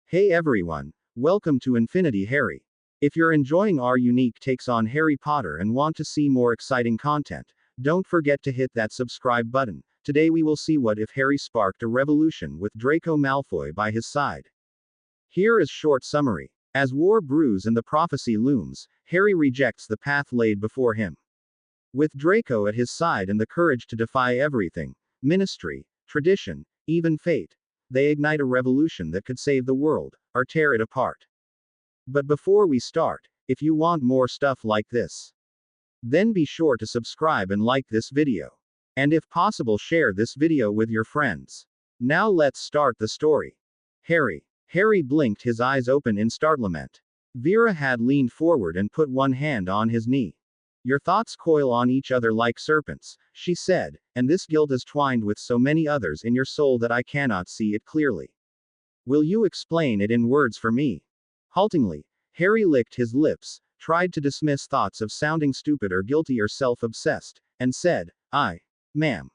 Hey everyone, welcome to Infinity Harry. If you're enjoying our unique takes on Harry Potter and want to see more exciting content, don't forget to hit that subscribe button. Today we will see what if Harry sparked a revolution with Draco Malfoy by his side. Here is short summary. As war brews and the prophecy looms, Harry rejects the path laid before him. With Draco at his side and the courage to defy everything, ministry, tradition, even fate, they ignite a revolution that could save the world, or tear it apart. But before we start, if you want more stuff like this, then be sure to subscribe and like this video. And if possible, share this video with your friends. Now let's start the story. Harry blinked, his eyes open in startlement. Vera had leaned forward and put one hand on his knee. Your thoughts coil on each other like serpents, she said, and this guilt is twined with so many others in your soul that I cannot see it clearly. Will you explain it in words for me? Haltingly, Harry licked his lips, tried to dismiss thoughts of sounding stupid or guilty or self-obsessed, and said, Ma'am.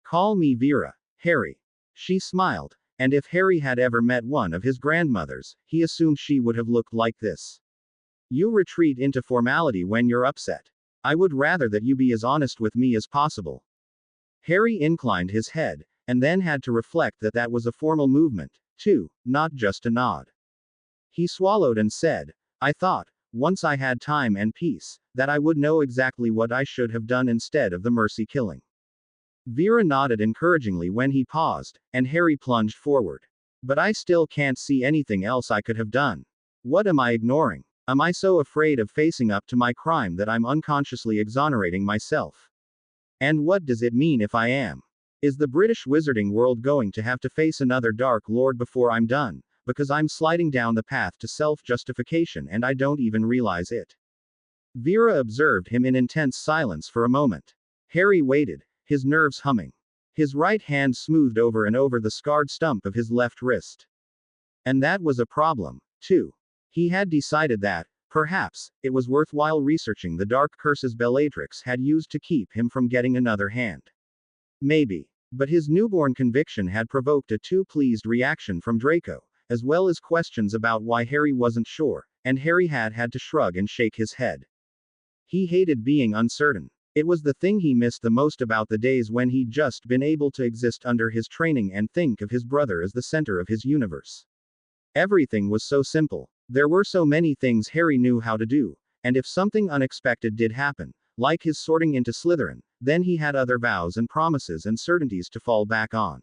Call me Vera, Harry. She smiled, and if Harry had ever met one of his grandmothers, he assumed she would have looked like this. You retreat into formality when you're upset. I would rather that you be as honest with me as possible. Harry inclined his head, and then had to reflect that that was a formal movement, too, not just a nod. He swallowed and said, I thought, once I had time and peace, that I would know exactly what I should have done instead of the mercy killing. Vera nodded encouragingly when he paused, and Harry plunged forward. But I still can't see anything else I could have done. What am I ignoring? Am I so afraid of facing up to my crime that I'm unconsciously exonerating myself? And what does it mean if I am? Is the British wizarding world going to have to face another Dark Lord before I'm done, because I'm sliding down the path to self-justification and I don't even realize it? Vera observed him in intense silence for a moment. Harry waited, his nerves humming. His right hand smoothed over and over the scarred stump of his left wrist. And that was a problem, too. He had decided that, perhaps, it was worthwhile researching the dark curses Bellatrix had used to keep him from getting another hand. Maybe. But his newborn conviction had provoked a too pleased reaction from Draco, as well as questions about why Harry wasn't sure, and Harry had to shrug and shake his head. He hated being uncertain. It was the thing he missed the most about the days when he'd just been able to exist under his training and think of his brother as the center of his universe. Everything was so simple. There were so many things Harry knew how to do, and if something unexpected did happen, like his sorting into Slytherin, then he had other vows and promises and certainties to fall back on.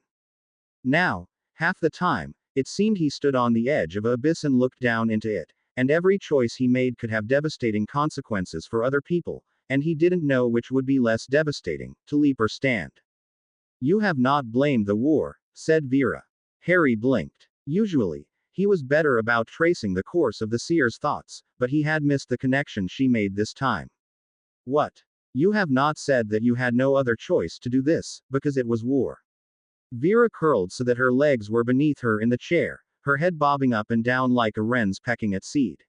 Now, half the time, it seemed he stood on the edge of an abyss and looked down into it, and every choice he made could have devastating consequences for other people, and he didn't know which would be less devastating, to leap or stand. You have not blamed the war, said Vera. Harry blinked. Usually, he was better about tracing the course of the seer's thoughts, but he had missed the connection she made this time. What? You have not said that you had no other choice to do this, because it was war. Vera curled so that her legs were beneath her in the chair, her head bobbing up and down like a wren's pecking at seed.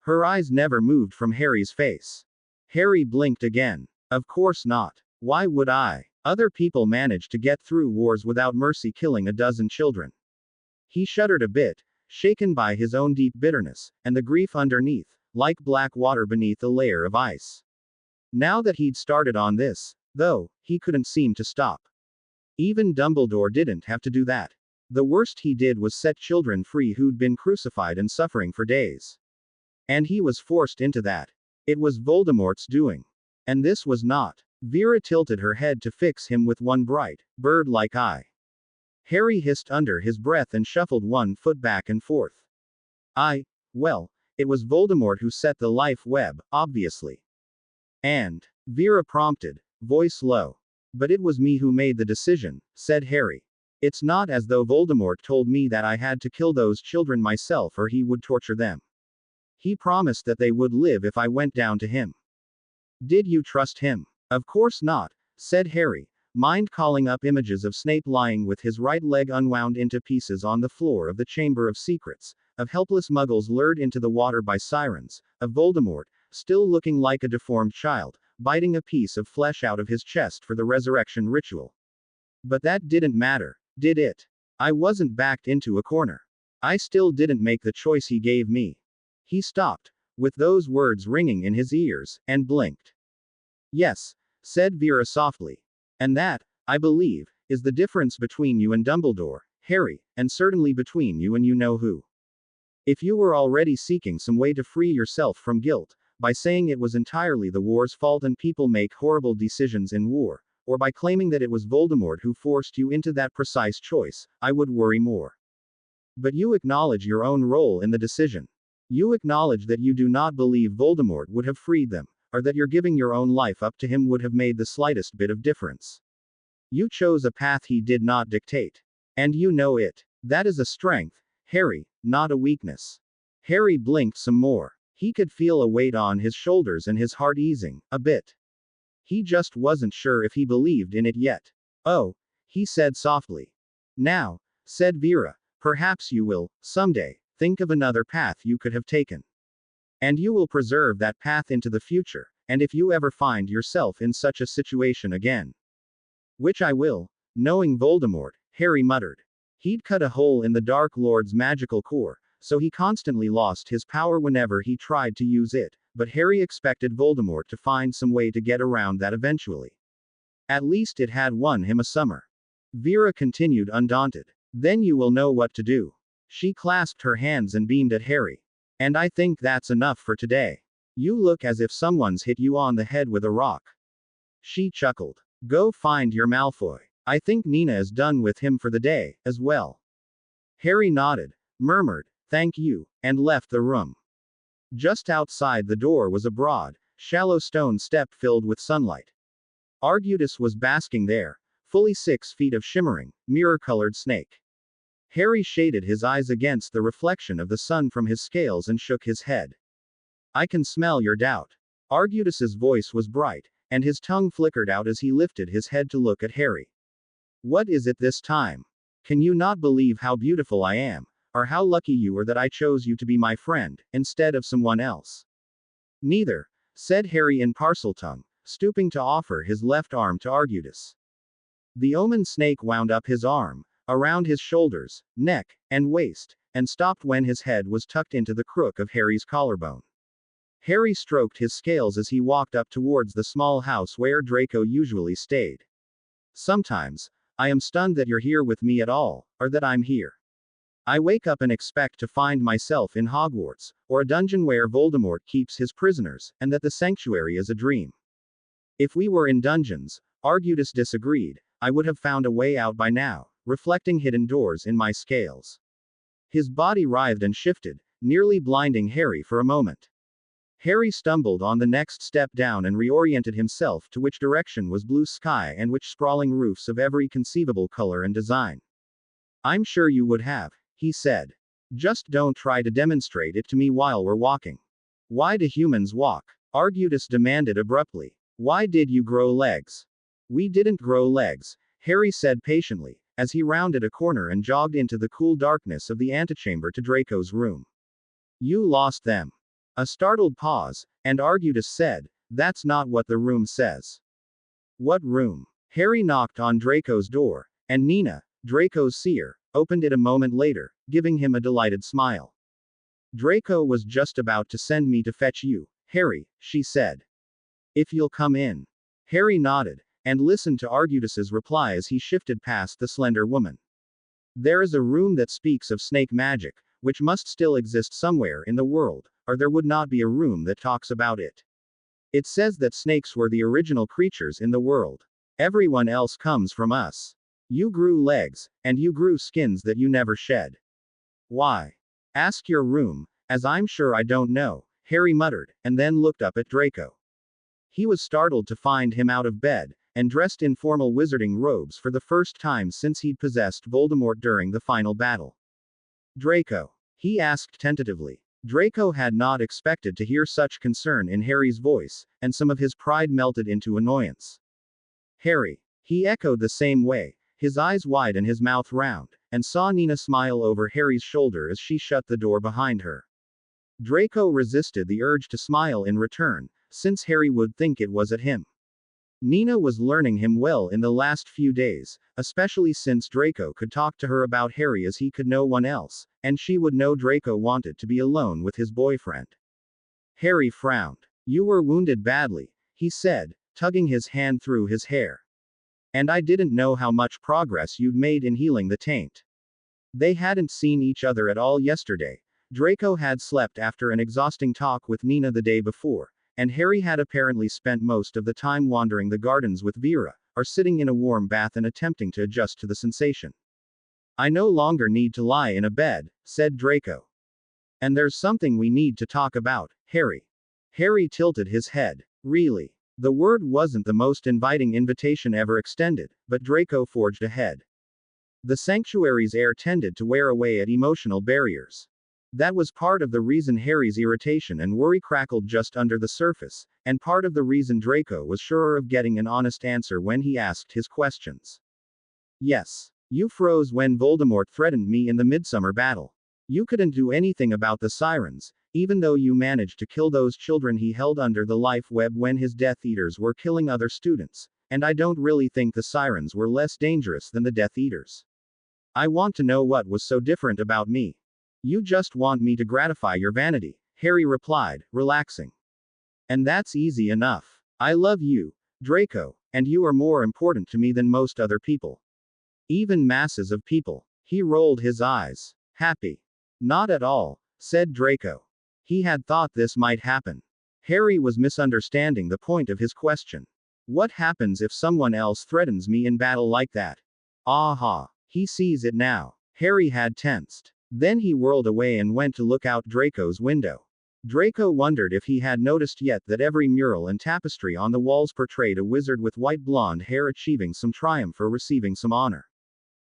Her eyes never moved from Harry's face. Harry blinked again. Of course not. Why would I? Other people manage to get through wars without mercy killing a dozen children. He shuddered a bit, shaken by his own deep bitterness, and the grief underneath, like black water beneath a layer of ice. Now that he'd started on this, though, he couldn't seem to stop. Even Dumbledore didn't have to do that. The worst he did was set children free who'd been crucified and suffering for days. And he was forced into that. It was Voldemort's doing. And this was not. Vera tilted her head to fix him with one bright, bird-like eye. Harry hissed under his breath and shuffled one foot back and forth. Well, it was Voldemort who set the life web, obviously. And, Vera prompted, voice low. But it was me who made the decision, said Harry. It's not as though Voldemort told me that I had to kill those children myself or he would torture them. He promised that they would live if I went down to him. Did you trust him? Of course not, said Harry, mind calling up images of Snape lying with his right leg unwound into pieces on the floor of the Chamber of Secrets, of helpless muggles lured into the water by sirens, of Voldemort, still looking like a deformed child, biting a piece of flesh out of his chest for the resurrection ritual. But that didn't matter, did it? I wasn't backed into a corner. I still didn't make the choice he gave me. He stopped, with those words ringing in his ears, and blinked. Yes, said Vera softly. And that, I believe, is the difference between you and Dumbledore, Harry, and certainly between you and you know who. If you were already seeking some way to free yourself from guilt, by saying it was entirely the war's fault and people make horrible decisions in war, or by claiming that it was Voldemort who forced you into that precise choice, I would worry more. But you acknowledge your own role in the decision. You acknowledge that you do not believe Voldemort would have freed them, or that your giving your own life up to him would have made the slightest bit of difference. You chose a path he did not dictate. And you know it. That is a strength, Harry, not a weakness. Harry blinked some more. He could feel a weight on his shoulders and his heart easing, a bit. He just wasn't sure if he believed in it yet. Oh, he said softly. Now, said Vera, perhaps you will, someday, think of another path you could have taken. And you will preserve that path into the future, and if you ever find yourself in such a situation again. Which I will, knowing Voldemort, Harry muttered. He'd cut a hole in the Dark Lord's magical core, so he constantly lost his power whenever he tried to use it, but Harry expected Voldemort to find some way to get around that eventually. At least it had won him a summer. Vera continued undaunted. Then you will know what to do. She clasped her hands and beamed at Harry. And I think that's enough for today. You look as if someone's hit you on the head with a rock. She chuckled. Go find your Malfoy. I think Nina is done with him for the day, as well. Harry nodded, murmured, thank you, and left the room. Just outside the door was a broad, shallow stone step filled with sunlight. Arbutus was basking there, fully 6 feet of shimmering, mirror-colored snake. Harry shaded his eyes against the reflection of the sun from his scales and shook his head. I can smell your doubt. Arbutus's voice was bright, and his tongue flickered out as he lifted his head to look at Harry. What is it this time? Can you not believe how beautiful I am, or how lucky you are that I chose you to be my friend, instead of someone else? Neither, said Harry in Parseltongue, stooping to offer his left arm to Arbutus. The omen snake wound up his arm, around his shoulders, neck, and waist, and stopped when his head was tucked into the crook of Harry's collarbone. Harry stroked his scales as he walked up towards the small house where Draco usually stayed. Sometimes, I am stunned that you're here with me at all, or that I'm here. I wake up and expect to find myself in Hogwarts, or a dungeon where Voldemort keeps his prisoners, and that the sanctuary is a dream. If we were in dungeons, Arbutus disagreed, I would have found a way out by now, reflecting hidden doors in my scales. His body writhed and shifted, nearly blinding Harry for a moment. Harry stumbled on the next step down and reoriented himself to which direction was blue sky and which sprawling roofs of every conceivable color and design. I'm sure you would have, he said. Just don't try to demonstrate it to me while we're walking. Why do humans walk? Arbutus demanded abruptly. Why did you grow legs? We didn't grow legs, Harry said patiently, as he rounded a corner and jogged into the cool darkness of the antechamber to Draco's room. You lost them. A startled pause, and Arbutus said, that's not what the room says. What room? Harry knocked on Draco's door, and Nina, Draco's seer, opened it a moment later, giving him a delighted smile. Draco was just about to send me to fetch you, Harry, she said. If you'll come in. Harry nodded, and listened to Arbutus's reply as he shifted past the slender woman. There is a room that speaks of snake magic, which must still exist somewhere in the world, or there would not be a room that talks about it. It says that snakes were the original creatures in the world. Everyone else comes from us. You grew legs, and you grew skins that you never shed. Why? Ask your room, as I'm sure I don't know, Harry muttered, and then looked up at Draco. He was startled to find him out of bed, and dressed in formal wizarding robes for the first time since he'd possessed Voldemort during the final battle. Draco? He asked tentatively. Draco had not expected to hear such concern in Harry's voice, and some of his pride melted into annoyance. Harry. He echoed the same way, his eyes wide and his mouth round, and saw Nina smile over Harry's shoulder as she shut the door behind her. Draco resisted the urge to smile in return, since Harry would think it was at him. Nina was learning him well in the last few days, especially since Draco could talk to her about Harry as he could no one else, and she would know Draco wanted to be alone with his boyfriend. Harry frowned. You were wounded badly, he said, tugging his hand through his hair. And I didn't know how much progress you'd made in healing the taint. They hadn't seen each other at all yesterday. Draco had slept after an exhausting talk with Nina the day before, and Harry had apparently spent most of the time wandering the gardens with Vera, or sitting in a warm bath and attempting to adjust to the sensation. I no longer need to lie in a bed, said Draco. And there's something we need to talk about, Harry. Harry tilted his head. Really? The word wasn't the most inviting invitation ever extended, but Draco forged ahead. The sanctuary's air tended to wear away at emotional barriers. That was part of the reason Harry's irritation and worry crackled just under the surface, and part of the reason Draco was surer of getting an honest answer when he asked his questions. Yes. You froze when Voldemort threatened me in the Midsummer battle. You couldn't do anything about the sirens, even though you managed to kill those children he held under the life web when his Death Eaters were killing other students, and I don't really think the sirens were less dangerous than the Death Eaters. I want to know what was so different about me. You just want me to gratify your vanity, Harry replied, relaxing. And that's easy enough. I love you, Draco, and you are more important to me than most other people. Even masses of people. He rolled his eyes. Happy. Not at all, said Draco. He had thought this might happen. Harry was misunderstanding the point of his question. What happens if someone else threatens me in battle like that? Aha. He sees it now. Harry had tensed. Then he whirled away and went to look out Draco's window. Draco wondered if he had noticed yet that every mural and tapestry on the walls portrayed a wizard with white blonde hair achieving some triumph or receiving some honor.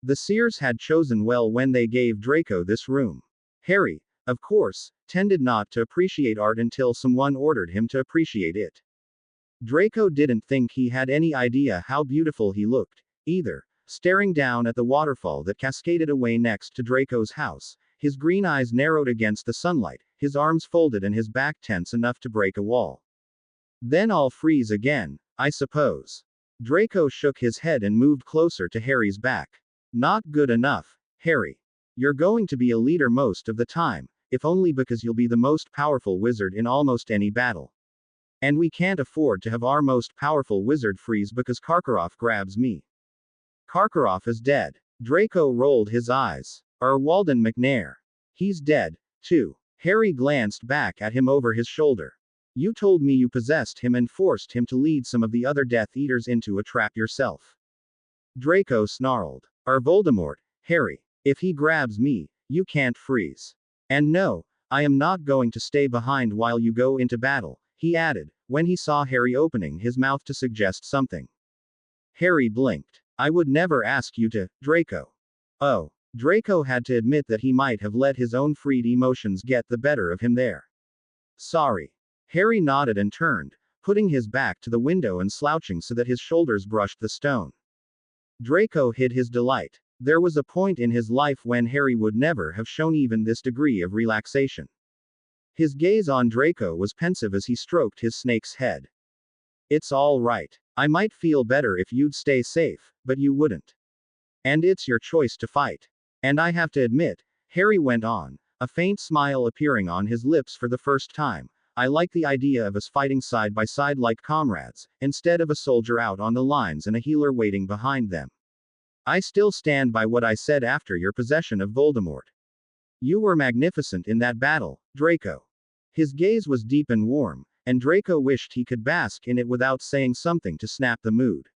The seers had chosen well when they gave Draco this room. Harry, of course, tended not to appreciate art until someone ordered him to appreciate it. Draco didn't think he had any idea how beautiful he looked, either. Staring down at the waterfall that cascaded away next to Draco's house, his green eyes narrowed against the sunlight, his arms folded and his back tense enough to break a wall. Then I'll freeze again, I suppose. Draco shook his head and moved closer to Harry's back. Not good enough, Harry. You're going to be a leader most of the time, if only because you'll be the most powerful wizard in almost any battle. And we can't afford to have our most powerful wizard freeze because Karkaroff grabs me. Karkaroff is dead. Draco rolled his eyes. Walden McNair. He's dead, too. Harry glanced back at him over his shoulder. You told me you possessed him and forced him to lead some of the other Death Eaters into a trap yourself. Draco snarled. Voldemort, Harry. If he grabs me, you can't freeze. And no, I am not going to stay behind while you go into battle, he added, when he saw Harry opening his mouth to suggest something. Harry blinked. I would never ask you to, Draco. Oh. Draco had to admit that he might have let his own freed emotions get the better of him there. Sorry. Harry nodded and turned, putting his back to the window and slouching so that his shoulders brushed the stone. Draco hid his delight. There was a point in his life when Harry would never have shown even this degree of relaxation. His gaze on Draco was pensive as he stroked his snake's head. It's all right. I might feel better if you'd stay safe, but you wouldn't. And it's your choice to fight. And I have to admit, Harry went on, a faint smile appearing on his lips for the first time, I like the idea of us fighting side by side like comrades, instead of a soldier out on the lines and a healer waiting behind them. I still stand by what I said after your possession of Voldemort. You were magnificent in that battle, Draco. His gaze was deep and warm, and Draco wished he could bask in it without saying something to snap the mood.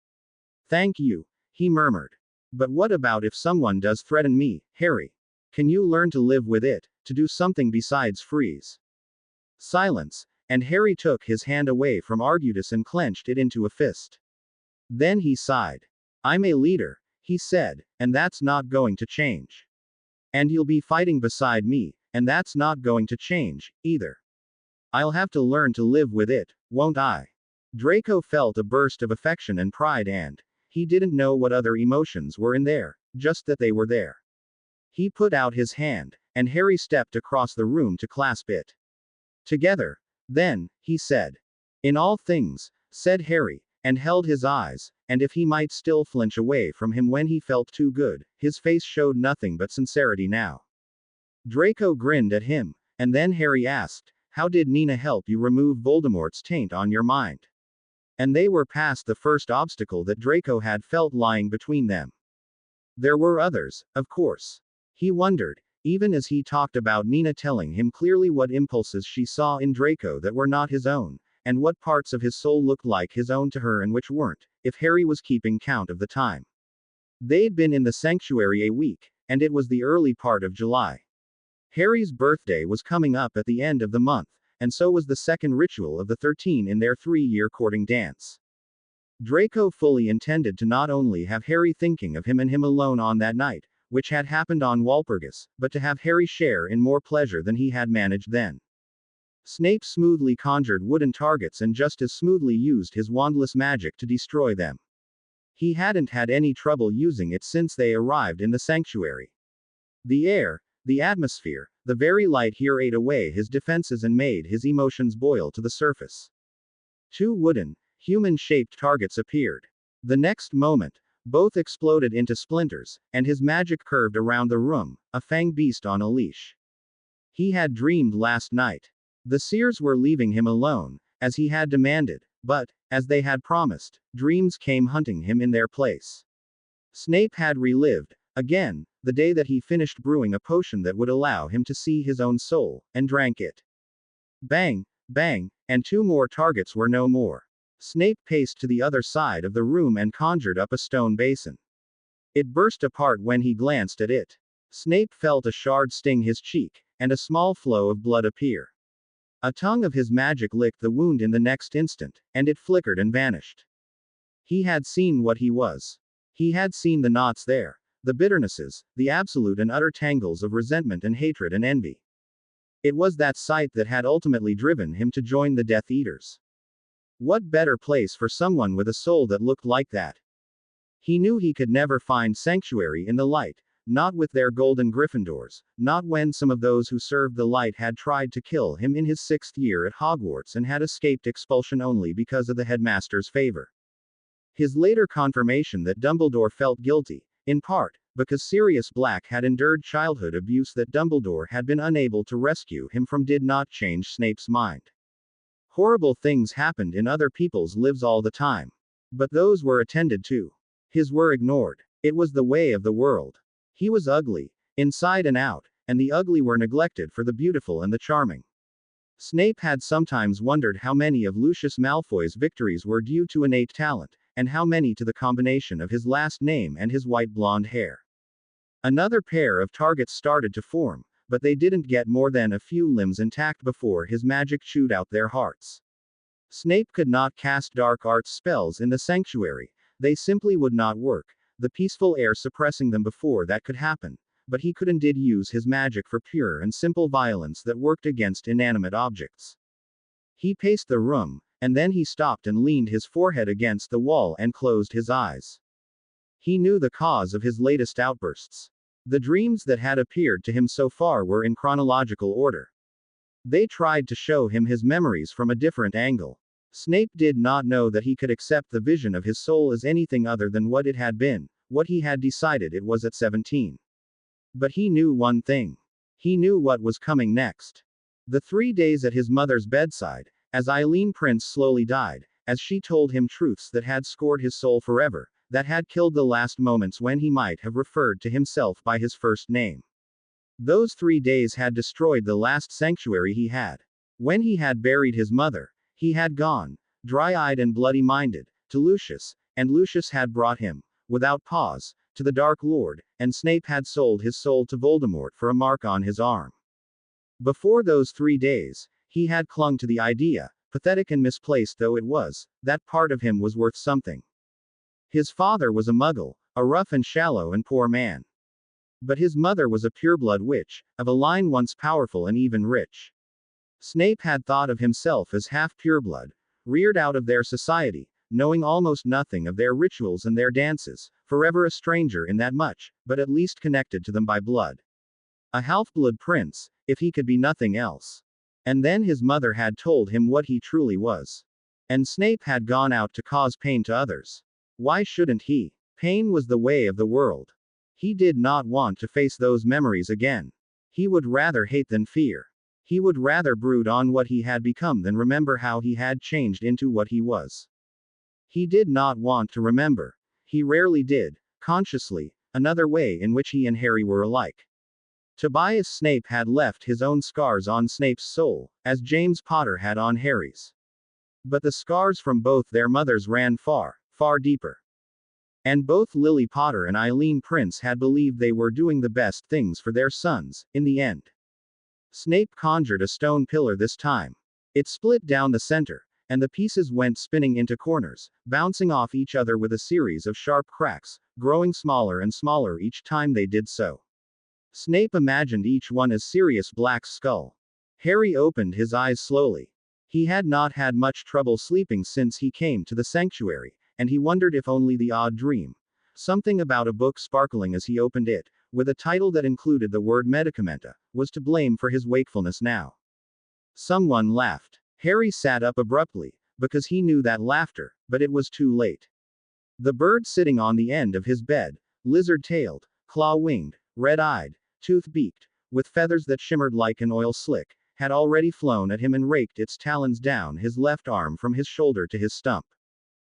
Thank you, he murmured. But what about if someone does threaten me, Harry? Can you learn to live with it, to do something besides freeze? Silence, and Harry took his hand away from Argutus and clenched it into a fist. Then he sighed. I'm a leader, he said, and that's not going to change. And you'll be fighting beside me, and that's not going to change, either. I'll have to learn to live with it, won't I? Draco felt a burst of affection and pride and, he didn't know what other emotions were in there, just that they were there. He put out his hand, and Harry stepped across the room to clasp it. Together. Then, he said. In all things, said Harry, and held his eyes, and if he might still flinch away from him when he felt too good, his face showed nothing but sincerity now. Draco grinned at him, and then Harry asked, "How did Nina help you remove Voldemort's taint on your mind?" And they were past the first obstacle that Draco had felt lying between them. There were others, of course. He wondered, even as he talked about Nina telling him clearly what impulses she saw in Draco that were not his own, and what parts of his soul looked like his own to her and which weren't, if Harry was keeping count of the time. They'd been in the sanctuary a week, and it was the early part of July. Harry's birthday was coming up at the end of the month, and so was the second ritual of the 13 in their 3-year courting dance. Draco fully intended to not only have Harry thinking of him and him alone on that night, which had happened on Walpurgis, but to have Harry share in more pleasure than he had managed then. Snape smoothly conjured wooden targets and just as smoothly used his wandless magic to destroy them. He hadn't had any trouble using it since they arrived in the sanctuary. The air, the atmosphere, the very light here ate away his defenses and made his emotions boil to the surface. 2 wooden, human-shaped targets appeared. The next moment, both exploded into splinters, and his magic curved around the room, a fanged beast on a leash. He had dreamed last night. The seers were leaving him alone, as he had demanded, but, as they had promised, dreams came hunting him in their place. Snape had relived, again, the day that he finished brewing a potion that would allow him to see his own soul, and drank it. Bang, bang, and 2 more targets were no more. Snape paced to the other side of the room and conjured up a stone basin. It burst apart when he glanced at it. Snape felt a shard sting his cheek, and a small flow of blood appear. A tongue of his magic licked the wound in the next instant, and it flickered and vanished. He had seen what he was. He had seen the knots there, the bitternesses, the absolute and utter tangles of resentment and hatred and envy. It was that sight that had ultimately driven him to join the Death Eaters. What better place for someone with a soul that looked like that? He knew he could never find sanctuary in the light, not with their golden Gryffindors, not when some of those who served the light had tried to kill him in his 6th year at Hogwarts and had escaped expulsion only because of the headmaster's favor. His later confirmation that Dumbledore felt guilty, in part, because Sirius Black had endured childhood abuse that Dumbledore had been unable to rescue him from, did not change Snape's mind. Horrible things happened in other people's lives all the time. But those were attended to. His were ignored. It was the way of the world. He was ugly, inside and out, and the ugly were neglected for the beautiful and the charming. Snape had sometimes wondered how many of Lucius Malfoy's victories were due to innate talent, and how many to the combination of his last name and his white blonde hair. Another pair of targets started to form, but they didn't get more than a few limbs intact before his magic chewed out their hearts. Snape could not cast dark arts spells in the sanctuary, they simply would not work, the peaceful air suppressing them before that could happen, but he could and did use his magic for pure and simple violence that worked against inanimate objects. He paced the room, and then he stopped and leaned his forehead against the wall and closed his eyes. He knew the cause of his latest outbursts. The dreams that had appeared to him so far were in chronological order. They tried to show him his memories from a different angle. Snape did not know that he could accept the vision of his soul as anything other than what it had been, what he had decided it was at 17. But he knew one thing. He knew what was coming next. The 3 days at his mother's bedside, as Eileen Prince slowly died, as she told him truths that had scored his soul forever, that had killed the last moments when he might have referred to himself by his first name. Those 3 days had destroyed the last sanctuary he had. When he had buried his mother, he had gone, dry-eyed and bloody-minded, to Lucius, and Lucius had brought him, without pause, to the Dark Lord, and Snape had sold his soul to Voldemort for a mark on his arm. Before those 3 days, he had clung to the idea, pathetic and misplaced though it was, that part of him was worth something. His father was a muggle, a rough and shallow and poor man. But his mother was a pureblood witch, of a line once powerful and even rich. Snape had thought of himself as half pureblood, reared out of their society, knowing almost nothing of their rituals and their dances, forever a stranger in that much, but at least connected to them by blood. A half-blood prince, if he could be nothing else. And then his mother had told him what he truly was. And Snape had gone out to cause pain to others. Why shouldn't he? Pain was the way of the world. He did not want to face those memories again. He would rather hate than fear. He would rather brood on what he had become than remember how he had changed into what he was. He did not want to remember. He rarely did, consciously, another way in which he and Harry were alike. Tobias Snape had left his own scars on Snape's soul, as James Potter had on Harry's. But the scars from both their mothers ran far, far deeper. And both Lily Potter and Eileen Prince had believed they were doing the best things for their sons, in the end. Snape conjured a stone pillar this time. It split down the center, and the pieces went spinning into corners, bouncing off each other with a series of sharp cracks, growing smaller and smaller each time they did so. Snape imagined each one as Sirius Black's skull. Harry opened his eyes slowly. He had not had much trouble sleeping since he came to the sanctuary, and he wondered if only the odd dream, something about a book sparkling as he opened it, with a title that included the word medicamenta, was to blame for his wakefulness now. Someone laughed. Harry sat up abruptly, because he knew that laughter, but it was too late. The bird sitting on the end of his bed, lizard-tailed, claw-winged, red-eyed, tooth-beaked, with feathers that shimmered like an oil slick, had already flown at him and raked its talons down his left arm from his shoulder to his stump.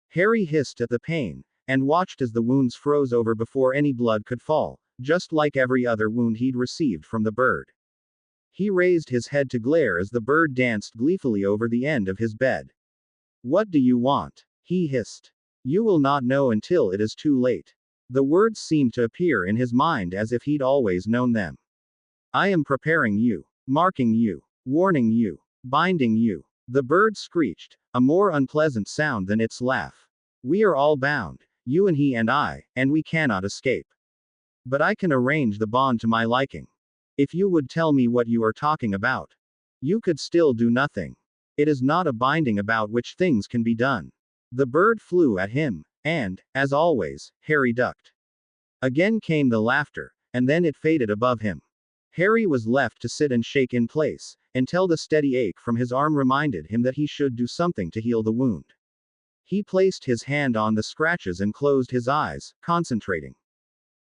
Harry hissed at the pain, and watched as the wounds froze over before any blood could fall, just like every other wound he'd received from the bird. He raised his head to glare as the bird danced gleefully over the end of his bed. "What do you want?" he hissed. "You will not know until it is too late." The words seemed to appear in his mind as if he'd always known them. "I am preparing you, marking you, warning you, binding you." The bird screeched, a more unpleasant sound than its laugh. "We are all bound, you and he and I, and we cannot escape. But I can arrange the bond to my liking. If you would tell me what you are talking about. You could still do nothing. It is not a binding about which things can be done." The bird flew at him, and, as always, Harry ducked. Again came the laughter, and then it faded above him. Harry was left to sit and shake in place, until the steady ache from his arm reminded him that he should do something to heal the wound. He placed his hand on the scratches and closed his eyes, concentrating.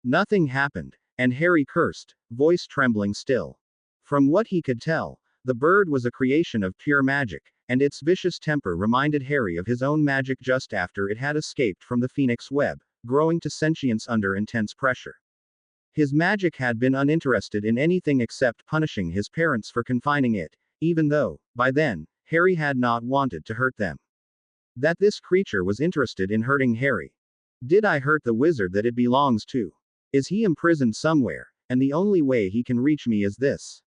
Nothing happened, and Harry cursed, voice trembling still. From what he could tell, the bird was a creation of pure magic, and its vicious temper reminded Harry of his own magic just after it had escaped from the Phoenix web, growing to sentience under intense pressure. His magic had been uninterested in anything except punishing his parents for confining it, even though, by then, Harry had not wanted to hurt them. That this creature was interested in hurting Harry. Did I hurt the wizard that it belongs to? Is he imprisoned somewhere, and the only way he can reach me is this?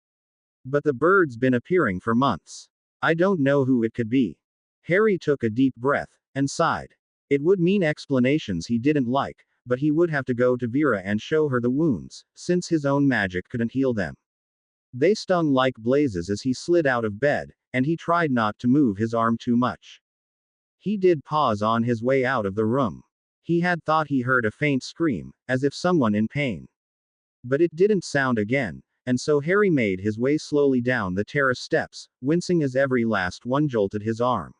But the bird's been appearing for months. I don't know who it could be. Harry took a deep breath, and sighed. It would mean explanations he didn't like, but he would have to go to Vera and show her the wounds, since his own magic couldn't heal them. They stung like blazes as he slid out of bed, and he tried not to move his arm too much. He did pause on his way out of the room. He had thought he heard a faint scream, as if someone in pain. But it didn't sound again, and so Harry made his way slowly down the terrace steps, wincing as every last one jolted his arm.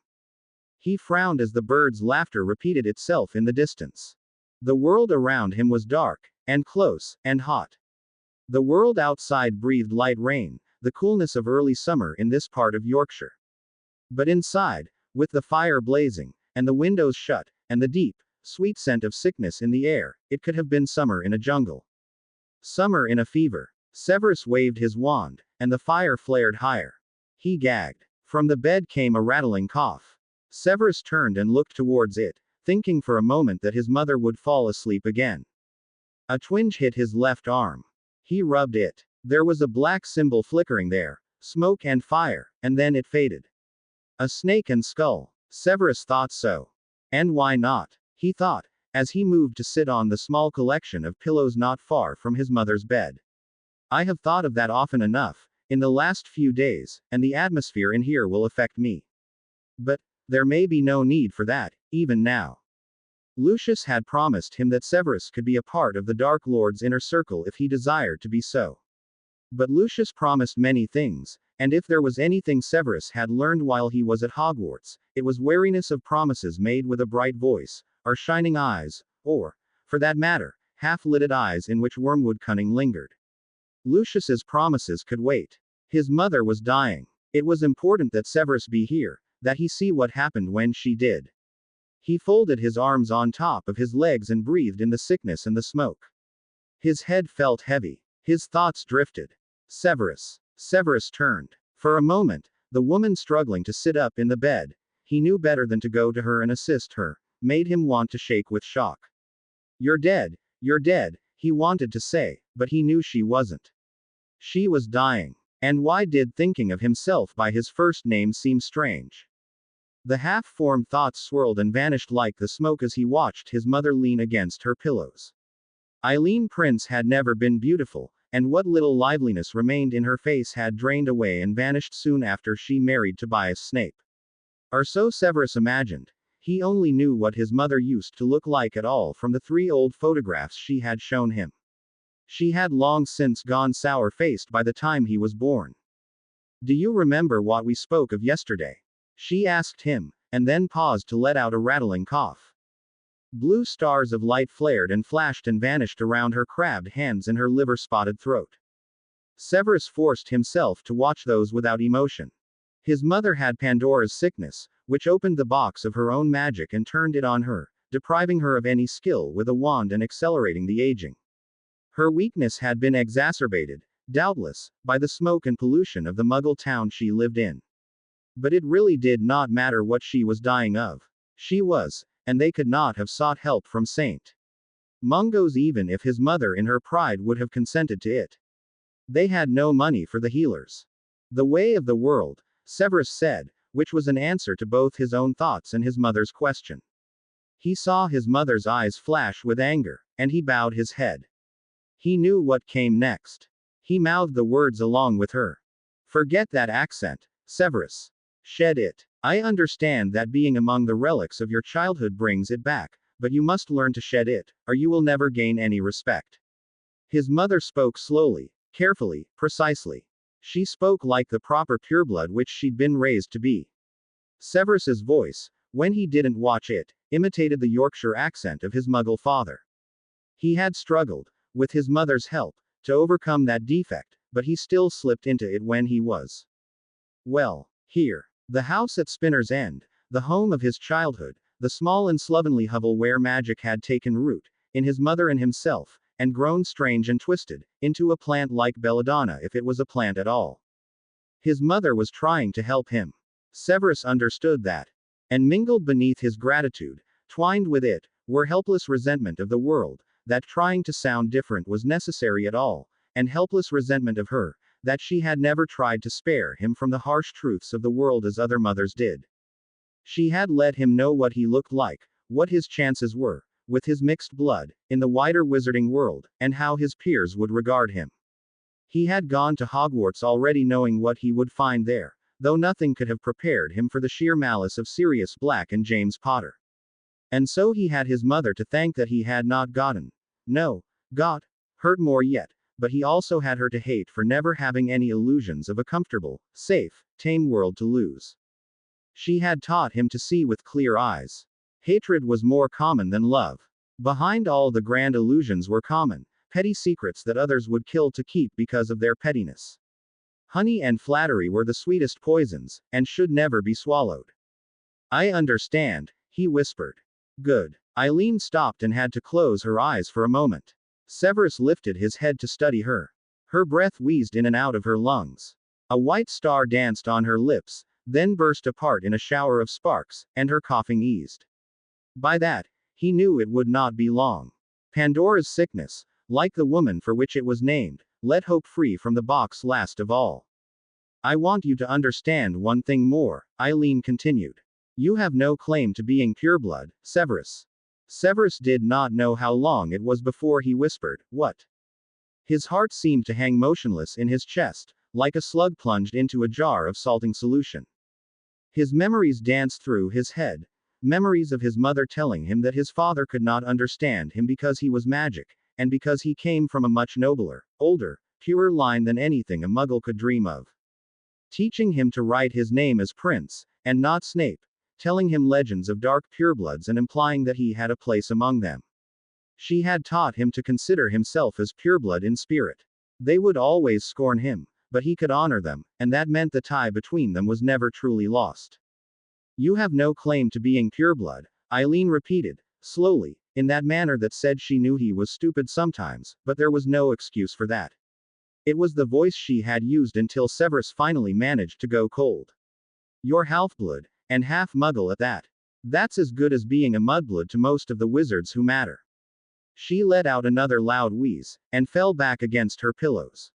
He frowned as the bird's laughter repeated itself in the distance. The world around him was dark, and close, and hot. The world outside breathed light rain, the coolness of early summer in this part of Yorkshire. But inside, with the fire blazing, and the windows shut, and the deep, sweet scent of sickness in the air, it could have been summer in a jungle. Summer in a fever. Severus waved his wand, and the fire flared higher. He gagged. From the bed came a rattling cough. Severus turned and looked towards it, thinking for a moment that his mother would fall asleep again. A twinge hit his left arm. He rubbed it. There was a black symbol flickering there, smoke and fire, and then it faded. A snake and skull. Severus thought so. And why not? He thought, as he moved to sit on the small collection of pillows not far from his mother's bed. I have thought of that often enough, in the last few days, and the atmosphere in here will affect me. But, there may be no need for that, even now. Lucius had promised him that Severus could be a part of the Dark Lord's inner circle if he desired to be so. But Lucius promised many things, And if there was anything Severus had learned while he was at Hogwarts, it was wariness of promises made with a bright voice, or shining eyes, or, for that matter, half-lidded eyes in which wormwood cunning lingered. Lucius's promises could wait. His mother was dying. It was important that Severus be here, that he see what happened when she did. He folded his arms on top of his legs and breathed in the sickness and the smoke. His head felt heavy. His thoughts drifted. Severus. Severus turned. For a moment, the woman struggling to sit up in the bed, he knew better than to go to her and assist her, made him want to shake with shock. You're dead, he wanted to say, but he knew she wasn't. She was dying. And why did thinking of himself by his first name seem strange? The half-formed thoughts swirled and vanished like the smoke as he watched his mother lean against her pillows. Eileen Prince had never been beautiful, and what little liveliness remained in her face had drained away and vanished soon after she married Tobias Snape. Or so Severus imagined. He only knew what his mother used to look like at all from the 3 old photographs she had shown him. She had long since gone sour-faced by the time he was born. Do you remember what we spoke of yesterday? She asked him, and then paused to let out a rattling cough. Blue stars of light flared and flashed and vanished around her crabbed hands and her liver-spotted throat. Severus forced himself to watch those without emotion. His mother had Pandora's sickness, which opened the box of her own magic and turned it on her, depriving her of any skill with a wand and accelerating the aging. Her weakness had been exacerbated, doubtless, by the smoke and pollution of the Muggle town she lived in. But it really did not matter what she was dying of. She was, and they could not have sought help from St. Mungo's even if his mother in her pride would have consented to it. They had no money for the healers. The way of the world, Severus said, which was an answer to both his own thoughts and his mother's question. He saw his mother's eyes flash with anger, and he bowed his head. He knew what came next. He mouthed the words along with her. Forget that accent, Severus. Shed it. I understand that being among the relics of your childhood brings it back, but you must learn to shed it, or you will never gain any respect. His mother spoke slowly, carefully, precisely. She spoke like the proper pureblood which she'd been raised to be. Severus's voice, when he didn't watch it, imitated the Yorkshire accent of his Muggle father. He had struggled, with his mother's help, to overcome that defect, but he still slipped into it when he was. Well, here. The house at Spinner's End, the home of his childhood, the small and slovenly hovel where magic had taken root, in his mother and himself, and grown strange and twisted, into a plant like belladonna if it was a plant at all. His mother was trying to help him. Severus understood that. And mingled beneath his gratitude, twined with it, were helpless resentment of the world, that trying to sound different was necessary at all, and helpless resentment of her, that she had never tried to spare him from the harsh truths of the world as other mothers did. She had let him know what he looked like, what his chances were, with his mixed blood, in the wider wizarding world, and how his peers would regard him. He had gone to Hogwarts already knowing what he would find there, though nothing could have prepared him for the sheer malice of Sirius Black and James Potter. And so he had his mother to thank that he had not got hurt more yet, but he also had her to hate for never having any illusions of a comfortable, safe, tame world to lose. She had taught him to see with clear eyes. Hatred was more common than love. Behind all the grand illusions were common, petty secrets that others would kill to keep because of their pettiness. Honey and flattery were the sweetest poisons, and should never be swallowed. I understand, he whispered. Good. Eileen stopped and had to close her eyes for a moment. Severus lifted his head to study her. Her breath wheezed in and out of her lungs. A white star danced on her lips, then burst apart in a shower of sparks, and her coughing eased. By that, he knew it would not be long. Pandora's sickness, like the woman for which it was named, let hope free from the box last of all. I want you to understand one thing more, Eileen continued. You have no claim to being pureblood, Severus. Severus did not know how long it was before he whispered, what? His heart seemed to hang motionless in his chest, like a slug plunged into a jar of salting solution. His memories danced through his head. Memories of his mother telling him that his father could not understand him because he was magic, and because he came from a much nobler, older, purer line than anything a Muggle could dream of. teaching him to write his name as Prince, and not Snape, telling him legends of dark purebloods and implying that he had a place among them. She had taught him to consider himself as pureblood in spirit. They would always scorn him, but he could honor them, and that meant the tie between them was never truly lost. You have no claim to being pureblood, Eileen repeated, slowly, in that manner that said she knew he was stupid sometimes, but there was no excuse for that. It was the voice she had used until Severus finally managed to go cold. You're half-blood, and half-muggle at that. That's as good as being a mudblood to most of the wizards who matter. She let out another loud wheeze, and fell back against her pillows.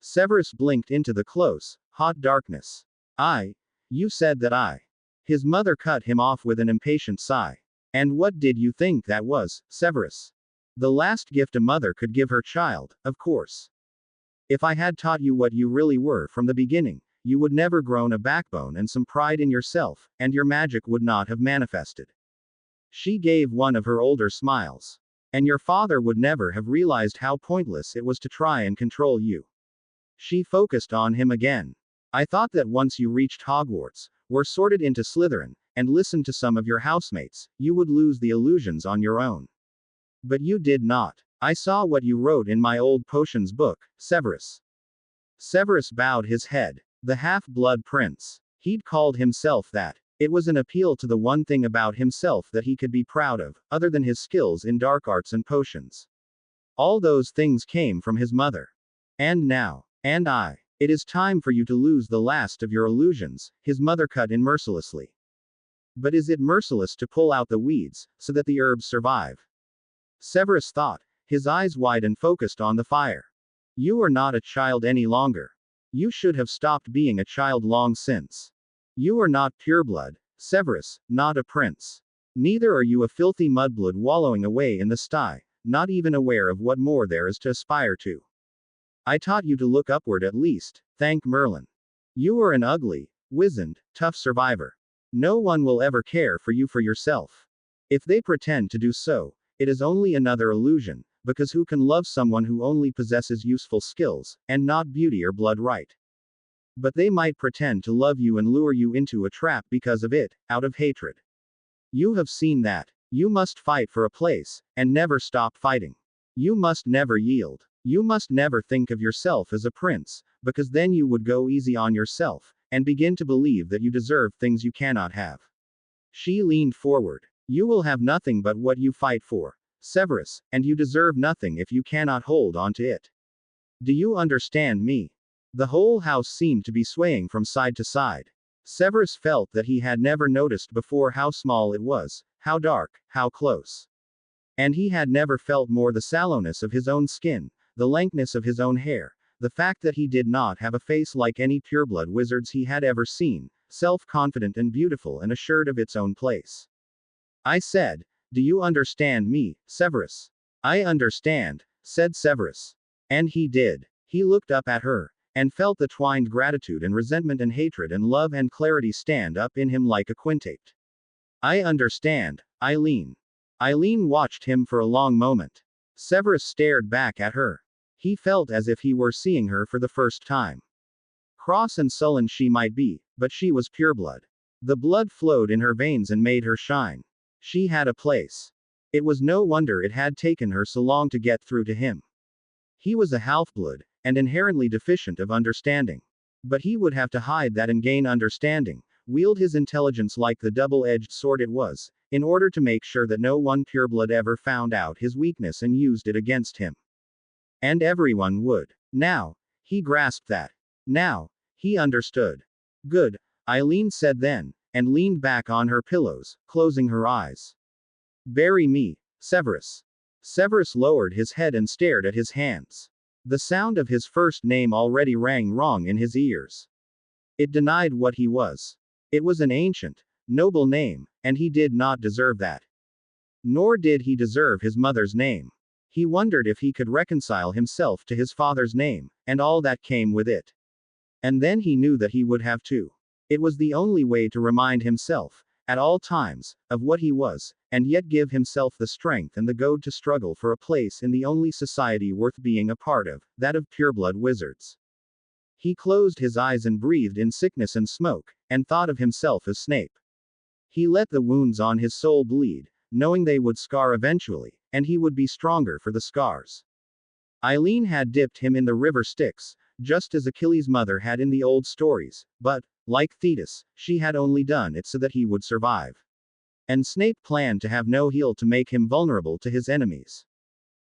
Severus blinked into the close, hot darkness. You said that I. His mother cut him off with an impatient sigh. And what did you think that was, Severus? The last gift a mother could give her child, of course. If I had taught you what you really were from the beginning, you would never grown a backbone and some pride in yourself, and your magic would not have manifested. She gave one of her older smiles. And your father would never have realized how pointless it was to try and control you. She focused on him again. I thought that once you reached Hogwarts, were sorted into Slytherin, and listened to some of your housemates, you would lose the illusions on your own. But you did not. I saw what you wrote in my old potions book, Severus. Severus bowed his head. The half-blood prince. He'd called himself that. It was an appeal to the one thing about himself that he could be proud of, other than his skills in dark arts and potions. All those things came from his mother. And now, it is time for you to lose the last of your illusions, his mother cut in mercilessly. But is it merciless to pull out the weeds, so that the herbs survive? Severus thought, his eyes wide and focused on the fire. You are not a child any longer. You should have stopped being a child long since. You are not pureblood, Severus, not a prince. Neither are you a filthy mudblood wallowing away in the sty, not even aware of what more there is to aspire to. I taught you to look upward at least, thank Merlin. You are an ugly, wizened, tough survivor. No one will ever care for you for yourself. If they pretend to do so, it is only another illusion, because who can love someone who only possesses useful skills, and not beauty or blood right? But they might pretend to love you and lure you into a trap because of it, out of hatred. You have seen that. You must fight for a place, and never stop fighting. You must never yield. You must never think of yourself as a prince, because then you would go easy on yourself, and begin to believe that you deserve things you cannot have. She leaned forward. You will have nothing but what you fight for, Severus, and you deserve nothing if you cannot hold on to it. Do you understand me? The whole house seemed to be swaying from side to side. Severus felt that he had never noticed before how small it was, how dark, how close. And he had never felt more the sallowness of his own skin, the lankness of his own hair, the fact that he did not have a face like any pureblood wizards he had ever seen, self-confident and beautiful and assured of its own place. I said, do you understand me, Severus? I understand, said Severus. And he did. He looked up at her, and felt the twined gratitude and resentment and hatred and love and clarity stand up in him like a quintate. I understand, Eileen. Eileen watched him for a long moment. Severus stared back at her. He felt as if he were seeing her for the first time. Cross and sullen she might be, but she was pureblood. The blood flowed in her veins and made her shine. She had a place. It was no wonder it had taken her so long to get through to him. He was a half-blood, and inherently deficient of understanding. But he would have to hide that and gain understanding, wield his intelligence like the double-edged sword it was, in order to make sure that no one pureblood ever found out his weakness and used it against him. And everyone would. Now, he grasped that. Now, he understood. Good, Eileen said then, and leaned back on her pillows, closing her eyes. Bury me, Severus. Severus lowered his head and stared at his hands. The sound of his first name already rang wrong in his ears. It denied what he was. It was an ancient, noble name, and he did not deserve that. Nor did he deserve his mother's name. He wondered if he could reconcile himself to his father's name, and all that came with it. And then he knew that he would have to. It was the only way to remind himself, at all times, of what he was, and yet give himself the strength and the goad to struggle for a place in the only society worth being a part of, that of pureblood wizards. He closed his eyes and breathed in sickness and smoke, and thought of himself as Snape. He let the wounds on his soul bleed, knowing they would scar eventually, and he would be stronger for the scars. Eileen had dipped him in the river Styx, just as Achilles' mother had in the old stories, but, like Thetis, she had only done it so that he would survive. And Snape planned to have no heal to make him vulnerable to his enemies.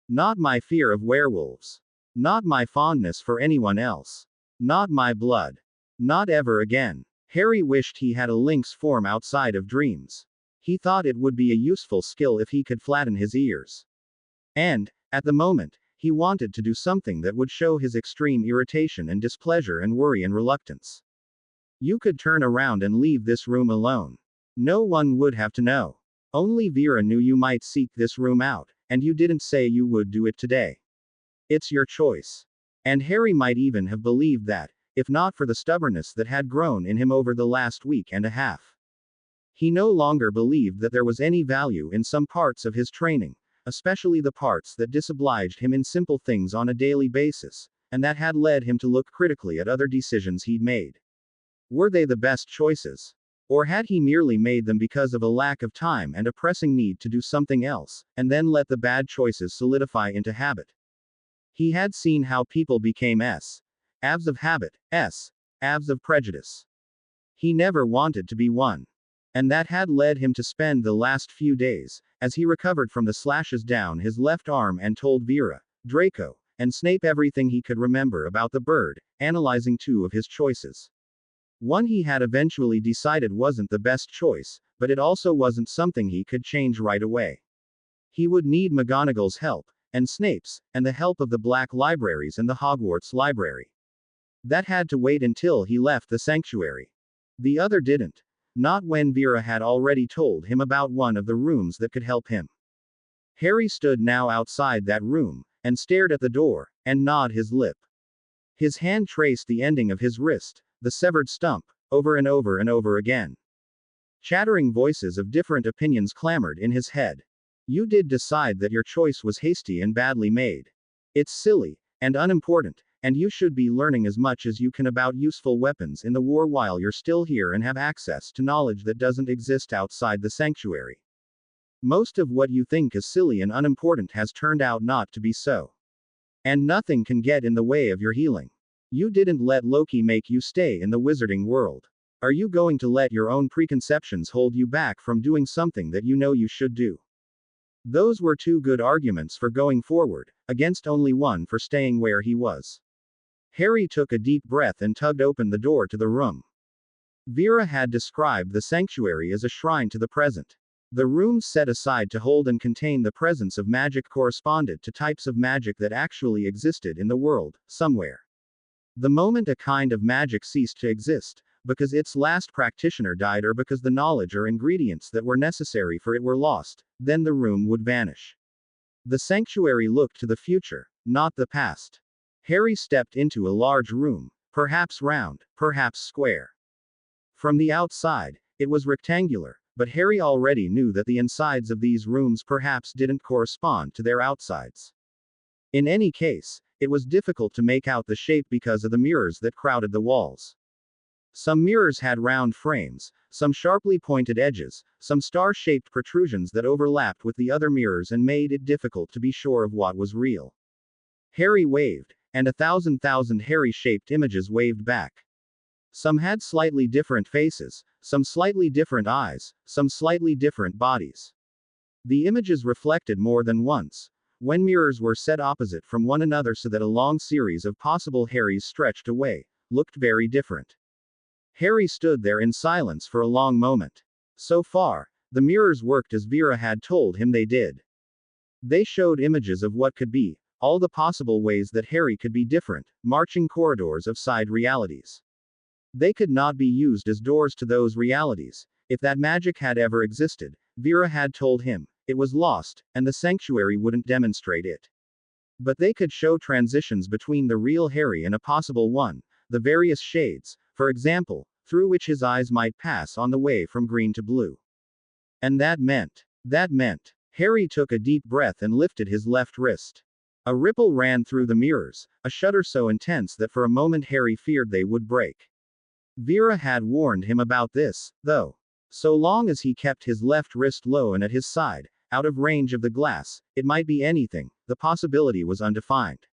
Not my fear of werewolves. Not my fondness for anyone else. Not my blood. Not ever again. Harry wished he had a lynx form outside of dreams. He thought it would be a useful skill if he could flatten his ears. And, at the moment, he wanted to do something that would show his extreme irritation and displeasure and worry and reluctance. You could turn around and leave this room alone. No one would have to know. Only Vera knew you might seek this room out, and you didn't say you would do it today. It's your choice. And Harry might even have believed that, if not for the stubbornness that had grown in him over the last week and a half. He no longer believed that there was any value in some parts of his training, especially the parts that disobliged him in simple things on a daily basis, and that had led him to look critically at other decisions he'd made. Were they the best choices? Or had he merely made them because of a lack of time and a pressing need to do something else, and then let the bad choices solidify into habit? He had seen how people became avs of habit, avs of prejudice. He never wanted to be one. And that had led him to spend the last few days, as he recovered from the slashes down his left arm and told Vera, Draco, and Snape everything he could remember about the bird, analyzing two of his choices. One he had eventually decided wasn't the best choice, but it also wasn't something he could change right away. He would need McGonagall's help, and Snape's, and the help of the Black Libraries and the Hogwarts Library. That had to wait until he left the sanctuary. The other didn't. Not when Vera had already told him about one of the rooms that could help him. Harry stood now outside that room, and stared at the door, and gnawed his lip. His hand traced the ending of his wrist, the severed stump, over and over and over again. Chattering voices of different opinions clamored in his head. You did decide that your choice was hasty and badly made. It's silly, and unimportant, and you should be learning as much as you can about useful weapons in the war while you're still here and have access to knowledge that doesn't exist outside the sanctuary. Most of what you think is silly and unimportant has turned out not to be so. And nothing can get in the way of your healing. You didn't let Loki make you stay in the wizarding world. Are you going to let your own preconceptions hold you back from doing something that you know you should do? Those were two good arguments for going forward, against only one for staying where he was. Harry took a deep breath and tugged open the door to the room. Vera had described the sanctuary as a shrine to the present. The rooms set aside to hold and contain the presence of magic corresponded to types of magic that actually existed in the world, somewhere. The moment a kind of magic ceased to exist, because its last practitioner died or because the knowledge or ingredients that were necessary for it were lost, then the room would vanish. The sanctuary looked to the future, not the past. Harry stepped into a large room, perhaps round, perhaps square. From the outside, it was rectangular, but Harry already knew that the insides of these rooms perhaps didn't correspond to their outsides. In any case, it was difficult to make out the shape because of the mirrors that crowded the walls. Some mirrors had round frames, some sharply pointed edges, some star-shaped protrusions that overlapped with the other mirrors and made it difficult to be sure of what was real. Harry waved, and 1,000 Harry-shaped images waved back. Some had slightly different faces, some slightly different eyes, some slightly different bodies. The images reflected more than once, when mirrors were set opposite from one another so that a long series of possible Harrys stretched away, looked very different. Harry stood there in silence for a long moment. So far, the mirrors worked as Vera had told him they did. They showed images of what could be, all the possible ways that Harry could be different, marching corridors of side realities. They could not be used as doors to those realities. If that magic had ever existed, Vera had told him, it was lost, and the sanctuary wouldn't demonstrate it. But they could show transitions between the real Harry and a possible one, the various shades, for example, through which his eyes might pass on the way from green to blue. And that meant, Harry took a deep breath and lifted his left wrist. A ripple ran through the mirrors, a shudder so intense that for a moment Harry feared they would break. Vera had warned him about this, though. So long as he kept his left wrist low and at his side, out of range of the glass, it might be anything, the possibility was undefined.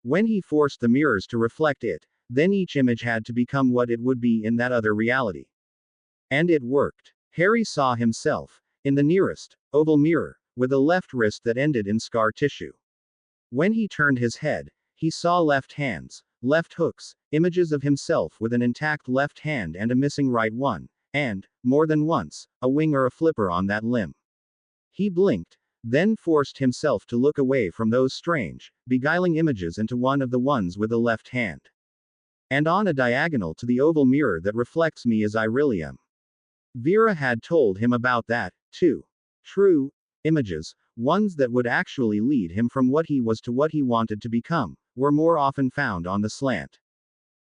When he forced the mirrors to reflect it, then each image had to become what it would be in that other reality. And it worked. Harry saw himself, in the nearest, oval mirror, with a left wrist that ended in scar tissue. When he turned his head, he saw left hands, left hooks, images of himself with an intact left hand and a missing right one, and, more than once, a wing or a flipper on that limb. He blinked, then forced himself to look away from those strange, beguiling images into one of the ones with the left hand. And on a diagonal to the oval mirror that reflects me as I really am. Vera had told him about that, too. True, images, ones that would actually lead him from what he was to what he wanted to become, were more often found on the slant.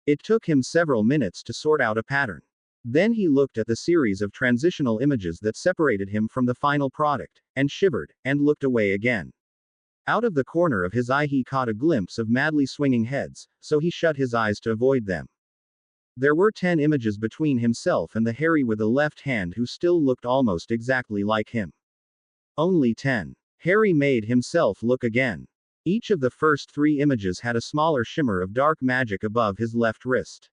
It took him several minutes to sort out a pattern. Then he looked at the series of transitional images that separated him from the final product, and shivered, and looked away again. Out of the corner of his eye he caught a glimpse of madly swinging heads, so he shut his eyes to avoid them. There were 10 images between himself and the Harry with the left hand who still looked almost exactly like him. Only 10. Harry made himself look again. Each of the first 3 images had a smaller shimmer of dark magic above his left wrist.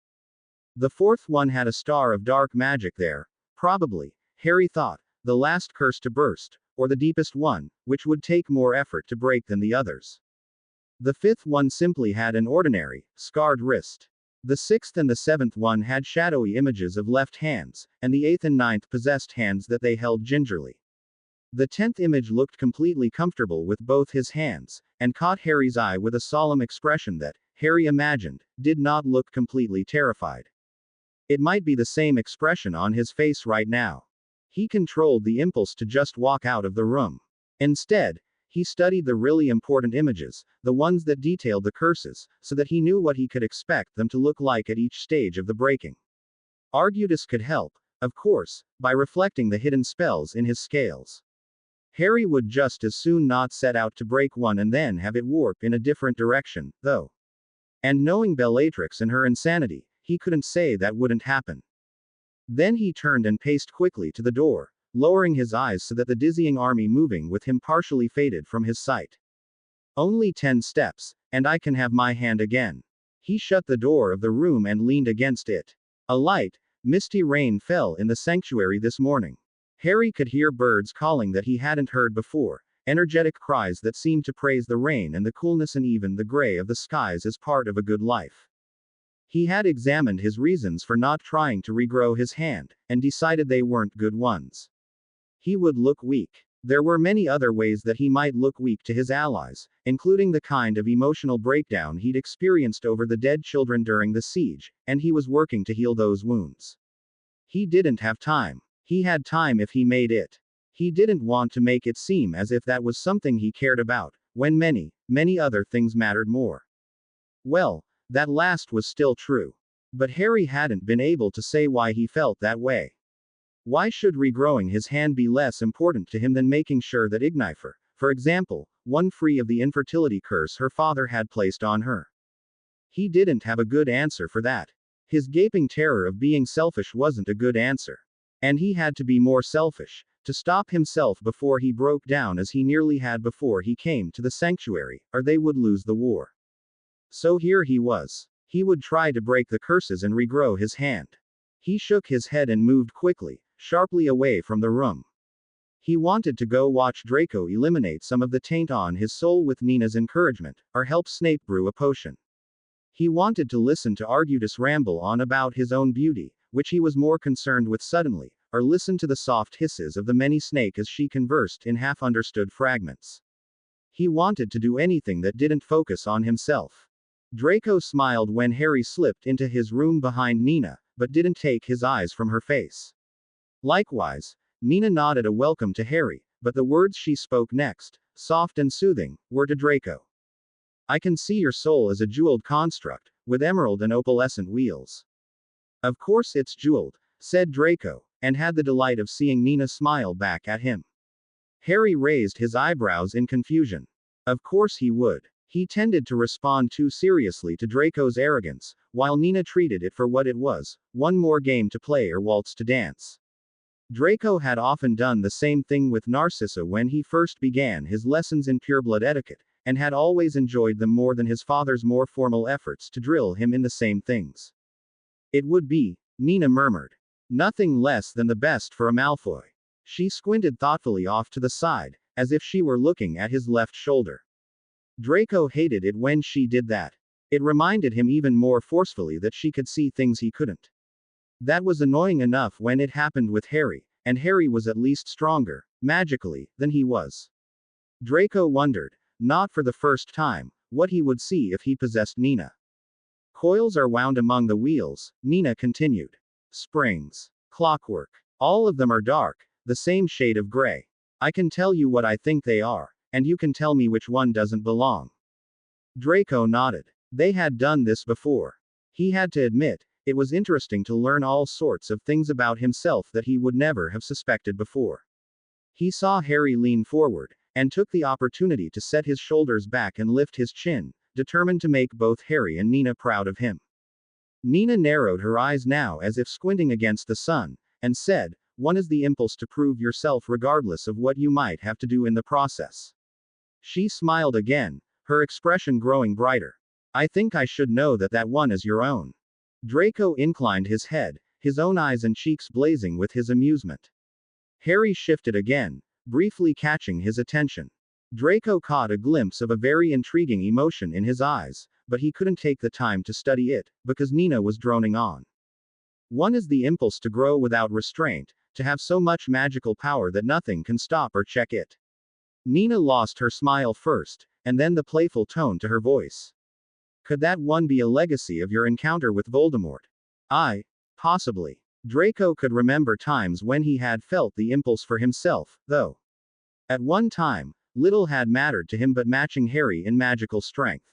The fourth one had a star of dark magic there, probably, Harry thought, the last curse to burst, or the deepest one, which would take more effort to break than the others. The fifth one simply had an ordinary, scarred wrist. The sixth and the seventh one had shadowy images of left hands, and the eighth and ninth possessed hands that they held gingerly. The 10th image looked completely comfortable with both his hands, and caught Harry's eye with a solemn expression that, Harry imagined, did not look completely terrified. It might be the same expression on his face right now. He controlled the impulse to just walk out of the room. Instead, he studied the really important images, the ones that detailed the curses, so that he knew what he could expect them to look like at each stage of the breaking. Arbutus could help, of course, by reflecting the hidden spells in his scales. Harry would just as soon not set out to break one and then have it warp in a different direction, though. And knowing Bellatrix and her insanity, he couldn't say that wouldn't happen. Then he turned and paced quickly to the door, lowering his eyes so that the dizzying army moving with him partially faded from his sight. Only 10 steps, and I can have my hand again. He shut the door of the room and leaned against it. A light, misty rain fell in the sanctuary this morning. Harry could hear birds calling that he hadn't heard before, energetic cries that seemed to praise the rain and the coolness and even the gray of the skies as part of a good life. He had examined his reasons for not trying to regrow his hand, and decided they weren't good ones. He would look weak. There were many other ways that he might look weak to his allies, including the kind of emotional breakdown he'd experienced over the dead children during the siege, and he was working to heal those wounds. He didn't have time. He had time if he made it. He didn't want to make it seem as if that was something he cared about, when many, many other things mattered more. Well, that last was still true. But Harry hadn't been able to say why he felt that way. Why should regrowing his hand be less important to him than making sure that Ignifer, for example, won free of the infertility curse her father had placed on her? He didn't have a good answer for that. His gaping terror of being selfish wasn't a good answer. And he had to be more selfish, to stop himself before he broke down as he nearly had before he came to the sanctuary, or they would lose the war. So here he was. He would try to break the curses and regrow his hand. He shook his head and moved quickly, sharply away from the room. He wanted to go watch Draco eliminate some of the taint on his soul with Nina's encouragement, or help Snape brew a potion. He wanted to listen to Arbutus ramble on about his own beauty, which he was more concerned with suddenly, or listen to the soft hisses of the many snake as she conversed in half-understood fragments. He wanted to do anything that didn't focus on himself. Draco smiled when Harry slipped into his room behind Nina, but didn't take his eyes from her face. Likewise, Nina nodded a welcome to Harry, but the words she spoke next, soft and soothing, were to Draco. I can see your soul as a jeweled construct, with emerald and opalescent wheels. Of course it's jeweled, said Draco, and had the delight of seeing Nina smile back at him. Harry raised his eyebrows in confusion. Of course he would. He tended to respond too seriously to Draco's arrogance, while Nina treated it for what it was, one more game to play or waltz to dance. Draco had often done the same thing with Narcissa when he first began his lessons in pureblood etiquette, and had always enjoyed them more than his father's more formal efforts to drill him in the same things. It would be, Nina murmured, nothing less than the best for a Malfoy. She squinted thoughtfully off to the side, as if she were looking at his left shoulder. Draco hated it when she did that. It reminded him even more forcefully that she could see things he couldn't. That was annoying enough when it happened with Harry, and Harry was at least stronger, magically, than he was. Draco wondered, not for the first time, what he would see if he possessed Nina. Coils are wound among the wheels, Nina continued. Springs. Clockwork. All of them are dark, the same shade of gray. I can tell you what I think they are, and you can tell me which one doesn't belong. Draco nodded. They had done this before. He had to admit, it was interesting to learn all sorts of things about himself that he would never have suspected before. He saw Harry lean forward, and took the opportunity to set his shoulders back and lift his chin, determined to make both Harry and Nina proud of him. Nina narrowed her eyes now as if squinting against the sun, and said, one is the impulse to prove yourself regardless of what you might have to do in the process. She smiled again, her expression growing brighter. I think I should know that that one is your own. Draco inclined his head, his own eyes and cheeks blazing with his amusement. Harry shifted again, briefly catching his attention. Draco caught a glimpse of a very intriguing emotion in his eyes, but he couldn't take the time to study it, because Nina was droning on. One is the impulse to grow without restraint, to have so much magical power that nothing can stop or check it. Nina lost her smile first, and then the playful tone to her voice. Could that one be a legacy of your encounter with Voldemort? Possibly. Draco could remember times when he had felt the impulse for himself, though. At one time, little had mattered to him but matching Harry in magical strength.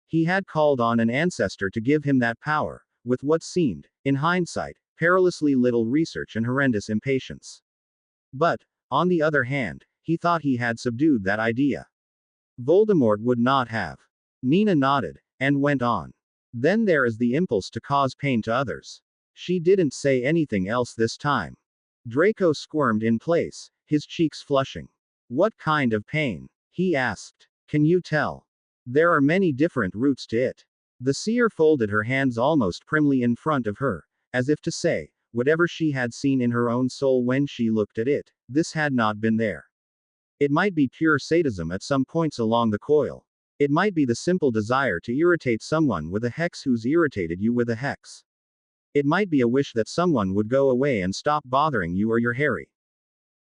He had called on an ancestor to give him that power, with what seemed, in hindsight, perilously little research and horrendous impatience. But, on the other hand, he thought he had subdued that idea. Voldemort would not have. Nina nodded, and went on. Then there is the impulse to cause pain to others. She didn't say anything else this time. Draco squirmed in place, his cheeks flushing. What kind of pain? He asked. Can you tell? There are many different routes to it. The seer folded her hands almost primly in front of her, as if to say, whatever she had seen in her own soul when she looked at it, this had not been there. It might be pure sadism at some points along the coil. It might be the simple desire to irritate someone with a hex who's irritated you with a hex. It might be a wish that someone would go away and stop bothering you or your Harry.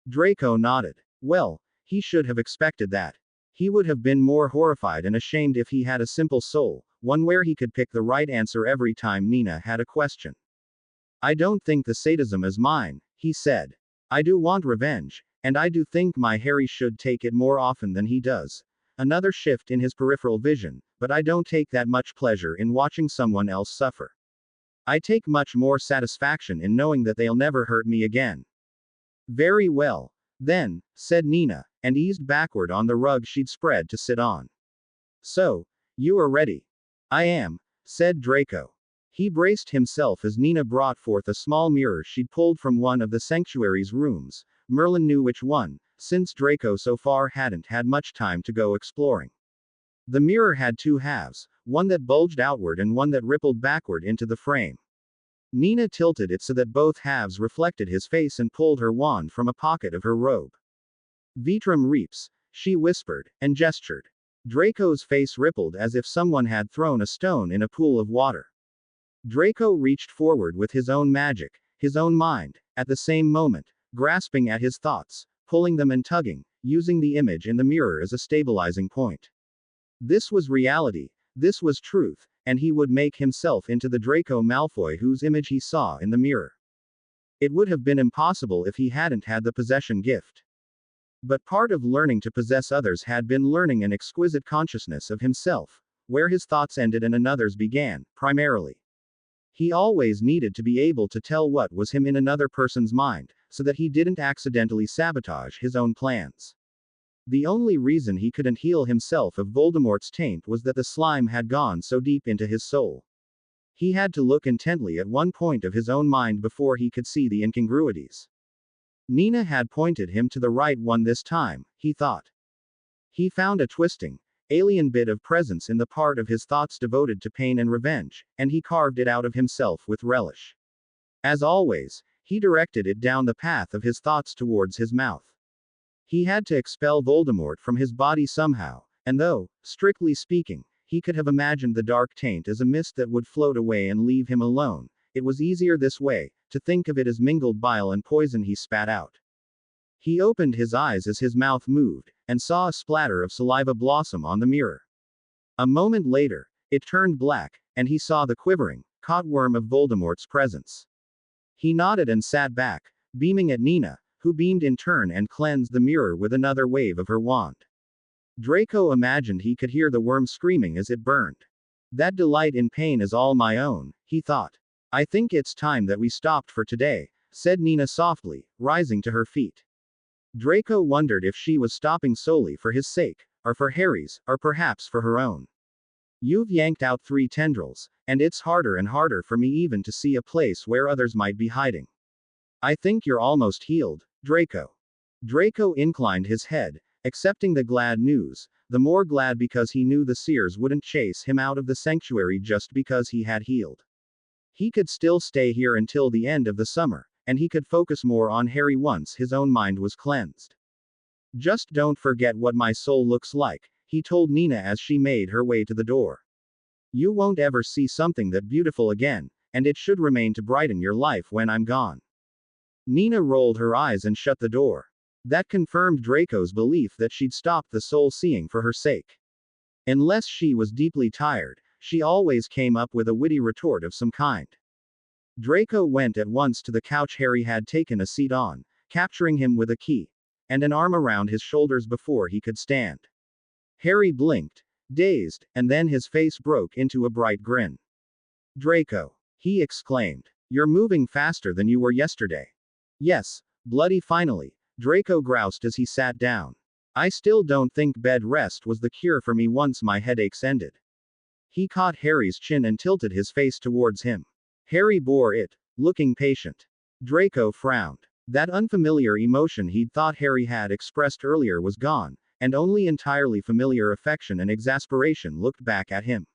Draco nodded. Well, he should have expected that. He would have been more horrified and ashamed if he had a simple soul, one where he could pick the right answer every time Nina had a question. I don't think the sadism is mine, he said. I do want revenge, and I do think my Harry should take it more often than he does. Another shift in his peripheral vision, but I don't take that much pleasure in watching someone else suffer. I take much more satisfaction in knowing that they'll never hurt me again. Very well, then, said Nina, and eased backward on the rug she'd spread to sit on. So, you are ready. I am, said Draco. He braced himself as Nina brought forth a small mirror she'd pulled from one of the sanctuary's rooms. Merlin knew which one, since Draco so far hadn't had much time to go exploring. The mirror had two halves, one that bulged outward and one that rippled backward into the frame. Nina tilted it so that both halves reflected his face and pulled her wand from a pocket of her robe. Vitrum reaps, she whispered, and gestured. Draco's face rippled as if someone had thrown a stone in a pool of water. Draco reached forward with his own magic, his own mind, at the same moment, grasping at his thoughts, pulling them and tugging, using the image in the mirror as a stabilizing point. This was reality, this was truth, and he would make himself into the Draco Malfoy whose image he saw in the mirror. It would have been impossible if he hadn't had the possession gift. But part of learning to possess others had been learning an exquisite consciousness of himself, where his thoughts ended and another's began, primarily. He always needed to be able to tell what was him in another person's mind, so that he didn't accidentally sabotage his own plans. The only reason he couldn't heal himself of Voldemort's taint was that the slime had gone so deep into his soul. He had to look intently at one point of his own mind before he could see the incongruities. Nina had pointed him to the right one this time, he thought. He found a twisting, alien bit of presence in the part of his thoughts devoted to pain and revenge, and he carved it out of himself with relish. As always, he directed it down the path of his thoughts towards his mouth. He had to expel Voldemort from his body somehow, and though, strictly speaking, he could have imagined the dark taint as a mist that would float away and leave him alone, it was easier this way, to think of it as mingled bile and poison he spat out. He opened his eyes as his mouth moved, and saw a splatter of saliva blossom on the mirror. A moment later, it turned black, and he saw the quivering, caught worm of Voldemort's presence. He nodded and sat back, beaming at Nina, who beamed in turn and cleansed the mirror with another wave of her wand. Draco imagined he could hear the worm screaming as it burned. That delight in pain is all my own, he thought. I think it's time that we stopped for today, said Nina softly, rising to her feet. Draco wondered if she was stopping solely for his sake, or for Harry's, or perhaps for her own. You've yanked out 3 tendrils, and it's harder and harder for me even to see a place where others might be hiding. I think you're almost healed, Draco. Draco inclined his head, accepting the glad news, the more glad because he knew the seers wouldn't chase him out of the sanctuary just because he had healed. He could still stay here until the end of the summer, and he could focus more on Harry once his own mind was cleansed. Just don't forget what my soul looks like, he told Nina as she made her way to the door. You won't ever see something that beautiful again, and it should remain to brighten your life when I'm gone. Nina rolled her eyes and shut the door. That confirmed Draco's belief that she'd stopped the soul seeing for her sake. Unless she was deeply tired, she always came up with a witty retort of some kind. Draco went at once to the couch Harry had taken a seat on, capturing him with a key, and an arm around his shoulders before he could stand. Harry blinked, dazed, and then his face broke into a bright grin. Draco, he exclaimed, you're moving faster than you were yesterday. Yes, bloody finally, Draco groused as he sat down. I still don't think bed rest was the cure for me once my headaches ended. He caught Harry's chin and tilted his face towards him. Harry bore it, looking patient. Draco frowned. That unfamiliar emotion he'd thought Harry had expressed earlier was gone, and only entirely familiar affection and exasperation looked back at him.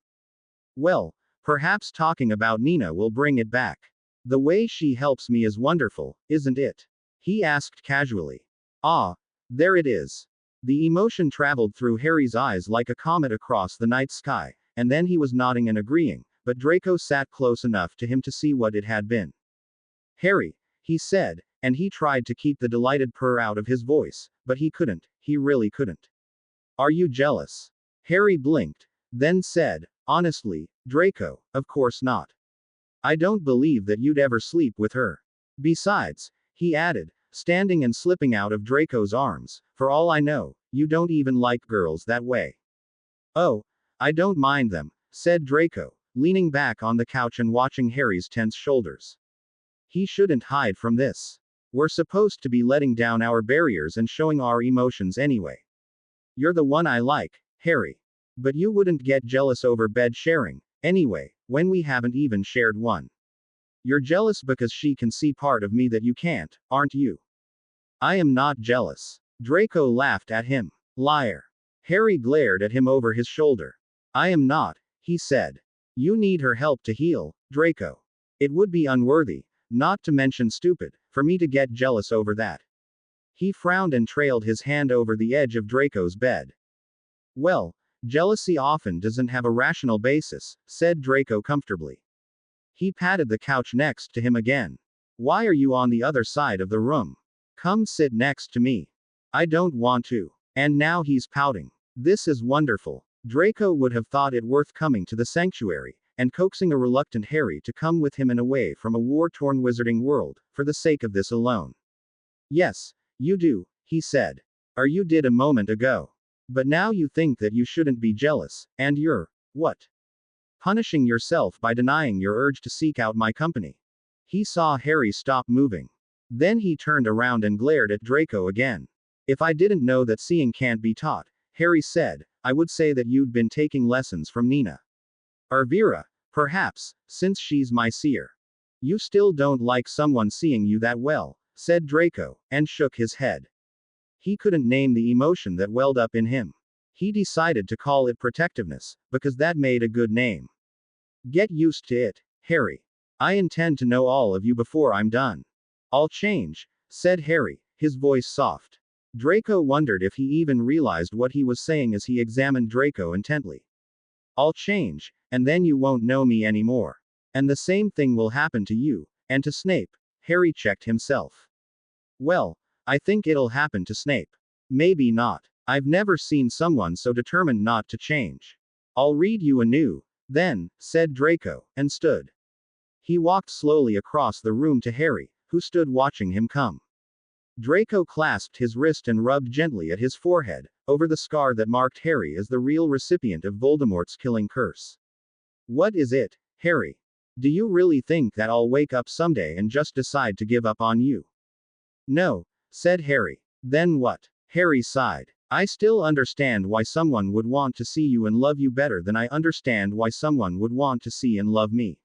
Well, perhaps talking about Nina will bring it back. The way she helps me is wonderful, isn't it? He asked casually. Ah, there it is. The emotion traveled through Harry's eyes like a comet across the night sky, and then he was nodding and agreeing, but Draco sat close enough to him to see what it had been. Harry, he said, and he tried to keep the delighted purr out of his voice, but he couldn't, he really couldn't. Are you jealous? Harry blinked, then said, honestly, Draco, of course not. I don't believe that you'd ever sleep with her. Besides, he added, standing and slipping out of Draco's arms, for all I know, you don't even like girls that way. Oh, I don't mind them, said Draco, leaning back on the couch and watching Harry's tense shoulders. He shouldn't hide from this. We're supposed to be letting down our barriers and showing our emotions anyway. You're the one I like, Harry. But you wouldn't get jealous over bed sharing, anyway, when we haven't even shared one. You're jealous because she can see part of me that you can't, aren't you? I am not jealous. Draco laughed at him. Liar. Harry glared at him over his shoulder. I am not, he said. You need her help to heal, Draco. It would be unworthy, not to mention stupid, for me to get jealous over that. He frowned and trailed his hand over the edge of Draco's bed. Well, jealousy often doesn't have a rational basis, said Draco comfortably. He patted the couch next to him again. Why are you on the other side of the room? Come sit next to me. I don't want to. And now he's pouting. This is wonderful. Draco would have thought it worth coming to the sanctuary, and coaxing a reluctant Harry to come with him and away from a war-torn wizarding world, for the sake of this alone. Yes, you do, he said. Or you did a moment ago. But now you think that you shouldn't be jealous, and you're, what? Punishing yourself by denying your urge to seek out my company. He saw Harry stop moving. Then he turned around and glared at Draco again. If I didn't know that seeing can't be taught, Harry said, I would say that you'd been taking lessons from Nina. Or Vera, perhaps, since she's my seer. You still don't like someone seeing you that well, said Draco, and shook his head. He couldn't name the emotion that welled up in him. He decided to call it protectiveness, because that made a good name. Get used to it, Harry. I intend to know all of you before I'm done. I'll change, said Harry, his voice soft. Draco wondered if he even realized what he was saying as he examined Draco intently. I'll change, and then you won't know me anymore. And the same thing will happen to you, and to Snape. Harry checked himself. Well, I think it'll happen to Snape. Maybe not. I've never seen someone so determined not to change. I'll read you anew, then, said Draco, and stood. He walked slowly across the room to Harry, who stood watching him come. Draco clasped his wrist and rubbed gently at his forehead, over the scar that marked Harry as the real recipient of Voldemort's killing curse. What is it, Harry? Do you really think that I'll wake up someday and just decide to give up on you? No, said Harry. Then what? Harry sighed. I still understand why someone would want to see you and love you better than I understand why someone would want to see and love me.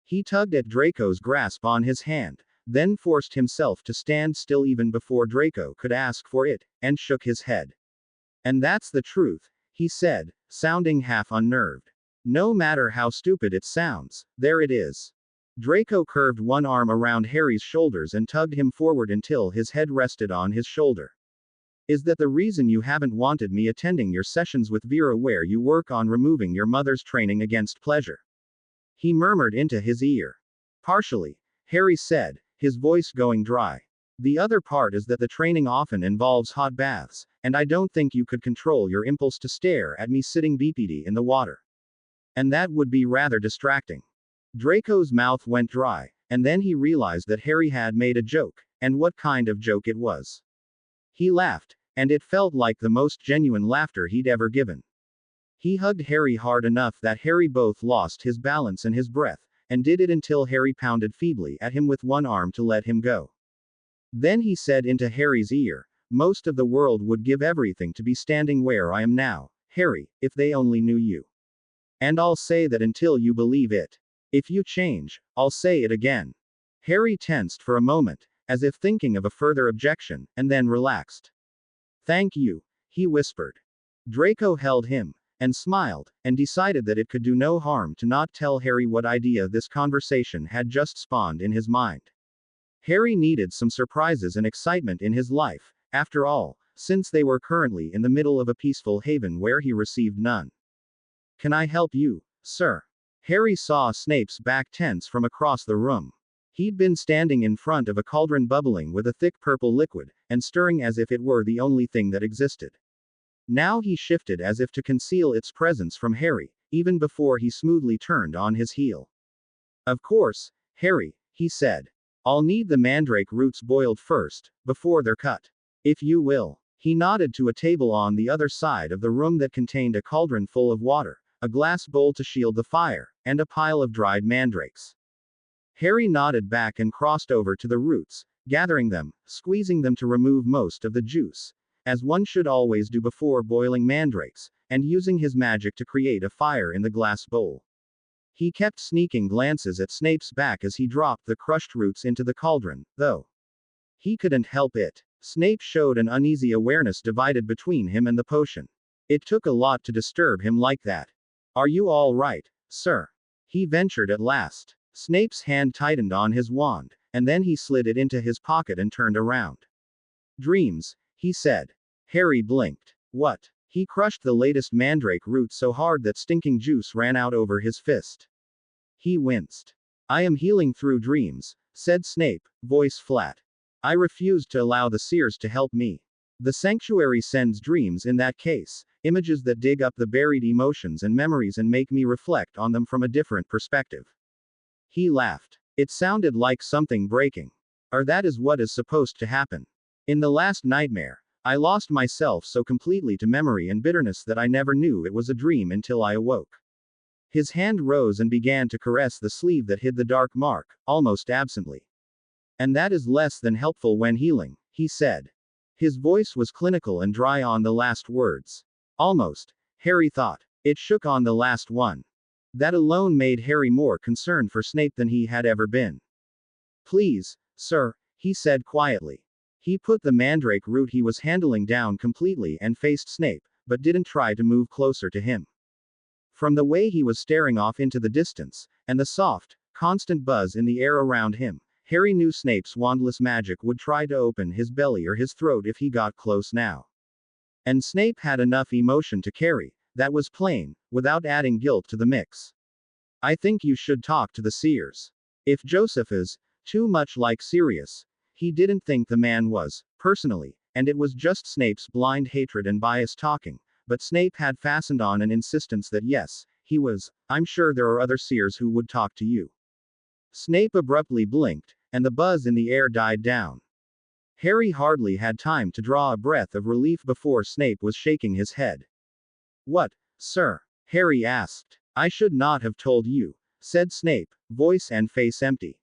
He tugged at Draco's grasp on his hand, then forced himself to stand still even before Draco could ask for it, and shook his head. And that's the truth, he said, sounding half unnerved. No matter how stupid it sounds, there it is. Draco curved one arm around Harry's shoulders and tugged him forward until his head rested on his shoulder. Is that the reason you haven't wanted me attending your sessions with Vera where you work on removing your mother's training against pleasure? He murmured into his ear. Partially, Harry said, his voice going dry. The other part is that the training often involves hot baths, and I don't think you could control your impulse to stare at me sitting BPD in the water. And that would be rather distracting. Draco's mouth went dry, and then he realized that Harry had made a joke, and what kind of joke it was. He laughed, and it felt like the most genuine laughter he'd ever given. He hugged Harry hard enough that Harry both lost his balance and his breath, and did it until Harry pounded feebly at him with one arm to let him go. Then he said into Harry's ear, most of the world would give everything to be standing where I am now, Harry, if they only knew you. And I'll say that until you believe it. If you change, I'll say it again. Harry tensed for a moment, as if thinking of a further objection, and then relaxed. Thank you, he whispered. Draco held him, and smiled, and decided that it could do no harm to not tell Harry what idea this conversation had just spawned in his mind. Harry needed some surprises and excitement in his life, after all, since they were currently in the middle of a peaceful haven where he received none. Can I help you, sir? Harry saw Snape's back tense from across the room. He'd been standing in front of a cauldron bubbling with a thick purple liquid, and stirring as if it were the only thing that existed. Now he shifted as if to conceal its presence from Harry, even before he smoothly turned on his heel. Of course, Harry, he said. I'll need the mandrake roots boiled first, before they're cut. If you will. He nodded to a table on the other side of the room that contained a cauldron full of water, a glass bowl to shield the fire, and a pile of dried mandrakes. Harry nodded back and crossed over to the roots, gathering them, squeezing them to remove most of the juice, as one should always do before boiling mandrakes, and using his magic to create a fire in the glass bowl. He kept sneaking glances at Snape's back as he dropped the crushed roots into the cauldron, though. He couldn't help it. Snape showed an uneasy awareness divided between him and the potion. It took a lot to disturb him like that. Are you all right, sir? He ventured at last. Snape's hand tightened on his wand, and then he slid it into his pocket and turned around. Dreams, he said. Harry blinked. What? He crushed the latest mandrake root so hard that stinking juice ran out over his fist. He winced. I am healing through dreams, said Snape, voice flat. I refused to allow the seers to help me. The sanctuary sends dreams in that case, images that dig up the buried emotions and memories and make me reflect on them from a different perspective. He laughed. It sounded like something breaking. Or that is what is supposed to happen. In the last nightmare, I lost myself so completely to memory and bitterness that I never knew it was a dream until I awoke. His hand rose and began to caress the sleeve that hid the dark mark, almost absently. And that is less than helpful when healing, he said. His voice was clinical and dry on the last words. Almost, Harry thought. It shook on the last one. That alone made Harry more concerned for Snape than he had ever been. Please, sir, he said quietly. He put the mandrake root he was handling down completely and faced Snape, but didn't try to move closer to him. From the way he was staring off into the distance, and the soft, constant buzz in the air around him, Harry knew Snape's wandless magic would try to open his belly or his throat if he got close now. And Snape had enough emotion to carry, that was plain, without adding guilt to the mix. I think you should talk to the seers. If Joseph is too much like Sirius, he didn't think the man was, personally, and it was just Snape's blind hatred and bias talking, but Snape had fastened on an insistence that yes, he was. I'm sure there are other seers who would talk to you. Snape abruptly blinked, and the buzz in the air died down. Harry hardly had time to draw a breath of relief before Snape was shaking his head. What, sir? Harry asked. I should not have told you, said Snape, voice and face empty.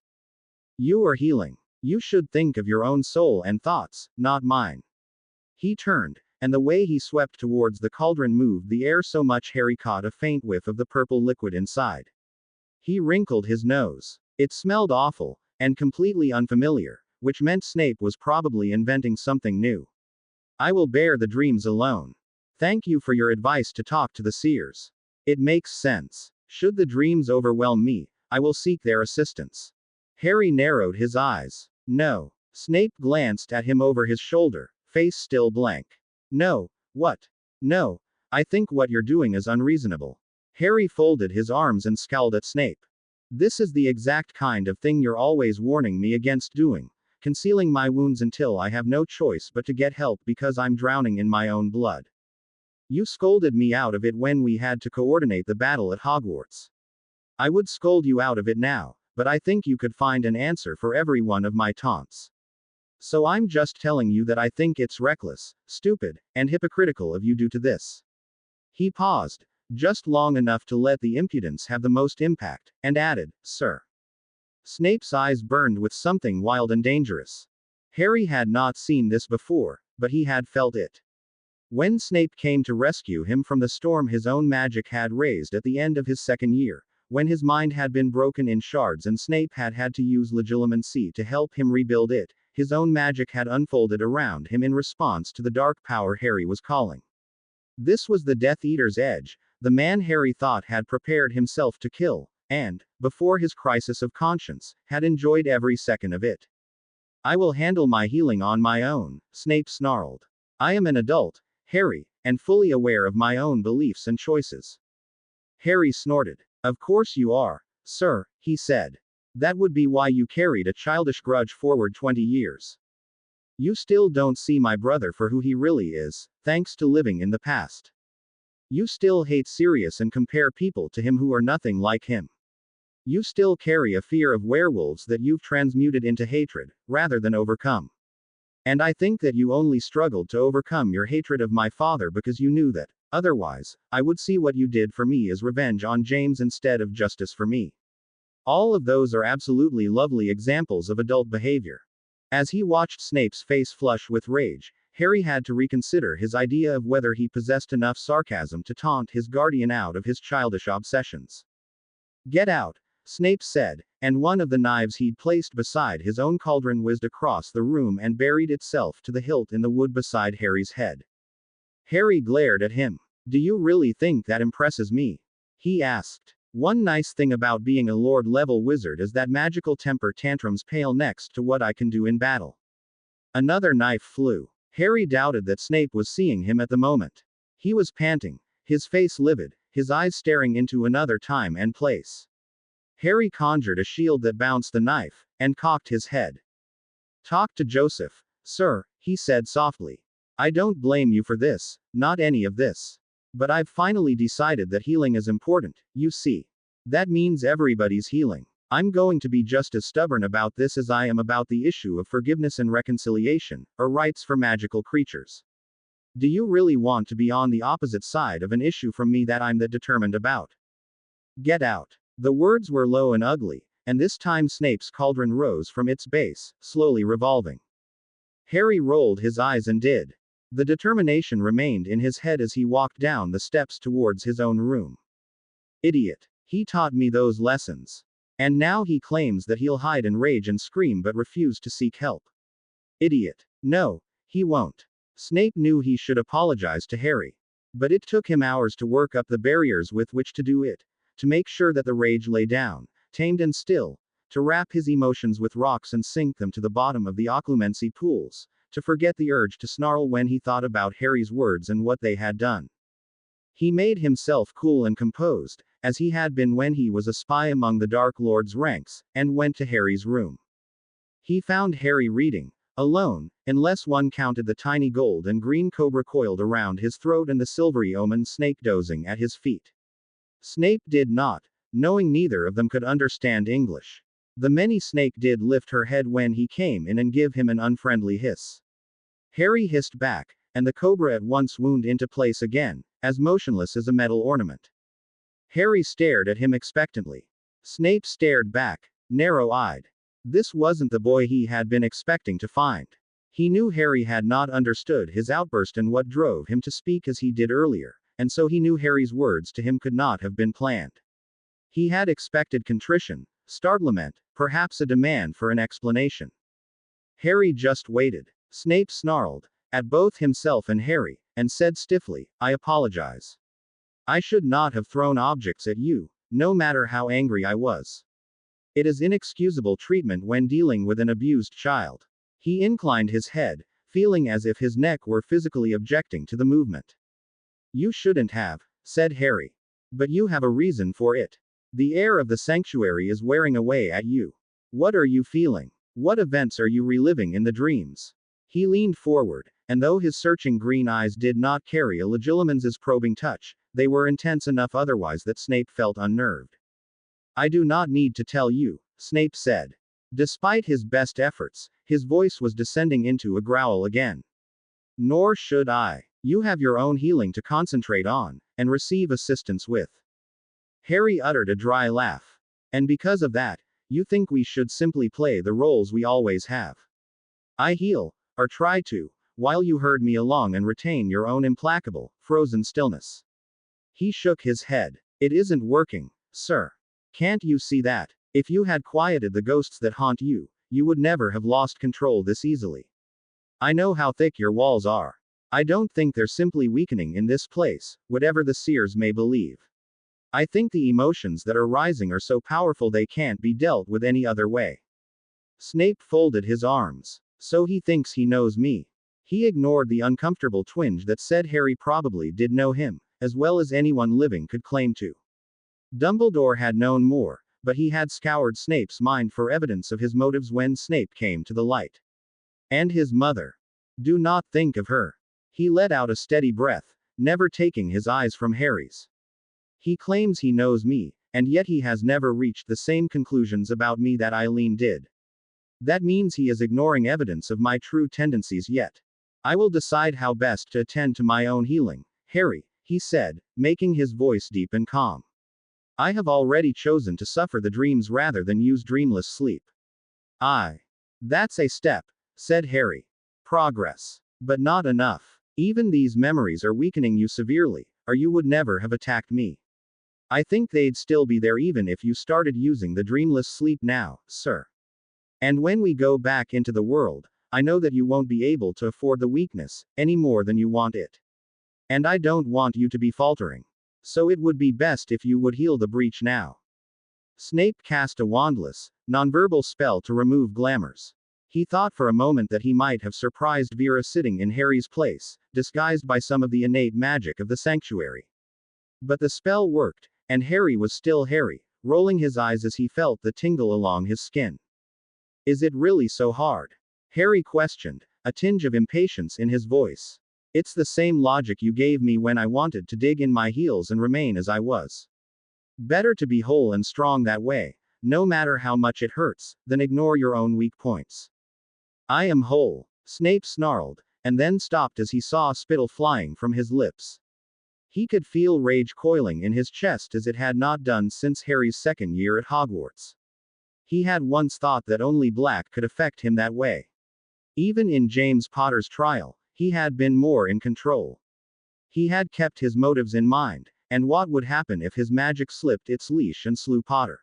You are healing. You should think of your own soul and thoughts, not mine. He turned, and the way he swept towards the cauldron moved the air so much Harry caught a faint whiff of the purple liquid inside. He wrinkled his nose. It smelled awful, and completely unfamiliar, which meant Snape was probably inventing something new. I will bear the dreams alone. Thank you for your advice to talk to the seers. It makes sense. Should the dreams overwhelm me, I will seek their assistance. Harry narrowed his eyes. No. Snape glanced at him over his shoulder, face still blank. No. What? No. I think what you're doing is unreasonable. Harry folded his arms and scowled at Snape. This is the exact kind of thing you're always warning me against doing, concealing my wounds until I have no choice but to get help because I'm drowning in my own blood. You scolded me out of it when we had to coordinate the battle at Hogwarts. I would scold you out of it now, but I think you could find an answer for every one of my taunts. So I'm just telling you that I think it's reckless, stupid, and hypocritical of you due to this. He paused, just long enough to let the impudence have the most impact, and added, Sir. Snape's eyes burned with something wild and dangerous. Harry had not seen this before, but he had felt it. When Snape came to rescue him from the storm his own magic had raised at the end of his second year, when his mind had been broken in shards and Snape had had to use legilimency to help him rebuild it, his own magic had unfolded around him in response to the dark power Harry was calling. This was the Death Eater's edge, the man Harry thought had prepared himself to kill, and, before his crisis of conscience, had enjoyed every second of it. I will handle my healing on my own, Snape snarled. I am an adult, Harry, and fully aware of my own beliefs and choices. Harry snorted. Of course you are, sir, he said. That would be why you carried a childish grudge forward 20 years. You still don't see my brother for who he really is, thanks to living in the past. You still hate Sirius and compare people to him who are nothing like him. You still carry a fear of werewolves that you've transmuted into hatred, rather than overcome. And I think that you only struggled to overcome your hatred of my father because you knew that, otherwise, I would see what you did for me as revenge on James instead of justice for me. All of those are absolutely lovely examples of adult behavior. As he watched Snape's face flush with rage, Harry had to reconsider his idea of whether he possessed enough sarcasm to taunt his guardian out of his childish obsessions. Get out, Snape said, and one of the knives he'd placed beside his own cauldron whizzed across the room and buried itself to the hilt in the wood beside Harry's head. Harry glared at him. Do you really think that impresses me? He asked. One nice thing about being a Lord-level wizard is that magical temper tantrums pale next to what I can do in battle. Another knife flew. Harry doubted that Snape was seeing him at the moment. He was panting, his face livid, his eyes staring into another time and place. Harry conjured a shield that bounced the knife, and cocked his head. Talk to Joseph, sir, he said softly. I don't blame you for this, not any of this. But I've finally decided that healing is important, you see. That means everybody's healing. I'm going to be just as stubborn about this as I am about the issue of forgiveness and reconciliation, or rights for magical creatures. Do you really want to be on the opposite side of an issue from me that I'm that determined about? Get out. The words were low and ugly, and this time Snape's cauldron rose from its base, slowly revolving. Harry rolled his eyes and did. The determination remained in his head as he walked down the steps towards his own room. Idiot. He taught me those lessons. And now he claims that he'll hide and rage and scream but refuse to seek help. Idiot. No, he won't. Snape knew he should apologize to Harry. But it took him hours to work up the barriers with which to do it, to make sure that the rage lay down, tamed and still, to wrap his emotions with rocks and sink them to the bottom of the occlumency pools, to forget the urge to snarl when he thought about Harry's words and what they had done. He made himself cool and composed, as he had been when he was a spy among the Dark Lord's ranks, and went to Harry's room. He found Harry reading, alone, unless one counted the tiny gold and green cobra coiled around his throat and the silvery omen snake dozing at his feet. Snape did not, knowing neither of them could understand English. The many snake did lift her head when he came in and give him an unfriendly hiss. Harry hissed back, and the cobra at once wound into place again, as motionless as a metal ornament. Harry stared at him expectantly. Snape stared back, narrow-eyed. This wasn't the boy he had been expecting to find. He knew Harry had not understood his outburst and what drove him to speak as he did earlier, and so he knew Harry's words to him could not have been planned. He had expected contrition, startlement, perhaps a demand for an explanation. Harry just waited. Snape snarled, at both himself and Harry, and said stiffly, "I apologize. I should not have thrown objects at you, no matter how angry I was. It is inexcusable treatment when dealing with an abused child." He inclined his head, feeling as if his neck were physically objecting to the movement. "You shouldn't have," said Harry. "But you have a reason for it. The air of the sanctuary is wearing away at you. What are you feeling? What events are you reliving in the dreams?" He leaned forward, and though his searching green eyes did not carry a Legilimens's probing touch, they were intense enough otherwise that Snape felt unnerved. "I do not need to tell you," Snape said. Despite his best efforts, his voice was descending into a growl again. "Nor should I. You have your own healing to concentrate on, and receive assistance with." Harry uttered a dry laugh. "And because of that, you think we should simply play the roles we always have? I heal, or try to, while you herd me along and retain your own implacable, frozen stillness." He shook his head. "It isn't working, sir. Can't you see that? If you had quieted the ghosts that haunt you, you would never have lost control this easily. I know how thick your walls are. I don't think they're simply weakening in this place, whatever the seers may believe. I think the emotions that are rising are so powerful they can't be dealt with any other way." Snape folded his arms. "So he thinks he knows me." He ignored the uncomfortable twinge that said Harry probably did know him, as well as anyone living could claim to. Dumbledore had known more, but he had scoured Snape's mind for evidence of his motives when Snape came to the light. And his mother. Do not think of her. He let out a steady breath, never taking his eyes from Harry's. "He claims he knows me, and yet he has never reached the same conclusions about me that Eileen did. That means he is ignoring evidence of my true tendencies yet. I will decide how best to attend to my own healing, Harry," he said, making his voice deep and calm. "I have already chosen to suffer the dreams rather than use dreamless sleep." That's a step," said Harry. "Progress. But not enough. Even these memories are weakening you severely, or you would never have attacked me. I think they'd still be there even if you started using the dreamless sleep now, sir. And when we go back into the world, I know that you won't be able to afford the weakness, any more than you want it. And I don't want you to be faltering. So it would be best if you would heal the breach now." Snape cast a wandless, nonverbal spell to remove glamours. He thought for a moment that he might have surprised Vera sitting in Harry's place, disguised by some of the innate magic of the sanctuary. But the spell worked, and Harry was still Harry, rolling his eyes as he felt the tingle along his skin. "Is it really so hard?" Harry questioned, a tinge of impatience in his voice. "It's the same logic you gave me when I wanted to dig in my heels and remain as I was. Better to be whole and strong that way, no matter how much it hurts, than ignore your own weak points." "I am whole," Snape snarled, and then stopped as he saw spittle flying from his lips. He could feel rage coiling in his chest as it had not done since Harry's second year at Hogwarts. He had once thought that only black could affect him that way. Even in James Potter's trial, he had been more in control. He had kept his motives in mind, and what would happen if his magic slipped its leash and slew Potter.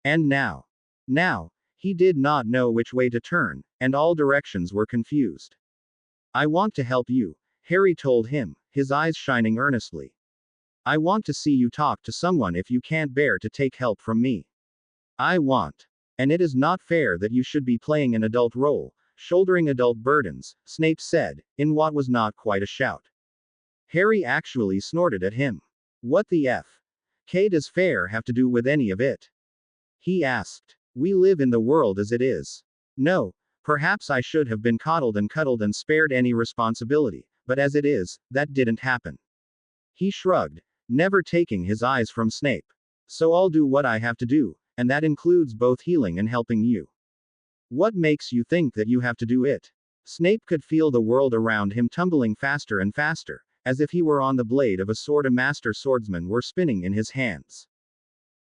And now, he did not know which way to turn, and all directions were confused. I want to help you, Harry told him, his eyes shining earnestly. I want to see you talk to someone if you can't bear to take help from me. I want. And it is not fair that you should be playing an adult role, shouldering adult burdens, Snape said, in what was not quite a shout. Harry actually snorted at him. What the F? Does fair have to do with any of it? He asked. We live in the world as it is. No, perhaps I should have been coddled and cuddled and spared any responsibility, but as it is, that didn't happen. He shrugged, never taking his eyes from Snape. So I'll do what I have to do, and that includes both healing and helping you. What makes you think that you have to do it? Snape could feel the world around him tumbling faster and faster, as if he were on the blade of a sword a master swordsman were spinning in his hands.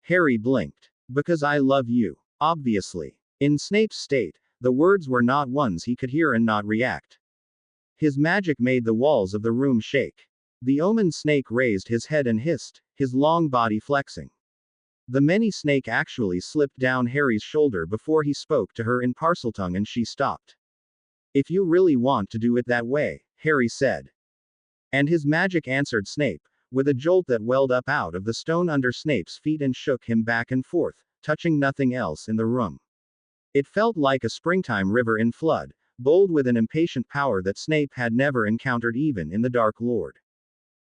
Harry blinked. Because I love you. Obviously. In Snape's state, the words were not ones he could hear and not react. His magic made the walls of the room shake. The omen snake raised his head and hissed, his long body flexing. The many snake actually slipped down Harry's shoulder before he spoke to her in Parseltongue and she stopped. If you really want to do it that way, Harry said. And his magic answered Snape, with a jolt that welled up out of the stone under Snape's feet and shook him back and forth, touching nothing else in the room. It felt like a springtime river in flood, bold with an impatient power that Snape had never encountered even in the Dark Lord.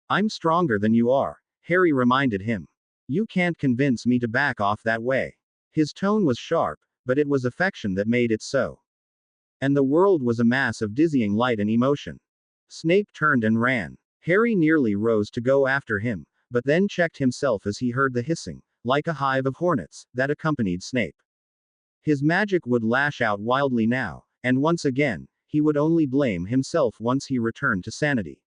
I'm stronger than you are, Harry reminded him. You can't convince me to back off that way. His tone was sharp, but it was affection that made it so. And the world was a mass of dizzying light and emotion. Snape turned and ran. Harry nearly rose to go after him, but then checked himself as he heard the hissing, like a hive of hornets, that accompanied Snape. His magic would lash out wildly now, and once again, he would only blame himself once he returned to sanity.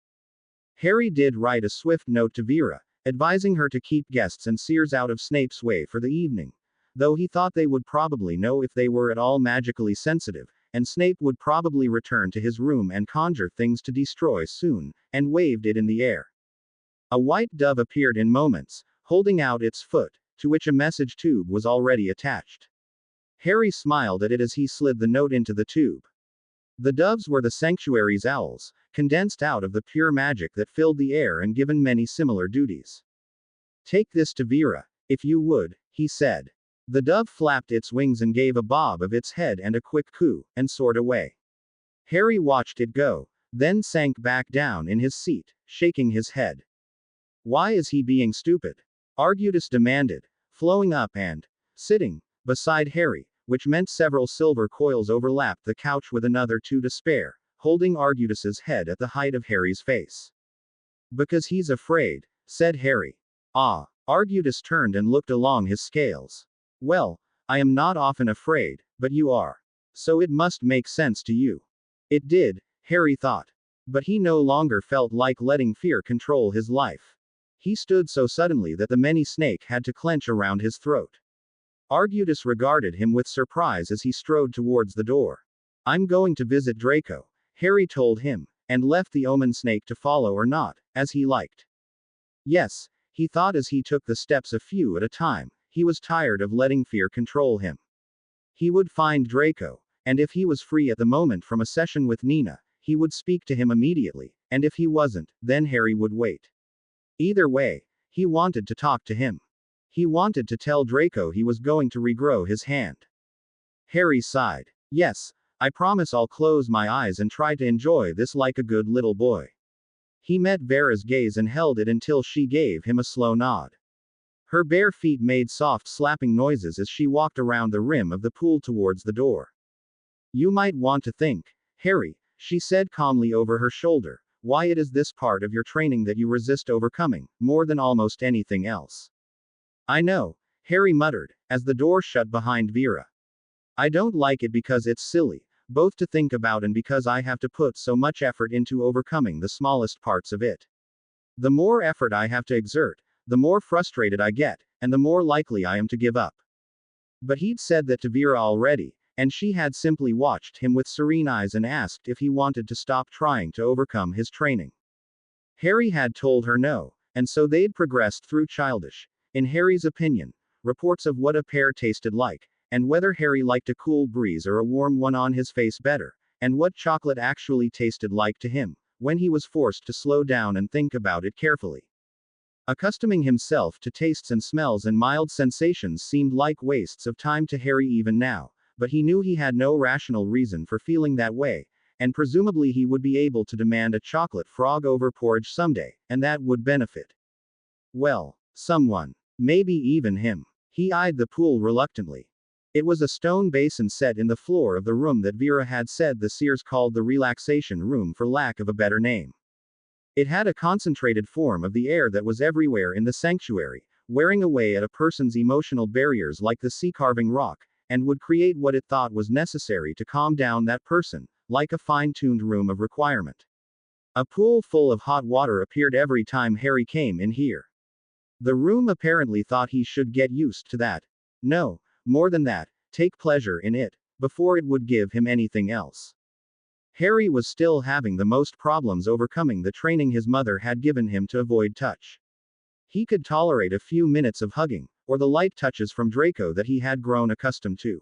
Harry did write a swift note to Vera, advising her to keep guests and seers out of Snape's way for the evening, though he thought they would probably know if they were at all magically sensitive, and Snape would probably return to his room and conjure things to destroy soon, and waved it in the air. A white dove appeared in moments, holding out its foot, to which a message tube was already attached. Harry smiled at it as he slid the note into the tube. The doves were the sanctuary's owls, condensed out of the pure magic that filled the air and given many similar duties. Take this to Vera, if you would, he said. The dove flapped its wings and gave a bob of its head and a quick coo, and soared away. Harry watched it go, then sank back down in his seat, shaking his head. Why is he being stupid? Arbutus demanded, flowing up and sitting beside Harry, which meant several silver coils overlapped the couch with another two to spare, holding Arbutus's head at the height of Harry's face. Because he's afraid, said Harry. Ah, Arbutus turned and looked along his scales. Well, I am not often afraid, but you are. So it must make sense to you. It did, Harry thought. But he no longer felt like letting fear control his life. He stood so suddenly that the many snake had to clench around his throat. Arbutus regarded him with surprise as he strode towards the door. I'm going to visit Draco, Harry told him, and left the omen snake to follow or not, as he liked. Yes, he thought as he took the steps a few at a time. He was tired of letting fear control him. He would find Draco, and if he was free at the moment from a session with Nina, he would speak to him immediately, and if he wasn't, then Harry would wait. Either way, he wanted to talk to him. He wanted to tell Draco he was going to regrow his hand. Harry sighed. Yes, I promise I'll close my eyes and try to enjoy this like a good little boy. He met Vera's gaze and held it until she gave him a slow nod. Her bare feet made soft slapping noises as she walked around the rim of the pool towards the door. You might want to think, Harry, she said calmly over her shoulder, why it is this part of your training that you resist overcoming, more than almost anything else. I know, Harry muttered, as the door shut behind Vera. I don't like it because it's silly, both to think about and because I have to put so much effort into overcoming the smallest parts of it. The more effort I have to exert, the more frustrated I get, and the more likely I am to give up. But he'd said that to Vera already, and she had simply watched him with serene eyes and asked if he wanted to stop trying to overcome his training. Harry had told her no, and so they'd progressed through childish, in Harry's opinion, reports of what a pear tasted like, and whether Harry liked a cool breeze or a warm one on his face better, and what chocolate actually tasted like to him, when he was forced to slow down and think about it carefully. Accustoming himself to tastes and smells and mild sensations seemed like wastes of time to Harry even now, but he knew he had no rational reason for feeling that way, and presumably he would be able to demand a chocolate frog over porridge someday, and that would benefit. Well, someone. Maybe even him. He eyed the pool reluctantly. It was a stone basin set in the floor of the room that Vera had said the seers called the relaxation room for lack of a better name. It had a concentrated form of the air that was everywhere in the sanctuary, wearing away at a person's emotional barriers like the sea-carving rock, and would create what it thought was necessary to calm down that person, like a fine-tuned room of requirement. A pool full of hot water appeared every time Harry came in here. The room apparently thought he should get used to that. No, more than that, take pleasure in it, before it would give him anything else. Harry was still having the most problems overcoming the training his mother had given him to avoid touch. He could tolerate a few minutes of hugging, or the light touches from Draco that he had grown accustomed to.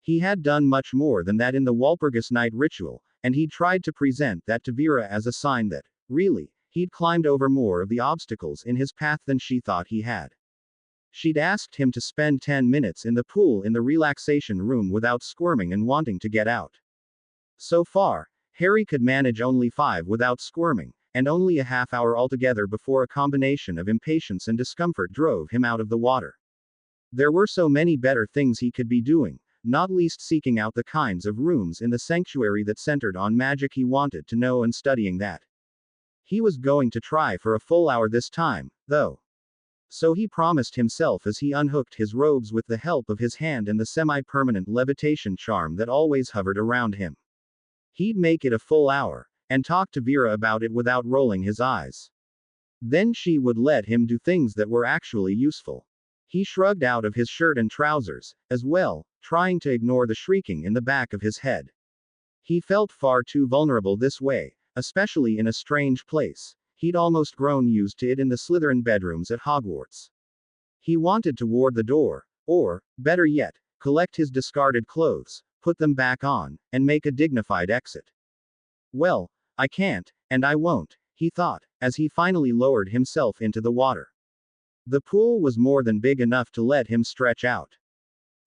He had done much more than that in the Walpurgis night ritual, and he'd tried to present that to Vera as a sign that, really, he'd climbed over more of the obstacles in his path than she thought he had. She'd asked him to spend 10 minutes in the pool in the relaxation room without squirming and wanting to get out. So far, Harry could manage only 5 without squirming, and only a half hour altogether before a combination of impatience and discomfort drove him out of the water. There were so many better things he could be doing, not least seeking out the kinds of rooms in the sanctuary that centered on magic he wanted to know and studying that. He was going to try for a full hour this time, though. So he promised himself as he unhooked his robes with the help of his hand and the semi-permanent levitation charm that always hovered around him. He'd make it a full hour, and talk to Vera about it without rolling his eyes. Then she would let him do things that were actually useful. He shrugged out of his shirt and trousers, as well, trying to ignore the shrieking in the back of his head. He felt far too vulnerable this way, especially in a strange place. He'd almost grown used to it in the Slytherin bedrooms at Hogwarts. He wanted to ward the door, or, better yet, collect his discarded clothes, put them back on, and make a dignified exit. Well, I can't, and I won't, he thought, as he finally lowered himself into the water. The pool was more than big enough to let him stretch out.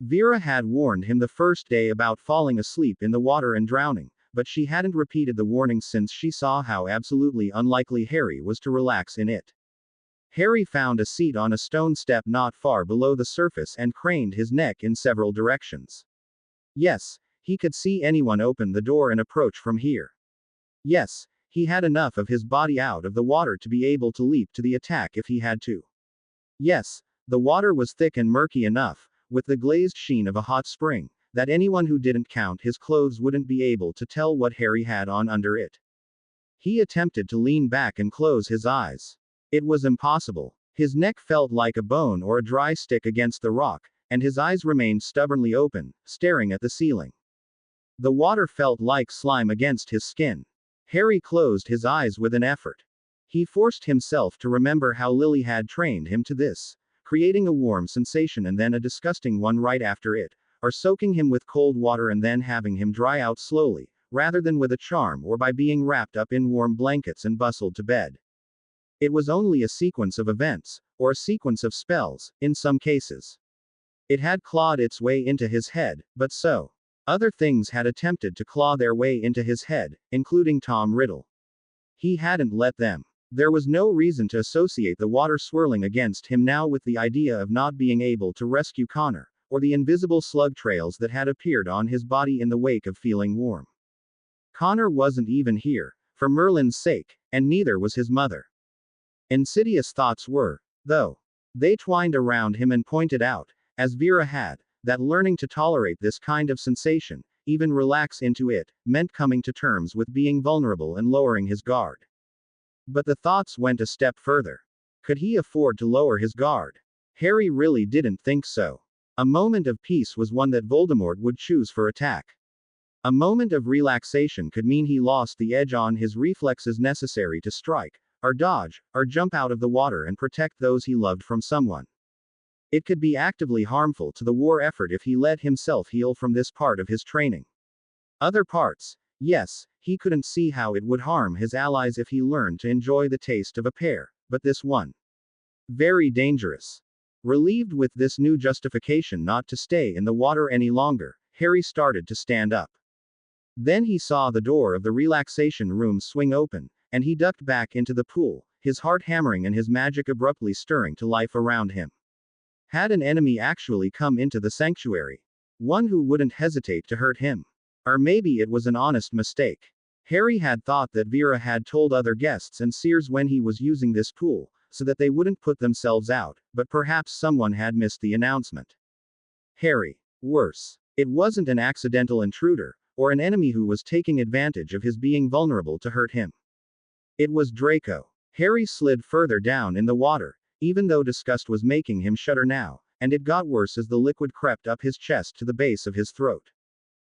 Vera had warned him the first day about falling asleep in the water and drowning, but she hadn't repeated the warning since she saw how absolutely unlikely Harry was to relax in it. Harry found a seat on a stone step not far below the surface and craned his neck in several directions. Yes, he could see anyone open the door and approach from here. Yes, he had enough of his body out of the water to be able to leap to the attack if he had to. Yes, the water was thick and murky enough, with the glazed sheen of a hot spring, that anyone who didn't count his clothes wouldn't be able to tell what Harry had on under it. He attempted to lean back and close his eyes. It was impossible. His neck felt like a bone or a dry stick against the rock, and his eyes remained stubbornly open, staring at the ceiling. The water felt like slime against his skin. Harry closed his eyes with an effort. He forced himself to remember how Lily had trained him to this, creating a warm sensation and then a disgusting one right after it, or soaking him with cold water and then having him dry out slowly, rather than with a charm or by being wrapped up in warm blankets and bustled to bed. It was only a sequence of events, or a sequence of spells, in some cases. It had clawed its way into his head, but so. Other things had attempted to claw their way into his head, including Tom Riddle. He hadn't let them. There was no reason to associate the water swirling against him now with the idea of not being able to rescue Connor, or the invisible slug trails that had appeared on his body in the wake of feeling warm. Connor wasn't even here, for Merlin's sake, and neither was his mother. Insidious thoughts were, though. They twined around him and pointed out, as Vera had, that learning to tolerate this kind of sensation, even relax into it, meant coming to terms with being vulnerable and lowering his guard. But the thoughts went a step further. Could he afford to lower his guard? Harry really didn't think so. A moment of peace was one that Voldemort would choose for attack. A moment of relaxation could mean he lost the edge on his reflexes necessary to strike, or dodge, or jump out of the water and protect those he loved from someone. It could be actively harmful to the war effort if he let himself heal from this part of his training. Other parts, yes, he couldn't see how it would harm his allies if he learned to enjoy the taste of a pear, but this one. Very dangerous. Relieved with this new justification not to stay in the water any longer, Harry started to stand up. Then he saw the door of the relaxation room swing open, and he ducked back into the pool, his heart hammering and his magic abruptly stirring to life around him. Had an enemy actually come into the sanctuary? One who wouldn't hesitate to hurt him? Or maybe it was an honest mistake. Harry had thought that Vera had told other guests and seers when he was using this pool, so that they wouldn't put themselves out, but perhaps someone had missed the announcement. Harry. Worse. It wasn't an accidental intruder, or an enemy who was taking advantage of his being vulnerable to hurt him. It was Draco. Harry slid further down in the water, even though disgust was making him shudder now, and it got worse as the liquid crept up his chest to the base of his throat.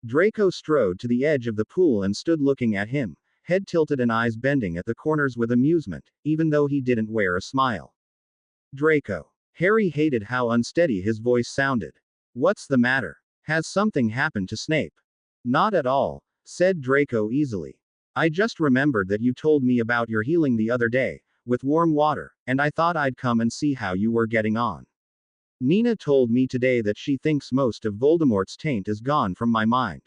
Draco strode to the edge of the pool and stood looking at him, head tilted and eyes bending at the corners with amusement, even though he didn't wear a smile. Draco. Harry hated how unsteady his voice sounded. What's the matter? Has something happened to Snape? Not at all, said Draco easily. I just remembered that you told me about your healing the other day, with warm water, and I thought I'd come and see how you were getting on. Nina told me today that she thinks most of Voldemort's taint is gone from my mind.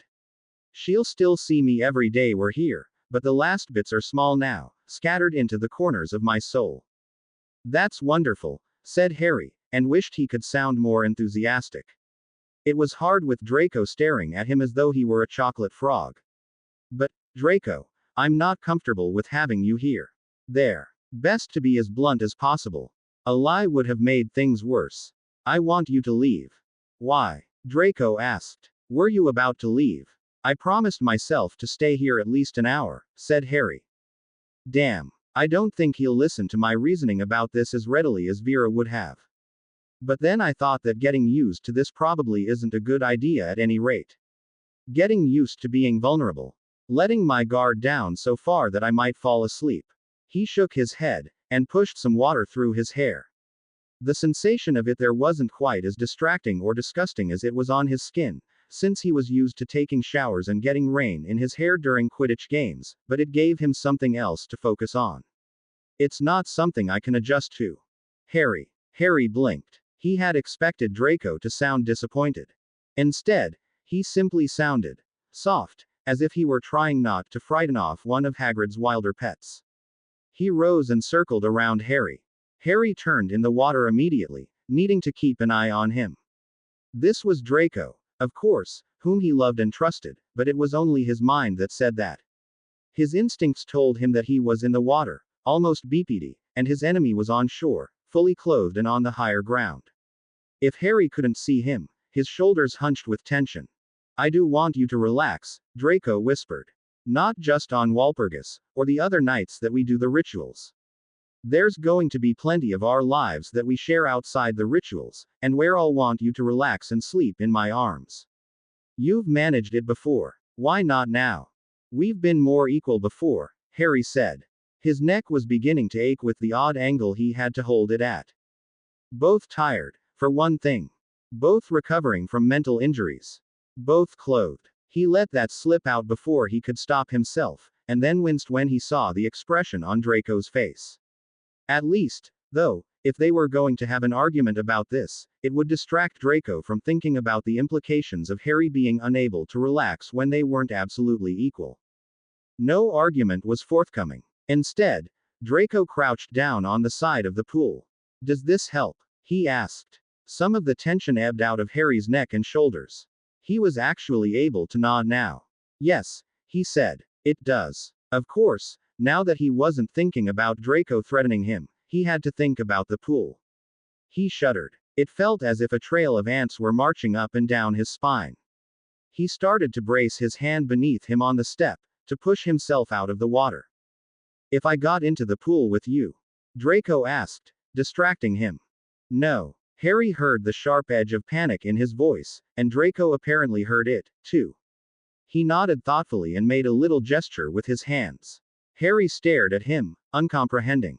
She'll still see me every day we're here, but the last bits are small now, scattered into the corners of my soul. That's wonderful, said Harry, and wished he could sound more enthusiastic. It was hard with Draco staring at him as though he were a chocolate frog. But, Draco, I'm not comfortable with having you here. There. Best to be as blunt as possible. A lie would have made things worse. I want you to leave. Why? Draco asked. Were you about to leave? I promised myself to stay here at least an hour, said Harry. Damn. I don't think he'll listen to my reasoning about this as readily as Vera would have. But then I thought that getting used to this probably isn't a good idea at any rate. Getting used to being vulnerable. Letting my guard down so far that I might fall asleep. He shook his head, and pushed some water through his hair. The sensation of it there wasn't quite as distracting or disgusting as it was on his skin, since he was used to taking showers and getting rain in his hair during Quidditch games, but it gave him something else to focus on. It's not something I can adjust to. Harry. Harry blinked. He had expected Draco to sound disappointed. Instead, he simply sounded soft, as if he were trying not to frighten off one of Hagrid's wilder pets. He rose and circled around Harry. Harry turned in the water immediately, needing to keep an eye on him. This was Draco, of course, whom he loved and trusted, but it was only his mind that said that. His instincts told him that he was in the water, almost BPD, and his enemy was on shore, fully clothed and on the higher ground. If Harry couldn't see him, his shoulders hunched with tension. I do want you to relax, Draco whispered. Not just on Walpurgis, or the other nights that we do the rituals. There's going to be plenty of our lives that we share outside the rituals, and where I'll want you to relax and sleep in my arms. You've managed it before. Why not now? We've been more equal before, Harry said. His neck was beginning to ache with the odd angle he had to hold it at. Both tired, for one thing. Both recovering from mental injuries. Both clothed. He let that slip out before he could stop himself, and then winced when he saw the expression on Draco's face. At least, though, if they were going to have an argument about this, it would distract Draco from thinking about the implications of Harry being unable to relax when they weren't absolutely equal. No argument was forthcoming. Instead, Draco crouched down on the side of the pool. Does this help? He asked. Some of the tension ebbed out of Harry's neck and shoulders. He was actually able to nod now. Yes, he said. It does. Of course, now that he wasn't thinking about Draco threatening him, he had to think about the pool. He shuddered. It felt as if a trail of ants were marching up and down his spine. He started to brace his hand beneath him on the step, to push himself out of the water. If I got into the pool with you? Draco asked, distracting him. No. Harry heard the sharp edge of panic in his voice, and Draco apparently heard it, too. He nodded thoughtfully and made a little gesture with his hands. Harry stared at him, uncomprehending.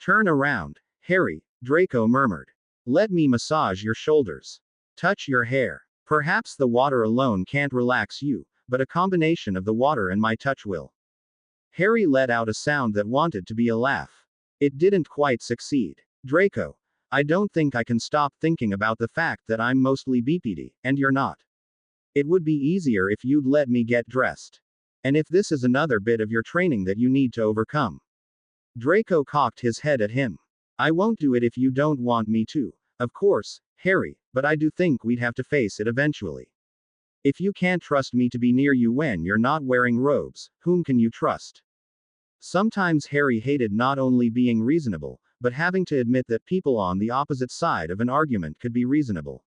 Turn around, Harry, Draco murmured. Let me massage your shoulders. Touch your hair. Perhaps the water alone can't relax you, but a combination of the water and my touch will. Harry let out a sound that wanted to be a laugh. It didn't quite succeed. Draco, I don't think I can stop thinking about the fact that I'm mostly BPD, and you're not. It would be easier if you'd let me get dressed. And if this is another bit of your training that you need to overcome. Draco cocked his head at him. I won't do it if you don't want me to. Of course, Harry, but I do think we'd have to face it eventually. If you can't trust me to be near you when you're not wearing robes, whom can you trust? Sometimes Harry hated not only being reasonable, but having to admit that people on the opposite side of an argument could be reasonable.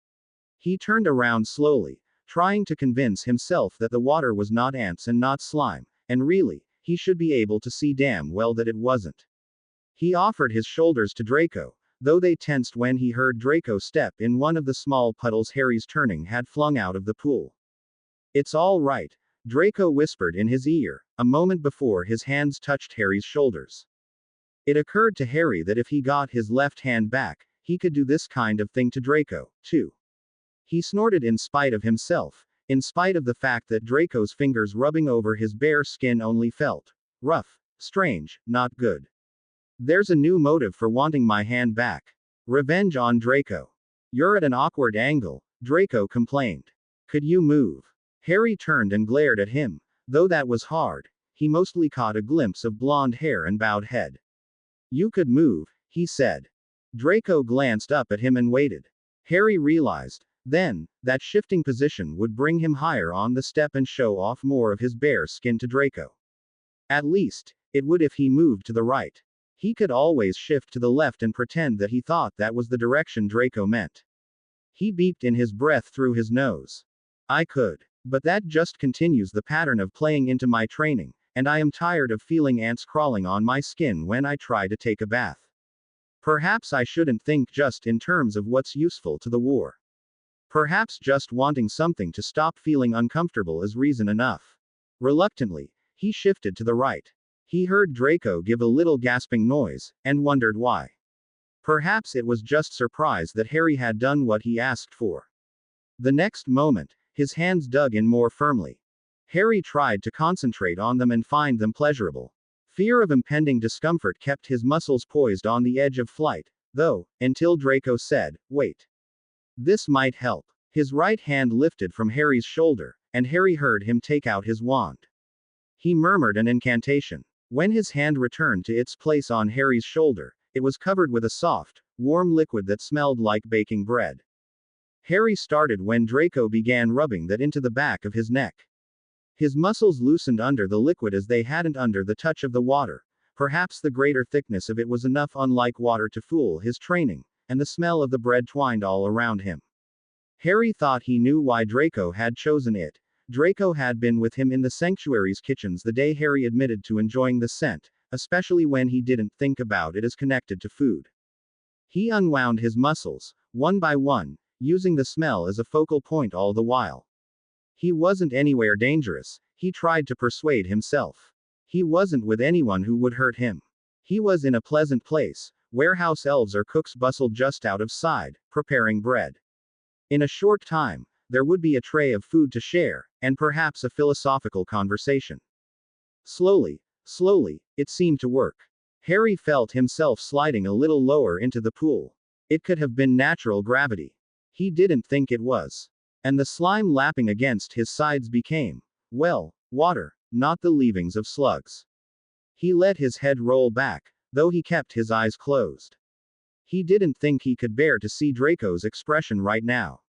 He turned around slowly, trying to convince himself that the water was not ants and not slime, and really, he should be able to see damn well that it wasn't. He offered his shoulders to Draco, though they tensed when he heard Draco step in one of the small puddles Harry's turning had flung out of the pool. It's all right, Draco whispered in his ear, a moment before his hands touched Harry's shoulders. It occurred to Harry that if he got his left hand back, he could do this kind of thing to Draco, too. He snorted in spite of himself, in spite of the fact that Draco's fingers rubbing over his bare skin only felt rough, strange, not good. There's a new motive for wanting my hand back. Revenge on Draco. You're at an awkward angle, Draco complained. Could you move? Harry turned and glared at him, though that was hard. He mostly caught a glimpse of blonde hair and bowed head. You could move, he said. Draco glanced up at him and waited. Harry realized, then, that shifting position would bring him higher on the step and show off more of his bare skin to Draco. At least, it would if he moved to the right. He could always shift to the left and pretend that he thought that was the direction Draco meant. He beeped in his breath through his nose. I could. But that just continues the pattern of playing into my training, and I am tired of feeling ants crawling on my skin when I try to take a bath. Perhaps I shouldn't think just in terms of what's useful to the war. Perhaps just wanting something to stop feeling uncomfortable is reason enough. Reluctantly, he shifted to the right. He heard Draco give a little gasping noise, and wondered why. Perhaps it was just surprise that Harry had done what he asked for. The next moment, his hands dug in more firmly. Harry tried to concentrate on them and find them pleasurable. Fear of impending discomfort kept his muscles poised on the edge of flight, though, until Draco said, wait. This might help. His right hand lifted from Harry's shoulder, and Harry heard him take out his wand. He murmured an incantation. When his hand returned to its place on Harry's shoulder, it was covered with a soft, warm liquid that smelled like baking bread. Harry started when Draco began rubbing that into the back of his neck. His muscles loosened under the liquid as they hadn't under the touch of the water. Perhaps the greater thickness of it was enough unlike water to fool his training, and the smell of the bread twined all around him. Harry thought he knew why Draco had chosen it. Draco had been with him in the sanctuary's kitchens the day Harry admitted to enjoying the scent, especially when he didn't think about it as connected to food. He unwound his muscles, one by one, using the smell as a focal point all the while. He wasn't anywhere dangerous, he tried to persuade himself. He wasn't with anyone who would hurt him. He was in a pleasant place, where house elves or cooks bustled just out of sight, preparing bread. In a short time, there would be a tray of food to share, and perhaps a philosophical conversation. Slowly, it seemed to work. Harry felt himself sliding a little lower into the pool. It could have been natural gravity. He didn't think it was. And the slime lapping against his sides became, well, water, not the leavings of slugs. He let his head roll back, though he kept his eyes closed. He didn't think he could bear to see Draco's expression right now.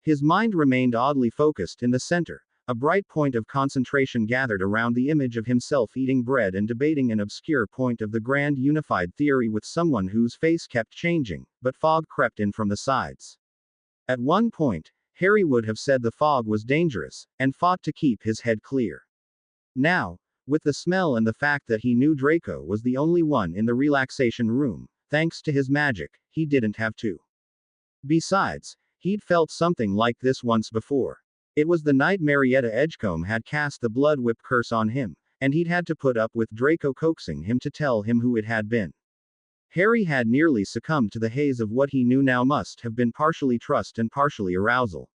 His mind remained oddly focused in the center, a bright point of concentration gathered around the image of himself eating bread and debating an obscure point of the grand unified theory with someone whose face kept changing, but fog crept in from the sides. At one point, Harry would have said the fog was dangerous, and fought to keep his head clear. Now, with the smell and the fact that he knew Draco was the only one in the relaxation room, thanks to his magic, he didn't have to. Besides, he'd felt something like this once before. It was the night Marietta Edgecombe had cast the blood whip curse on him, and he'd had to put up with Draco coaxing him to tell him who it had been. Harry had nearly succumbed to the haze of what he knew now must have been partially trust and partially arousal.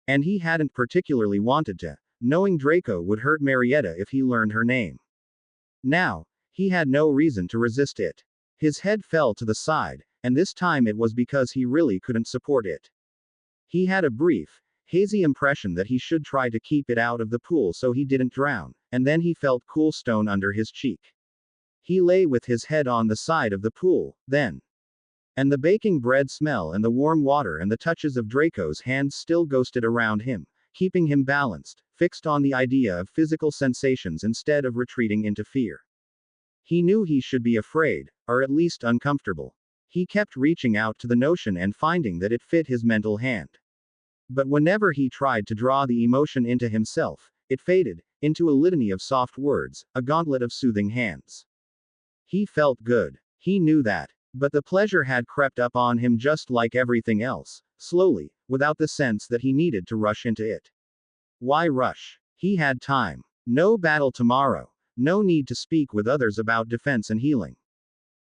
And he hadn't particularly wanted to, knowing Draco would hurt Marietta if he learned her name. Now, he had no reason to resist it. His head fell to the side, and this time it was because he really couldn't support it. He had a brief, hazy impression that he should try to keep it out of the pool so he didn't drown, and then he felt cool stone under his cheek. He lay with his head on the side of the pool, then. And the baking bread smell and the warm water and the touches of Draco's hands still ghosted around him, keeping him balanced, fixed on the idea of physical sensations instead of retreating into fear. He knew he should be afraid, or at least uncomfortable. He kept reaching out to the notion and finding that it fit his mental hand. But whenever he tried to draw the emotion into himself, it faded into a litany of soft words, a gauntlet of soothing hands. He felt good. He knew that. But the pleasure had crept up on him just like everything else, slowly, without the sense that he needed to rush into it. Why rush? He had time. No battle tomorrow. No need to speak with others about defense and healing.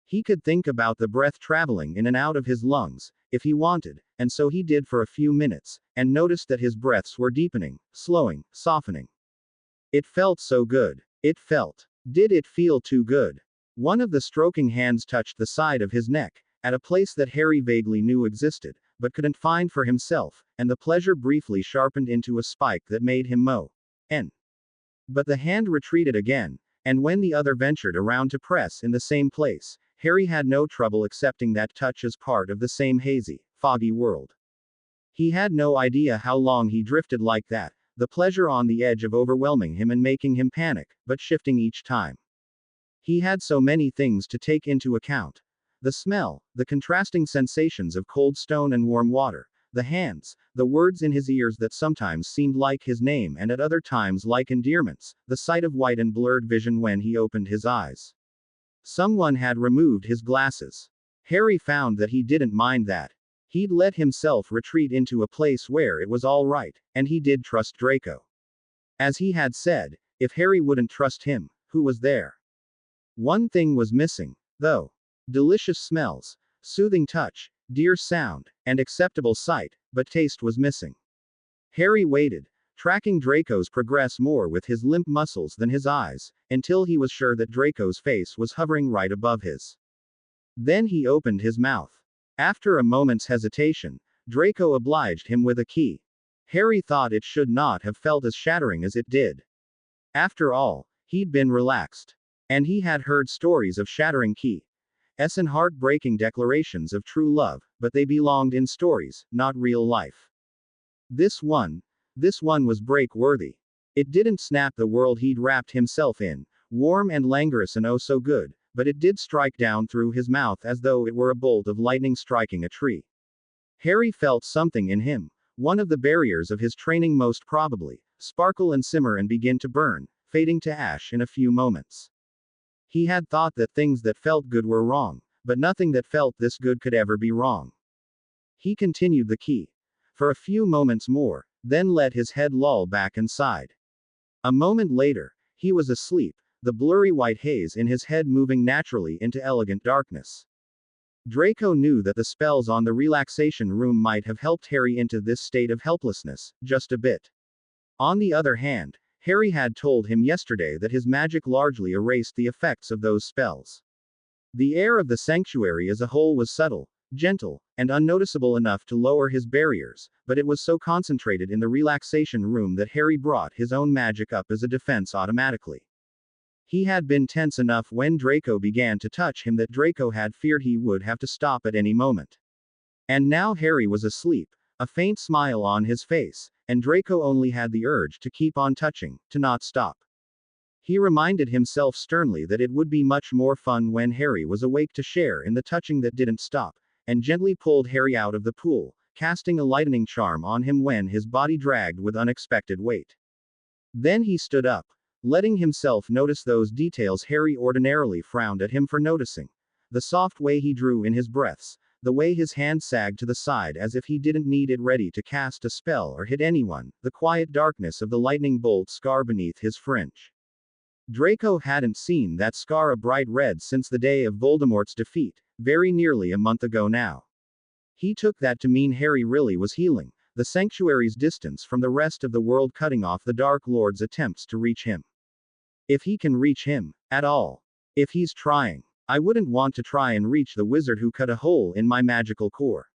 He could think about the breath traveling in and out of his lungs, if he wanted, and so he did for a few minutes, and noticed that his breaths were deepening, slowing, softening. It felt so good. Did it feel too good? One of the stroking hands touched the side of his neck, at a place that Harry vaguely knew existed, but couldn't find for himself, and the pleasure briefly sharpened into a spike that made him moan. But the hand retreated again, and when the other ventured around to press in the same place, Harry had no trouble accepting that touch as part of the same hazy, foggy world. He had no idea how long he drifted like that, the pleasure on the edge of overwhelming him and making him panic, but shifting each time. He had so many things to take into account. The smell, the contrasting sensations of cold stone and warm water, the hands, the words in his ears that sometimes seemed like his name and at other times like endearments, the sight of white and blurred vision when he opened his eyes. Someone had removed his glasses. Harry found that he didn't mind that. He'd let himself retreat into a place where it was all right, and he did trust Draco. As he had said, if Harry wouldn't trust him, who was there? One thing was missing, though. Delicious smells, soothing touch, dear sound, and acceptable sight, but taste was missing. Harry waited, tracking Draco's progress more with his limp muscles than his eyes, until he was sure that Draco's face was hovering right above his. Then he opened his mouth. After a moment's hesitation, Draco obliged him with a key. Harry thought it should not have felt as shattering as it did. After all, he'd been relaxed. And he had heard stories of shattering keys and heart-breaking declarations of true love, but they belonged in stories, not real life. This one was break-worthy. It didn't snap the world he'd wrapped himself in, warm and languorous and oh so good, but it did strike down through his mouth as though it were a bolt of lightning striking a tree. Harry felt something in him, one of the barriers of his training most probably, sparkle and simmer and begin to burn, fading to ash in a few moments. He had thought that things that felt good were wrong, but nothing that felt this good could ever be wrong. He continued the key for a few moments more, then let his head loll back and sighed. A moment later, he was asleep, the blurry white haze in his head moving naturally into elegant darkness. Draco knew that the spells on the relaxation room might have helped Harry into this state of helplessness, just a bit. On the other hand, Harry had told him yesterday that his magic largely erased the effects of those spells. The air of the sanctuary as a whole was subtle, gentle, and unnoticeable enough to lower his barriers, but it was so concentrated in the relaxation room that Harry brought his own magic up as a defense automatically. He had been tense enough when Draco began to touch him that Draco had feared he would have to stop at any moment. And now Harry was asleep, a faint smile on his face, and Draco only had the urge to keep on touching, to not stop. He reminded himself sternly that it would be much more fun when Harry was awake to share in the touching that didn't stop, and gently pulled Harry out of the pool, casting a lightening charm on him when his body dragged with unexpected weight. Then he stood up, letting himself notice those details Harry ordinarily frowned at him for noticing. The soft way he drew in his breaths, the way his hand sagged to the side as if he didn't need it ready to cast a spell or hit anyone, the quiet darkness of the lightning bolt scar beneath his fringe. Draco hadn't seen that scar a bright red since the day of Voldemort's defeat, very nearly a month ago now. He took that to mean Harry really was healing, the sanctuary's distance from the rest of the world cutting off the Dark Lord's attempts to reach him. If he can reach him, at all. If he's trying. I wouldn't want to try and reach the wizard who cut a hole in my magical core.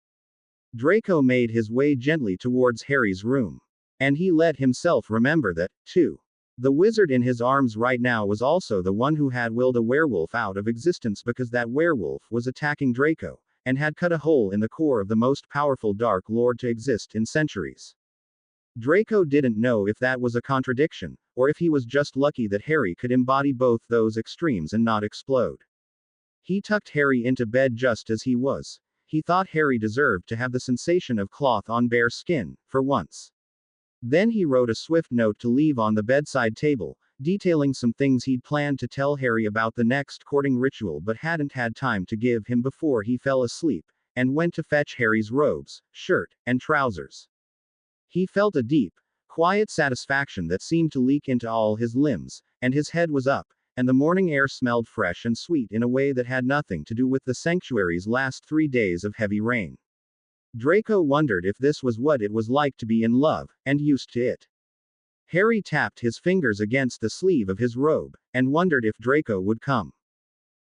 Draco made his way gently towards Harry's room. And he let himself remember that, too. The wizard in his arms right now was also the one who had willed a werewolf out of existence because that werewolf was attacking Draco, and had cut a hole in the core of the most powerful Dark Lord to exist in centuries. Draco didn't know if that was a contradiction, or if he was just lucky that Harry could embody both those extremes and not explode. He tucked Harry into bed just as he was. He thought Harry deserved to have the sensation of cloth on bare skin, for once. Then he wrote a swift note to leave on the bedside table, detailing some things he'd planned to tell Harry about the next courting ritual but hadn't had time to give him before he fell asleep, and went to fetch Harry's robes, shirt, and trousers. He felt a deep, quiet satisfaction that seemed to leak into all his limbs, and his head was up, and the morning air smelled fresh and sweet in a way that had nothing to do with the sanctuary's last 3 days of heavy rain. Draco wondered if this was what it was like to be in love, and used to it. Harry tapped his fingers against the sleeve of his robe, and wondered if Draco would come.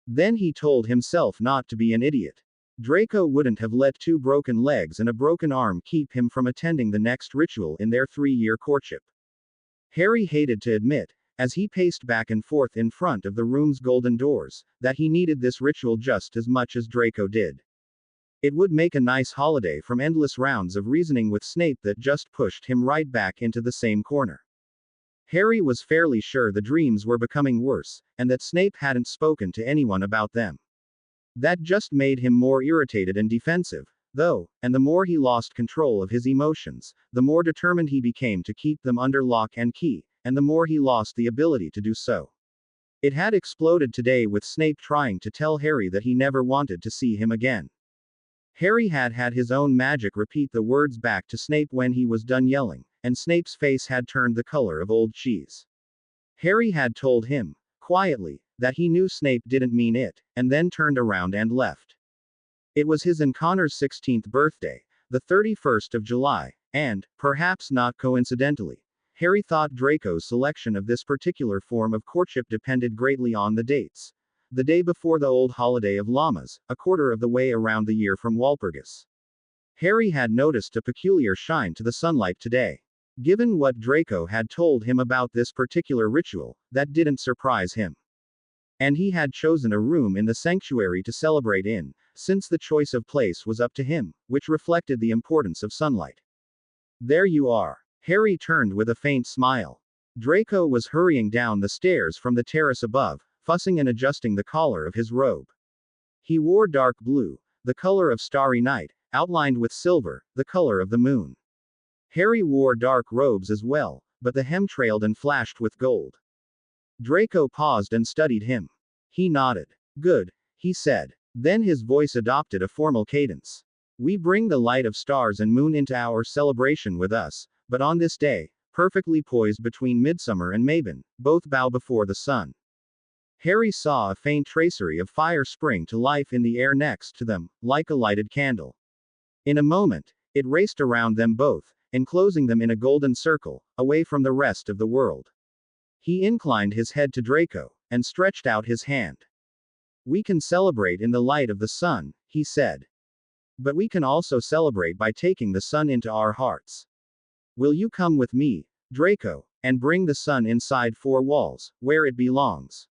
Then he told himself not to be an idiot. Draco wouldn't have let 2 broken legs and a broken arm keep him from attending the next ritual in their 3-year courtship. Harry hated to admit, as he paced back and forth in front of the room's golden doors, that he needed this ritual just as much as Draco did. It would make a nice holiday from endless rounds of reasoning with Snape that just pushed him right back into the same corner. Harry was fairly sure the dreams were becoming worse, and that Snape hadn't spoken to anyone about them. That just made him more irritated and defensive, though, and the more he lost control of his emotions, the more determined he became to keep them under lock and key, and the more he lost the ability to do so. It had exploded today with Snape trying to tell Harry that he never wanted to see him again. Harry had had his own magic repeat the words back to Snape when he was done yelling, and Snape's face had turned the color of old cheese. Harry had told him, quietly, that he knew Snape didn't mean it, and then turned around and left. It was his and Connor's 16th birthday, the 31st of July, and, perhaps not coincidentally, Harry thought Draco's selection of this particular form of courtship depended greatly on the dates. The day before the old holiday of llamas, a quarter of the way around the year from Walpurgis. Harry had noticed a peculiar shine to the sunlight today. Given what Draco had told him about this particular ritual, that didn't surprise him. And he had chosen a room in the sanctuary to celebrate in, since the choice of place was up to him, which reflected the importance of sunlight. There you are. Harry turned with a faint smile. Draco was hurrying down the stairs from the terrace above, fussing and adjusting the collar of his robe. He wore dark blue, the color of starry night, outlined with silver, the color of the moon. Harry wore dark robes as well, but the hem trailed and flashed with gold. Draco paused and studied him. He nodded. Good, he said. Then his voice adopted a formal cadence. We bring the light of stars and moon into our celebration with us, but on this day, perfectly poised between midsummer and Mabon, both bow before the sun. Harry saw a faint tracery of fire spring to life in the air next to them, like a lighted candle. In a moment, it raced around them both, enclosing them in a golden circle, away from the rest of the world. He inclined his head to Draco, and stretched out his hand. We can celebrate in the light of the sun, he said. But we can also celebrate by taking the sun into our hearts. Will you come with me, Draco, and bring the sun inside 4 walls, where it belongs?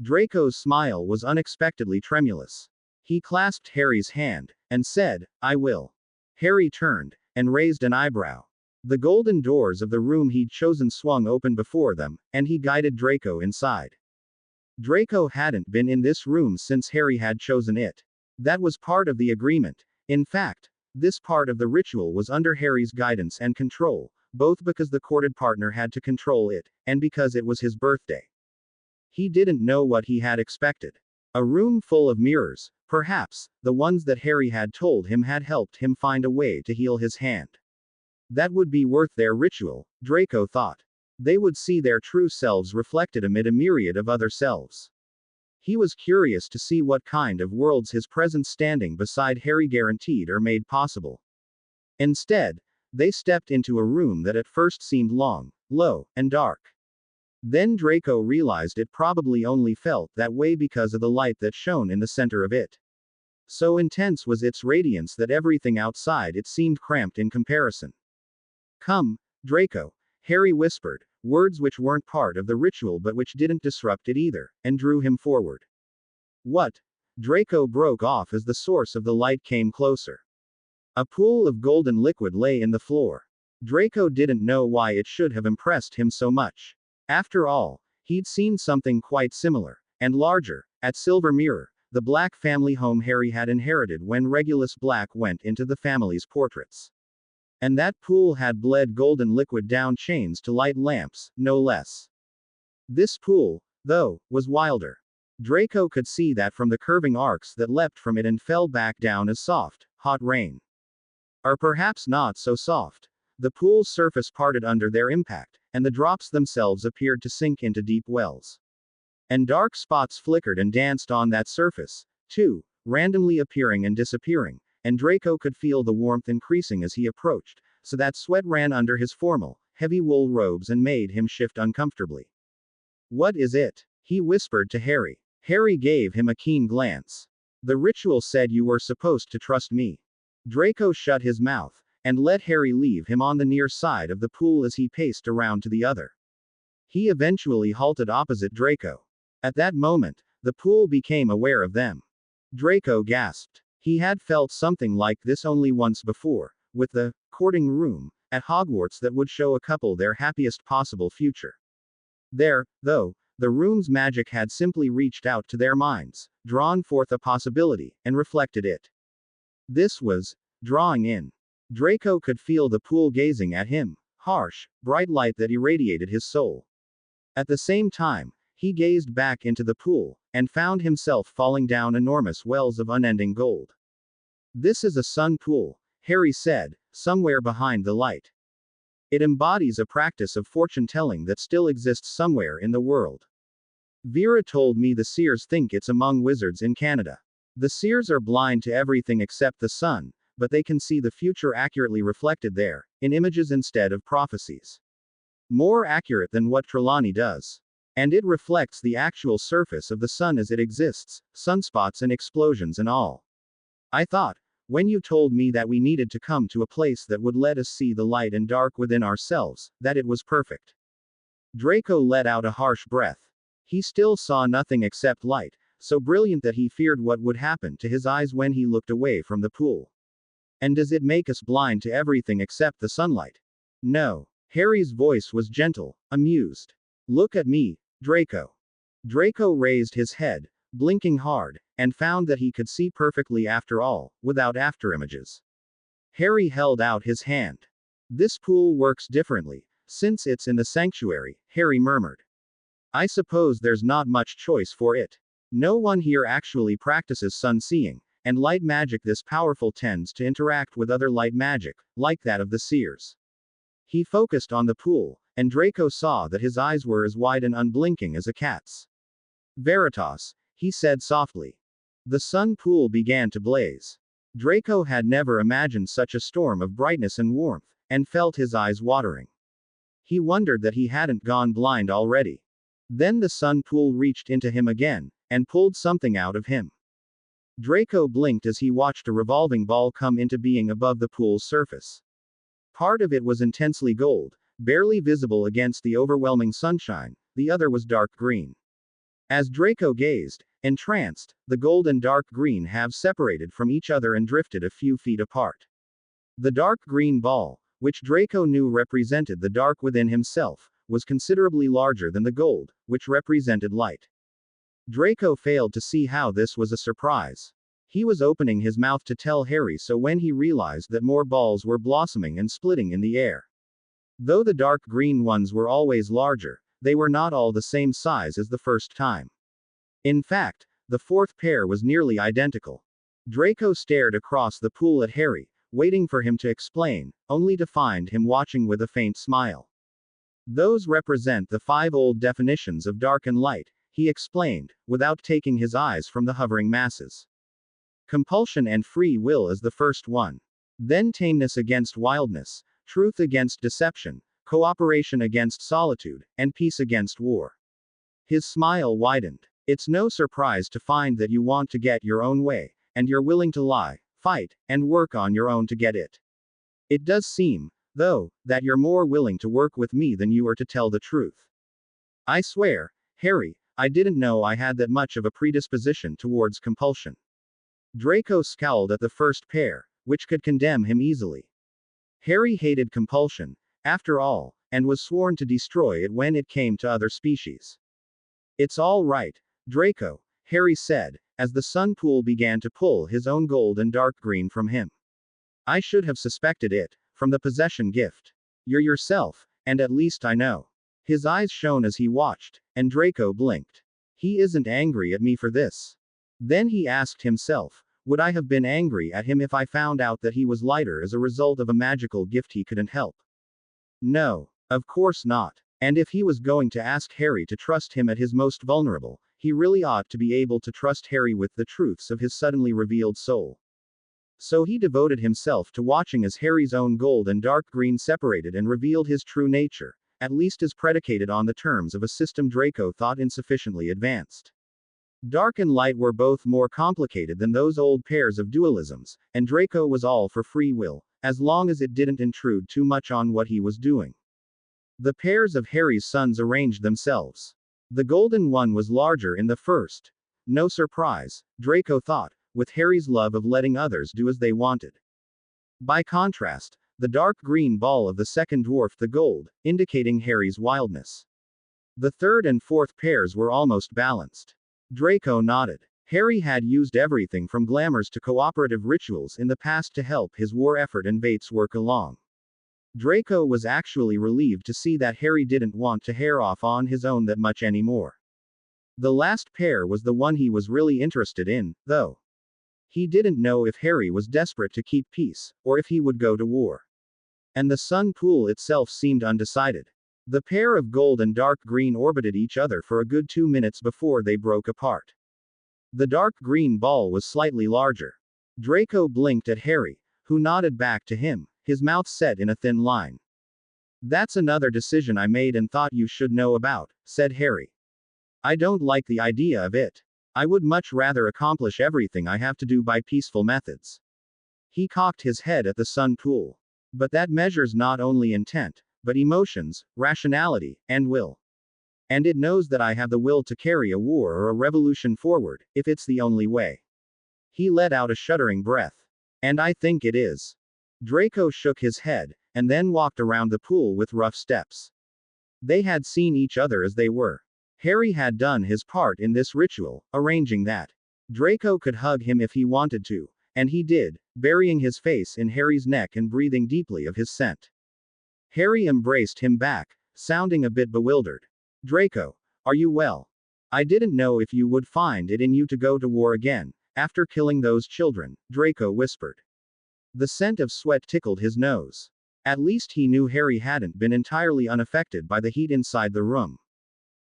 Draco's smile was unexpectedly tremulous. He clasped Harry's hand, and said, I will. Harry turned, and raised an eyebrow. The golden doors of the room he'd chosen swung open before them, and he guided Draco inside. Draco hadn't been in this room since Harry had chosen it. That was part of the agreement. In fact, this part of the ritual was under Harry's guidance and control, both because the courted partner had to control it, and because it was his birthday. He didn't know what he had expected. A room full of mirrors, perhaps, the ones that Harry had told him had helped him find a way to heal his hand. That would be worth their ritual, Draco thought. They would see their true selves reflected amid a myriad of other selves. He was curious to see what kind of worlds his presence standing beside Harry guaranteed or made possible. Instead, they stepped into a room that at first seemed long, low, and dark. Then Draco realized it probably only felt that way because of the light that shone in the center of it. So intense was its radiance that everything outside it seemed cramped in comparison. "Come, Draco," Harry whispered, words which weren't part of the ritual but which didn't disrupt it either, and drew him forward. "What?" Draco broke off as the source of the light came closer. A pool of golden liquid lay in the floor. Draco didn't know why it should have impressed him so much. After all, he'd seen something quite similar, and larger, at Silver Mirror, the Black family home Harry had inherited when Regulus Black went into the family's portraits. And that pool had bled golden liquid down chains to light lamps, no less. This pool, though, was wilder. Draco could see that from the curving arcs that leapt from it and fell back down as soft, hot rain. Or perhaps not so soft. The pool's surface parted under their impact, and the drops themselves appeared to sink into deep wells. And dark spots flickered and danced on that surface, too, randomly appearing and disappearing, and Draco could feel the warmth increasing as he approached, so that sweat ran under his formal, heavy wool robes and made him shift uncomfortably. "What is it?" he whispered to Harry. Harry gave him a keen glance. "The ritual said you were supposed to trust me." Draco shut his mouth, and let Harry leave him on the near side of the pool as he paced around to the other. He eventually halted opposite Draco. At that moment, the pool became aware of them. Draco gasped. He had felt something like this only once before, with the courting room at Hogwarts that would show a couple their happiest possible future. There, though, the room's magic had simply reached out to their minds, drawn forth a possibility, and reflected it. This was drawing in. Draco could feel the pool gazing at him, harsh, bright light that irradiated his soul. At the same time, he gazed back into the pool, and found himself falling down enormous wells of unending gold. "This is a sun pool," Harry said, somewhere behind the light. "It embodies a practice of fortune-telling that still exists somewhere in the world. Vera told me the seers think it's among wizards in Canada. The seers are blind to everything except the sun, but they can see the future accurately reflected there, in images instead of prophecies. More accurate than what Trelawney does. And it reflects the actual surface of the sun as it exists, sunspots and explosions and all. I thought, when you told me that we needed to come to a place that would let us see the light and dark within ourselves, that it was perfect." Draco let out a harsh breath. He still saw nothing except light, so brilliant that he feared what would happen to his eyes when he looked away from the pool. "And does it make us blind to everything except the sunlight?" "No." Harry's voice was gentle, amused. "Look at me, Draco." Draco raised his head, blinking hard, and found that he could see perfectly after all, without afterimages. Harry held out his hand. "This pool works differently, since it's in the sanctuary," Harry murmured. "I suppose there's not much choice for it. No one here actually practices sun-seeing, and light magic this powerful tends to interact with other light magic, like that of the seers." He focused on the pool, and Draco saw that his eyes were as wide and unblinking as a cat's. "Veritas," he said softly. The sun pool began to blaze. Draco had never imagined such a storm of brightness and warmth, and felt his eyes watering. He wondered that he hadn't gone blind already. Then the sun pool reached into him again, and pulled something out of him. Draco blinked as he watched a revolving ball come into being above the pool's surface. Part of it was intensely gold, barely visible against the overwhelming sunshine, the other was dark green. As Draco gazed, entranced, the gold and dark green halves separated from each other and drifted a few feet apart. The dark green ball, which Draco knew represented the dark within himself, was considerably larger than the gold, which represented light. Draco failed to see how this was a surprise. He was opening his mouth to tell Harry so when he realized that more balls were blossoming and splitting in the air. Though the dark green ones were always larger, they were not all the same size as the first time. In fact, The fourth pair was nearly identical. Draco stared across the pool at Harry, waiting for him to explain, only to find him watching with a faint smile. Those represent the 5 old definitions of dark and light, he explained, without taking his eyes from the hovering masses. Compulsion and free will is the first one. Then tameness against wildness, truth against deception, cooperation against solitude, and peace against war. His smile widened. It's no surprise to find that you want to get your own way, and you're willing to lie, fight, and work on your own to get it. It does seem, though, that you're more willing to work with me than you are to tell the truth. I swear, Harry, I didn't know I had that much of a predisposition towards compulsion. Draco scowled at the first pair, which could condemn him easily. Harry hated compulsion, after all, and was sworn to destroy it when it came to other species. It's all right, Draco, Harry said, as the sun pool began to pull his own gold and dark green from him. I should have suspected it, from the possession gift. You're yourself, and at least I know. His eyes shone as he watched, and Draco blinked. He isn't angry at me for this. Then he asked himself, would I have been angry at him if I found out that he was lighter as a result of a magical gift he couldn't help? No, of course not. And if he was going to ask Harry to trust him at his most vulnerable, he really ought to be able to trust Harry with the truths of his suddenly revealed soul. So he devoted himself to watching as Harry's own gold and dark green separated and revealed his true nature, at least as predicated on the terms of a system Draco thought insufficiently advanced. Dark and light were both more complicated than those old pairs of dualisms, and Draco was all for free will, as long as it didn't intrude too much on what he was doing. The pairs of Harry's suns arranged themselves. The golden one was larger in the first. No surprise, Draco thought, with Harry's love of letting others do as they wanted. By contrast, the dark green ball of the second dwarfed the gold, indicating Harry's wildness. The third and fourth pairs were almost balanced. Draco nodded. Harry had used everything from glamours to cooperative rituals in the past to help his war effort and Vate's work along. Draco was actually relieved to see that Harry didn't want to hair off on his own that much anymore. The last pair was the one he was really interested in, though. He didn't know if Harry was desperate to keep peace, or if he would go to war. And the sun pool itself seemed undecided. The pair of gold and dark green orbited each other for a good 2 minutes before they broke apart. The dark green ball was slightly larger. Draco blinked at Harry, who nodded back to him, his mouth set in a thin line. That's another decision I made and thought you should know about, said Harry. I don't like the idea of it. I would much rather accomplish everything I have to do by peaceful methods. He cocked his head at the sun pool. But that measures not only intent, but emotions, rationality, and will. And it knows that I have the will to carry a war or a revolution forward, if it's the only way. He let out a shuddering breath. And I think it is. Draco shook his head, and then walked around the pool with rough steps. They had seen each other as they were. Harry had done his part in this ritual, arranging that Draco could hug him if he wanted to, and he did, burying his face in Harry's neck and breathing deeply of his scent. Harry embraced him back, sounding a bit bewildered. Draco, are you well? I didn't know if you would find it in you to go to war again, after killing those children, Draco whispered. The scent of sweat tickled his nose. At least he knew Harry hadn't been entirely unaffected by the heat inside the room.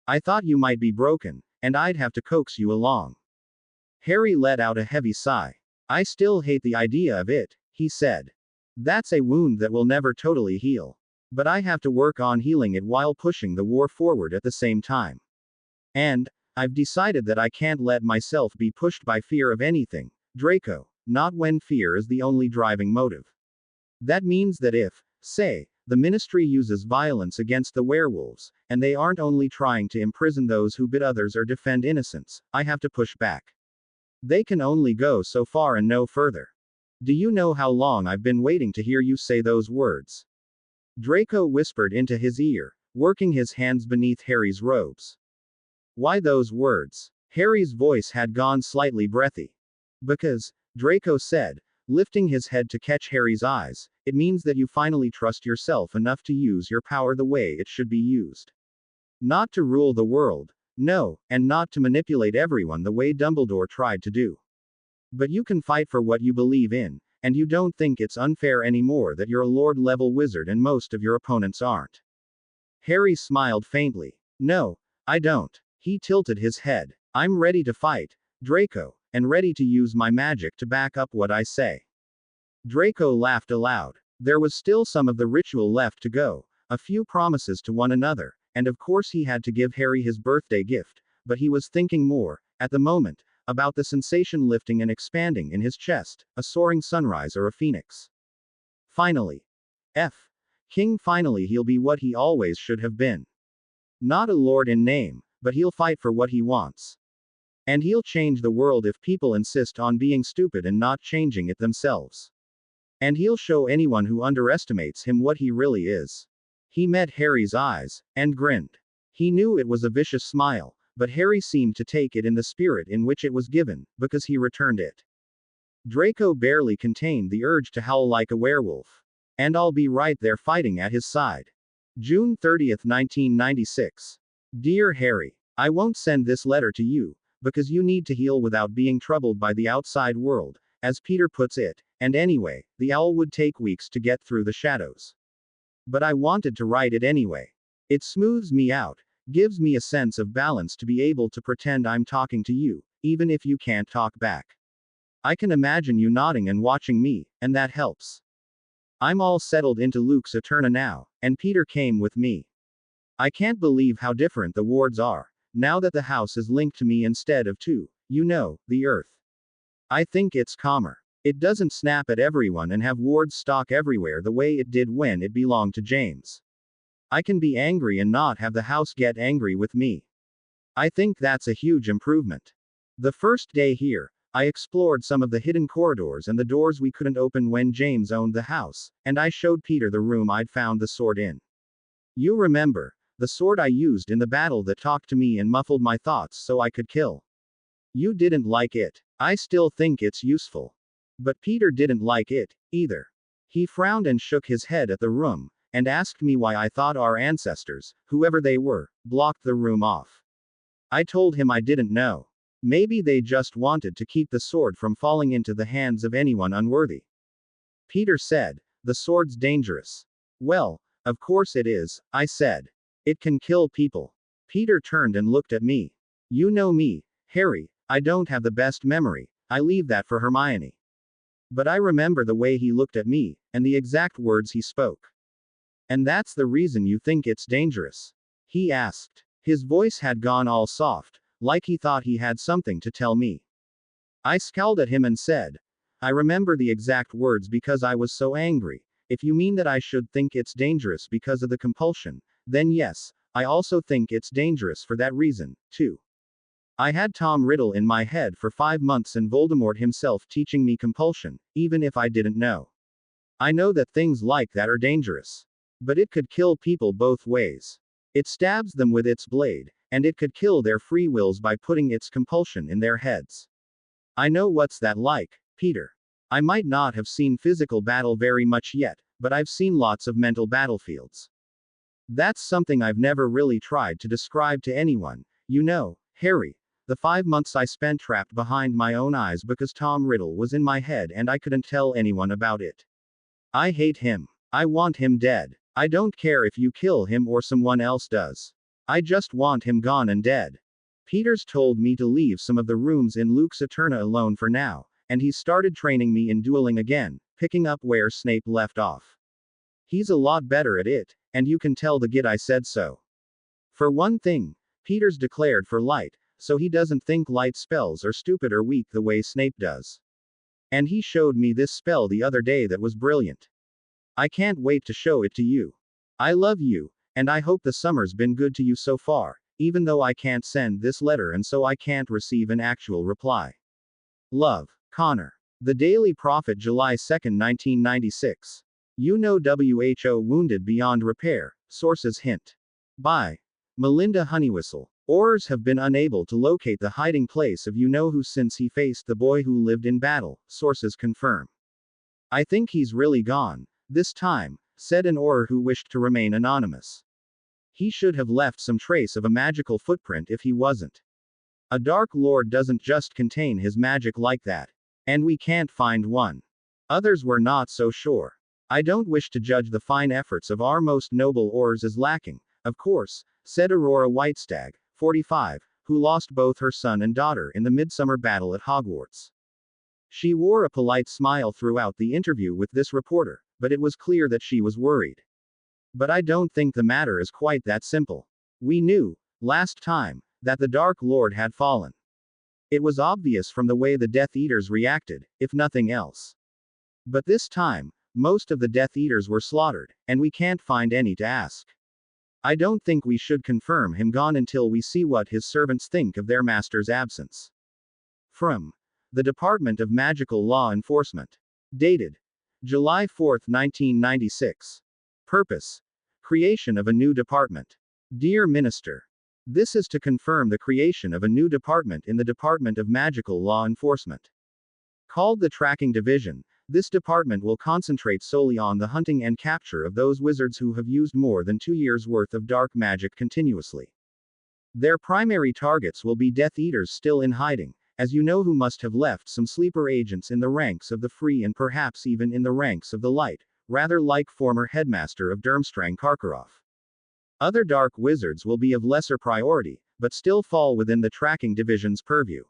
I thought you might be broken, and I'd have to coax you along. Harry let out a heavy sigh. I still hate the idea of it, he said. That's a wound that will never totally heal. But I have to work on healing it while pushing the war forward at the same time. And I've decided that I can't let myself be pushed by fear of anything, Draco, not when fear is the only driving motive. That means that if, say, the Ministry uses violence against the werewolves, and they aren't only trying to imprison those who bit others or defend innocents, I have to push back. They can only go so far and no further. Do you know how long I've been waiting to hear you say those words? Draco whispered into his ear, working his hands beneath Harry's robes. Why those words? Harry's voice had gone slightly breathy. Because, Draco said, lifting his head to catch Harry's eyes, it means that you finally trust yourself enough to use your power the way it should be used. Not to rule the world, No, and not to manipulate everyone the way Dumbledore tried to do. But you can fight for what you believe in, and you don't think it's unfair anymore that you're a Lord-level wizard and most of your opponents aren't. Harry smiled faintly. No, I don't. He tilted his head. I'm ready to fight, Draco, and ready to use my magic to back up what I say. Draco laughed aloud. There was still some of the ritual left to go, a few promises to one another, and of course he had to give Harry his birthday gift, but he was thinking more, at the moment, about the sensation lifting and expanding in his chest, a soaring sunrise or a phoenix. Finally. King finally he'll be what he always should have been. Not a lord in name, but he'll fight for what he wants. And he'll change the world if people insist on being stupid and not changing it themselves. And he'll show anyone who underestimates him what he really is. He met Harry's eyes, and grinned. He knew it was a vicious smile, but Harry seemed to take it in the spirit in which it was given, because he returned it. Draco barely contained the urge to howl like a werewolf. And I'll be right there fighting at his side. June 30th, 1996. Dear Harry, I won't send this letter to you, because you need to heal without being troubled by the outside world, as Peter puts it, and anyway, the owl would take weeks to get through the shadows. But I wanted to write it anyway. It smooths me out, gives me a sense of balance to be able to pretend I'm talking to you, even if you can't talk back. I can imagine you nodding and watching me, and that helps. I'm all settled into Lux Eterna now, and Peter came with me. I can't believe how different the wards are, now that the house is linked to me instead of to, the earth. I think it's calmer. It doesn't snap at everyone and have wards stalk everywhere the way it did when it belonged to James. I can be angry and not have the house get angry with me. I think that's a huge improvement. The first day here, I explored some of the hidden corridors and the doors we couldn't open when James owned the house, and I showed Peter the room I'd found the sword in. You remember, the sword I used in the battle that talked to me and muffled my thoughts so I could kill. You didn't like it. I still think it's useful. But Peter didn't like it, either. He frowned and shook his head at the room, and asked me why I thought our ancestors, whoever they were, blocked the room off. I told him I didn't know. Maybe they just wanted to keep the sword from falling into the hands of anyone unworthy. Peter said, the sword's dangerous. Well, of course it is, I said. It can kill people. Peter turned and looked at me. You know me, Harry, I don't have the best memory, I leave that for Hermione. But I remember the way he looked at me, and the exact words he spoke. And that's the reason you think it's dangerous? He asked. His voice had gone all soft, like he thought he had something to tell me. I scowled at him and said, I remember the exact words because I was so angry. If you mean that I should think it's dangerous because of the compulsion, then yes, I also think it's dangerous for that reason, too. I had Tom Riddle in my head for 5 months and Voldemort himself teaching me compulsion, even if I didn't know. I know that things like that are dangerous. But it could kill people both ways. It stabs them with its blade, and it could kill their free wills by putting its compulsion in their heads. I know what's that like, Peter. I might not have seen physical battle very much yet, but I've seen lots of mental battlefields. That's something I've never really tried to describe to anyone, Harry. The 5 months I spent trapped behind my own eyes because Tom Riddle was in my head and I couldn't tell anyone about it. I hate him. I want him dead. I don't care if you kill him or someone else does. I just want him gone and dead. Peter's told me to leave some of the rooms in Lux Eterna alone for now, and he's started training me in dueling again, picking up where Snape left off. He's a lot better at it, and you can tell the git I said so. For one thing, Peter's declared for light, so he doesn't think light spells are stupid or weak the way Snape does. And he showed me this spell the other day that was brilliant. I can't wait to show it to you. I love you, and I hope the summer's been good to you so far, even though I can't send this letter and so I can't receive an actual reply. Love, Connor. The Daily Prophet, July 2, 1996. WHO wounded beyond repair, sources hint. By Melinda Honeywhistle. Aurors have been unable to locate the hiding place of you-know-who since he faced the boy who lived in battle, sources confirm. I think he's really gone. This time, said an Auror who wished to remain anonymous. He should have left some trace of a magical footprint if he wasn't. A Dark Lord doesn't just contain his magic like that. And we can't find one. Others were not so sure. I don't wish to judge the fine efforts of our most noble Aurors as lacking, of course, said Aurora Whitestag, 45, who lost both her son and daughter in the midsummer battle at Hogwarts. She wore a polite smile throughout the interview with this reporter, but it was clear that she was worried. But I don't think the matter is quite that simple. We knew, last time, that the Dark Lord had fallen. It was obvious from the way the Death Eaters reacted, if nothing else. But this time, most of the Death Eaters were slaughtered, and we can't find any to ask. I don't think we should confirm him gone until we see what his servants think of their master's absence. From the Department of Magical Law Enforcement. Dated July 4, 1996. Purpose: creation of a new department. Dear Minister, this is to confirm the creation of a new department in the Department of Magical Law Enforcement. Called the Tracking Division, this department will concentrate solely on the hunting and capture of those wizards who have used more than 2 years' worth of dark magic continuously. Their primary targets will be Death Eaters still in hiding, as you know, who must have left some sleeper agents in the ranks of the Free and perhaps even in the ranks of the Light, rather like former headmaster of Durmstrang Karkaroff. Other dark wizards will be of lesser priority, but still fall within the Tracking Division's purview.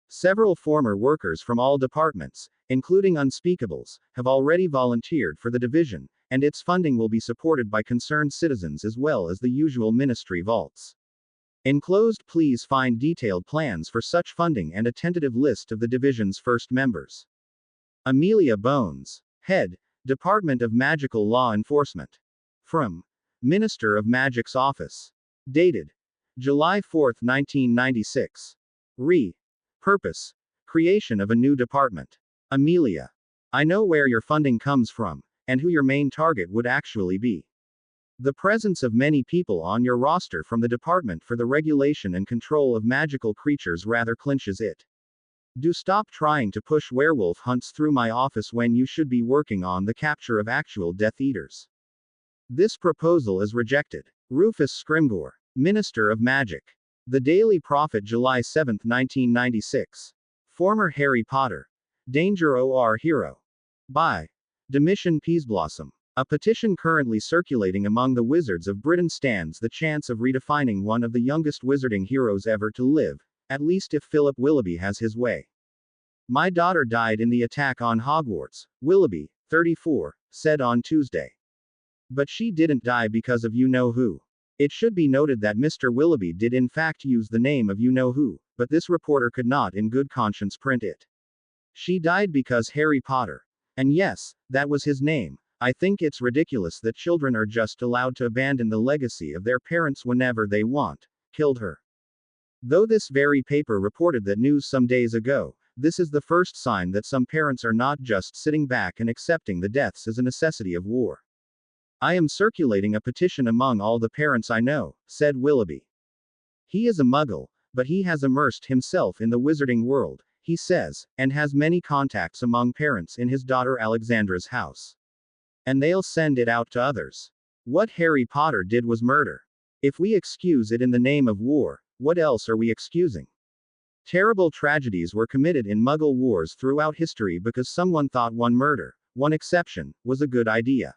Several former workers from all departments, including Unspeakables, have already volunteered for the division, and its funding will be supported by concerned citizens as well as the usual ministry vaults. Enclosed, please find detailed plans for such funding and a tentative list of the division's first members. Amelia Bones, Head, Department of Magical Law Enforcement. From Minister of Magic's Office. Dated July 4, 1996. Purpose: creation of a new department. Amelia, I know where your funding comes from, and who your main target would actually be. The presence of many people on your roster from the Department for the Regulation and Control of Magical Creatures rather clinches it. Do stop trying to push werewolf hunts through my office when you should be working on the capture of actual Death Eaters. This proposal is rejected. Rufus Scrimgeour, Minister of Magic. The Daily Prophet, July 7, 1996. Former Harry Potter. Danger or Hero. By Domitian Peaseblossom. A petition currently circulating among the wizards of Britain stands the chance of redefining one of the youngest wizarding heroes ever to live, at least if Philip Willoughby has his way. My daughter died in the attack on Hogwarts, Willoughby, 34, said on Tuesday. But she didn't die because of you-know-who. It should be noted that Mr. Willoughby did in fact use the name of you-know-who, but this reporter could not in good conscience print it. She died because Harry Potter. And yes, that was his name. I think it's ridiculous that children are just allowed to abandon the legacy of their parents whenever they want. Killed her. Though this very paper reported that news some days ago, this is the first sign that some parents are not just sitting back and accepting the deaths as a necessity of war. I am circulating a petition among all the parents I know, said Willoughby. He is a muggle, but he has immersed himself in the wizarding world, he says, and has many contacts among parents in his daughter Alexandra's house. And they'll send it out to others. What Harry Potter did was murder. If we excuse it in the name of war, what else are we excusing? Terrible tragedies were committed in Muggle wars throughout history because someone thought one murder, one exception, was a good idea.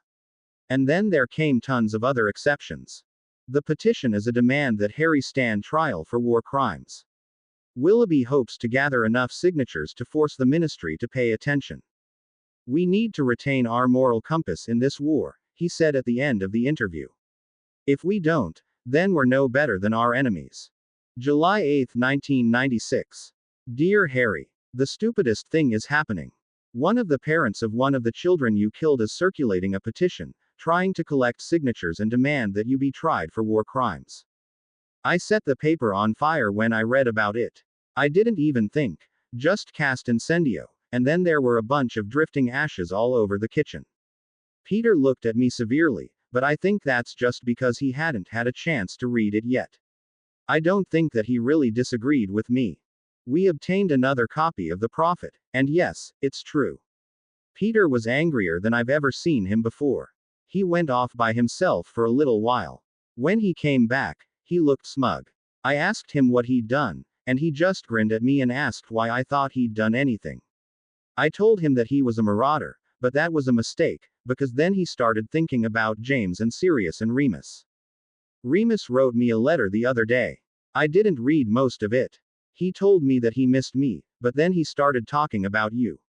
And then there came tons of other exceptions. The petition is a demand that Harry stand trial for war crimes. Willoughby hopes to gather enough signatures to force the ministry to pay attention. We need to retain our moral compass in this war, he said at the end of the interview. If we don't, then we're no better than our enemies. July 8, 1996. Dear Harry, the stupidest thing is happening. One of the parents of one of the children you killed is circulating a petition, trying to collect signatures and demand that you be tried for war crimes. I set the paper on fire when I read about it. I didn't even think, just cast incendio, and then there were a bunch of drifting ashes all over the kitchen. Peter looked at me severely, but I think that's just because he hadn't had a chance to read it yet. I don't think that he really disagreed with me. We obtained another copy of the Prophet, and yes, it's true. Peter was angrier than I've ever seen him before. He went off by himself for a little while. When he came back, he looked smug. I asked him what he'd done, and he just grinned at me and asked why I thought he'd done anything. I told him that he was a marauder, but that was a mistake, because then he started thinking about James and Sirius and Remus. Remus wrote me a letter the other day. I didn't read most of it. He told me that he missed me, but then he started talking about you.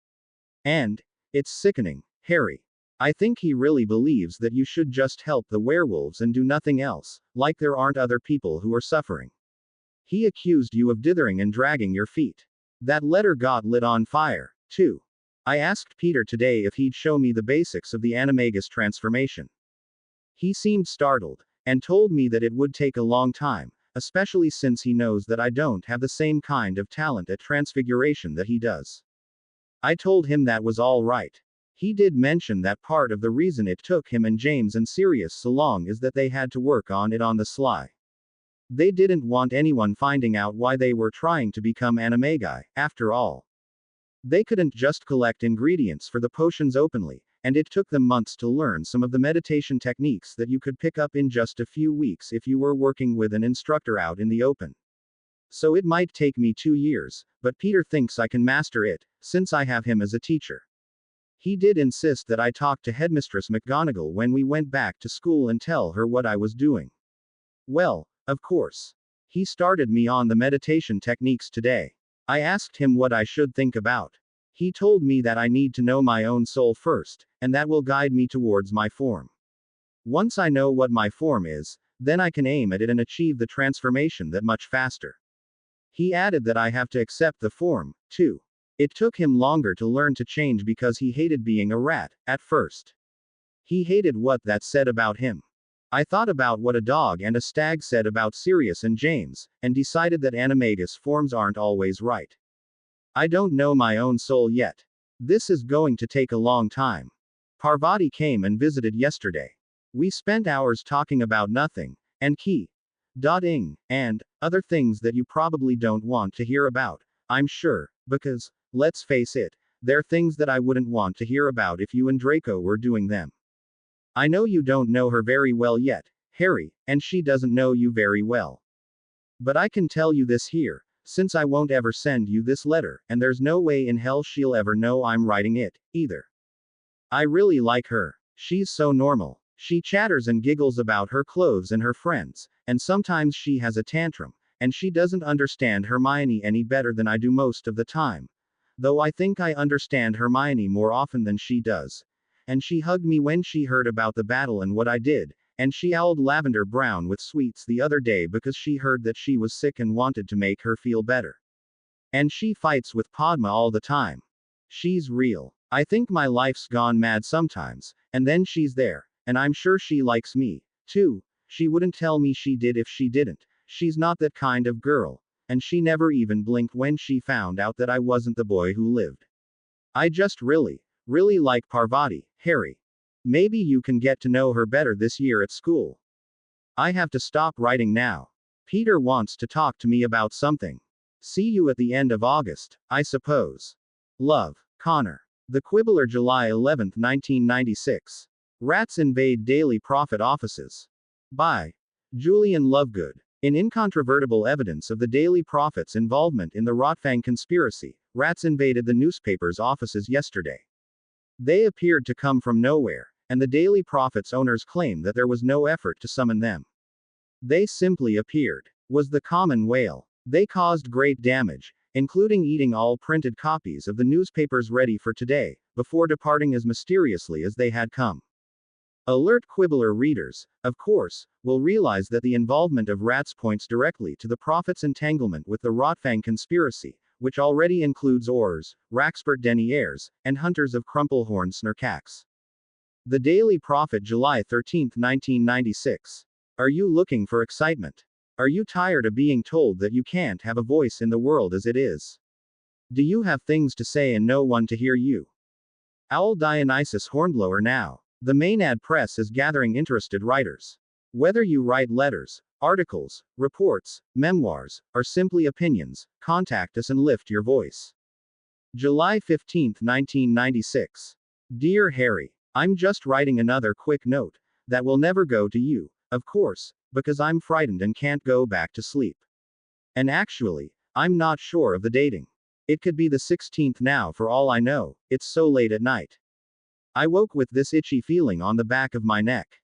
And it's sickening, Harry. I think he really believes that you should just help the werewolves and do nothing else, like there aren't other people who are suffering. He accused you of dithering and dragging your feet. That letter got lit on fire, too. I asked Peter today if he'd show me the basics of the animagus transformation. He seemed startled, and told me that it would take a long time, especially since he knows that I don't have the same kind of talent at transfiguration that he does. I told him that was all right. He did mention that part of the reason it took him and James and Sirius so long is that they had to work on it on the sly. They didn't want anyone finding out why they were trying to become animagi, after all. They couldn't just collect ingredients for the potions openly, and it took them months to learn some of the meditation techniques that you could pick up in just a few weeks if you were working with an instructor out in the open. So it might take me 2 years, but Peter thinks I can master it, since I have him as a teacher. He did insist that I talk to Headmistress McGonagall when we went back to school and tell her what I was doing. Well, of course. He started me on the meditation techniques today. I asked him what I should think about. He told me that I need to know my own soul first, and that will guide me towards my form. Once I know what my form is, then I can aim at it and achieve the transformation that much faster. He added that I have to accept the form, too. It took him longer to learn to change because he hated being a rat, at first. He hated what that said about him. I thought about what a dog and a stag said about Sirius and James, and decided that animagus forms aren't always right. I don't know my own soul yet. This is going to take a long time. Parvati came and visited yesterday. We spent hours talking about nothing, and ing, and other things that you probably don't want to hear about, I'm sure, because, let's face it, they're things that I wouldn't want to hear about if you and Draco were doing them. I know you don't know her very well yet, Harry, and she doesn't know you very well. But I can tell you this here, since I won't ever send you this letter, and there's no way in hell she'll ever know I'm writing it, either. I really like her. She's so normal. She chatters and giggles about her clothes and her friends, and sometimes she has a tantrum, and she doesn't understand Hermione any better than I do most of the time. Though I think I understand Hermione more often than she does. And she hugged me when she heard about the battle and what I did, and she owled Lavender Brown with sweets the other day because she heard that she was sick and wanted to make her feel better. And she fights with Padma all the time. She's real. I think my life's gone mad sometimes, and then she's there, and I'm sure she likes me, too. She wouldn't tell me she did if she didn't. She's not that kind of girl, and she never even blinked when she found out that I wasn't the boy who lived. I just really like Parvati, Harry. Maybe you can get to know her better this year at school. I have to stop writing now. Peter wants to talk to me about something. See you at the end of August, I suppose. Love, Connor. The Quibbler, July 11, 1996. Rats invade Daily Prophet offices. By Julian Lovegood. In incontrovertible evidence of the Daily Prophet's involvement in the Rotfang conspiracy, rats invaded the newspaper's offices yesterday. They appeared to come from nowhere, and the Daily Prophet's owners claim that there was no effort to summon them. They simply appeared. Was the common wail. They caused great damage, including eating all printed copies of the newspapers ready for today, before departing as mysteriously as they had come. Alert Quibbler readers, of course, will realize that the involvement of rats points directly to the Prophet's entanglement with the Rotfang conspiracy, which already includes Aurors, Raxpert Deniers, and hunters of Crumplehorn Snurcax. The Daily Prophet, July 13, 1996. Are you looking for excitement? Are you tired of being told that you can't have a voice in the world as it is? Do you have things to say and no one to hear you? Owl Dionysus Hornblower now. The Maenad Press is gathering interested writers. Whether you write letters, articles, reports, memoirs, or simply opinions, contact us and lift your voice. July 15, 1996. Dear Harry, I'm just writing another quick note that will never go to you, of course, because I'm frightened and can't go back to sleep. And actually, I'm not sure of the dating. It could be the 16th now for all I know, it's so late at night. I woke with this itchy feeling on the back of my neck.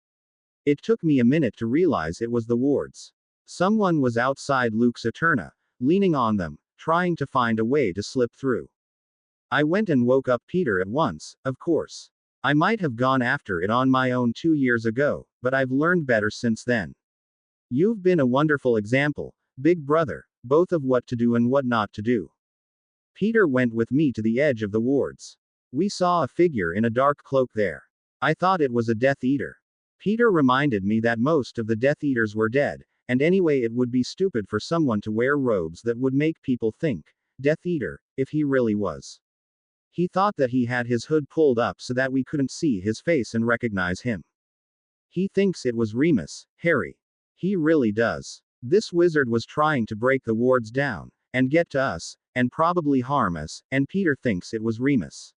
It took me a minute to realize it was the wards. Someone was outside Luke's Eterna, leaning on them, trying to find a way to slip through. I went and woke up Peter at once, of course. I might have gone after it on my own 2 years ago, but I've learned better since then. You've been a wonderful example, big brother, both of what to do and what not to do. Peter went with me to the edge of the wards. We saw a figure in a dark cloak there. I thought it was a Death Eater. Peter reminded me that most of the Death Eaters were dead, and anyway it would be stupid for someone to wear robes that would make people think, Death Eater, if he really was. He thought that he had his hood pulled up so that we couldn't see his face and recognize him. He thinks it was Remus, Harry. He really does. This wizard was trying to break the wards down, and get to us, and probably harm us, and Peter thinks it was Remus.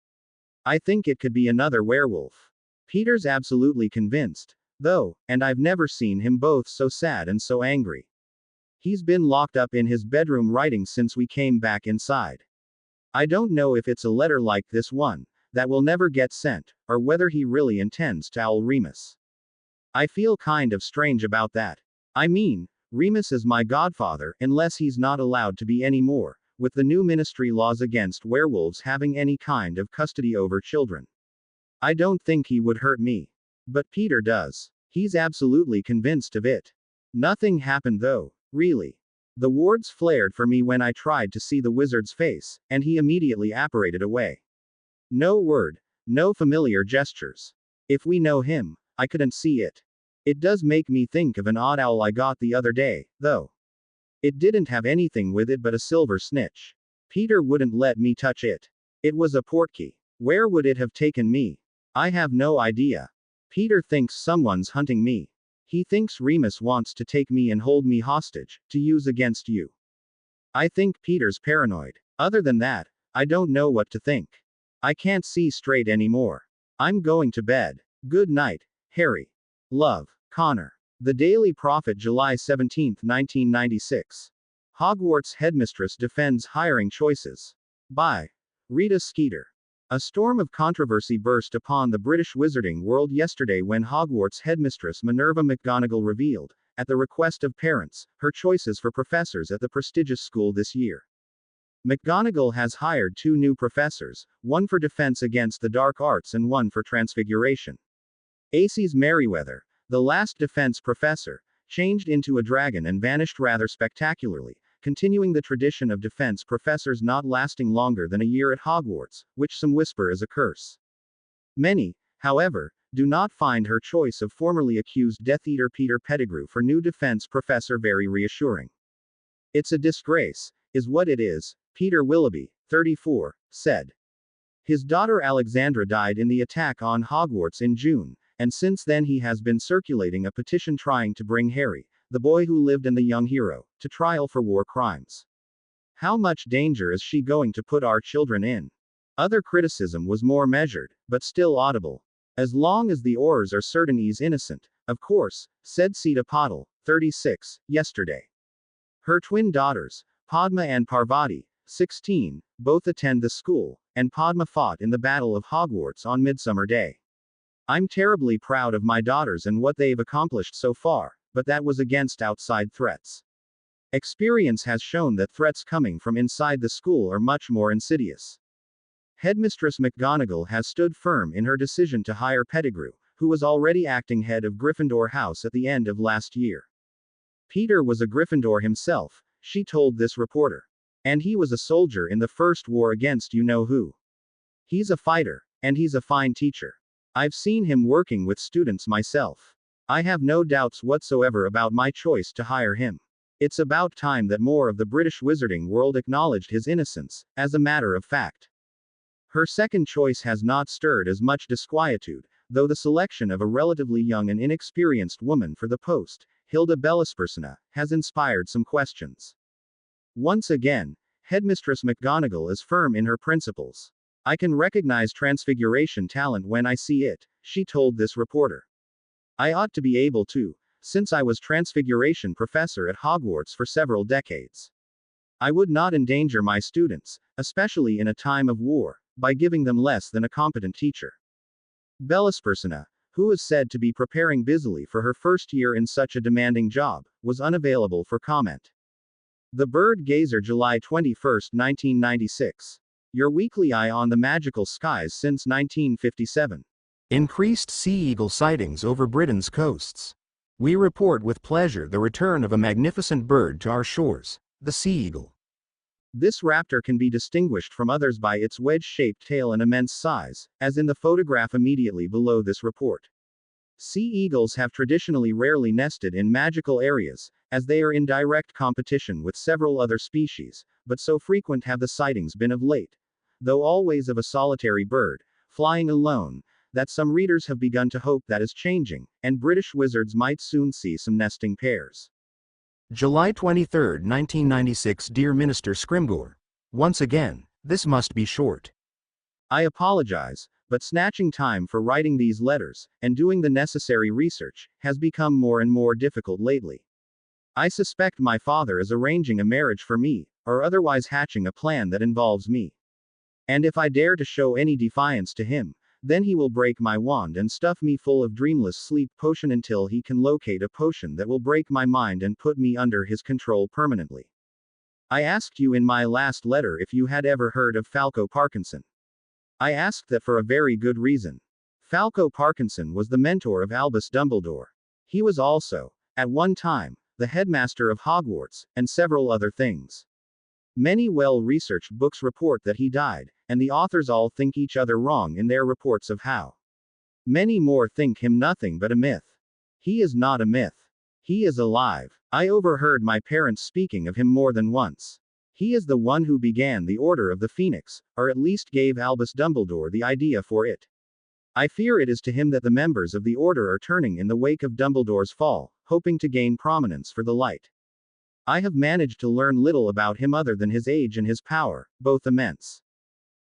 I think it could be another werewolf. Peter's absolutely convinced, though, and I've never seen him both so sad and so angry. He's been locked up in his bedroom writing since we came back inside. I don't know if it's a letter like this one, that will never get sent, or whether he really intends to owl Remus. I feel kind of strange about that. I mean, Remus is my godfather, unless he's not allowed to be anymore, with the new ministry laws against werewolves having any kind of custody over children. I don't think he would hurt me. But Peter does. He's absolutely convinced of it. Nothing happened though, really. The wards flared for me when I tried to see the wizard's face, and he immediately apparated away. No word, no familiar gestures. If we know him, I couldn't see it. It does make me think of an odd owl I got the other day, though. It didn't have anything with it but a silver snitch. Peter wouldn't let me touch it. It was a portkey. Where would it have taken me? I have no idea. Peter thinks someone's hunting me. He thinks Remus wants to take me and hold me hostage, to use against you. I think Peter's paranoid. Other than that, I don't know what to think. I can't see straight anymore. I'm going to bed. Good night, Harry. Love, Connor. The Daily Prophet, July 17, 1996. Hogwarts Headmistress Defends Hiring Choices. By Rita Skeeter. A storm of controversy burst upon the British wizarding world yesterday when Hogwarts headmistress Minerva McGonagall revealed, at the request of parents, her choices for professors at the prestigious school this year. McGonagall has hired 2 new professors, one for defense against the dark arts and one for transfiguration. Aces Merriweather, the last defense professor, changed into a dragon and vanished rather spectacularly, continuing the tradition of defense professors not lasting longer than a year at Hogwarts, which some whisper is a curse. Many, however, do not find her choice of formerly accused Death Eater Peter Pettigrew for new defense professor very reassuring. It's a disgrace, is what it is, Peter Willoughby, 34, said. His daughter Alexandra died in the attack on Hogwarts in June, and since then he has been circulating a petition trying to bring Harry, the boy who lived and the young hero, to trial for war crimes. How much danger is she going to put our children in? Other criticism was more measured, but still audible. As long as the Aurors are certain he's innocent, of course, said Sita Patil, 36, yesterday. Her twin daughters, Padma and Parvati, 16, both attend the school, and Padma fought in the Battle of Hogwarts on Midsummer Day. I'm terribly proud of my daughters and what they've accomplished so far, but that was against outside threats. Experience has shown that threats coming from inside the school are much more insidious. Headmistress McGonagall has stood firm in her decision to hire Pettigrew, who was already acting head of Gryffindor House at the end of last year. Peter was a Gryffindor himself, she told this reporter. And he was a soldier in the First War against you-know-who. He's a fighter, and he's a fine teacher. I've seen him working with students myself. I have no doubts whatsoever about my choice to hire him. It's about time that more of the British wizarding world acknowledged his innocence, as a matter of fact. Her second choice has not stirred as much disquietude, though the selection of a relatively young and inexperienced woman for the post, Hilda Bellispersona, has inspired some questions. Once again, Headmistress McGonagall is firm in her principles. I can recognize transfiguration talent when I see it, she told this reporter. I ought to be able to, since I was Transfiguration professor at Hogwarts for several decades. I would not endanger my students, especially in a time of war, by giving them less than a competent teacher. Bellispersona, who is said to be preparing busily for her first year in such a demanding job, was unavailable for comment. The Bird Gazer, July 21, 1996. Your weekly eye on the magical skies since 1957. Increased sea eagle sightings over Britain's coasts. We report with pleasure the return of a magnificent bird to our shores, the sea eagle. This raptor can be distinguished from others by its wedge-shaped tail and immense size, as in the photograph immediately below this report. Sea eagles have traditionally rarely nested in magical areas, as they are in direct competition with several other species, but so frequent have the sightings been of late, though always of a solitary bird, flying alone, that some readers have begun to hope that is changing, and British wizards might soon see some nesting pairs. July 23, 1996. Dear Minister Scrimgeour. Once again, this must be short. I apologize, but snatching time for writing these letters, and doing the necessary research, has become more and more difficult lately. I suspect my father is arranging a marriage for me, or otherwise hatching a plan that involves me. And if I dare to show any defiance to him, then he will break my wand and stuff me full of dreamless sleep potion until he can locate a potion that will break my mind and put me under his control permanently. I asked you in my last letter if you had ever heard of Falco Parkinson. I asked that for a very good reason. Falco Parkinson was the mentor of Albus Dumbledore. He was also, at one time, the headmaster of Hogwarts, and several other things. Many well-researched books report that he died, and the authors all think each other wrong in their reports of how. Many more think him nothing but a myth. He is not a myth. He is alive. I overheard my parents speaking of him more than once. He is the one who began the Order of the Phoenix, or at least gave Albus Dumbledore the idea for it. I fear it is to him that the members of the Order are turning in the wake of Dumbledore's fall, hoping to gain prominence for the light. I have managed to learn little about him other than his age and his power, both immense.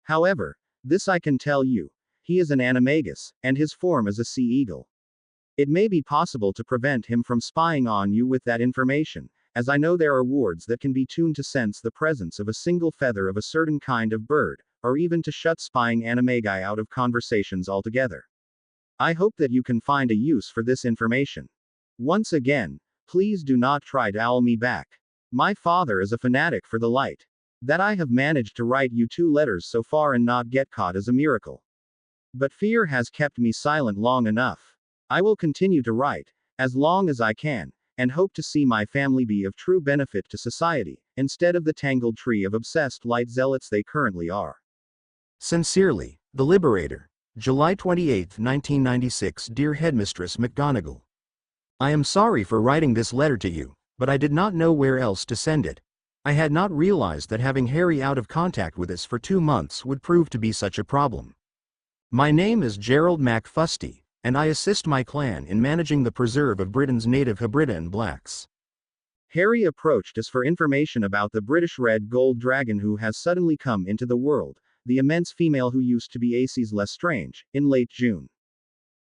However, this I can tell you, he is an animagus, and his form is a sea eagle. It may be possible to prevent him from spying on you with that information, as I know there are wards that can be tuned to sense the presence of a single feather of a certain kind of bird, or even to shut spying animagi out of conversations altogether. I hope that you can find a use for this information. Once again, please do not try to owl me back. My father is a fanatic for the light. That I have managed to write you 2 letters so far and not get caught is a miracle. But fear has kept me silent long enough. I will continue to write, as long as I can, and hope to see my family be of true benefit to society, instead of the tangled tree of obsessed light zealots they currently are. Sincerely, The Liberator. July 28, 1996. Dear Headmistress McGonagall. I am sorry for writing this letter to you, but I did not know where else to send it. I had not realized that having Harry out of contact with us for 2 months would prove to be such a problem. My name is Gerald MacFusty, and I assist my clan in managing the preserve of Britain's native Hebridean blacks. Harry approached us for information about the British red gold dragon who has suddenly come into the world, the immense female who used to be Aces Lestrange, in late June.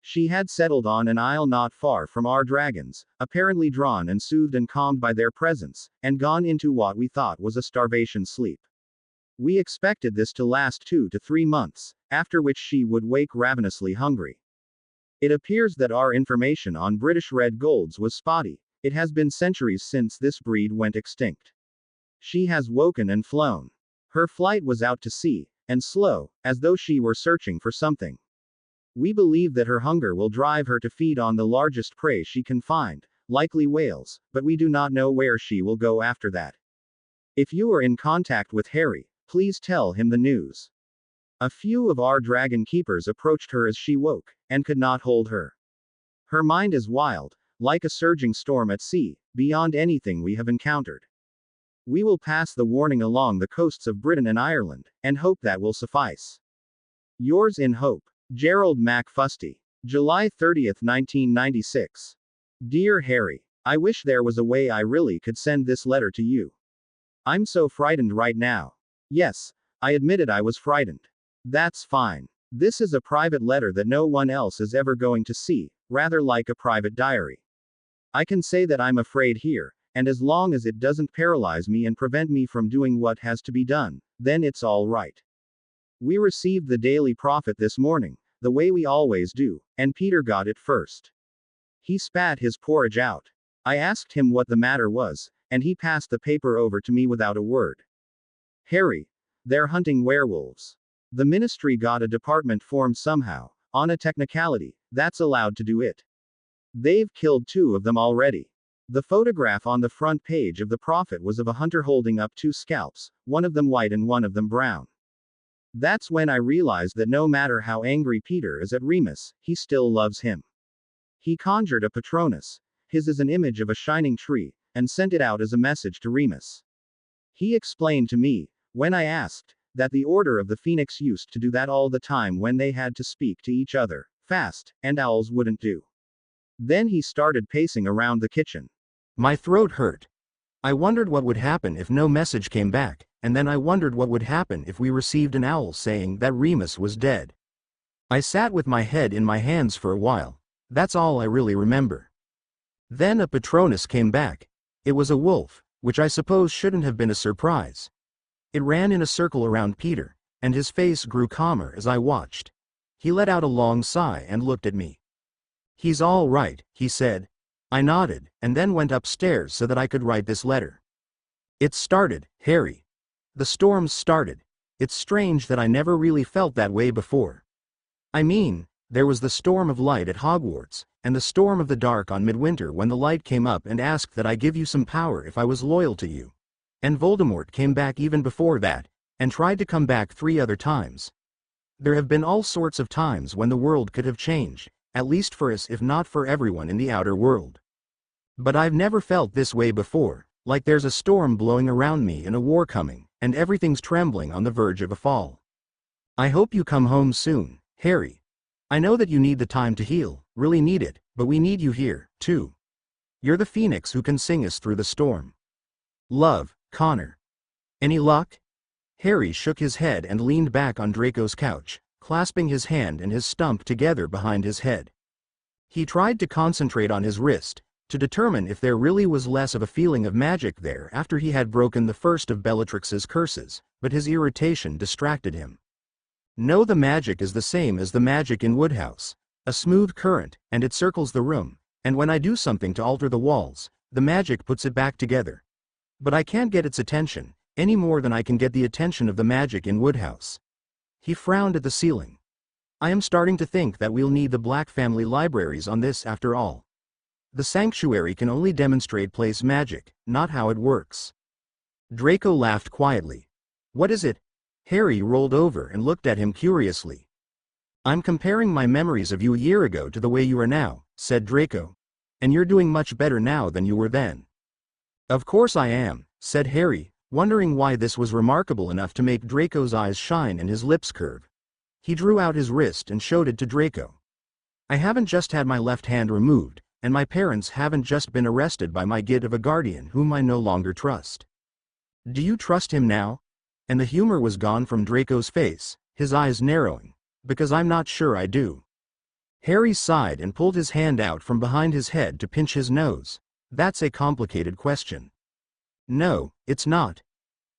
She had settled on an isle not far from our dragons, apparently drawn and soothed and calmed by their presence, and gone into what we thought was a starvation sleep. We expected this to last 2 to 3 months, after which she would wake ravenously hungry. It appears that our information on British red golds was spotty. It has been centuries since this breed went extinct. She has woken and flown. Her flight was out to sea, and slow, as though she were searching for something. We believe that her hunger will drive her to feed on the largest prey she can find, likely whales, but we do not know where she will go after that. If you are in contact with Harry, please tell him the news. A few of our dragon keepers approached her as she woke, and could not hold her. Her mind is wild, like a surging storm at sea, beyond anything we have encountered. We will pass the warning along the coasts of Britain and Ireland, and hope that will suffice. Yours in hope, Gerald MacFusty. July 30, 1996. Dear Harry, I wish there was a way I really could send this letter to you. I'm so frightened right now. Yes, I admitted I was frightened. That's fine. This is a private letter that no one else is ever going to see, rather like a private diary. I can say that I'm afraid here, and as long as it doesn't paralyze me and prevent me from doing what has to be done, then it's all right. We received the daily prophet this morning, the way we always do, and Peter got it first. He spat his porridge out. I asked him what the matter was, and he passed the paper over to me without a word. Harry, they're hunting werewolves. The ministry got a department formed somehow, on a technicality, that's allowed to do it. They've killed 2 of them already. The photograph on the front page of the prophet was of a hunter holding up 2 scalps, one of them white and one of them brown. That's when I realized that no matter how angry Peter is at Remus, he still loves him. He conjured a Patronus. His is an image of a shining tree, and sent it out as a message to Remus. He explained to me, when I asked, that the Order of the Phoenix used to do that all the time when they had to speak to each other, fast, and owls wouldn't do. Then he started pacing around the kitchen. My throat hurt. I wondered what would happen if no message came back, and then I wondered what would happen if we received an owl saying that Remus was dead. I sat with my head in my hands for a while. That's all I really remember. Then a Patronus came back. It was a wolf, which I suppose shouldn't have been a surprise. It ran in a circle around Peter, and his face grew calmer as I watched. He let out a long sigh and looked at me. He's all right, he said. I nodded, and then went upstairs so that I could write this letter. It started, Harry. The storms started. It's strange that I never really felt that way before. I mean, there was the storm of light at Hogwarts, and the storm of the dark on Midwinter when the light came up and asked that I give you some power if I was loyal to you. And Voldemort came back even before that, and tried to come back 3 other times. There have been all sorts of times when the world could have changed, at least for us if not for everyone in the outer world. But I've never felt this way before, like there's a storm blowing around me and a war coming, and everything's trembling on the verge of a fall. I hope you come home soon, Harry. I know that you need the time to heal, really need it, but we need you here, too. You're the phoenix who can sing us through the storm. Love, Connor. Any luck? Harry shook his head and leaned back on Draco's couch, clasping his hand and his stump together behind his head. He tried to concentrate on his wrist, to determine if there really was less of a feeling of magic there after he had broken the first of Bellatrix's curses, but his irritation distracted him. No, the magic is the same as the magic in Woodhouse, a smooth current, and it circles the room, and when I do something to alter the walls, the magic puts it back together. But I can't get its attention, any more than I can get the attention of the magic in Woodhouse. He frowned at the ceiling. I am starting to think that we'll need the Black family libraries on this after all. The sanctuary can only demonstrate place magic, not how it works. Draco laughed quietly. What is it? Harry rolled over and looked at him curiously. I'm comparing my memories of you a year ago to the way you are now, said Draco. And you're doing much better now than you were then. Of course I am, said Harry, wondering why this was remarkable enough to make Draco's eyes shine and his lips curve. He drew out his wrist and showed it to Draco. I haven't just had my left hand removed, and my parents haven't just been arrested by my git of a guardian whom I no longer trust. Do you trust him now? And the humor was gone from Draco's face, his eyes narrowing. Because I'm not sure I do. Harry sighed and pulled his hand out from behind his head to pinch his nose. That's a complicated question. No, it's not.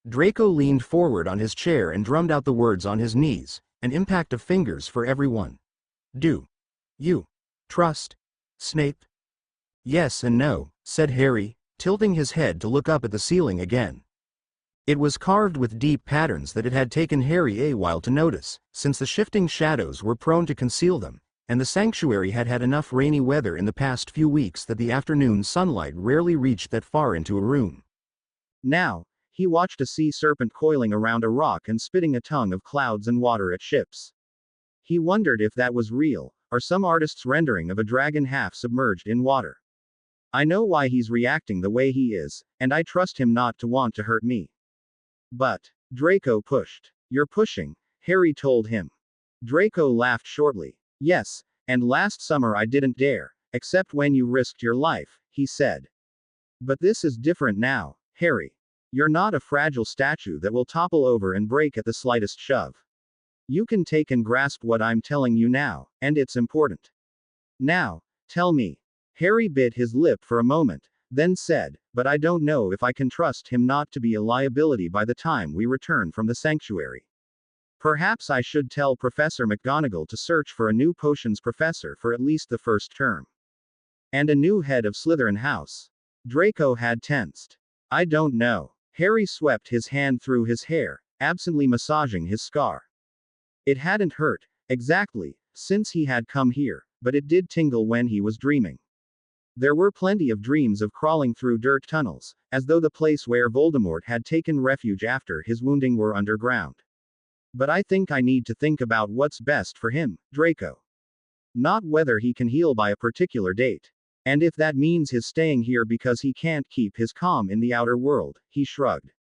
Draco leaned forward on his chair and drummed out the words on his knees, an impact of fingers for everyone. Do you trust Snape? Yes and no, said Harry, tilting his head to look up at the ceiling again. It was carved with deep patterns that it had taken Harry a while to notice, since the shifting shadows were prone to conceal them, and the sanctuary had had enough rainy weather in the past few weeks that the afternoon sunlight rarely reached that far into a room. Now, he watched a sea serpent coiling around a rock and spitting a tongue of clouds and water at ships. He wondered if that was real, or some artist's rendering of a dragon half submerged in water. I know why he's reacting the way he is, and I trust him not to want to hurt me. But Draco pushed. You're pushing, Harry told him. Draco laughed shortly. Yes, and last summer I didn't dare, except when you risked your life, he said. But this is different now, Harry. You're not a fragile statue that will topple over and break at the slightest shove. You can take and grasp what I'm telling you now, and it's important. Now, tell me. Harry bit his lip for a moment, then said, "But I don't know if I can trust him not to be a liability by the time we return from the sanctuary. Perhaps I should tell Professor McGonagall to search for a new potions professor for at least the first term. And a new head of Slytherin House." Draco had tensed. "I don't know." Harry swept his hand through his hair, absently massaging his scar. It hadn't hurt, exactly, since he had come here, but it did tingle when he was dreaming. There were plenty of dreams of crawling through dirt tunnels, as though the place where Voldemort had taken refuge after his wounding were underground. "But I think I need to think about what's best for him, Draco. Not whether he can heal by a particular date. And if that means his staying here because he can't keep his calm in the outer world," he shrugged.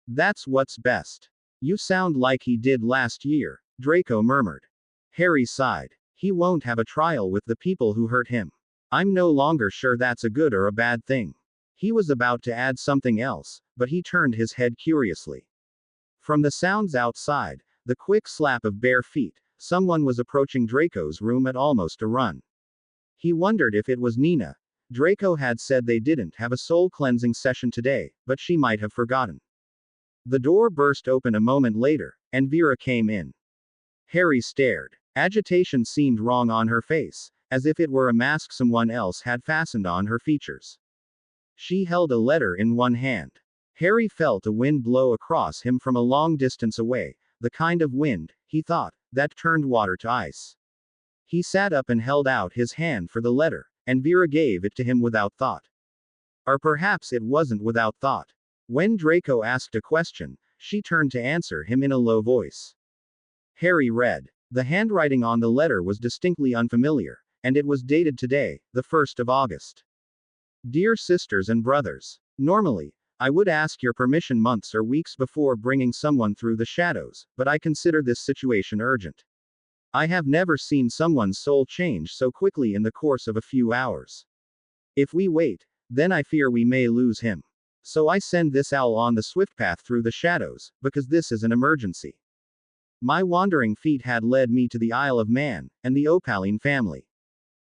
"That's what's best." "You sound like he did last year," Draco murmured. Harry sighed. "He won't have a trial with the people who hurt him. I'm no longer sure that's a good or a bad thing." He was about to add something else, but he turned his head curiously. From the sounds outside, the quick slap of bare feet, someone was approaching Draco's room at almost a run. He wondered if it was Nina. Draco had said they didn't have a soul cleansing session today, but she might have forgotten. The door burst open a moment later, and Vera came in. Harry stared. Agitation seemed wrong on her face, as if it were a mask someone else had fastened on her features. She held a letter in one hand. Harry felt a wind blow across him from a long distance away, the kind of wind, he thought, that turned water to ice. He sat up and held out his hand for the letter, and Vera gave it to him without thought. Or perhaps it wasn't without thought. When Draco asked a question, she turned to answer him in a low voice. Harry read. The handwriting on the letter was distinctly unfamiliar, and it was dated today, the 1st of August. "Dear sisters and brothers, normally, I would ask your permission months or weeks before bringing someone through the shadows, but I consider this situation urgent. I have never seen someone's soul change so quickly in the course of a few hours. If we wait, then I fear we may lose him. So I send this owl on the swift path through the shadows, because this is an emergency. My wandering feet had led me to the Isle of Man, and the Opaline family.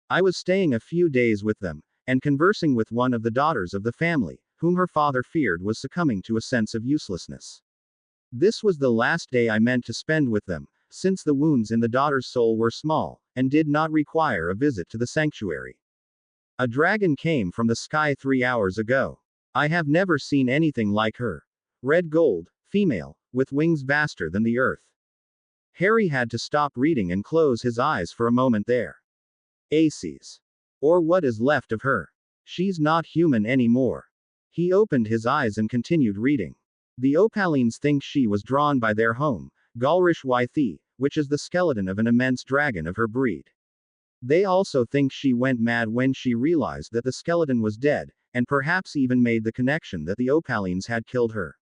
I was staying a few days with them, and conversing with one of the daughters of the family, whom her father feared was succumbing to a sense of uselessness. This was the last day I meant to spend with them, since the wounds in the daughter's soul were small, and did not require a visit to the sanctuary. A dragon came from the sky 3 hours ago. I have never seen anything like her. Red gold, female, with wings vaster than the earth." Harry had to stop reading and close his eyes for a moment there. Aces. Or what is left of her. She's not human anymore. He opened his eyes and continued reading. The Opalines think she was drawn by their home, Galrish Wythie, which is the skeleton of an immense dragon of her breed. They also think she went mad when she realized that the skeleton was dead, and perhaps even made the connection that the Opalines had killed her.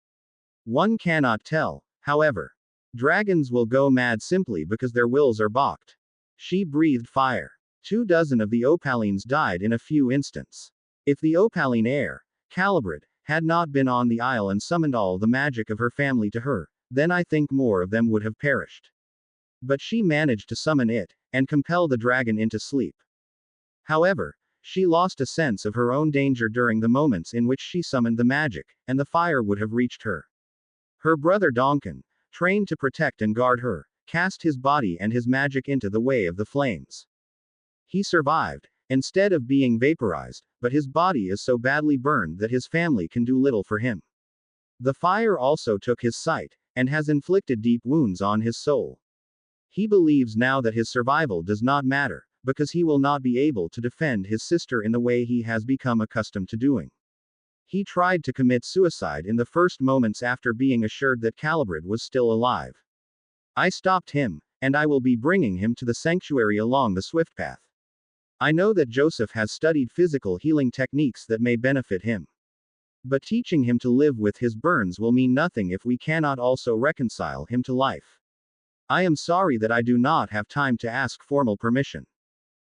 One cannot tell, however. Dragons will go mad simply because their wills are balked. She breathed fire. 24 of the Opalines died in a few instants. If the Opaline heir, Calibrid, had not been on the isle and summoned all the magic of her family to her, then I think more of them would have perished. But she managed to summon it, and compel the dragon into sleep. However, she lost a sense of her own danger during the moments in which she summoned the magic, and the fire would have reached her. Her brother Donkin, trained to protect and guard her, cast his body and his magic into the way of the flames. He survived, instead of being vaporized, but his body is so badly burned that his family can do little for him. The fire also took his sight, and has inflicted deep wounds on his soul. He believes now that his survival does not matter, because he will not be able to defend his sister in the way he has become accustomed to doing. He tried to commit suicide in the first moments after being assured that Calibrid was still alive. I stopped him, and I will be bringing him to the sanctuary along the swift path. I know that Joseph has studied physical healing techniques that may benefit him. But teaching him to live with his burns will mean nothing if we cannot also reconcile him to life. I am sorry that I do not have time to ask formal permission.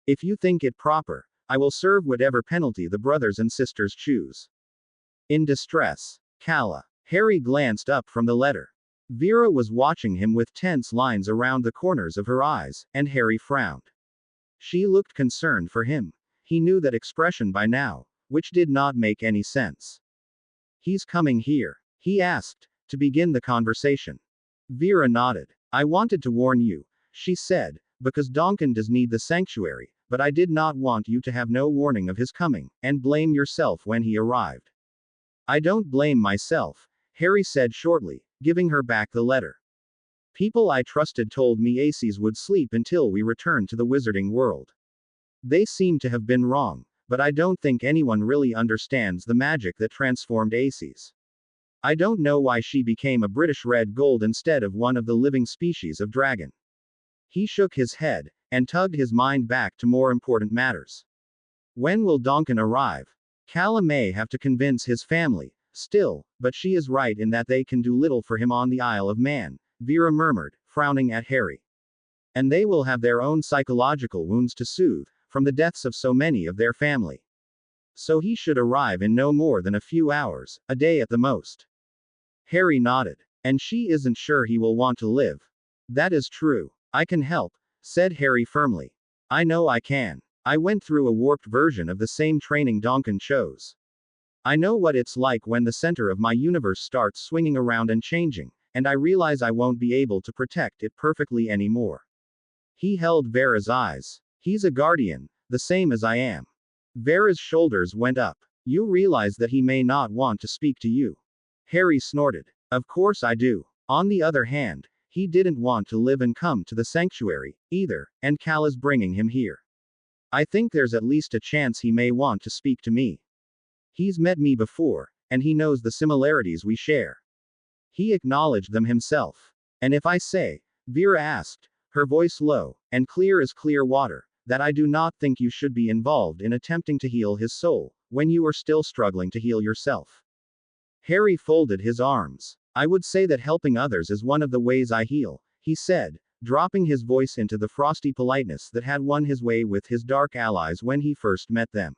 If you think it proper, I will serve whatever penalty the brothers and sisters choose. In distress. Calla. Harry glanced up from the letter. Vera was watching him with tense lines around the corners of her eyes, and Harry frowned. She looked concerned for him. He knew that expression by now, which did not make any sense. He's coming here, he asked, to begin the conversation. Vera nodded. I wanted to warn you, she said, because Donkin does need the sanctuary, but I did not want you to have no warning of his coming, and blame yourself when he arrived. I don't blame myself, Harry said shortly, giving her back the letter. People I trusted told me Aces would sleep until we returned to the wizarding world. They seem to have been wrong, but I don't think anyone really understands the magic that transformed Aces. I don't know why she became a British red gold instead of one of the living species of dragon. He shook his head, and tugged his mind back to more important matters. When will Donkin arrive? Callum may have to convince his family, still, but she is right in that they can do little for him on the Isle of Man, Vera murmured, frowning at Harry. And they will have their own psychological wounds to soothe, from the deaths of so many of their family. So he should arrive in no more than a few hours, a day at the most. Harry nodded. And she isn't sure he will want to live. That is true. I can help, said Harry firmly. I know I can. I went through a warped version of the same training Donkin chose. I know what it's like when the center of my universe starts swinging around and changing, and I realize I won't be able to protect it perfectly anymore. He held Vera's eyes. He's a guardian, the same as I am. Vera's shoulders went up. You realize that he may not want to speak to you. Harry snorted. Of course I do. On the other hand, he didn't want to live and come to the sanctuary, either, and Cal is bringing him here. I think there's at least a chance he may want to speak to me. He's met me before, and he knows the similarities we share. He acknowledged them himself. And if I say, Vera asked, her voice low, and clear as clear water, that I do not think you should be involved in attempting to heal his soul, when you are still struggling to heal yourself. Harry folded his arms. I would say that helping others is one of the ways I heal, he said, dropping his voice into the frosty politeness that had won his way with his dark allies when he first met them.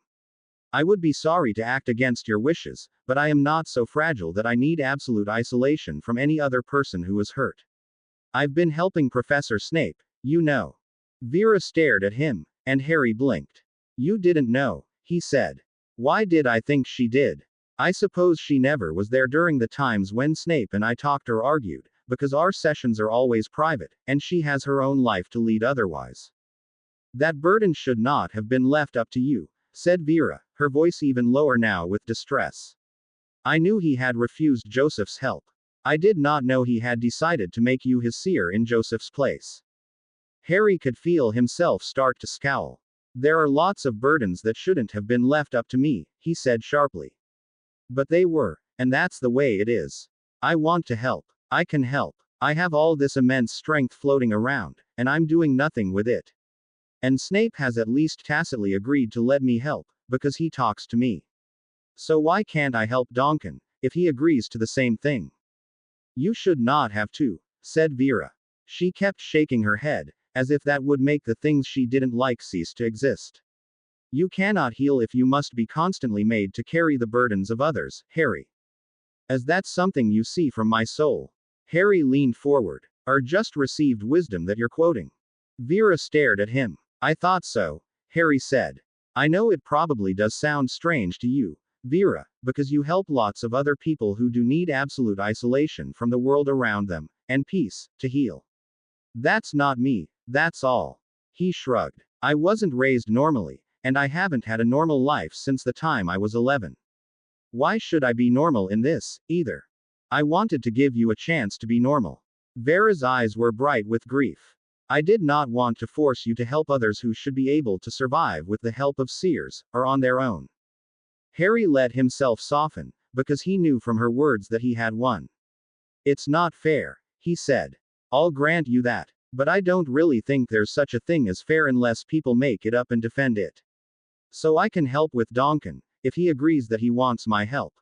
I would be sorry to act against your wishes, but I am not so fragile that I need absolute isolation from any other person who is hurt. I've been helping Professor Snape, you know. Vera stared at him, and Harry blinked. You didn't know, he said. Why did I think she did? I suppose she never was there during the times when Snape and I talked or argued, because our sessions are always private, and she has her own life to lead otherwise. That burden should not have been left up to you, said Vera, her voice even lower now with distress. I knew he had refused Joseph's help. I did not know he had decided to make you his seer in Joseph's place. Harry could feel himself start to scowl. There are lots of burdens that shouldn't have been left up to me, he said sharply. But they were, and that's the way it is. I want to help. I can help. I have all this immense strength floating around, and I'm doing nothing with it. And Snape has at least tacitly agreed to let me help, because he talks to me. So why can't I help Donkin, if he agrees to the same thing? You should not have to, said Vera. She kept shaking her head, as if that would make the things she didn't like cease to exist. You cannot heal if you must be constantly made to carry the burdens of others, Harry. As that's something you see from my soul. Harry leaned forward. Or just received wisdom that you're quoting. Vera stared at him. I thought so, Harry said. I know it probably does sound strange to you, Vera, because you help lots of other people who do need absolute isolation from the world around them, and peace, to heal. That's not me, that's all. He shrugged. I wasn't raised normally. And I haven't had a normal life since the time I was 11. Why should I be normal in this, either? I wanted to give you a chance to be normal. Vera's eyes were bright with grief. I did not want to force you to help others who should be able to survive with the help of seers, or on their own. Harry let himself soften, because he knew from her words that he had won. It's not fair, he said. I'll grant you that, but I don't really think there's such a thing as fair unless people make it up and defend it. So I can help with Donkin, if he agrees that he wants my help.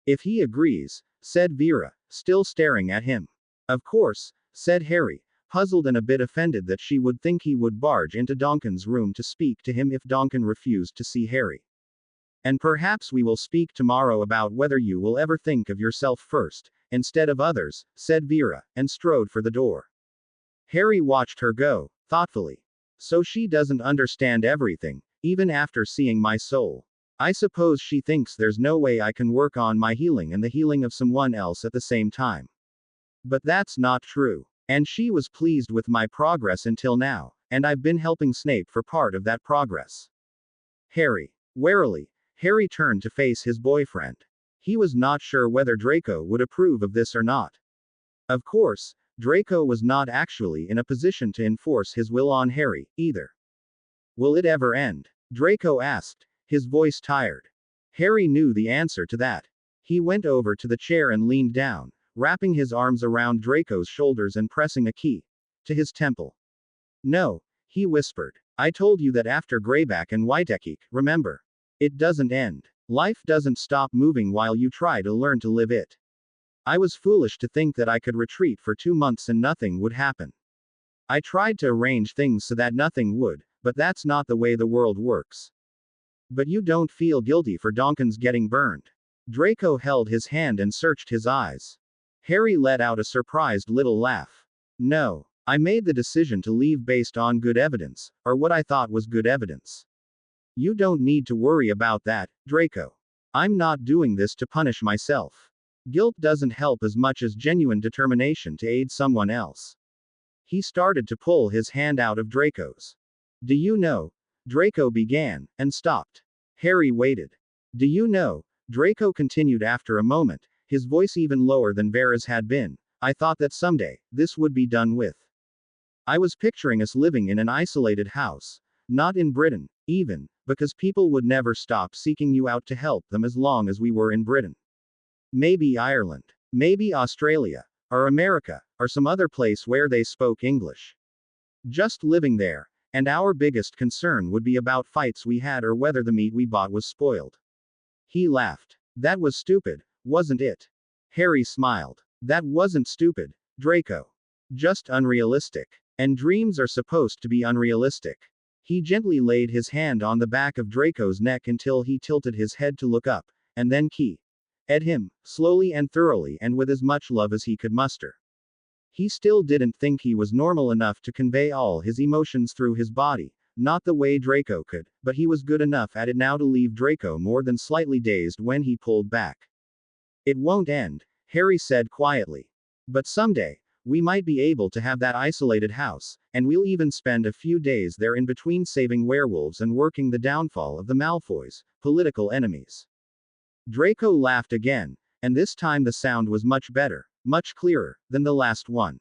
If he agrees, said Vera, still staring at him. Of course, said Harry, puzzled and a bit offended that she would think he would barge into Donkin's room to speak to him if Donkin refused to see Harry. And perhaps we will speak tomorrow about whether you will ever think of yourself first, instead of others, said Vera, and strode for the door. Harry watched her go, thoughtfully. So she doesn't understand everything, even after seeing my soul. I suppose she thinks there's no way I can work on my healing and the healing of someone else at the same time. But that's not true. And she was pleased with my progress until now, and I've been helping Snape for part of that progress. Harry. Warily, Harry turned to face his boyfriend. He was not sure whether Draco would approve of this or not. Of course, Draco was not actually in a position to enforce his will on Harry, either. Will it ever end? Draco asked, his voice tired. Harry knew the answer to that. He went over to the chair and leaned down, wrapping his arms around Draco's shoulders and pressing a key to his temple. No, he whispered. I told you that after Greyback and Whitebeak, remember? It doesn't end. Life doesn't stop moving while you try to learn to live it. I was foolish to think that I could retreat for 2 months and nothing would happen. I tried to arrange things so that nothing would, but that's not the way the world works. But you don't feel guilty for Donkin's getting burned. Draco held his hand and searched his eyes. Harry let out a surprised little laugh. No, I made the decision to leave based on good evidence, or what I thought was good evidence. You don't need to worry about that, Draco. I'm not doing this to punish myself. Guilt doesn't help as much as genuine determination to aid someone else. He started to pull his hand out of Draco's. Do you know? Draco began, and stopped. Harry waited. Do you know? Draco continued after a moment, his voice even lower than Vera's had been. I thought that someday, this would be done with. I was picturing us living in an isolated house. Not in Britain, even, because people would never stop seeking you out to help them as long as we were in Britain. Maybe Ireland. Maybe Australia. Or America. Or some other place where they spoke English. Just living there. And our biggest concern would be about fights we had or whether the meat we bought was spoiled. He laughed. That was stupid, wasn't it? Harry smiled. That wasn't stupid, Draco. Just unrealistic. And dreams are supposed to be unrealistic. He gently laid his hand on the back of Draco's neck until he tilted his head to look up, and then at him, slowly and thoroughly and with as much love as he could muster. He still didn't think he was normal enough to convey all his emotions through his body, not the way Draco could, but he was good enough at it now to leave Draco more than slightly dazed when he pulled back. It won't end, Harry said quietly. But someday, we might be able to have that isolated house, and we'll even spend a few days there in between saving werewolves and working the downfall of the Malfoys, political enemies. Draco laughed again, and this time the sound was much better, much clearer, than the last one.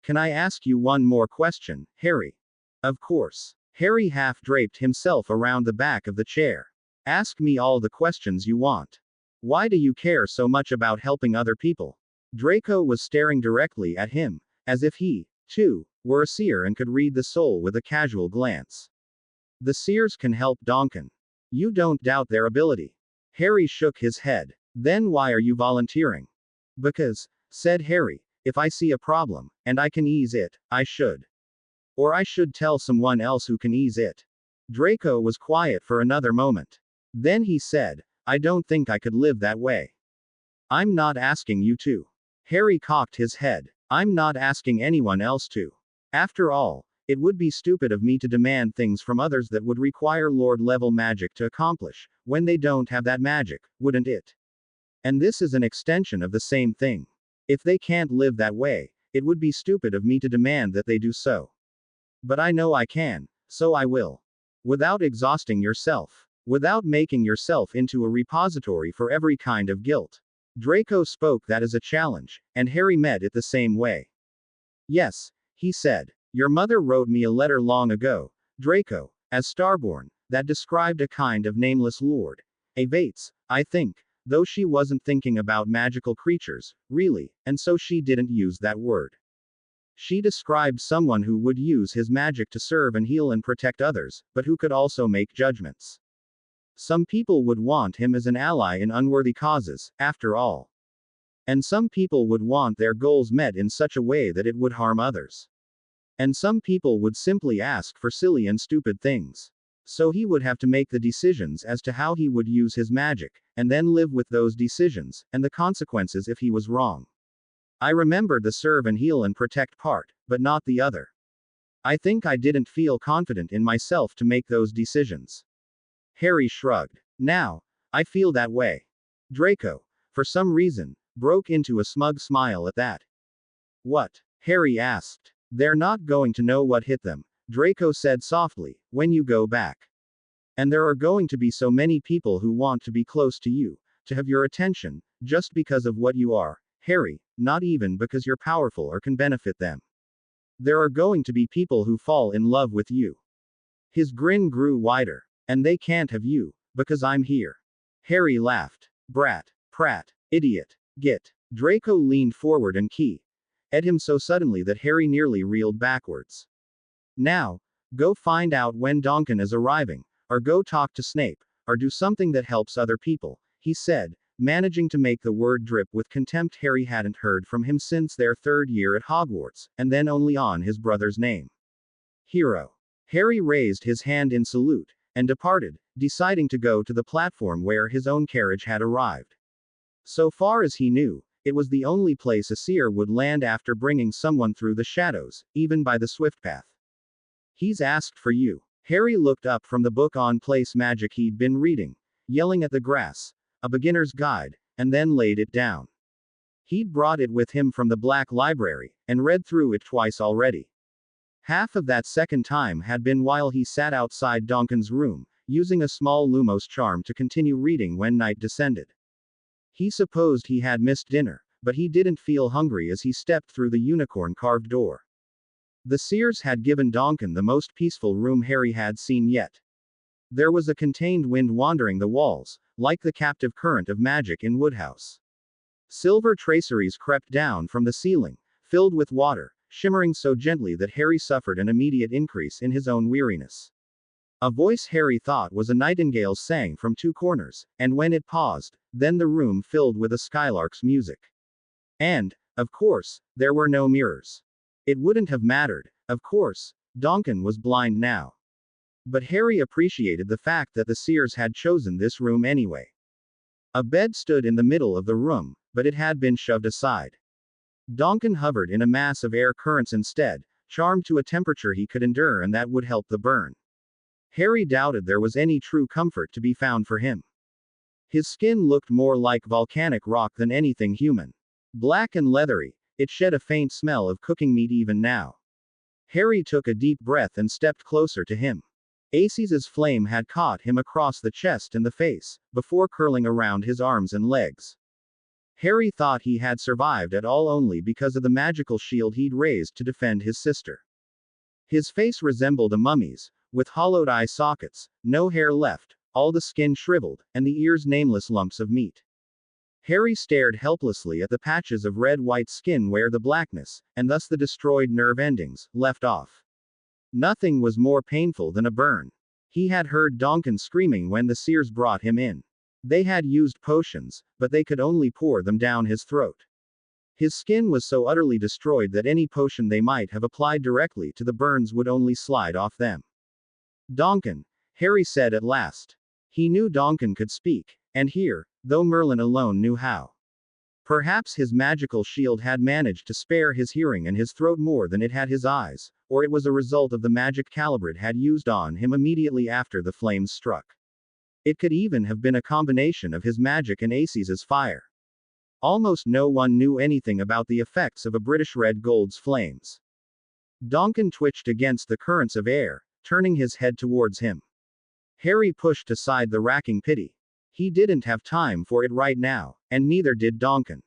Can I ask you one more question, Harry? Of course. Harry half-draped himself around the back of the chair. Ask me all the questions you want. Why do you care so much about helping other people? Draco was staring directly at him, as if he, too, were a seer and could read the soul with a casual glance. The seers can help Donkin. You don't doubt their ability. Harry shook his head. Then why are you volunteering? Because, said Harry, if I see a problem, and I can ease it, I should. Or I should tell someone else who can ease it. Draco was quiet for another moment. Then he said, I don't think I could live that way. I'm not asking you to. Harry cocked his head. I'm not asking anyone else to. After all, it would be stupid of me to demand things from others that would require Lord-level magic to accomplish, when they don't have that magic, wouldn't it? And this is an extension of the same thing. If they can't live that way, it would be stupid of me to demand that they do so. But I know I can, so I will. Without exhausting yourself. Without making yourself into a repository for every kind of guilt. Draco spoke that as a challenge, and Harry met it the same way. Yes, he said. Your mother wrote me a letter long ago, Draco, as Starborn, that described a kind of nameless lord. A Vates, I think, though she wasn't thinking about magical creatures, really, and so she didn't use that word. She described someone who would use his magic to serve and heal and protect others, but who could also make judgments. Some people would want him as an ally in unworthy causes, after all. And some people would want their goals met in such a way that it would harm others. And some people would simply ask for silly and stupid things. So he would have to make the decisions as to how he would use his magic, and then live with those decisions, and the consequences if he was wrong. I remembered the serve and heal and protect part, but not the other. I think I didn't feel confident in myself to make those decisions. Harry shrugged. Now, I feel that way. Draco, for some reason, broke into a smug smile at that. What? Harry asked. They're not going to know what hit them, Draco said softly, when you go back. And there are going to be so many people who want to be close to you, to have your attention, just because of what you are, Harry, not even because you're powerful or can benefit them. There are going to be people who fall in love with you. His grin grew wider. And they can't have you, because I'm here. Harry laughed. Brat, prat, idiot, git. Draco leaned forward and at him so suddenly that Harry nearly reeled backwards. Now, go find out when Donkin is arriving, or go talk to Snape, or do something that helps other people, he said, managing to make the word drip with contempt. Harry hadn't heard from him since their third year at Hogwarts, and then only on his brother's name. Hero. Harry raised his hand in salute, and departed, deciding to go to the platform where his own carriage had arrived. So far as he knew, it was the only place a seer would land after bringing someone through the shadows, even by the swift path. He's asked for you. Harry looked up from the book on place magic he'd been reading, yelling at the grass, a beginner's guide, and then laid it down. He'd brought it with him from the Black Library, and read through it twice already. Half of that second time had been while he sat outside Donkin's room, using a small Lumos charm to continue reading when night descended. He supposed he had missed dinner, but he didn't feel hungry as he stepped through the unicorn-carved door. The seers had given Donkin the most peaceful room Harry had seen yet. There was a contained wind wandering the walls, like the captive current of magic in Woodhouse. Silver traceries crept down from the ceiling, filled with water, shimmering so gently that Harry suffered an immediate increase in his own weariness. A voice Harry thought was a nightingale sang from two corners, and when it paused, then the room filled with a skylark's music. And, of course, there were no mirrors. It wouldn't have mattered, of course, Donkin was blind now. But Harry appreciated the fact that the seers had chosen this room anyway. A bed stood in the middle of the room, but it had been shoved aside. Donkin hovered in a mass of air currents instead, charmed to a temperature he could endure and that would help the burn. Harry doubted there was any true comfort to be found for him. His skin looked more like volcanic rock than anything human. Black and leathery, it shed a faint smell of cooking meat even now. Harry took a deep breath and stepped closer to him. Aces's flame had caught him across the chest and the face, before curling around his arms and legs. Harry thought he had survived at all only because of the magical shield he'd raised to defend his sister. His face resembled a mummy's, with hollowed eye sockets, no hair left, all the skin shriveled, and the ears nameless lumps of meat. Harry stared helplessly at the patches of red-white skin where the blackness, and thus the destroyed nerve endings, left off. Nothing was more painful than a burn. He had heard Donkin screaming when the seers brought him in. They had used potions, but they could only pour them down his throat. His skin was so utterly destroyed that any potion they might have applied directly to the burns would only slide off them. Donkin, Harry said at last. He knew Donkin could speak, and hear, though Merlin alone knew how. Perhaps his magical shield had managed to spare his hearing and his throat more than it had his eyes, or it was a result of the magic Calibrid had used on him immediately after the flames struck. It could even have been a combination of his magic and Aces's fire. Almost no one knew anything about the effects of a British red gold's flames. Donkin twitched against the currents of air, turning his head towards him. Harry pushed aside the racking pity. He didn't have time for it right now, and neither did Donkin.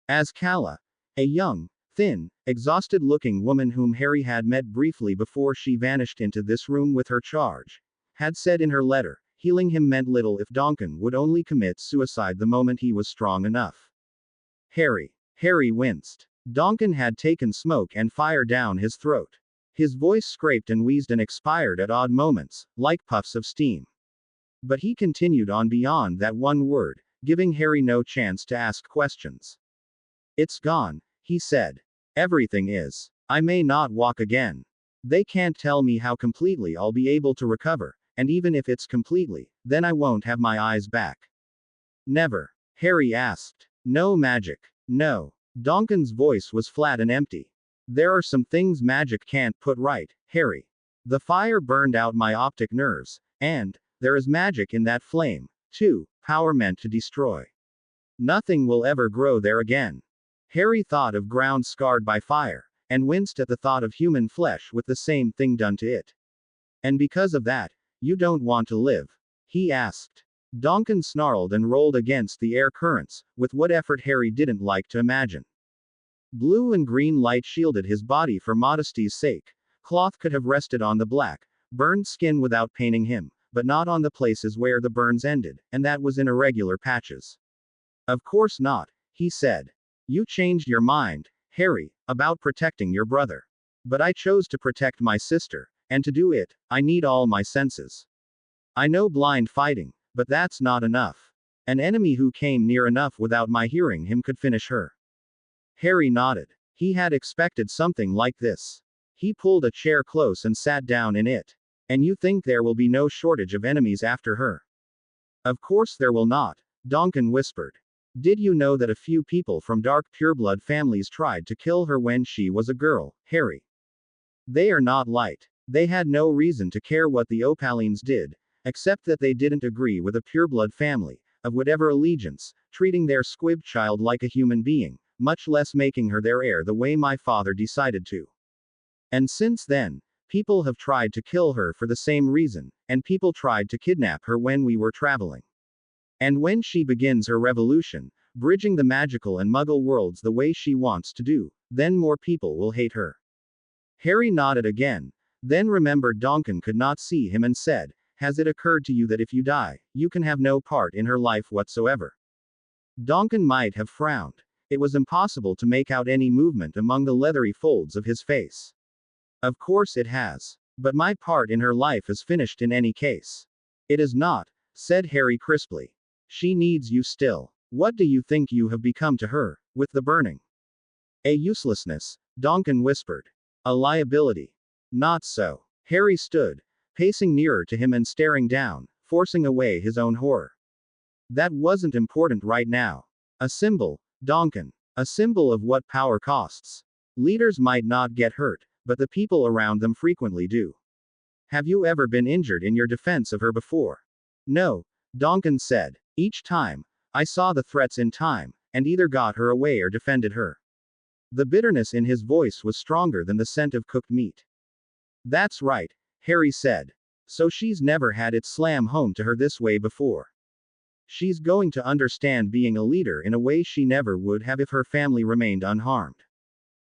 As Calla, a young, thin, exhausted-looking woman whom Harry had met briefly before she vanished into this room with her charge, had said in her letter, healing him meant little if Donkin would only commit suicide the moment he was strong enough. Harry winced. Donkin had taken smoke and fire down his throat. His voice scraped and wheezed and expired at odd moments, like puffs of steam. But he continued on beyond that one word, giving Harry no chance to ask questions. It's gone, he said. Everything is. I may not walk again. They can't tell me how completely I'll be able to recover, and even if it's completely, then I won't have my eyes back. Never? Harry asked. No magic. No. Donkin's voice was flat and empty. There are some things magic can't put right, Harry. The fire burned out my optic nerves, and there is magic in that flame, too, power meant to destroy. Nothing will ever grow there again. Harry thought of ground scarred by fire, and winced at the thought of human flesh with the same thing done to it. And because of that, you don't want to live? He asked. Donkin snarled and rolled against the air currents, with what effort Harry didn't like to imagine. Blue and green light shielded his body for modesty's sake. Cloth could have rested on the black, burned skin without paining him, but not on the places where the burns ended, and that was in irregular patches. Of course not, he said. You changed your mind, Harry, about protecting your brother. But I chose to protect my sister, and to do it, I need all my senses. I know blind fighting, but that's not enough. An enemy who came near enough without my hearing him could finish her. Harry nodded. He had expected something like this. He pulled a chair close and sat down in it. And you think there will be no shortage of enemies after her? Of course there will not, Donkin whispered. Did you know that a few people from dark pureblood families tried to kill her when she was a girl, Harry? They are not light. They had no reason to care what the Opalines did, except that they didn't agree with a pureblood family, of whatever allegiance, treating their squib child like a human being, much less making her their heir the way my father decided to. And since then, people have tried to kill her for the same reason, and people tried to kidnap her when we were traveling. And when she begins her revolution, bridging the magical and muggle worlds the way she wants to do, then more people will hate her. Harry nodded again, then remembered Donkin could not see him and said, Has it occurred to you that if you die, you can have no part in her life whatsoever? Donkin might have frowned. It was impossible to make out any movement among the leathery folds of his face. Of course it has. But my part in her life is finished in any case. It is not, said Harry crisply. She needs you still. What do you think you have become to her, with the burning? A uselessness, Donkin whispered. A liability. Not so. Harry stood, pacing nearer to him and staring down, forcing away his own horror. That wasn't important right now. A symbol, Donkin. A symbol of what power costs. Leaders might not get hurt, but the people around them frequently do. Have you ever been injured in your defense of her before? No, Donkin said. Each time, I saw the threats in time, and either got her away or defended her. The bitterness in his voice was stronger than the scent of cooked meat. That's right, Harry said. So she's never had it slam home to her this way before. She's going to understand being a leader in a way she never would have if her family remained unharmed.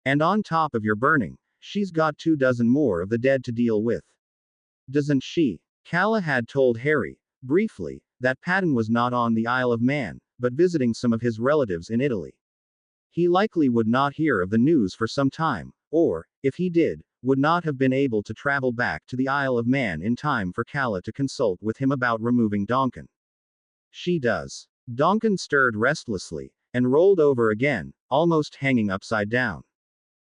And on top of your burning, she's got 24 more of the dead to deal with. Doesn't she? Calla had told Harry, briefly, that Patton was not on the Isle of Man, but visiting some of his relatives in Italy. He likely would not hear of the news for some time, or, if he did, would not have been able to travel back to the Isle of Man in time for Calla to consult with him about removing Donkin. She does. Donkin stirred restlessly, and rolled over again, almost hanging upside down.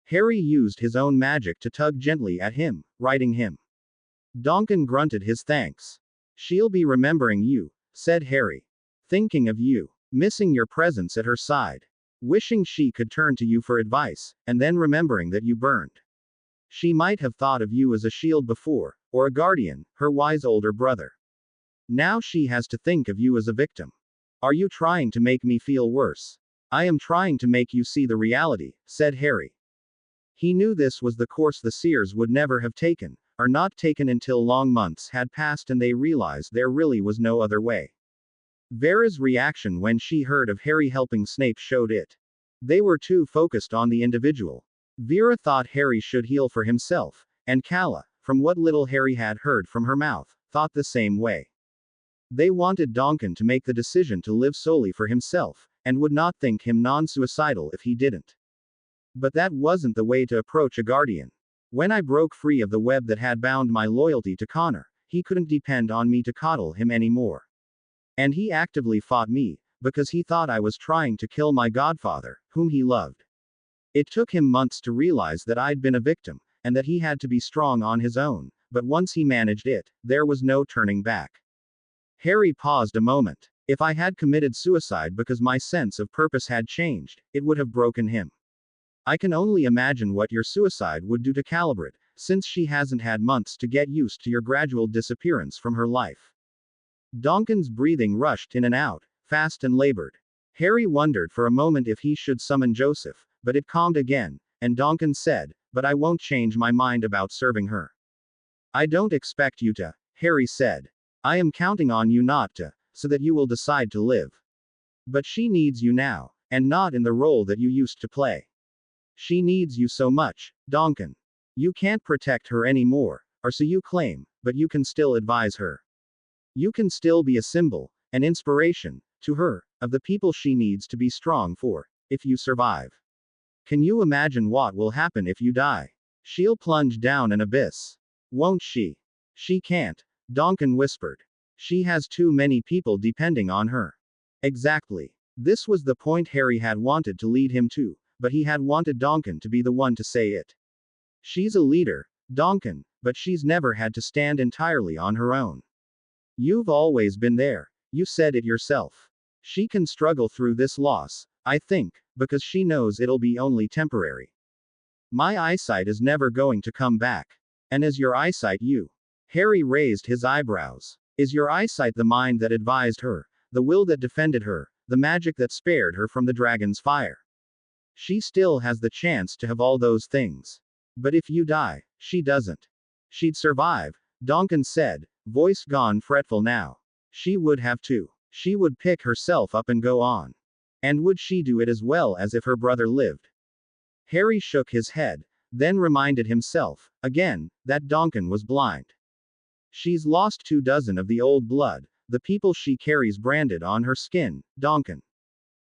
Harry used his own magic to tug gently at him, righting him. Donkin grunted his thanks. She'll be remembering you, said Harry. Thinking of you. Missing your presence at her side. Wishing she could turn to you for advice, and then remembering that you burned. She might have thought of you as a shield before, or a guardian, her wise older brother. Now she has to think of you as a victim. Are you trying to make me feel worse? I am trying to make you see the reality, said Harry. He knew this was the course the seers would never have taken, or not taken until long months had passed and they realized there really was no other way. Vera's reaction when she heard of Harry helping Snape showed it. They were too focused on the individual. Vera thought Harry should heal for himself, and Calla, from what little Harry had heard from her mouth, thought the same way. They wanted Donkin to make the decision to live solely for himself, and would not think him non-suicidal if he didn't. But that wasn't the way to approach a guardian. When I broke free of the web that had bound my loyalty to Connor, he couldn't depend on me to coddle him anymore. And he actively fought me, because he thought I was trying to kill my godfather, whom he loved. It took him months to realize that I'd been a victim, and that he had to be strong on his own, but once he managed it, there was no turning back. Harry paused a moment. If I had committed suicide because my sense of purpose had changed, it would have broken him. I can only imagine what your suicide would do to Calibret, since she hasn't had months to get used to your gradual disappearance from her life. Donkin's breathing rushed in and out, fast and labored. Harry wondered for a moment if he should summon Joseph, but it calmed again, and Donkin said, "But I won't change my mind about serving her." "I don't expect you to," Harry said. "I am counting on you not to, so that you will decide to live. But she needs you now, and not in the role that you used to play. She needs you so much, Donkin. You can't protect her anymore, or so you claim, but you can still advise her. You can still be a symbol, an inspiration, to her, of the people she needs to be strong for, if you survive. Can you imagine what will happen if you die? She'll plunge down an abyss. Won't she?" "She can't," Donkin whispered. "She has too many people depending on her." Exactly. This was the point Harry had wanted to lead him to, but he had wanted Donkin to be the one to say it. "She's a leader, Donkin, but she's never had to stand entirely on her own. You've always been there. You said it yourself. She can struggle through this loss, I think, because she knows it'll be only temporary. My eyesight is never going to come back. And is your eyesight you?" Harry raised his eyebrows. "Is your eyesight the mind that advised her, the will that defended her, the magic that spared her from the dragon's fire? She still has the chance to have all those things. But if you die, she doesn't." "She'd survive," Donkin said, voice gone fretful now. "She would have to. She would pick herself up and go on. And would she do it as well as if her brother lived?" Harry shook his head, then reminded himself, again, that Donkin was blind. "She's lost 24 of the old blood, the people she carries branded on her skin, Donkin.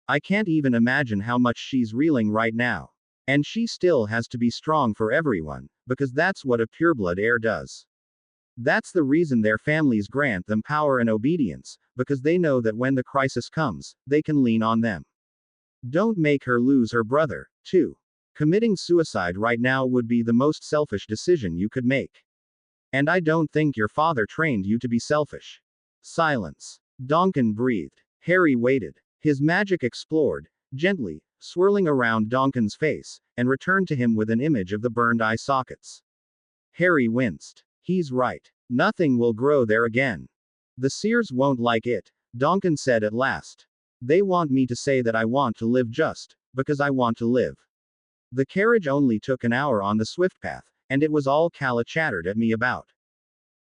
I can't even imagine how much she's reeling right now. And she still has to be strong for everyone, because that's what a pureblood heir does. That's the reason their families grant them power and obedience, because they know that when the crisis comes, they can lean on them. Don't make her lose her brother, too. Committing suicide right now would be the most selfish decision you could make. And I don't think your father trained you to be selfish." Silence. Donkin breathed. Harry waited. His magic explored, gently, swirling around Donkin's face, and returned to him with an image of the burned eye sockets. Harry winced. "He's right. Nothing will grow there again. The seers won't like it," Donkin said at last. "They want me to say that I want to live just because I want to live. The carriage only took an hour on the swift path, and it was all Calla chattered at me about."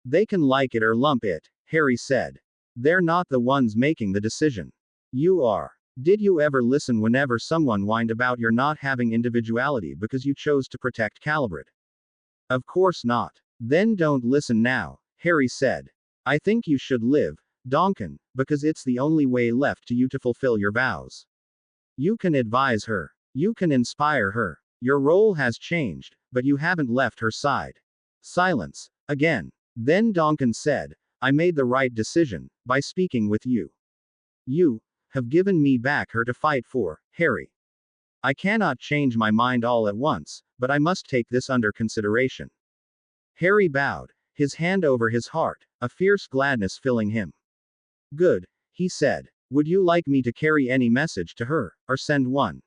"They can like it or lump it," Harry said. "They're not the ones making the decision. You are. Did you ever listen whenever someone whined about your not having individuality because you chose to protect Calibret? Of course not. Then don't listen now," Harry said. "I think you should live, Donkin, because it's the only way left to you to fulfill your vows. You can advise her. You can inspire her. Your role has changed, but you haven't left her side." Silence. Again. Then Donkin said, "I made the right decision, by speaking with you. You have given me back her to fight for, Harry. I cannot change my mind all at once, but I must take this under consideration." Harry bowed, his hand over his heart, a fierce gladness filling him. "Good," he said. "Would you like me to carry any message to her, or send one?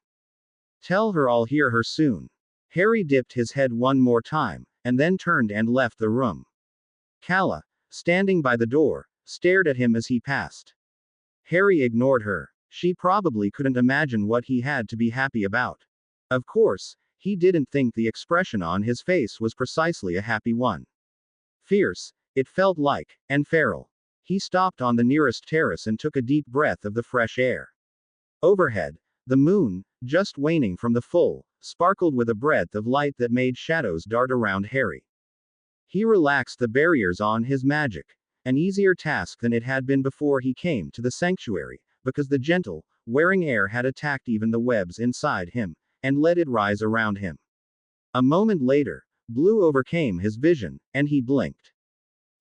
Tell her I'll hear her soon." Harry dipped his head one more time, and then turned and left the room. Calla, standing by the door, stared at him as he passed. Harry ignored her. She probably couldn't imagine what he had to be happy about. Of course, he didn't think the expression on his face was precisely a happy one. Fierce, it felt like, and feral. He stopped on the nearest terrace and took a deep breath of the fresh air. Overhead, the moon, just waning from the full, sparkled with a breadth of light that made shadows dart around Harry. He relaxed the barriers on his magic, an easier task than it had been before he came to the sanctuary, because the gentle, wearing air had attacked even the webs inside him, and let it rise around him. A moment later, blue overcame his vision, and he blinked.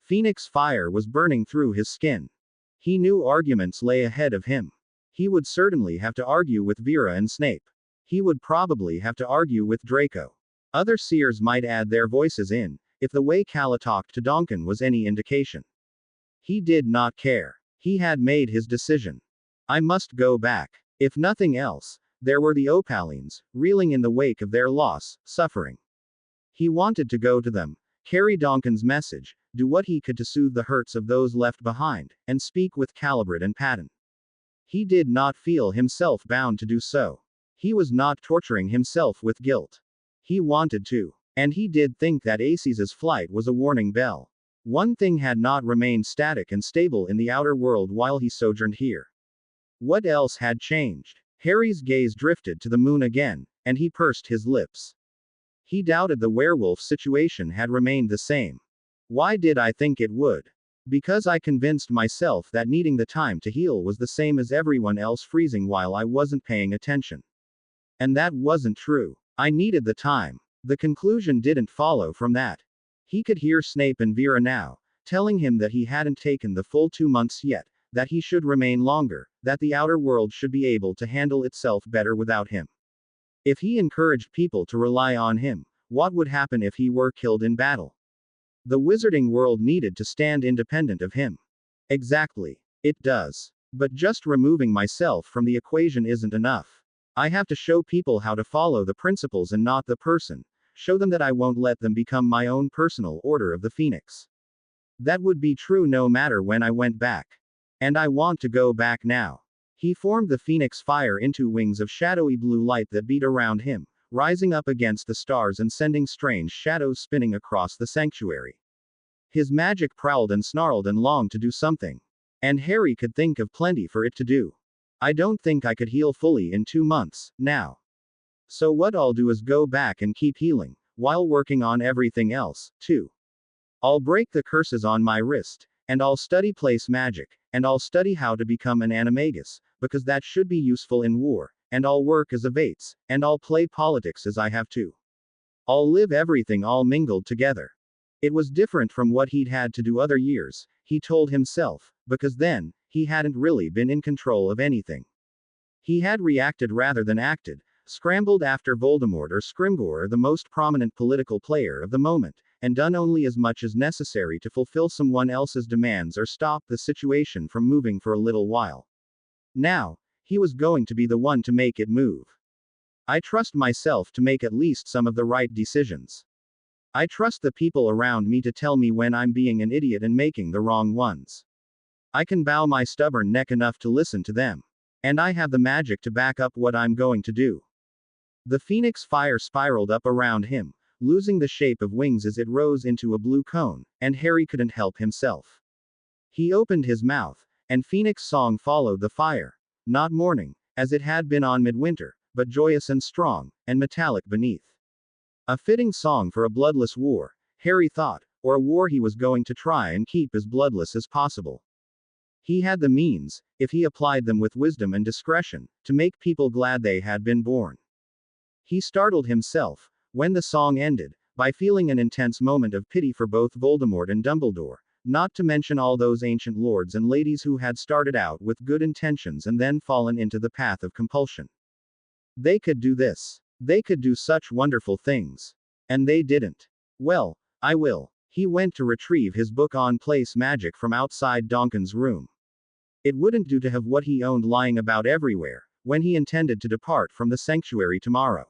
Phoenix fire was burning through his skin. He knew arguments lay ahead of him. He would certainly have to argue with Vera and Snape. He would probably have to argue with Draco. Other seers might add their voices in, if the way Calla talked to Donkin was any indication. He did not care. He had made his decision. "I must go back. If nothing else, There were the Opalines, reeling in the wake of their loss, suffering. He wanted to go to them, carry Donkin's message, do what he could to soothe the hurts of those left behind, and speak with Calibret and Patton. He did not feel himself bound to do so. He was not torturing himself with guilt. He wanted to. And he did think that Ace's flight was a warning bell. One thing had not remained static and stable in the outer world while he sojourned here. What else had changed? Harry's gaze drifted to the moon again, and he pursed his lips. He doubted the werewolf situation had remained the same. Why did I think it would? Because I convinced myself that needing the time to heal was the same as everyone else freezing while I wasn't paying attention. And that wasn't true. I needed the time. The conclusion didn't follow from that. He could hear Snape and Vera now, telling him that he hadn't taken the full 2 months yet, that he should remain longer, that the outer world should be able to handle itself better without him. If he encouraged people to rely on him, what would happen if he were killed in battle? The wizarding world needed to stand independent of him. Exactly. It does. But just removing myself from the equation isn't enough. I have to show people how to follow the principles and not the person. Show them that I won't let them become my own personal Order of the Phoenix. That would be true no matter when I went back. And I want to go back now. He formed the Phoenix fire into wings of shadowy blue light that beat around him, rising up against the stars and sending strange shadows spinning across the sanctuary. His magic prowled and snarled and longed to do something. And Harry could think of plenty for it to do. I don't think I could heal fully in 2 months, now. So what I'll do is go back and keep healing, while working on everything else, too. I'll break the curses on my wrist, and I'll study place magic, and I'll study how to become an animagus, because that should be useful in war, and I'll work as a Vates, and I'll play politics as I have to. I'll live everything all mingled together. It was different from what he'd had to do other years, he told himself, because then, he hadn't really been in control of anything. He had reacted rather than acted, scrambled after Voldemort or Scrimgeour, the most prominent political player of the moment, and done only as much as necessary to fulfill someone else's demands or stop the situation from moving for a little while. Now, he was going to be the one to make it move. I trust myself to make at least some of the right decisions. I trust the people around me to tell me when I'm being an idiot and making the wrong ones. I can bow my stubborn neck enough to listen to them. And I have the magic to back up what I'm going to do. The Phoenix fire spiraled up around him, losing the shape of wings as it rose into a blue cone, and Harry couldn't help himself. He opened his mouth, and Phoenix song followed the fire. Not mourning, as it had been on Midwinter, but joyous and strong, and metallic beneath. A fitting song for a bloodless war, Harry thought, or a war he was going to try and keep as bloodless as possible. He had the means, if he applied them with wisdom and discretion, to make people glad they had been born. He startled himself, when the song ended, by feeling an intense moment of pity for both Voldemort and Dumbledore, not to mention all those ancient lords and ladies who had started out with good intentions and then fallen into the path of compulsion. They could do this. They could do such wonderful things. And they didn't. Well, I will. He went to retrieve his book on place magic from outside Donkin's room. It wouldn't do to have what he owned lying about everywhere, when he intended to depart from the sanctuary tomorrow.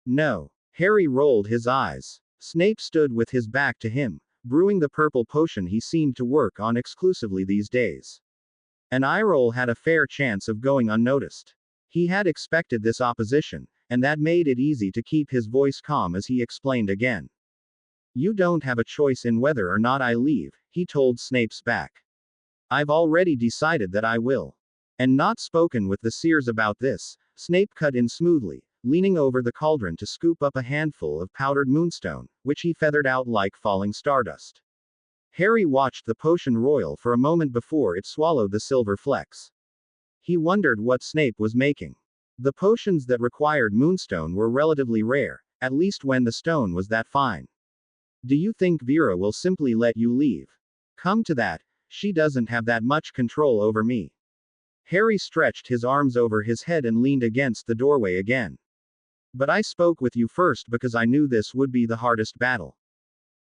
No. Harry rolled his eyes. Snape stood with his back to him, brewing the purple potion he seemed to work on exclusively these days. An eye roll had a fair chance of going unnoticed. He had expected this opposition, and that made it easy to keep his voice calm as he explained again. You don't have a choice in whether or not I leave, he told Snape's back. I've already decided that I will. And not spoken with the seers about this, Snape cut in smoothly, leaning over the cauldron to scoop up a handful of powdered moonstone, which he feathered out like falling stardust. Harry watched the potion royal for a moment before it swallowed the silver flecks. He wondered what Snape was making. The potions that required moonstone were relatively rare, at least when the stone was that fine. Do you think Vera will simply let you leave? Come to that, she doesn't have that much control over me. Harry stretched his arms over his head and leaned against the doorway again. But I spoke with you first because I knew this would be the hardest battle.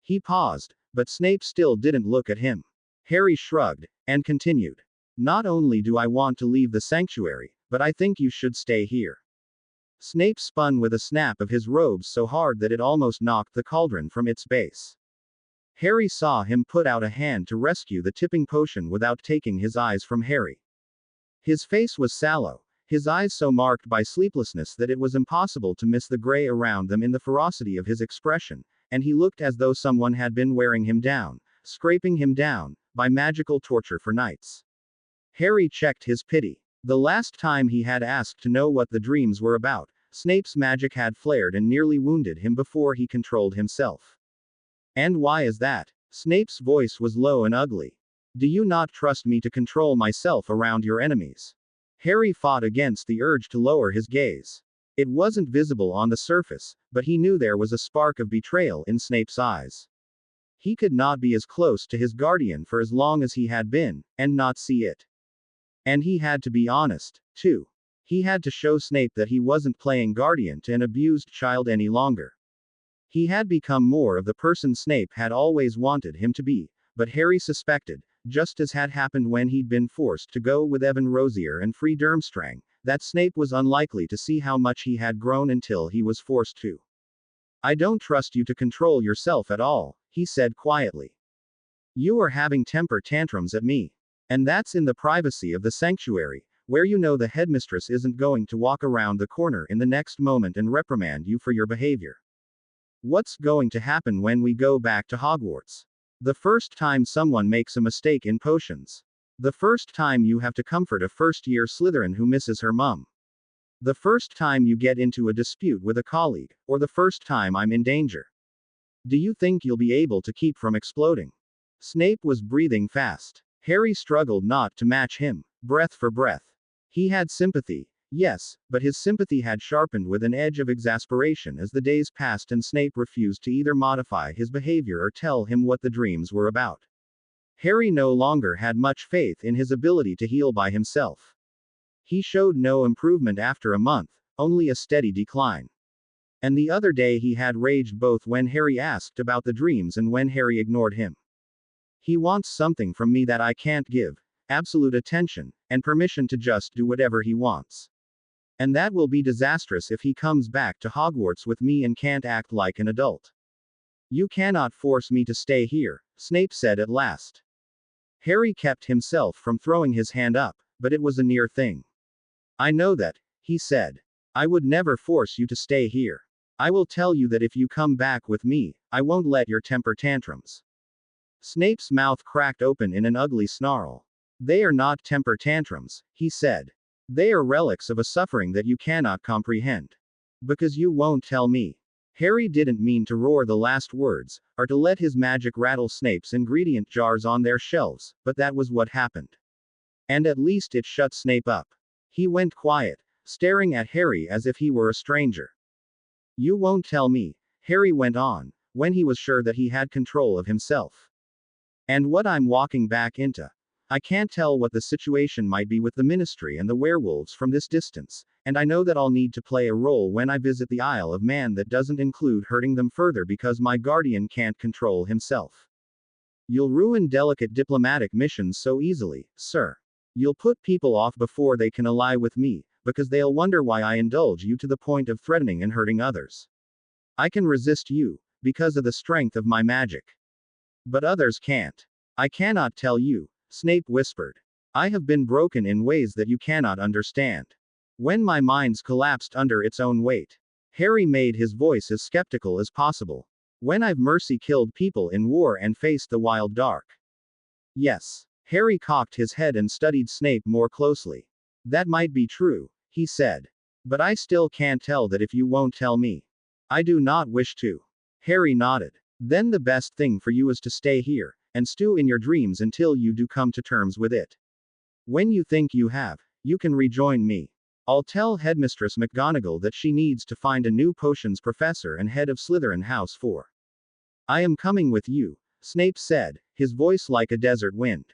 He paused, but Snape still didn't look at him. Harry shrugged, and continued. Not only do I want to leave the sanctuary, but I think you should stay here. Snape spun with a snap of his robes so hard that it almost knocked the cauldron from its base. Harry saw him put out a hand to rescue the tipping potion without taking his eyes from Harry. His face was sallow, his eyes so marked by sleeplessness that it was impossible to miss the gray around them in the ferocity of his expression, and he looked as though someone had been wearing him down, scraping him down, by magical torture for nights. Harry checked his pity. The last time he had asked to know what the dreams were about, Snape's magic had flared and nearly wounded him before he controlled himself. And why is that? Snape's voice was low and ugly. Do you not trust me to control myself around your enemies? Harry fought against the urge to lower his gaze. It wasn't visible on the surface, but he knew there was a spark of betrayal in Snape's eyes. He could not be as close to his guardian for as long as he had been, and not see it. And he had to be honest, too. He had to show Snape that he wasn't playing guardian to an abused child any longer. He had become more of the person Snape had always wanted him to be, but Harry suspected, just as had happened when he'd been forced to go with Evan Rosier and free Durmstrang, that Snape was unlikely to see how much he had grown until he was forced to. I don't trust you to control yourself at all, he said quietly. You are having temper tantrums at me. And that's in the privacy of the sanctuary, where you know the headmistress isn't going to walk around the corner in the next moment and reprimand you for your behavior. What's going to happen when we go back to Hogwarts? The first time someone makes a mistake in potions. The first time you have to comfort a first-year Slytherin who misses her mum. The first time you get into a dispute with a colleague, or the first time I'm in danger. Do you think you'll be able to keep from exploding? Snape was breathing fast. Harry struggled not to match him, breath for breath. He had sympathy, yes, but his sympathy had sharpened with an edge of exasperation as the days passed and Snape refused to either modify his behavior or tell him what the dreams were about. Harry no longer had much faith in his ability to heal by himself. He showed no improvement after a month, only a steady decline. And the other day he had raged both when Harry asked about the dreams and when Harry ignored him. He wants something from me that I can't give, absolute attention, and permission to just do whatever he wants. And that will be disastrous if he comes back to Hogwarts with me and can't act like an adult. You cannot force me to stay here, Snape said at last. Harry kept himself from throwing his hand up, but it was a near thing. I know that, he said. I would never force you to stay here. I will tell you that if you come back with me, I won't let your temper tantrums. Snape's mouth cracked open in an ugly snarl. They are not temper tantrums, he said. They are relics of a suffering that you cannot comprehend. Because you won't tell me. Harry didn't mean to roar the last words, or to let his magic rattle Snape's ingredient jars on their shelves, but that was what happened. And at least it shut Snape up. He went quiet, staring at Harry as if he were a stranger. You won't tell me, Harry went on, when he was sure that he had control of himself. And what I'm walking back into. I can't tell what the situation might be with the Ministry and the werewolves from this distance, and I know that I'll need to play a role when I visit the Isle of Man that doesn't include hurting them further because my guardian can't control himself. You'll ruin delicate diplomatic missions so easily, sir. You'll put people off before they can ally with me, because they'll wonder why I indulge you to the point of threatening and hurting others. I can resist you, because of the strength of my magic. But others can't. I cannot tell you, Snape whispered. I have been broken in ways that you cannot understand. When my mind's collapsed under its own weight. Harry made his voice as skeptical as possible. When I've mercy killed people in war and faced the wild dark. Yes. Harry cocked his head and studied Snape more closely. That might be true, he said. But I still can't tell that if you won't tell me. I do not wish to. Harry nodded. Then the best thing for you is to stay here, and stew in your dreams until you do come to terms with it. When you think you have, you can rejoin me. I'll tell Headmistress McGonagall that she needs to find a new potions professor and head of Slytherin House 4. I am coming with you, Snape said, his voice like a desert wind.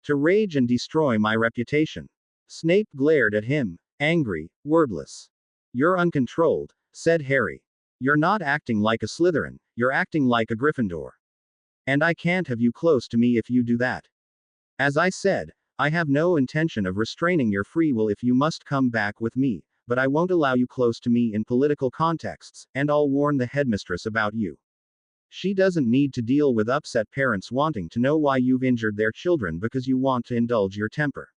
To rage and destroy my reputation. Snape glared at him, angry, wordless. You're uncontrolled, said Harry. You're not acting like a Slytherin, you're acting like a Gryffindor. And I can't have you close to me if you do that. As I said, I have no intention of restraining your free will if you must come back with me, but I won't allow you close to me in political contexts, and I'll warn the headmistress about you. She doesn't need to deal with upset parents wanting to know why you've injured their children because you want to indulge your temper.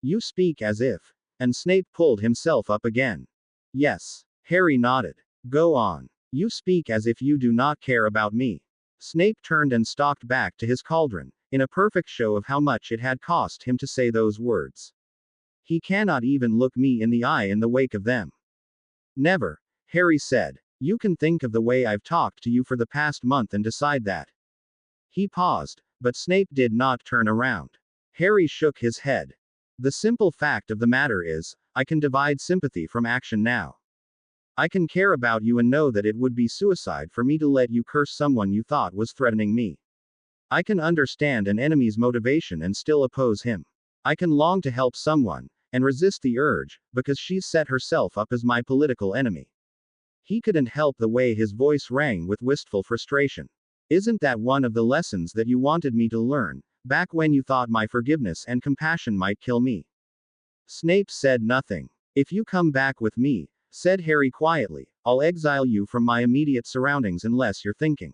You speak as if. And Snape pulled himself up again. Yes. Harry nodded. Go on. You speak as if you do not care about me. Snape turned and stalked back to his cauldron, in a perfect show of how much it had cost him to say those words. He cannot even look me in the eye in the wake of them. Never, Harry said. You can think of the way I've talked to you for the past month and decide that. He paused, but Snape did not turn around. Harry shook his head. The simple fact of the matter is, I can divide sympathy from action now. I can care about you and know that it would be suicide for me to let you curse someone you thought was threatening me. I can understand an enemy's motivation and still oppose him. I can long to help someone, and resist the urge, because she's set herself up as my political enemy. He couldn't help the way his voice rang with wistful frustration. Isn't that one of the lessons that you wanted me to learn, back when you thought my forgiveness and compassion might kill me? Snape said nothing. If you come back with me, said Harry quietly, I'll exile you from my immediate surroundings unless you're thinking.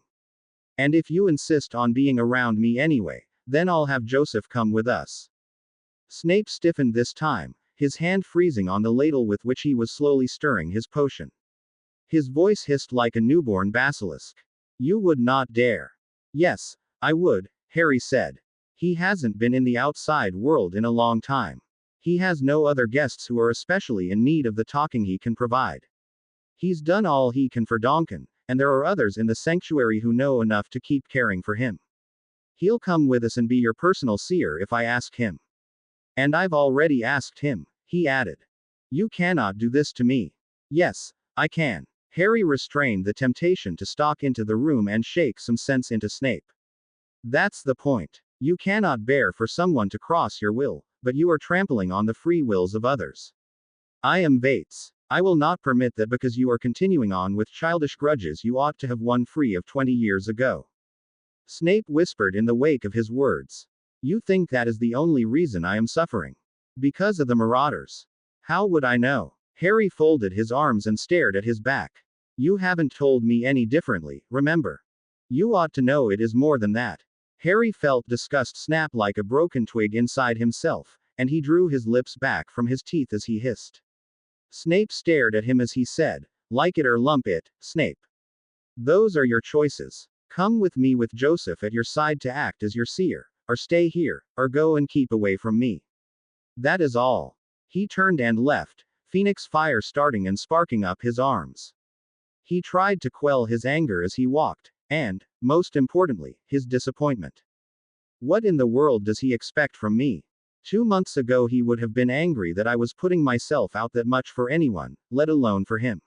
And if you insist on being around me anyway, then I'll have Joseph come with us. Snape stiffened this time, his hand freezing on the ladle with which he was slowly stirring his potion. His voice hissed like a newborn basilisk. You would not dare. Yes, I would, Harry said. He hasn't been in the outside world in a long time. He has no other guests who are especially in need of the talking he can provide. He's done all he can for Donkin, and there are others in the sanctuary who know enough to keep caring for him. He'll come with us and be your personal seer if I ask him. And I've already asked him, he added. You cannot do this to me. Yes, I can. Harry restrained the temptation to stalk into the room and shake some sense into Snape. That's the point. You cannot bear for someone to cross your will, but you are trampling on the free wills of others. I am Bates. I will not permit that because you are continuing on with childish grudges you ought to have won free of 20 years ago. Snape whispered in the wake of his words. You think that is the only reason I am suffering? Because of the Marauders. How would I know? Harry folded his arms and stared at his back. You haven't told me any differently, remember. You ought to know it is more than that. Harry felt disgust snap like a broken twig inside himself, and he drew his lips back from his teeth as he hissed. Snape stared at him as he said, like it or lump it, Snape. Those are your choices. Come with me with Joseph at your side to act as your seer, or stay here, or go and keep away from me. That is all. He turned and left, Phoenix fire starting and sparking up his arms. He tried to quell his anger as he walked, and, most importantly, his disappointment. What in the world does he expect from me? 2 months ago he would have been angry that I was putting myself out that much for anyone, let alone for him.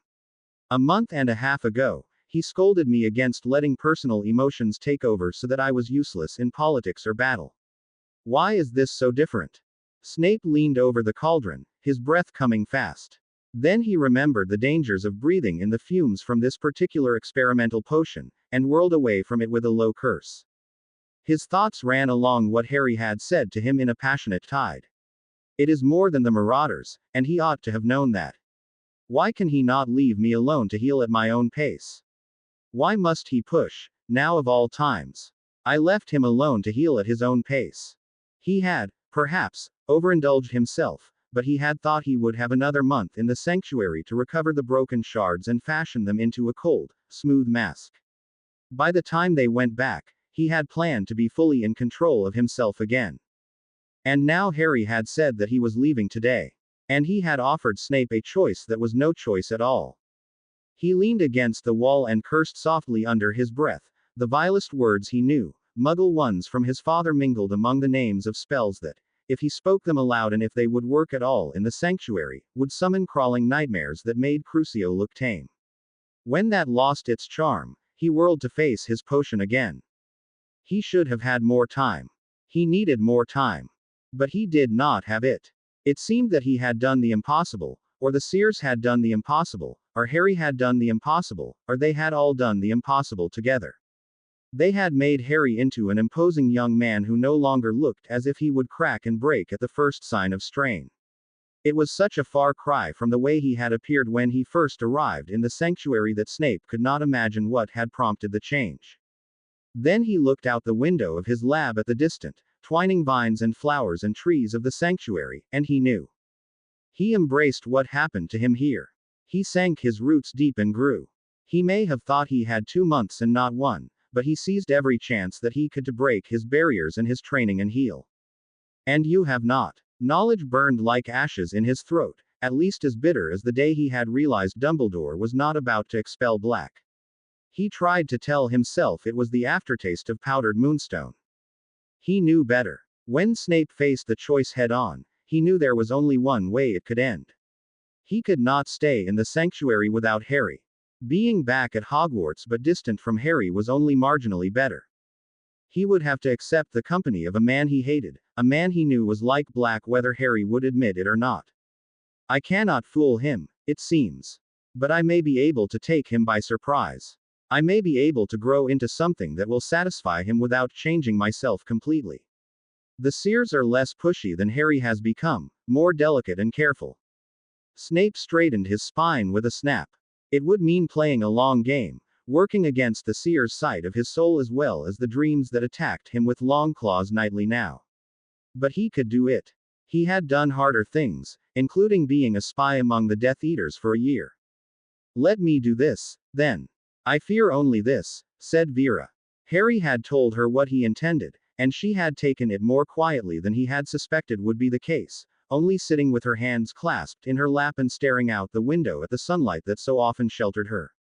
A month and a half ago, he scolded me against letting personal emotions take over so that I was useless in politics or battle. Why is this so different? Snape leaned over the cauldron, his breath coming fast. Then he remembered the dangers of breathing in the fumes from this particular experimental potion, and whirled away from it with a low curse. His thoughts ran along what Harry had said to him in a passionate tide. It is more than the Marauders, and he ought to have known that. Why can he not leave me alone to heal at my own pace? Why must he push, now of all times? I left him alone to heal at his own pace. He had, perhaps, overindulged himself, but he had thought he would have another month in the sanctuary to recover the broken shards and fashion them into a cold, smooth mask. By the time they went back, he had planned to be fully in control of himself again. And now Harry had said that he was leaving today. And he had offered Snape a choice that was no choice at all. He leaned against the wall and cursed softly under his breath, the vilest words he knew, Muggle ones from his father mingled among the names of spells that, if he spoke them aloud and if they would work at all in the sanctuary, would summon crawling nightmares that made Crucio look tame. When that lost its charm, he whirled to face his potion again. He should have had more time. He needed more time. But he did not have it. It seemed that he had done the impossible, or the seers had done the impossible, or Harry had done the impossible, or they had all done the impossible together. They had made Harry into an imposing young man who no longer looked as if he would crack and break at the first sign of strain. It was such a far cry from the way he had appeared when he first arrived in the sanctuary that Snape could not imagine what had prompted the change. Then he looked out the window of his lab at the distant, twining vines and flowers and trees of the sanctuary, and he knew. He embraced what happened to him here. He sank his roots deep and grew. He may have thought he had 2 months and not one, but he seized every chance that he could to break his barriers and his training and heal. And you have not. Knowledge burned like ashes in his throat, at least as bitter as the day he had realized Dumbledore was not about to expel Black. He tried to tell himself it was the aftertaste of powdered moonstone. He knew better. When Snape faced the choice head on, he knew there was only one way it could end. He could not stay in the sanctuary without Harry. Being back at Hogwarts but distant from Harry was only marginally better. He would have to accept the company of a man he hated, a man he knew was like Black whether Harry would admit it or not. I cannot fool him, it seems. But I may be able to take him by surprise. I may be able to grow into something that will satisfy him without changing myself completely. The Seers are less pushy than Harry has become, more delicate and careful. Snape straightened his spine with a snap. It would mean playing a long game, working against the Seer's side of his soul as well as the dreams that attacked him with long claws nightly now. But he could do it. He had done harder things, including being a spy among the Death Eaters for a year. Let me do this, then. I fear only this, said Vera. Harry had told her what he intended, and she had taken it more quietly than he had suspected would be the case, only sitting with her hands clasped in her lap and staring out the window at the sunlight that so often sheltered her.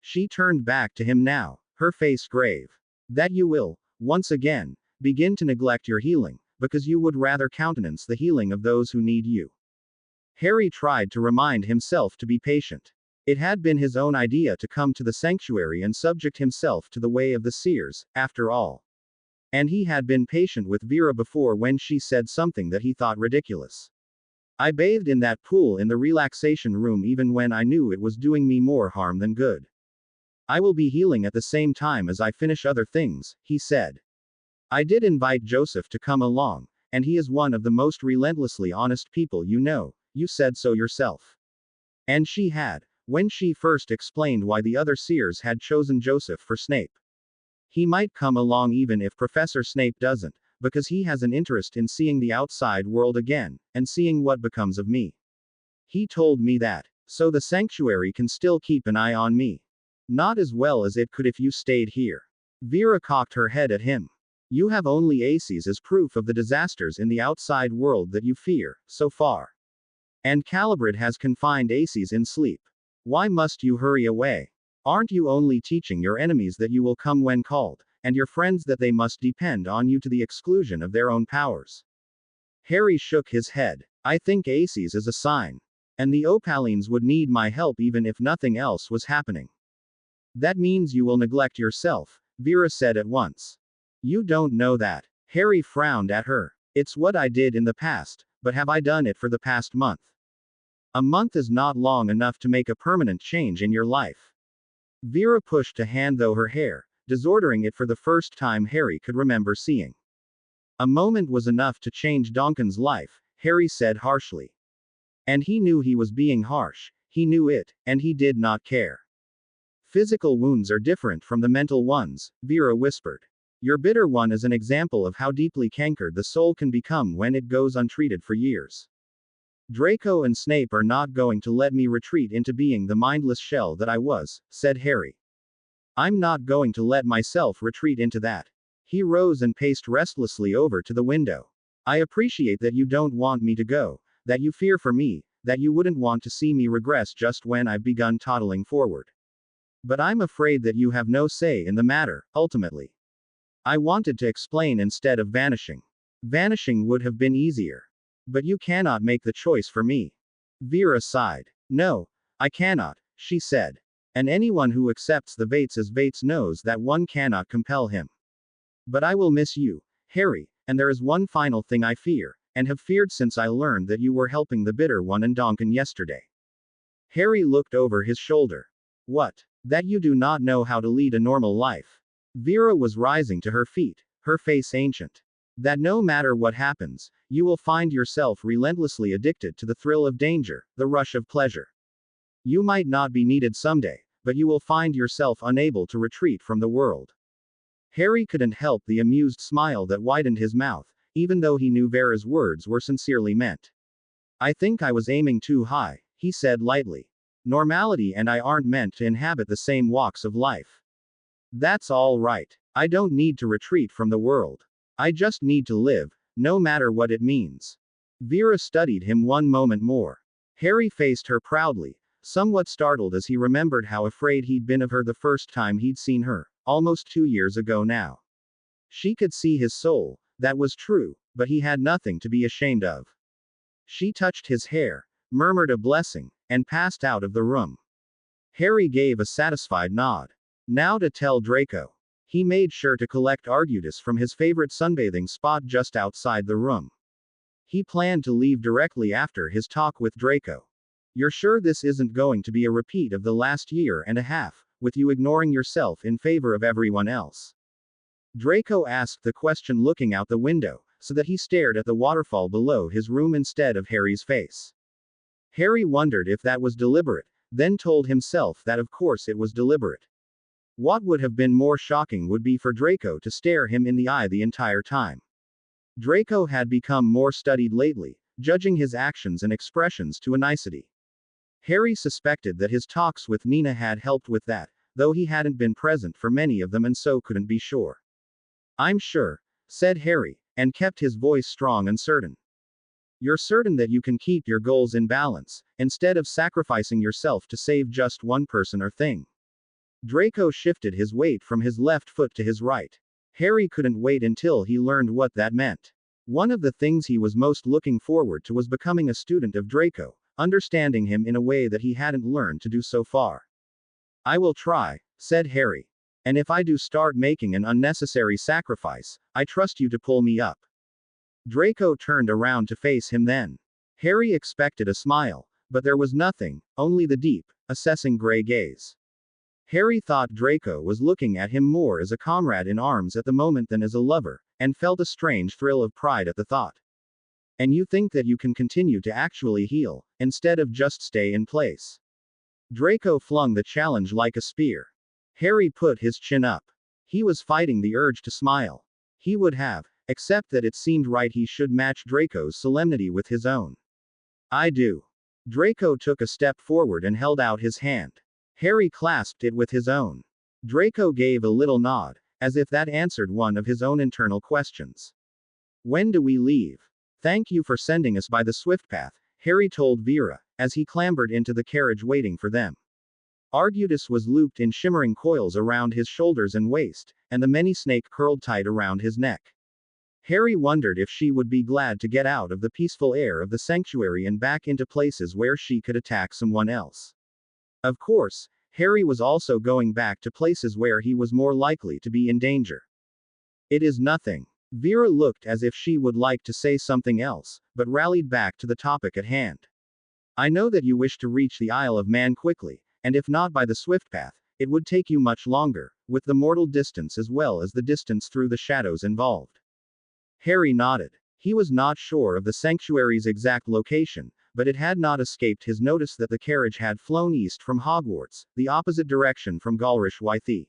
She turned back to him now, her face grave. That you will, once again, begin to neglect your healing, because you would rather countenance the healing of those who need you. Harry tried to remind himself to be patient. It had been his own idea to come to the sanctuary and subject himself to the way of the Seers, after all. And he had been patient with Vera before when she said something that he thought ridiculous. I bathed in that pool in the relaxation room even when I knew it was doing me more harm than good. I will be healing at the same time as I finish other things, he said. I did invite Joseph to come along, and he is one of the most relentlessly honest people you know, you said so yourself. And she had, when she first explained why the other Seers had chosen Joseph for Snape. He might come along even if Professor Snape doesn't, because he has an interest in seeing the outside world again, and seeing what becomes of me. He told me that, so the sanctuary can still keep an eye on me. Not as well as it could if you stayed here. Vera cocked her head at him. You have only aces as proof of the disasters in the outside world that you fear, so far. And Calibrid has confined aces in sleep. Why must you hurry away? Aren't you only teaching your enemies that you will come when called, and your friends that they must depend on you to the exclusion of their own powers? Harry shook his head. I think aces is a sign. And the Opalines would need my help even if nothing else was happening. That means you will neglect yourself, Vera said at once. You don't know that. Harry frowned at her. It's what I did in the past, but have I done it for the past month? A month is not long enough to make a permanent change in your life. Vera pushed a hand through her hair, disordering it for the first time Harry could remember seeing. A moment was enough to change Donkin's life, Harry said harshly. And he knew he was being harsh, he knew it, and he did not care. Physical wounds are different from the mental ones, Vera whispered. Your bitter one is an example of how deeply cankered the soul can become when it goes untreated for years. Draco and Snape are not going to let me retreat into being the mindless shell that I was, said Harry. I'm not going to let myself retreat into that. He rose and paced restlessly over to the window. I appreciate that you don't want me to go, that you fear for me, that you wouldn't want to see me regress just when I've begun toddling forward. But I'm afraid that you have no say in the matter, ultimately. I wanted to explain instead of vanishing. Vanishing would have been easier. But you cannot make the choice for me. Vera sighed. No, I cannot, she said. And anyone who accepts the Vates as Vates knows that one cannot compel him. But I will miss you, Harry, and there is one final thing I fear, and have feared since I learned that you were helping the Bitter One and Donkin yesterday. Harry looked over his shoulder. What? That you do not know how to lead a normal life. Vera was rising to her feet, her face ancient. That no matter what happens, you will find yourself relentlessly addicted to the thrill of danger, the rush of pleasure. You might not be needed someday, but you will find yourself unable to retreat from the world. Harry couldn't help the amused smile that widened his mouth, even though he knew Vera's words were sincerely meant. I think I was aiming too high, he said lightly. Normality and I aren't meant to inhabit the same walks of life. That's all right. I don't need to retreat from the world. I just need to live, no matter what it means. Vera studied him one moment more. Harry faced her proudly, somewhat startled as he remembered how afraid he'd been of her the first time he'd seen her, almost 2 years ago now. She could see his soul, that was true, but he had nothing to be ashamed of. She touched his hair, murmured a blessing, and passed out of the room. Harry gave a satisfied nod. Now to tell Draco. He made sure to collect Argutus from his favorite sunbathing spot just outside the room. He planned to leave directly after his talk with Draco. You're sure this isn't going to be a repeat of the last year and a half, with you ignoring yourself in favor of everyone else? Draco asked the question looking out the window, so that he stared at the waterfall below his room instead of Harry's face. Harry wondered if that was deliberate, then told himself that of course it was deliberate. What would have been more shocking would be for Draco to stare him in the eye the entire time. Draco had become more studied lately, judging his actions and expressions to a nicety. Harry suspected that his talks with Nina had helped with that, though he hadn't been present for many of them and so couldn't be sure. I'm sure, said Harry, and kept his voice strong and certain. You're certain that you can keep your goals in balance, instead of sacrificing yourself to save just one person or thing. Draco shifted his weight from his left foot to his right. Harry couldn't wait until he learned what that meant. One of the things he was most looking forward to was becoming a student of Draco, understanding him in a way that he hadn't learned to do so far. I will try, said Harry. And if I do start making an unnecessary sacrifice, I trust you to pull me up. Draco turned around to face him then. Harry expected a smile, but there was nothing, only the deep, assessing gray gaze. Harry thought Draco was looking at him more as a comrade in arms at the moment than as a lover, and felt a strange thrill of pride at the thought. And you think that you can continue to actually heal, instead of just stay in place? Draco flung the challenge like a spear. Harry put his chin up. He was fighting the urge to smile. He would have, except that it seemed right he should match Draco's solemnity with his own. I do. Draco took a step forward and held out his hand. Harry clasped it with his own. Draco gave a little nod, as if that answered one of his own internal questions. When do we leave? Thank you for sending us by the swift path, Harry told Vera, as he clambered into the carriage waiting for them. Argutus was looped in shimmering coils around his shoulders and waist, and the many snake curled tight around his neck. Harry wondered if she would be glad to get out of the peaceful air of the sanctuary and back into places where she could attack someone else. Of course, Harry was also going back to places where he was more likely to be in danger. It is nothing. Vera looked as if she would like to say something else, but rallied back to the topic at hand. I know that you wish to reach the Isle of Man quickly, and if not by the swift path, it would take you much longer, with the mortal distance as well as the distance through the shadows involved. Harry nodded. He was not sure of the sanctuary's exact location, but it had not escaped his notice that the carriage had flown east from Hogwarts, the opposite direction from Gulrish Wythe.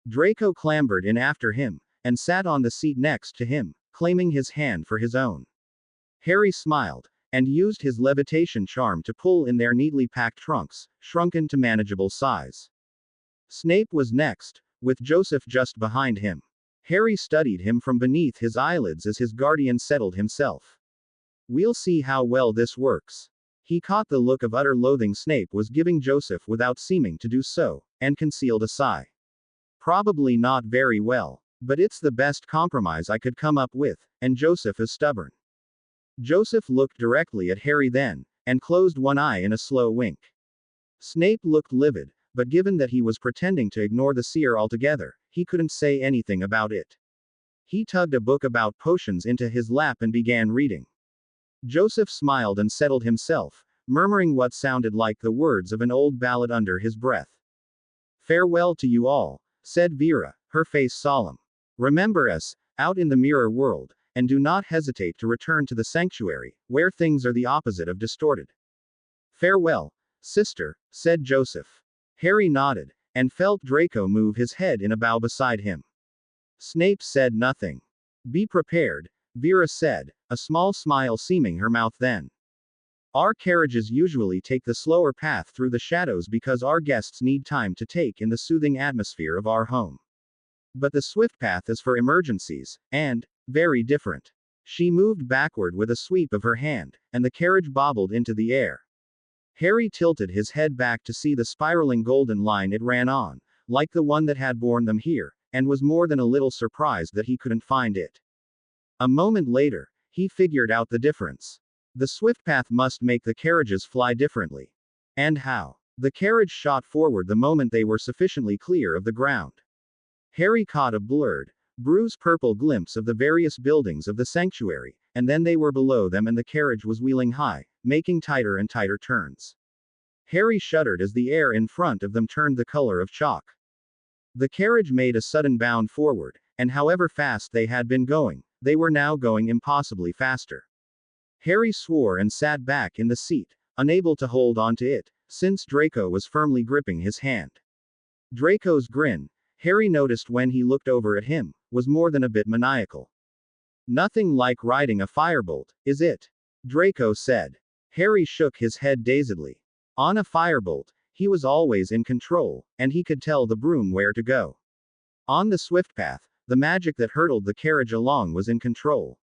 Draco clambered in after him, and sat on the seat next to him, claiming his hand for his own. Harry smiled, and used his levitation charm to pull in their neatly packed trunks, shrunken to manageable size. Snape was next, with Joseph just behind him. Harry studied him from beneath his eyelids as his guardian settled himself. We'll see how well this works. He caught the look of utter loathing Snape was giving Joseph without seeming to do so, and concealed a sigh. Probably not very well, but it's the best compromise I could come up with, and Joseph is stubborn. Joseph looked directly at Harry then, and closed one eye in a slow wink. Snape looked livid, but given that he was pretending to ignore the seer altogether, he couldn't say anything about it. He tugged a book about potions into his lap and began reading. Joseph smiled and settled himself, murmuring what sounded like the words of an old ballad under his breath. Farewell to you all, said Vera, her face solemn. Remember us, out in the mirror world, and do not hesitate to return to the sanctuary, where things are the opposite of distorted. Farewell, sister, said Joseph. Harry nodded, and felt Draco move his head in a bow beside him. Snape said nothing. Be prepared, Vera said, a small smile seaming her mouth then. Our carriages usually take the slower path through the shadows because our guests need time to take in the soothing atmosphere of our home. But the swift path is for emergencies, and very different. She moved backward with a sweep of her hand, and the carriage bobbled into the air. Harry tilted his head back to see the spiraling golden line it ran on, like the one that had borne them here, and was more than a little surprised that he couldn't find it. A moment later, he figured out the difference. The swift path must make the carriages fly differently. And how? The carriage shot forward the moment they were sufficiently clear of the ground. Harry caught a blurred, bruised purple glimpse of the various buildings of the sanctuary, and then they were below them and the carriage was wheeling high, making tighter and tighter turns. Harry shuddered as the air in front of them turned the color of chalk. The carriage made a sudden bound forward, and however fast they had been going, they were now going impossibly faster. Harry swore and sat back in the seat, unable to hold on to it, since Draco was firmly gripping his hand. Draco's grin, Harry noticed when he looked over at him, was more than a bit maniacal. Nothing like riding a firebolt, is it? Draco said. Harry shook his head dazedly. On a firebolt, he was always in control, and he could tell the broom where to go. On the swift path, the magic that hurtled the carriage along was in control.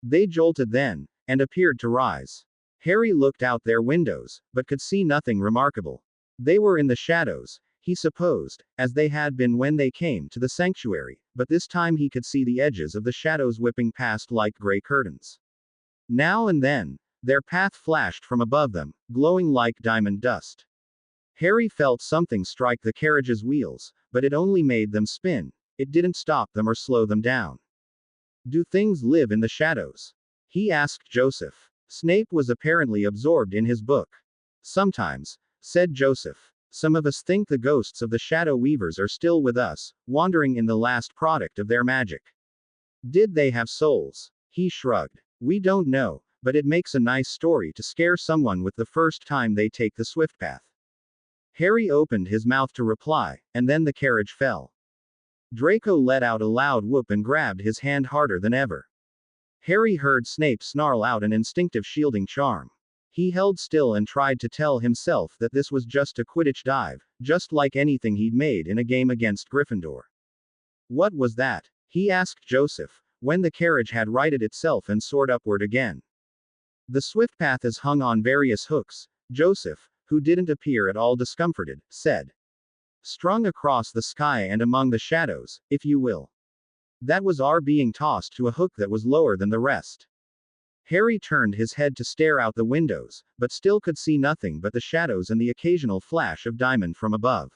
They jolted then, and appeared to rise. Harry looked out their windows, but could see nothing remarkable. They were in the shadows, he supposed, as they had been when they came to the sanctuary, but this time he could see the edges of the shadows whipping past like gray curtains. Now and then, their path flashed from above them, glowing like diamond dust. Harry felt something strike the carriage's wheels, but it only made them spin. It didn't stop them or slow them down. Do things live in the shadows? He asked Joseph. Snape was apparently absorbed in his book. Sometimes, said Joseph. Some of us think the ghosts of the Shadow Weavers are still with us, wandering in the last product of their magic. Did they have souls? He shrugged. We don't know, but it makes a nice story to scare someone with the first time they take the swift path. Harry opened his mouth to reply, and then the carriage fell. Draco let out a loud whoop and grabbed his hand harder than ever. Harry heard Snape snarl out an instinctive shielding charm. He held still and tried to tell himself that this was just a Quidditch dive, just like anything he'd made in a game against Gryffindor. What was that? He asked Joseph, when the carriage had righted itself and soared upward again. The swift path is hung on various hooks, Joseph, who didn't appear at all discomforted, said. Strung across the sky and among the shadows, if you will. That was our being tossed to a hook that was lower than the rest. Harry turned his head to stare out the windows, but still could see nothing but the shadows and the occasional flash of diamond from above.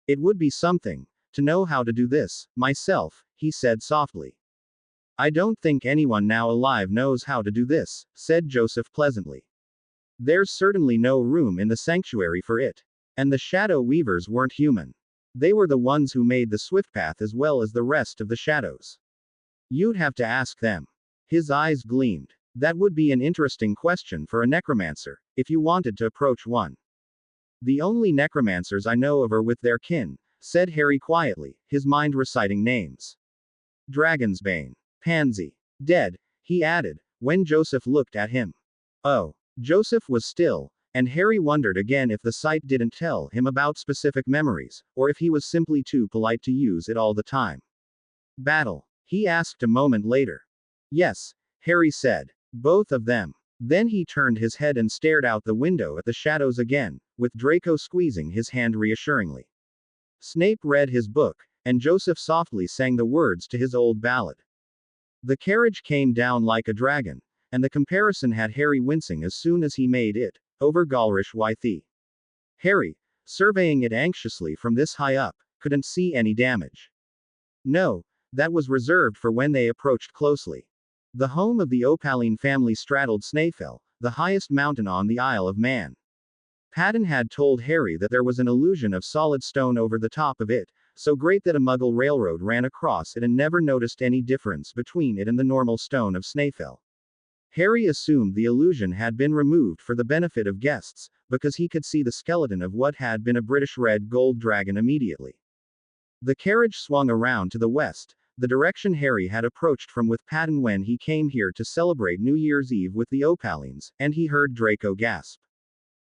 It would be something to know how to do this, myself, he said softly. I don't think anyone now alive knows how to do this, said Joseph pleasantly. There's certainly no room in the sanctuary for it. And the Shadow Weavers weren't human. They were the ones who made the swift path as well as the rest of the shadows. You'd have to ask them. His eyes gleamed. That would be an interesting question for a necromancer, if you wanted to approach one. The only necromancers I know of are with their kin, said Harry quietly, his mind reciting names. Dragonsbane. Pansy. Dead, he added, when Joseph looked at him. Oh. Joseph was still, and Harry wondered again if the sight didn't tell him about specific memories, or if he was simply too polite to use it all the time. Battle? He asked a moment later. Yes, Harry said. Both of them. Then he turned his head and stared out the window at the shadows again, with Draco squeezing his hand reassuringly. Snape read his book, and Joseph softly sang the words to his old ballad. The carriage came down like a dragon, and the comparison had Harry wincing as soon as he made it, over Galrish Wythe. Harry, surveying it anxiously from this high up, couldn't see any damage. No, that was reserved for when they approached closely. The home of the Opaline family straddled Snaefell, the highest mountain on the Isle of Man. Paddon had told Harry that there was an illusion of solid stone over the top of it, so great that a Muggle railroad ran across it and never noticed any difference between it and the normal stone of Snaefell. Harry assumed the illusion had been removed for the benefit of guests, because he could see the skeleton of what had been a British red gold dragon immediately. The carriage swung around to the west, the direction Harry had approached from with Patton when he came here to celebrate New Year's Eve with the Opalines, and he heard Draco gasp.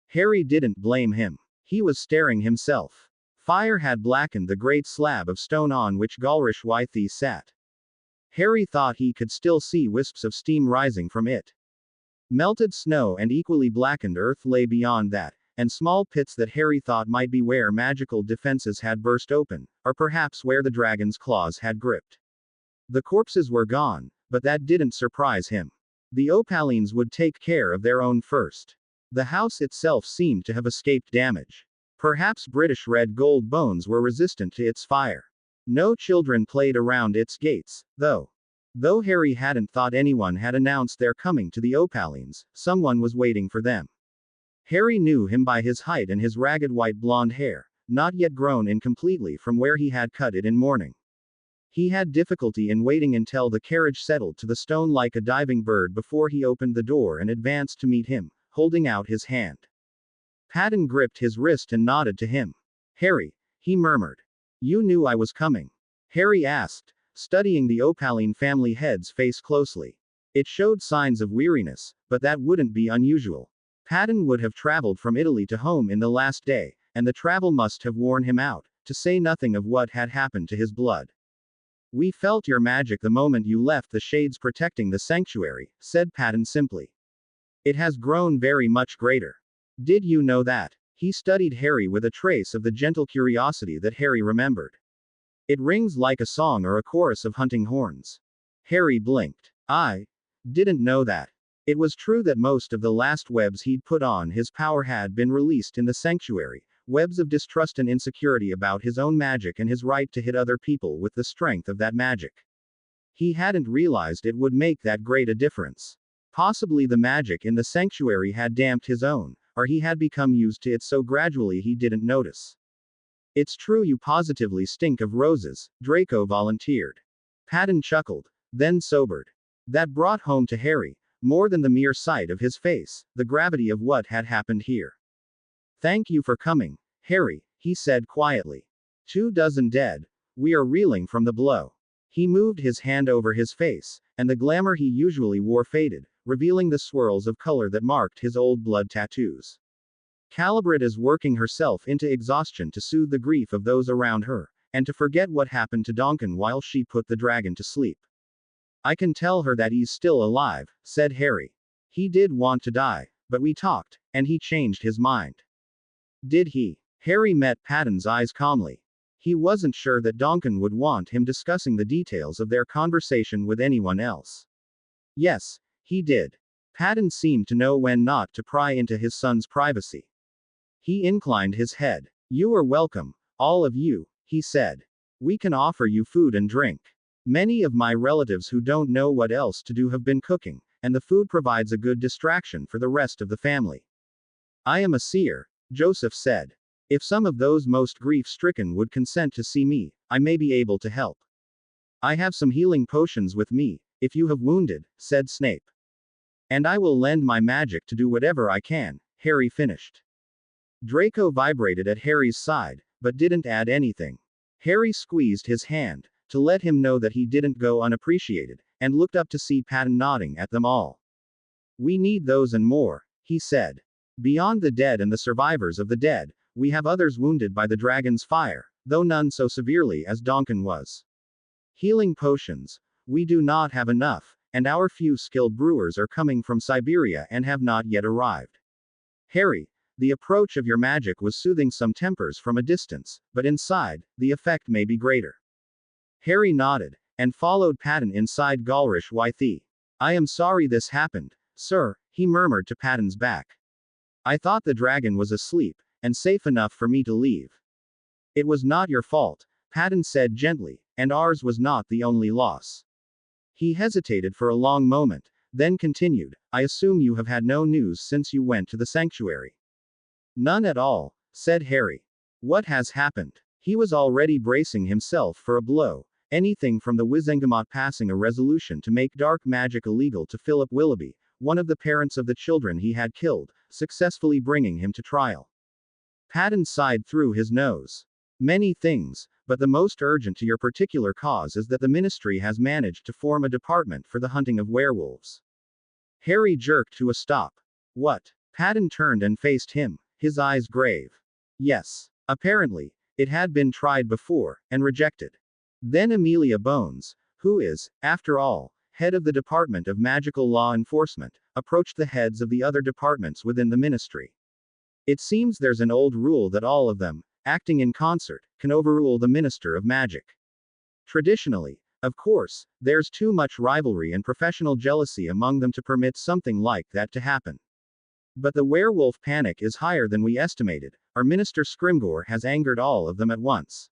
Harry didn't blame him. He was staring himself. Fire had blackened the great slab of stone on which Gulrish Wythe sat. Harry thought he could still see wisps of steam rising from it. Melted snow and equally blackened earth lay beyond that, and small pits that Harry thought might be where magical defenses had burst open, or perhaps where the dragon's claws had gripped. The corpses were gone, but that didn't surprise him. The Opalines would take care of their own first. The house itself seemed to have escaped damage. Perhaps British red gold bones were resistant to its fire. No children played around its gates, though. Though Harry hadn't thought anyone had announced their coming to the Opalines, someone was waiting for them. Harry knew him by his height and his ragged white blonde hair, not yet grown in completely from where he had cut it in mourning. He had difficulty in waiting until the carriage settled to the stone like a diving bird before he opened the door and advanced to meet him, holding out his hand. Patton gripped his wrist and nodded to him. "Harry," he murmured. "You knew I was coming?" Harry asked, studying the Opaline family head's face closely. It showed signs of weariness, but that wouldn't be unusual. Patton would have traveled from Italy to home in the last day, and the travel must have worn him out, to say nothing of what had happened to his blood. "We felt your magic the moment you left the shades protecting the sanctuary," said Patton simply. "It has grown very much greater. Did you know that?" He studied Harry with a trace of the gentle curiosity that Harry remembered. "It rings like a song or a chorus of hunting horns." Harry blinked. "I didn't know that." It was true that most of the last webs he'd put on his power had been released in the sanctuary, webs of distrust and insecurity about his own magic and his right to hit other people with the strength of that magic. He hadn't realized it would make that great a difference. Possibly the magic in the sanctuary had damped his own, or he had become used to it so gradually he didn't notice. "It's true you positively stink of roses," Draco volunteered. Patton chuckled, then sobered. That brought home to Harry, more than the mere sight of his face, the gravity of what had happened here. "Thank you for coming, Harry," he said quietly. 24 dead. We are reeling from the blow." He moved his hand over his face, and the glamour he usually wore faded, revealing the swirls of color that marked his old blood tattoos. Calibret is working herself into exhaustion to soothe the grief of those around her, and to forget what happened to Donkin while she put the dragon to sleep. "I can tell her that he's still alive," said Harry. "He did want to die, but we talked, and he changed his mind." "Did he?" Harry met Patton's eyes calmly. He wasn't sure that Donkin would want him discussing the details of their conversation with anyone else. "Yes, he did." Patton seemed to know when not to pry into his son's privacy. He inclined his head. "You are welcome, all of you," he said. "We can offer you food and drink. Many of my relatives who don't know what else to do have been cooking, and the food provides a good distraction for the rest of the family." "I am a seer," Joseph said. "If some of those most grief-stricken would consent to see me, I may be able to help. I have some healing potions with me, if you have wounded," said Snape. "And I will lend my magic to do whatever I can," Harry finished. Draco vibrated at Harry's side, but didn't add anything. Harry squeezed his hand, to let him know that he didn't go unappreciated, and looked up to see Patton nodding at them all. "We need those and more," he said. "Beyond the dead and the survivors of the dead, we have others wounded by the dragon's fire, though none so severely as Donkin was. Healing potions. We do not have enough, and our few skilled brewers are coming from Siberia and have not yet arrived. Harry, the approach of your magic was soothing some tempers from a distance, but inside, the effect may be greater." Harry nodded, and followed Patton inside Gulrish Wythe. "I am sorry this happened, sir," he murmured to Patton's back. "I thought the dragon was asleep, and safe enough for me to leave." "It was not your fault," Patton said gently, "and ours was not the only loss." He hesitated for a long moment, then continued, "I assume you have had no news since you went to the sanctuary." "None at all," said Harry. "What has happened?" He was already bracing himself for a blow. Anything from the Wizengamot passing a resolution to make dark magic illegal to Philip Willoughby, one of the parents of the children he had killed, successfully bringing him to trial. Patton sighed through his nose. Many things, but the most urgent to your particular cause is that the ministry has managed to form a department for the hunting of werewolves. Harry jerked to a stop. What? Patton turned and faced him, his eyes grave. Yes. Apparently, it had been tried before, and rejected. Then Amelia Bones, who is, after all, head of the Department of Magical Law Enforcement, approached the heads of the other departments within the ministry. It seems there's an old rule that all of them, acting in concert, can overrule the Minister of Magic. Traditionally, of course, there's too much rivalry and professional jealousy among them to permit something like that to happen. But the werewolf panic is higher than we estimated. Our Minister Scrimgeour has angered all of them at once.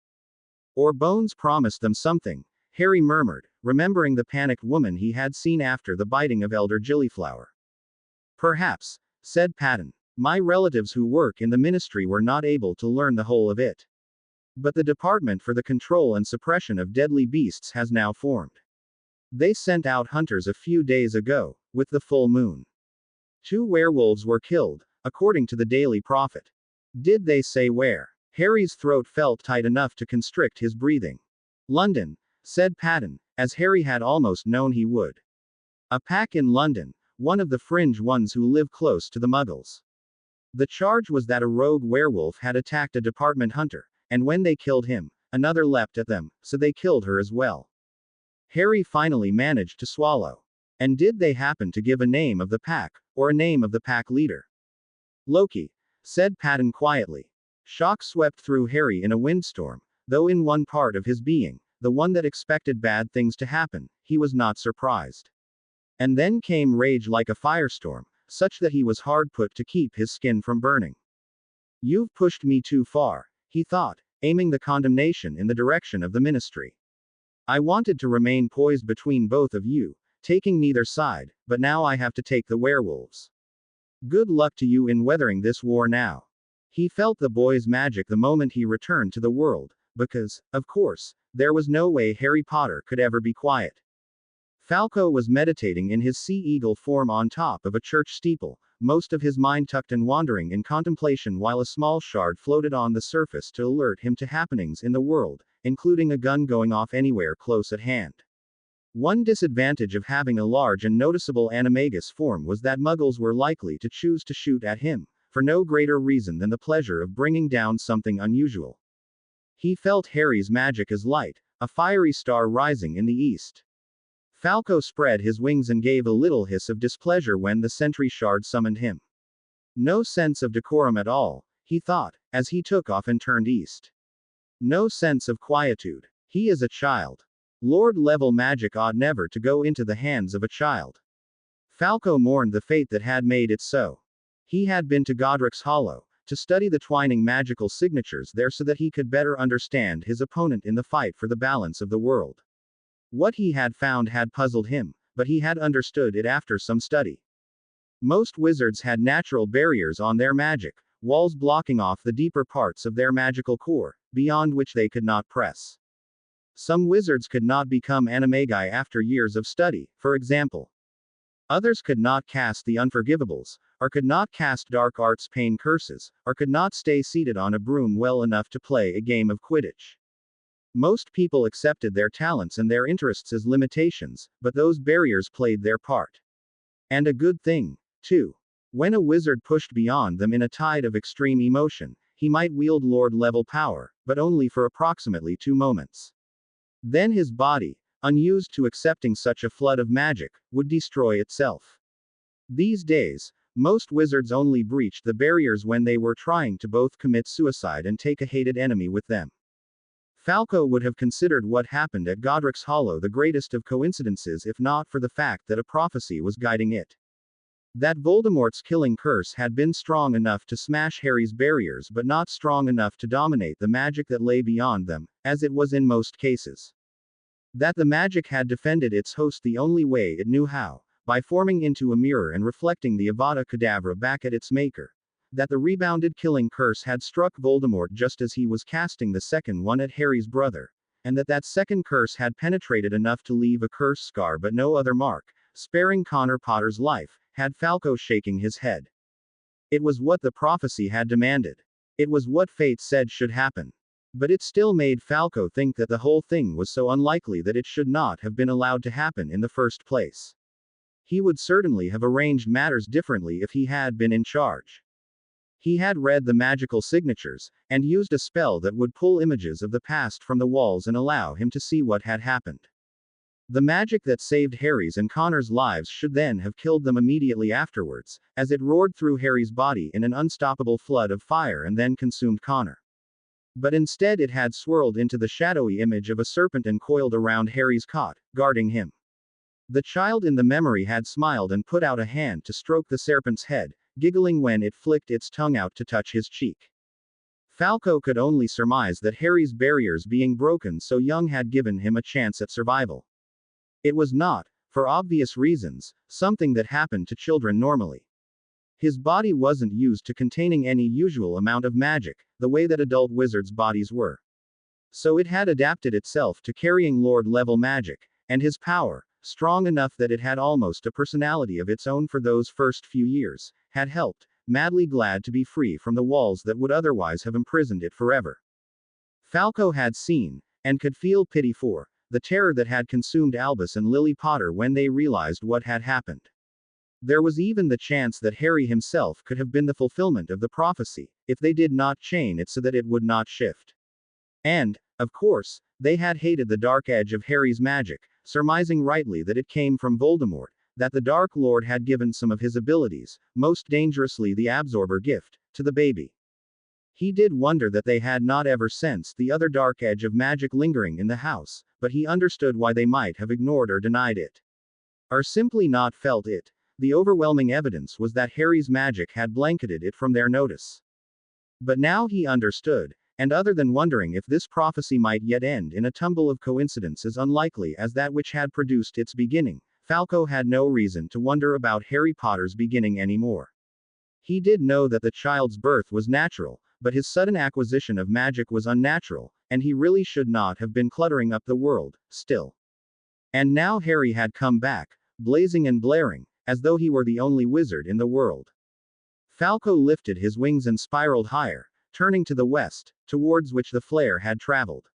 Or Bones promised them something, Harry murmured, remembering the panicked woman he had seen after the biting of Elder Gillyflower. Perhaps, said Patton. My relatives who work in the ministry were not able to learn the whole of it. But the Department for the Control and Suppression of Deadly Beasts has now formed. They sent out hunters a few days ago, with the full moon. 2 werewolves were killed, according to the Daily Prophet. Did they say where? Harry's throat felt tight enough to constrict his breathing. London, said Patton, as Harry had almost known he would. A pack in London, one of the fringe ones who live close to the Muggles. The charge was that a rogue werewolf had attacked a department hunter, and when they killed him, another leapt at them, so they killed her as well. Harry finally managed to swallow. And did they happen to give a name of the pack, or a name of the pack leader? Loki, said Patton quietly. Shock swept through Harry in a windstorm, though in one part of his being, the one that expected bad things to happen, he was not surprised. And then came rage like a firestorm, such that he was hard put to keep his skin from burning. You've pushed me too far, he thought, aiming the condemnation in the direction of the ministry. I wanted to remain poised between both of you, taking neither side, but now I have to take the werewolves. Good luck to you in weathering this war now. He felt the boy's magic the moment he returned to the world, because, of course, there was no way Harry Potter could ever be quiet. Falco was meditating in his sea eagle form on top of a church steeple, most of his mind tucked and wandering in contemplation while a small shard floated on the surface to alert him to happenings in the world, including a gun going off anywhere close at hand. One disadvantage of having a large and noticeable animagus form was that Muggles were likely to choose to shoot at him, for no greater reason than the pleasure of bringing down something unusual. He felt Harry's magic as light, a fiery star rising in the east. Falco spread his wings and gave a little hiss of displeasure when the sentry shard summoned him. No sense of decorum at all, he thought, as he took off and turned east. No sense of quietude. He is a child. Lord-level magic ought never to go into the hands of a child. Falco mourned the fate that had made it so. He had been to Godric's Hollow, to study the twining magical signatures there so that he could better understand his opponent in the fight for the balance of the world. What he had found had puzzled him, but he had understood it after some study. Most wizards had natural barriers on their magic, walls blocking off the deeper parts of their magical core, beyond which they could not press. Some wizards could not become animagi after years of study, for example. Others could not cast the unforgivables, or could not cast dark arts pain curses, or could not stay seated on a broom well enough to play a game of Quidditch. Most people accepted their talents and their interests as limitations, but those barriers played their part. And a good thing, too. When a wizard pushed beyond them in a tide of extreme emotion, he might wield lord-level power, but only for approximately 2 moments. Then his body, unused to accepting such a flood of magic, would destroy itself. These days, most wizards only breached the barriers when they were trying to both commit suicide and take a hated enemy with them. Falco would have considered what happened at Godric's Hollow the greatest of coincidences if not for the fact that a prophecy was guiding it. That Voldemort's killing curse had been strong enough to smash Harry's barriers but not strong enough to dominate the magic that lay beyond them, as it was in most cases. That the magic had defended its host the only way it knew how, by forming into a mirror and reflecting the Avada Kedavra back at its maker. that the rebounded killing curse had struck Voldemort just as he was casting the second one at Harry's brother, and that second curse had penetrated enough to leave a curse scar but no other mark, sparing Connor Potter's life, had Falco shaking his head. It was what the prophecy had demanded. It was what fate said should happen. But it still made Falco think that the whole thing was so unlikely that it should not have been allowed to happen in the first place. He would certainly have arranged matters differently if he had been in charge. He had read the magical signatures, and used a spell that would pull images of the past from the walls and allow him to see what had happened. The magic that saved Harry's and Connor's lives should then have killed them immediately afterwards, as it roared through Harry's body in an unstoppable flood of fire and then consumed Connor. But instead it had swirled into the shadowy image of a serpent and coiled around Harry's cot, guarding him. The child in the memory had smiled and put out a hand to stroke the serpent's head, giggling when it flicked its tongue out to touch his cheek. Falco could only surmise that Harry's barriers being broken so young had given him a chance at survival. It was not, for obvious reasons, something that happened to children normally. His body wasn't used to containing any usual amount of magic, the way that adult wizards' bodies were. So it had adapted itself to carrying Lord-level magic, and his power, strong enough that it had almost a personality of its own for those first few years, had helped, madly glad to be free from the walls that would otherwise have imprisoned it forever. Falco had seen, and could feel pity for, the terror that had consumed Albus and Lily Potter when they realized what had happened. There was even the chance that Harry himself could have been the fulfillment of the prophecy, if they did not chain it so that it would not shift. And, of course, they had hated the dark edge of Harry's magic, surmising rightly that it came from Voldemort, that the Dark Lord had given some of his abilities, most dangerously the Absorber gift, to the baby. He did wonder that they had not ever sensed the other dark edge of magic lingering in the house, but he understood why they might have ignored or denied it. Or simply not felt it. The overwhelming evidence was that Harry's magic had blanketed it from their notice. But now he understood, and other than wondering if this prophecy might yet end in a tumble of coincidences unlikely as that which had produced its beginning, Falco had no reason to wonder about Harry Potter's beginning anymore. He did know that the child's birth was natural, but his sudden acquisition of magic was unnatural, and he really should not have been cluttering up the world, still. And now Harry had come back, blazing and blaring, as though he were the only wizard in the world. Falco lifted his wings and spiraled higher, turning to the west, towards which the flare had traveled.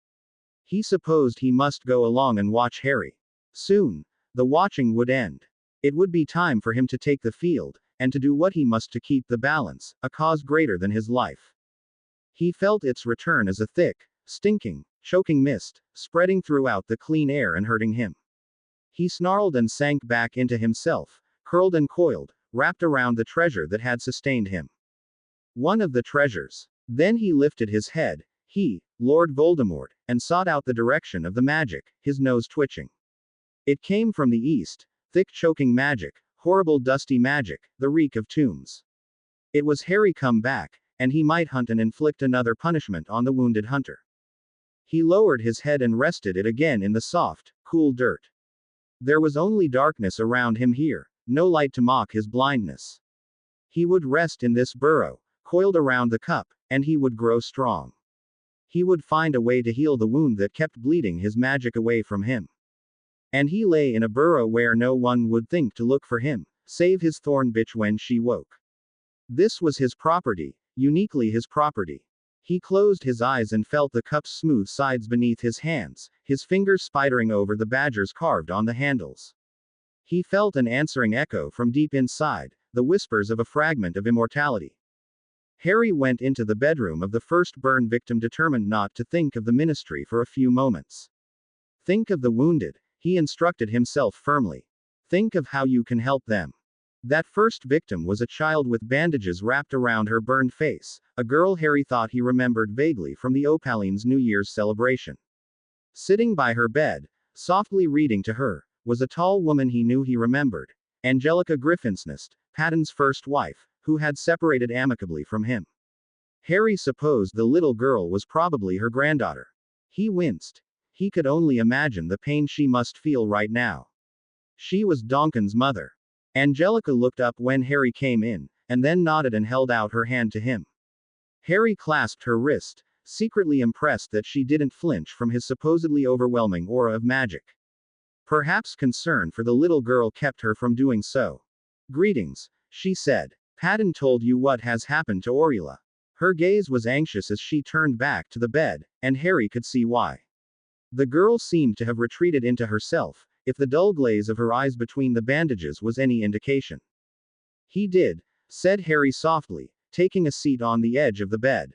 He supposed he must go along and watch Harry. Soon, the watching would end. It would be time for him to take the field, and to do what he must to keep the balance, a cause greater than his life. He felt its return as a thick, stinking, choking mist, spreading throughout the clean air and hurting him. He snarled and sank back into himself, curled and coiled, wrapped around the treasure that had sustained him. One of the treasures. Then he lifted his head, Lord Voldemort, and sought out the direction of the magic, his nose twitching. It came from the east, thick choking magic, horrible dusty magic, the reek of tombs. It was Harry come back, and he might hunt and inflict another punishment on the wounded hunter. He lowered his head and rested it again in the soft, cool dirt. There was only darkness around him here, no light to mock his blindness. He would rest in this burrow, coiled around the cup, and he would grow strong. He would find a way to heal the wound that kept bleeding his magic away from him. And he lay in a burrow where no one would think to look for him, save his thorn bitch when she woke. This was his property, uniquely his property. He closed his eyes and felt the cup's smooth sides beneath his hands, his fingers spidering over the badgers carved on the handles. He felt an answering echo from deep inside, the whispers of a fragment of immortality. Harry went into the bedroom of the first burn victim determined not to think of the ministry for a few moments. Think of the wounded, he instructed himself firmly. Think of how you can help them. That first victim was a child with bandages wrapped around her burned face, a girl Harry thought he remembered vaguely from the Opalines' New Year's celebration. Sitting by her bed, softly reading to her, was a tall woman he knew he remembered, Angelica Griffinsnest, Patton's first wife, who had separated amicably from him. Harry supposed the little girl was probably her granddaughter. He winced. He could only imagine the pain she must feel right now. She was Donkin's mother. Angelica looked up when Harry came in, and then nodded and held out her hand to him. Harry clasped her wrist, secretly impressed that she didn't flinch from his supposedly overwhelming aura of magic. Perhaps concern for the little girl kept her from doing so. "Greetings," she said. "Paddon told you what has happened to Orula." Her gaze was anxious as she turned back to the bed, and Harry could see why. The girl seemed to have retreated into herself, if the dull glaze of her eyes between the bandages was any indication. "He did," said Harry softly, taking a seat on the edge of the bed.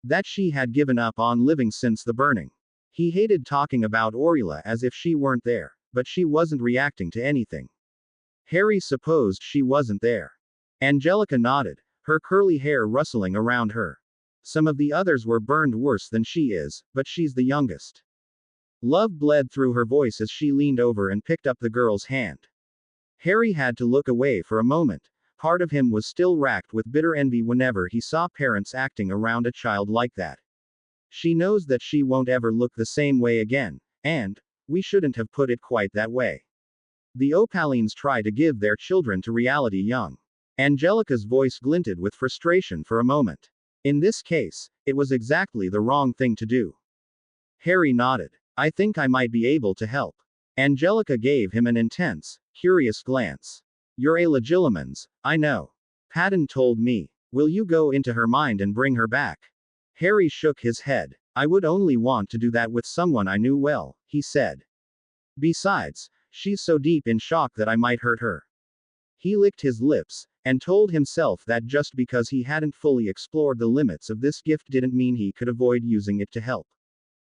"That she had given up on living since the burning." He hated talking about Orula as if she weren't there, but she wasn't reacting to anything. Harry supposed she wasn't there. Angelica nodded, her curly hair rustling around her. "Some of the others were burned worse than she is, but she's the youngest." Love bled through her voice as she leaned over and picked up the girl's hand. Harry had to look away for a moment. Part of him was still racked with bitter envy whenever he saw parents acting around a child like that. She knows that she won't ever look the same way again, and, we shouldn't have put it quite that way. The Opalines try to give their children to reality young. Angelica's voice glinted with frustration for a moment. In this case, it was exactly the wrong thing to do. Harry nodded. "I think I might be able to help." Angelica gave him an intense, curious glance. "You're a Legilimens, I know. Paddon told me. Will you go into her mind and bring her back?" Harry shook his head. "I would only want to do that with someone I knew well," he said. "Besides, she's so deep in shock that I might hurt her." He licked his lips, and told himself that just because he hadn't fully explored the limits of this gift didn't mean he could avoid using it to help.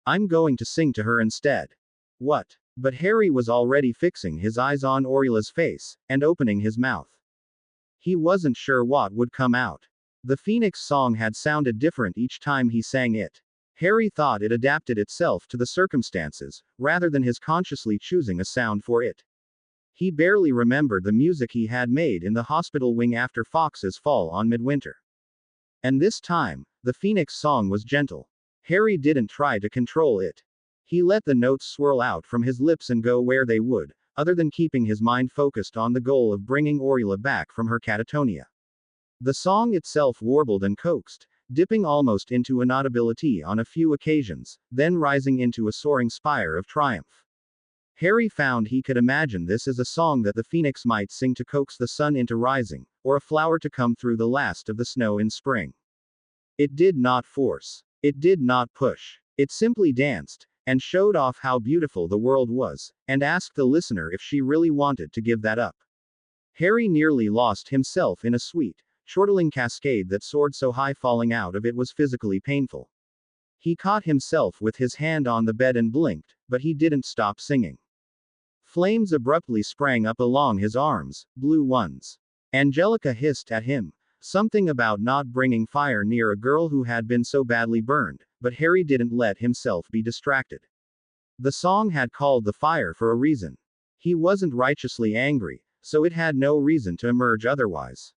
"I'm going to sing to her instead." "What?" But Harry was already fixing his eyes on Orula's face, and opening his mouth. He wasn't sure what would come out. The Phoenix song had sounded different each time he sang it. Harry thought it adapted itself to the circumstances, rather than his consciously choosing a sound for it. He barely remembered the music he had made in the hospital wing after Fox's fall on Midwinter. And this time, the Phoenix song was gentle. Harry didn't try to control it. He let the notes swirl out from his lips and go where they would, other than keeping his mind focused on the goal of bringing Orula back from her catatonia. The song itself warbled and coaxed, dipping almost into inaudibility on a few occasions, then rising into a soaring spire of triumph. Harry found he could imagine this as a song that the phoenix might sing to coax the sun into rising, or a flower to come through the last of the snow in spring. It did not force. It did not push. It simply danced, and showed off how beautiful the world was, and asked the listener if she really wanted to give that up. Harry nearly lost himself in a sweet, chortling cascade that soared so high falling out of it was physically painful. He caught himself with his hand on the bed and blinked, but he didn't stop singing. Flames abruptly sprang up along his arms, blue ones. Angelica hissed at him, something about not bringing fire near a girl who had been so badly burned, but Harry didn't let himself be distracted. The song had called the fire for a reason. He wasn't righteously angry, so it had no reason to emerge otherwise.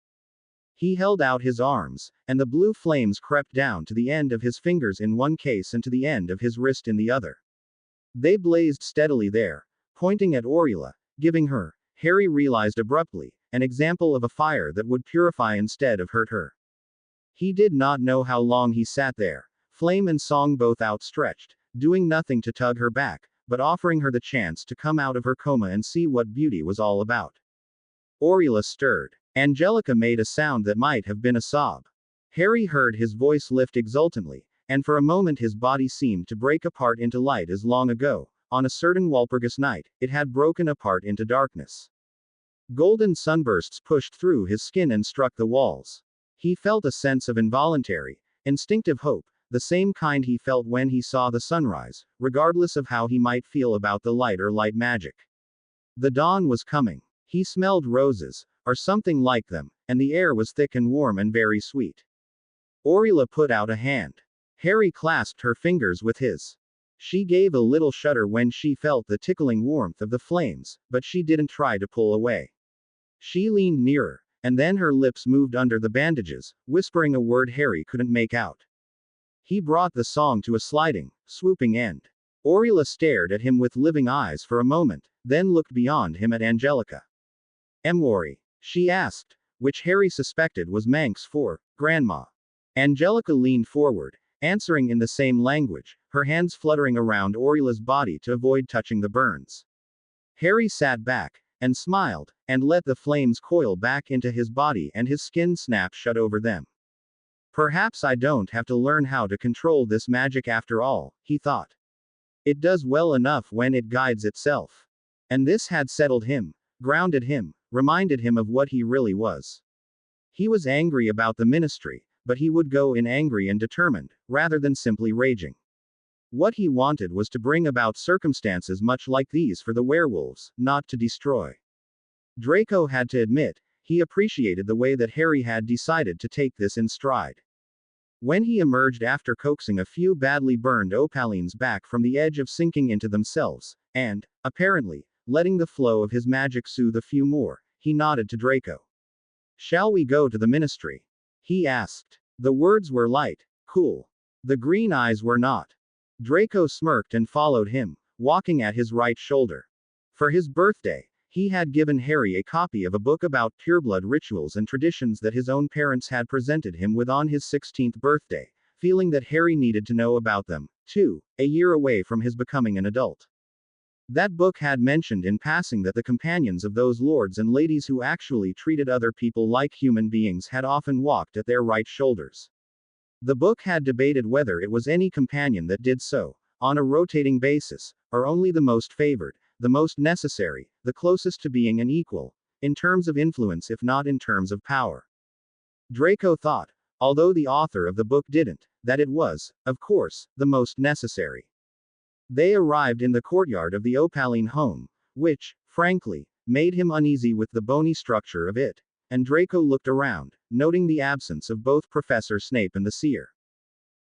He held out his arms, and the blue flames crept down to the end of his fingers in one case and to the end of his wrist in the other. They blazed steadily there, pointing at Orula, giving her, Harry realized abruptly, an example of a fire that would purify instead of hurt her. He did not know how long he sat there, flame and song both outstretched, doing nothing to tug her back, but offering her the chance to come out of her coma and see what beauty was all about. Orula stirred. Angelica made a sound that might have been a sob. Harry heard his voice lift exultantly, and for a moment his body seemed to break apart into light as long ago, on a certain Walpurgis night, it had broken apart into darkness. Golden sunbursts pushed through his skin and struck the walls. He felt a sense of involuntary, instinctive hope, the same kind he felt when he saw the sunrise, regardless of how he might feel about the light or light magic. The dawn was coming. He smelled roses, or something like them, and the air was thick and warm and very sweet. Orula put out a hand. Harry clasped her fingers with his. She gave a little shudder when she felt the tickling warmth of the flames, but she didn't try to pull away. She leaned nearer, and then her lips moved under the bandages, whispering a word Harry couldn't make out. He brought the song to a sliding, swooping end. Orula stared at him with living eyes for a moment, then looked beyond him at Angelica. "Emwari?" she asked, which Harry suspected was Manx for grandma. Angelica leaned forward, answering in the same language, her hands fluttering around Aurela's body to avoid touching the burns. Harry sat back, and smiled, and let the flames coil back into his body and his skin snap shut over them. Perhaps I don't have to learn how to control this magic after all, he thought. It does well enough when it guides itself. And this had settled him, grounded him, reminded him of what he really was. He was angry about the ministry, but he would go in angry and determined, rather than simply raging. What he wanted was to bring about circumstances much like these for the werewolves, not to destroy. Draco had to admit, he appreciated the way that Harry had decided to take this in stride. When he emerged after coaxing a few badly burned opalines back from the edge of sinking into themselves, and, apparently, letting the flow of his magic soothe a few more, he nodded to Draco. "Shall we go to the ministry?" he asked. The words were light, cool. The green eyes were not. Draco smirked and followed him, walking at his right shoulder. For his birthday, he had given Harry a copy of a book about pureblood rituals and traditions that his own parents had presented him with on his 16th birthday, feeling that Harry needed to know about them, too, a year away from his becoming an adult. That book had mentioned in passing that the companions of those lords and ladies who actually treated other people like human beings had often walked at their right shoulders. The book had debated whether it was any companion that did so, on a rotating basis, or only the most favored, the most necessary, the closest to being an equal, in terms of influence if not in terms of power. Draco thought, although the author of the book didn't, that it was, of course, the most necessary. They arrived in the courtyard of the Opaline home, which, frankly, made him uneasy with the bony structure of it, and Draco looked around, noting the absence of both Professor Snape and the seer.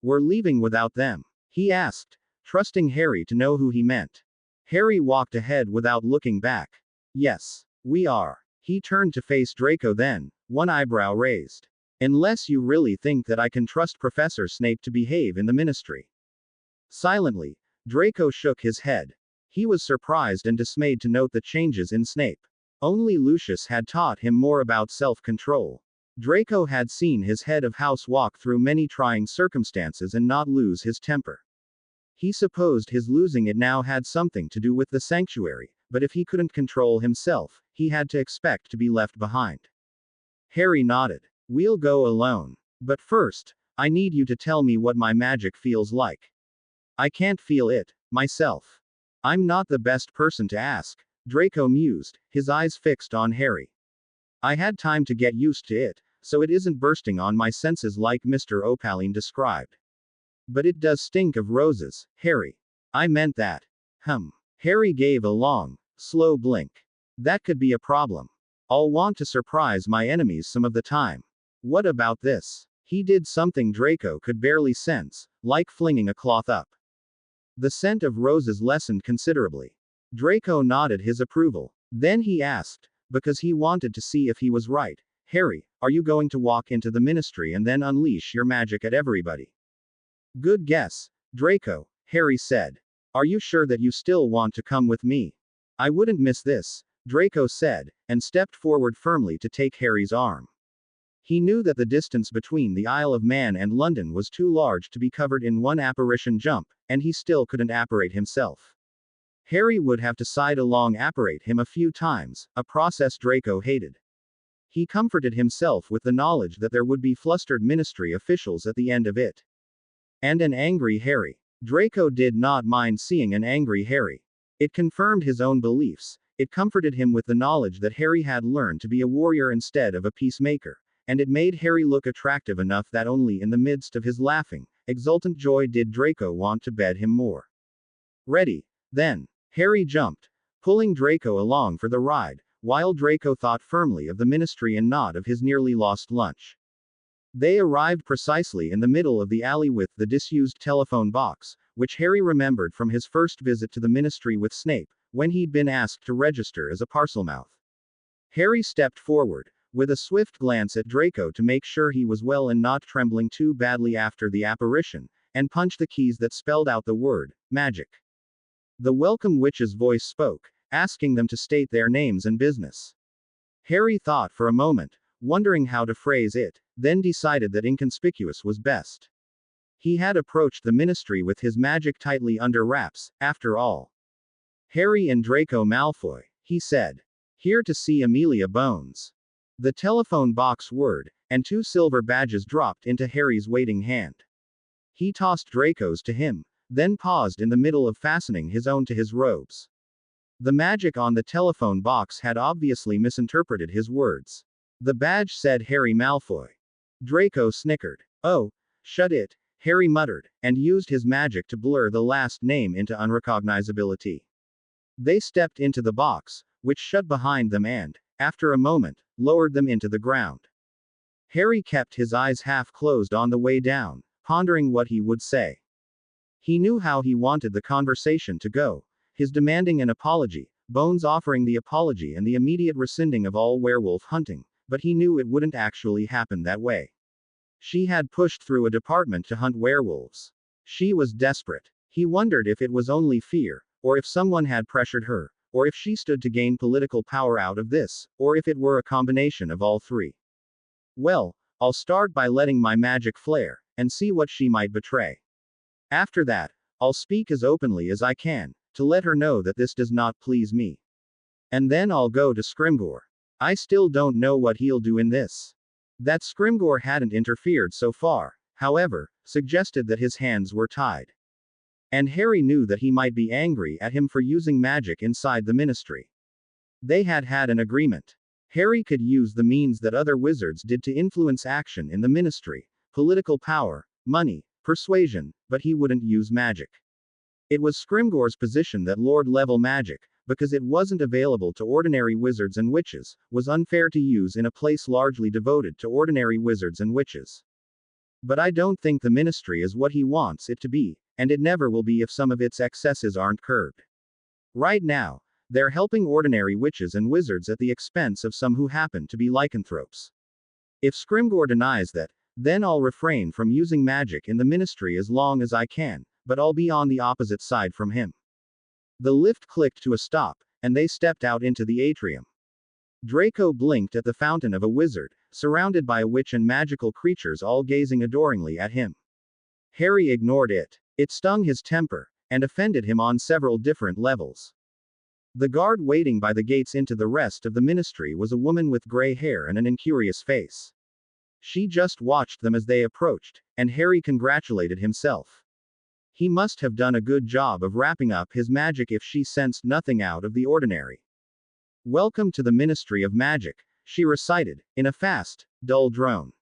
"We're leaving without them?" he asked, trusting Harry to know who he meant. Harry walked ahead without looking back. "Yes, we are." He turned to face Draco then, one eyebrow raised. "Unless you really think that I can trust Professor Snape to behave in the ministry." Silently, Draco shook his head. He was surprised and dismayed to note the changes in Snape. Only Lucius had taught him more about self-control. Draco had seen his head of house walk through many trying circumstances and not lose his temper. He supposed his losing it now had something to do with the sanctuary, but if he couldn't control himself, he had to expect to be left behind. Harry nodded. "We'll go alone. But first, I need you to tell me what my magic feels like. I can't feel it, myself." "I'm not the best person to ask," Draco mused, his eyes fixed on Harry. "I had time to get used to it, so it isn't bursting on my senses like Mr. Opaline described. But it does stink of roses, Harry." "I meant that." Harry gave a long, slow blink. "That could be a problem. I'll want to surprise my enemies some of the time." "What about this?" He did something Draco could barely sense, like flinging a cloth up. The scent of roses lessened considerably. Draco nodded his approval. Then he asked, because he wanted to see if he was right, "Harry, are you going to walk into the ministry and then unleash your magic at everybody?" "Good guess, Draco," Harry said. "Are you sure that you still want to come with me?" "I wouldn't miss this," Draco said, and stepped forward firmly to take Harry's arm. He knew that the distance between the Isle of Man and London was too large to be covered in one apparition jump, and he still couldn't apparate himself. Harry would have to side-along apparate him a few times, a process Draco hated. He comforted himself with the knowledge that there would be flustered ministry officials at the end of it. And an angry Harry. Draco did not mind seeing an angry Harry. It confirmed his own beliefs, it comforted him with the knowledge that Harry had learned to be a warrior instead of a peacemaker. And it made Harry look attractive enough that only in the midst of his laughing, exultant joy did Draco want to bed him more. "Ready, then." Harry jumped, pulling Draco along for the ride, while Draco thought firmly of the ministry and not of his nearly lost lunch. They arrived precisely in the middle of the alley with the disused telephone box, which Harry remembered from his first visit to the ministry with Snape, when he'd been asked to register as a parcelmouth. Harry stepped forward, with a swift glance at Draco to make sure he was well and not trembling too badly after the apparition, and punched the keys that spelled out the word, magic. The welcome witch's voice spoke, asking them to state their names and business. Harry thought for a moment, wondering how to phrase it, then decided that inconspicuous was best. He had approached the ministry with his magic tightly under wraps, after all. Harry and Draco Malfoy, he said. Here to see Amelia Bones. The telephone box whirred, and 2 silver badges dropped into Harry's waiting hand. He tossed Draco's to him, then paused in the middle of fastening his own to his robes. The magic on the telephone box had obviously misinterpreted his words. The badge said Harry Malfoy. Draco snickered. Oh, shut it, Harry muttered, and used his magic to blur the last name into unrecognizability. They stepped into the box, which shut behind them and, after a moment, lowered them into the ground. Harry kept his eyes half closed on the way down, pondering what he would say. He knew how he wanted the conversation to go, his demanding an apology, Bones offering the apology and the immediate rescinding of all werewolf hunting, but he knew it wouldn't actually happen that way. She had pushed through a department to hunt werewolves. She was desperate. He wondered if it was only fear, or if someone had pressured her, or if she stood to gain political power out of this, or if it were a combination of all three. Well, I'll start by letting my magic flare, and see what she might betray. After that, I'll speak as openly as I can, to let her know that this does not please me. And then I'll go to Scrimgeour. I still don't know what he'll do in this. That Scrimgeour hadn't interfered so far, however, suggested that his hands were tied. And Harry knew that he might be angry at him for using magic inside the ministry. They had had an agreement. Harry could use the means that other wizards did to influence action in the ministry, political power, money, persuasion, but he wouldn't use magic. It was Scrimgeour's position that Lord-level magic, because it wasn't available to ordinary wizards and witches, was unfair to use in a place largely devoted to ordinary wizards and witches. But I don't think the ministry is what he wants it to be, and it never will be if some of its excesses aren't curbed. Right now, they're helping ordinary witches and wizards at the expense of some who happen to be lycanthropes. If Scrimgeour denies that, then I'll refrain from using magic in the ministry as long as I can, but I'll be on the opposite side from him. The lift clicked to a stop, and they stepped out into the atrium. Draco blinked at the fountain of a wizard, surrounded by a witch and magical creatures all gazing adoringly at him. Harry ignored it. It stung his temper, and offended him on several different levels. The guard waiting by the gates into the rest of the ministry was a woman with gray hair and an incurious face. She just watched them as they approached, and Harry congratulated himself. He must have done a good job of wrapping up his magic if she sensed nothing out of the ordinary. Welcome to the Ministry of Magic, she recited, in a fast, dull drone.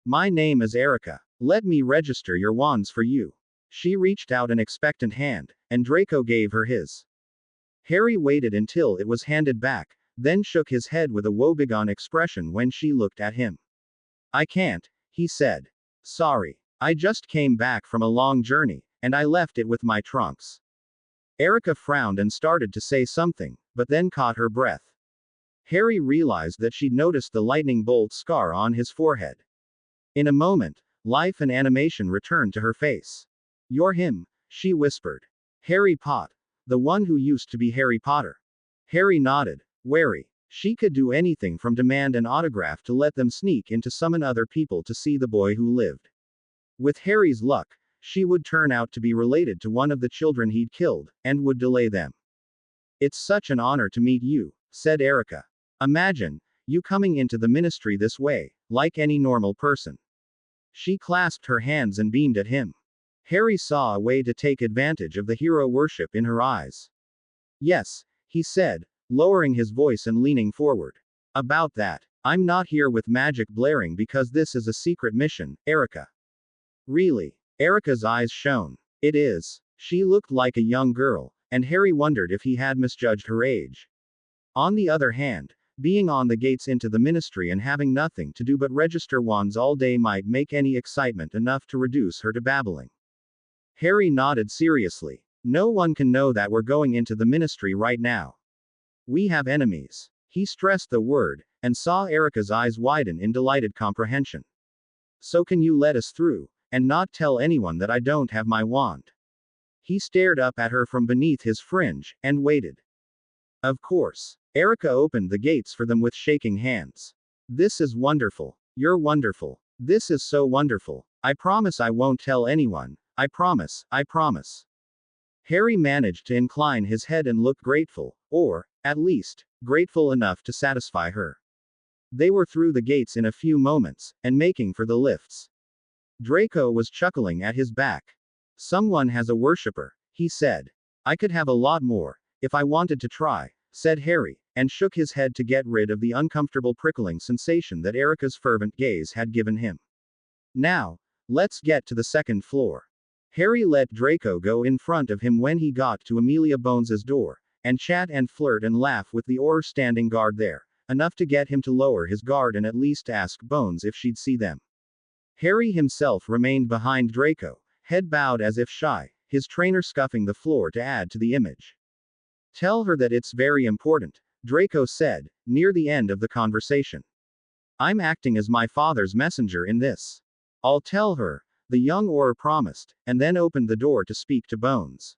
My name is Erica. Let me register your wands for you. She reached out an expectant hand, and Draco gave her his. Harry waited until it was handed back, then shook his head with a woebegone expression when she looked at him. I can't, he said. Sorry. I just came back from a long journey, and I left it with my trunks. Erica frowned and started to say something, but then caught her breath. Harry realized that she'd noticed the lightning bolt scar on his forehead. In a moment, life and animation returned to her face. You're him, she whispered. Harry Potter. The one who used to be Harry Potter. Harry nodded, wary. She could do anything from demand an autograph to let them sneak in to summon other people to see the boy who lived. With Harry's luck, she would turn out to be related to one of the children he'd killed, and would delay them. It's such an honor to meet you, said Erica. Imagine, you coming into the ministry this way, like any normal person. She clasped her hands and beamed at him. Harry saw a way to take advantage of the hero worship in her eyes. Yes, he said, lowering his voice and leaning forward. About that, I'm not here with magic blaring because this is a secret mission, Erica. Really? Erica's eyes shone. It is. She looked like a young girl, and Harry wondered if he had misjudged her age. On the other hand, being on the gates into the ministry and having nothing to do but register wands all day might make any excitement enough to reduce her to babbling. Harry nodded seriously. No one can know that we're going into the ministry right now. We have enemies. He stressed the word, and saw Erica's eyes widen in delighted comprehension. So can you let us through, and not tell anyone that I don't have my wand? He stared up at her from beneath his fringe, and waited. Of course. Erica opened the gates for them with shaking hands. This is wonderful. You're wonderful. This is so wonderful. I promise I won't tell anyone. I promise, I promise. Harry managed to incline his head and look grateful, or, at least, grateful enough to satisfy her. They were through the gates in a few moments, and making for the lifts. Draco was chuckling at his back. Someone has a worshipper, he said. I could have a lot more, if I wanted to try, said Harry, and shook his head to get rid of the uncomfortable prickling sensation that Erica's fervent gaze had given him. Now, let's get to the second floor. Harry let Draco go in front of him when he got to Amelia Bones's door, and chat and flirt and laugh with the Auror standing guard there, enough to get him to lower his guard and at least ask Bones if she'd see them. Harry himself remained behind Draco, head bowed as if shy, his trainer scuffing the floor to add to the image. Tell her that it's very important, Draco said, near the end of the conversation. I'm acting as my father's messenger in this. I'll tell her, the young Auror promised, and then opened the door to speak to Bones.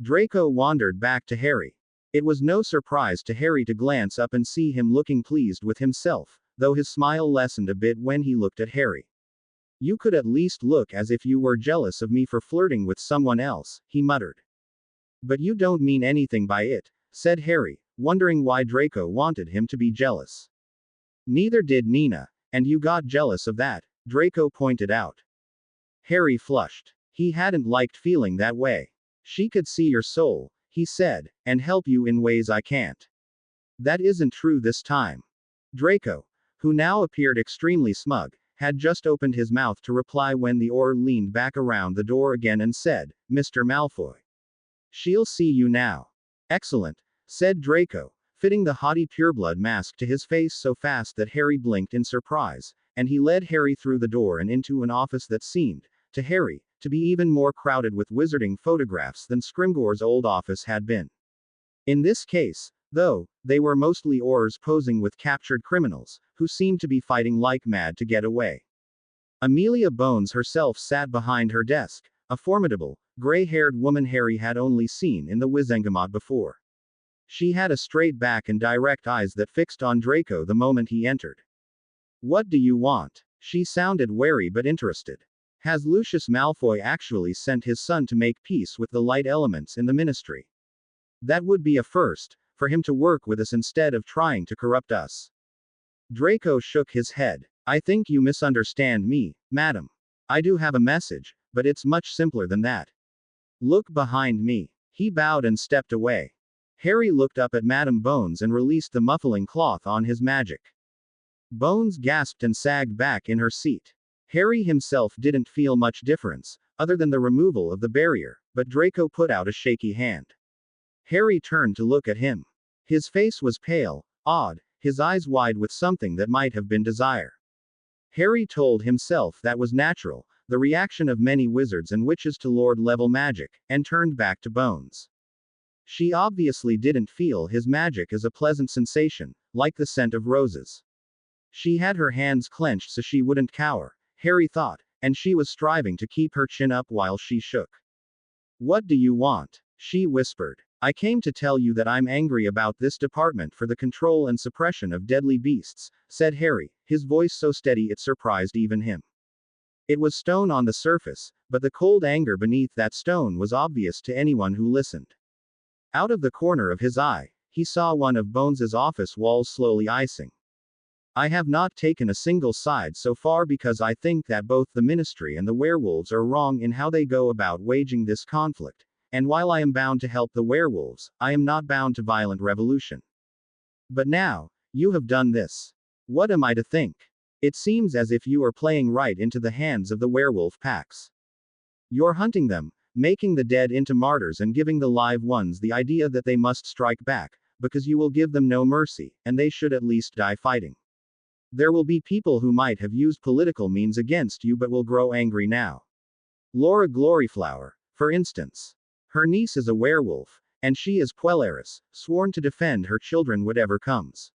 Draco wandered back to Harry. It was no surprise to Harry to glance up and see him looking pleased with himself, though his smile lessened a bit when he looked at Harry. You could at least look as if you were jealous of me for flirting with someone else, he muttered. But you don't mean anything by it, said Harry, wondering why Draco wanted him to be jealous. Neither did Nina, and you got jealous of that, Draco pointed out. Harry flushed. He hadn't liked feeling that way. She could see your soul, he said, and help you in ways I can't. That isn't true this time. Draco, who now appeared extremely smug, had just opened his mouth to reply when the Auror leaned back around the door again and said, Mr. Malfoy. She'll see you now. Excellent, said Draco, fitting the haughty pureblood mask to his face so fast that Harry blinked in surprise, and he led Harry through the door and into an office that seemed, to Harry, to be even more crowded with wizarding photographs than Scrimgeour's old office had been. In this case, though, they were mostly Aurors posing with captured criminals, who seemed to be fighting like mad to get away. Amelia Bones herself sat behind her desk, a formidable, gray-haired woman Harry had only seen in the Wizengamot before. She had a straight back and direct eyes that fixed on Draco the moment he entered. What do you want? She sounded wary but interested. Has Lucius Malfoy actually sent his son to make peace with the light elements in the ministry? That would be a first, for him to work with us instead of trying to corrupt us. Draco shook his head. I think you misunderstand me, madam. I do have a message, but it's much simpler than that. Look behind me. He bowed and stepped away. Harry looked up at Madame Bones and released the muffling cloth on his magic. Bones gasped and sagged back in her seat. Harry himself didn't feel much difference, other than the removal of the barrier, but Draco put out a shaky hand. Harry turned to look at him. His face was pale, odd, his eyes wide with something that might have been desire. Harry told himself that was natural, the reaction of many wizards and witches to Lord-level magic, and turned back to Bones. She obviously didn't feel his magic as a pleasant sensation, like the scent of roses. She had her hands clenched so she wouldn't cower, Harry thought, and she was striving to keep her chin up while she shook. What do you want? She whispered. I came to tell you that I'm angry about this department for the control and suppression of deadly beasts, said Harry, his voice so steady it surprised even him. It was stone on the surface, but the cold anger beneath that stone was obvious to anyone who listened. Out of the corner of his eye, he saw one of Bones's office walls slowly icing. I have not taken a single side so far because I think that both the Ministry and the werewolves are wrong in how they go about waging this conflict, and while I am bound to help the werewolves, I am not bound to violent revolution. But now, you have done this. What am I to think? It seems as if you are playing right into the hands of the werewolf packs. You're hunting them, making the dead into martyrs and giving the live ones the idea that they must strike back, because you will give them no mercy, and they should at least die fighting. There will be people who might have used political means against you but will grow angry now. Laura Gloryflower, for instance. Her niece is a werewolf, and she is Quellaris, sworn to defend her children whatever comes.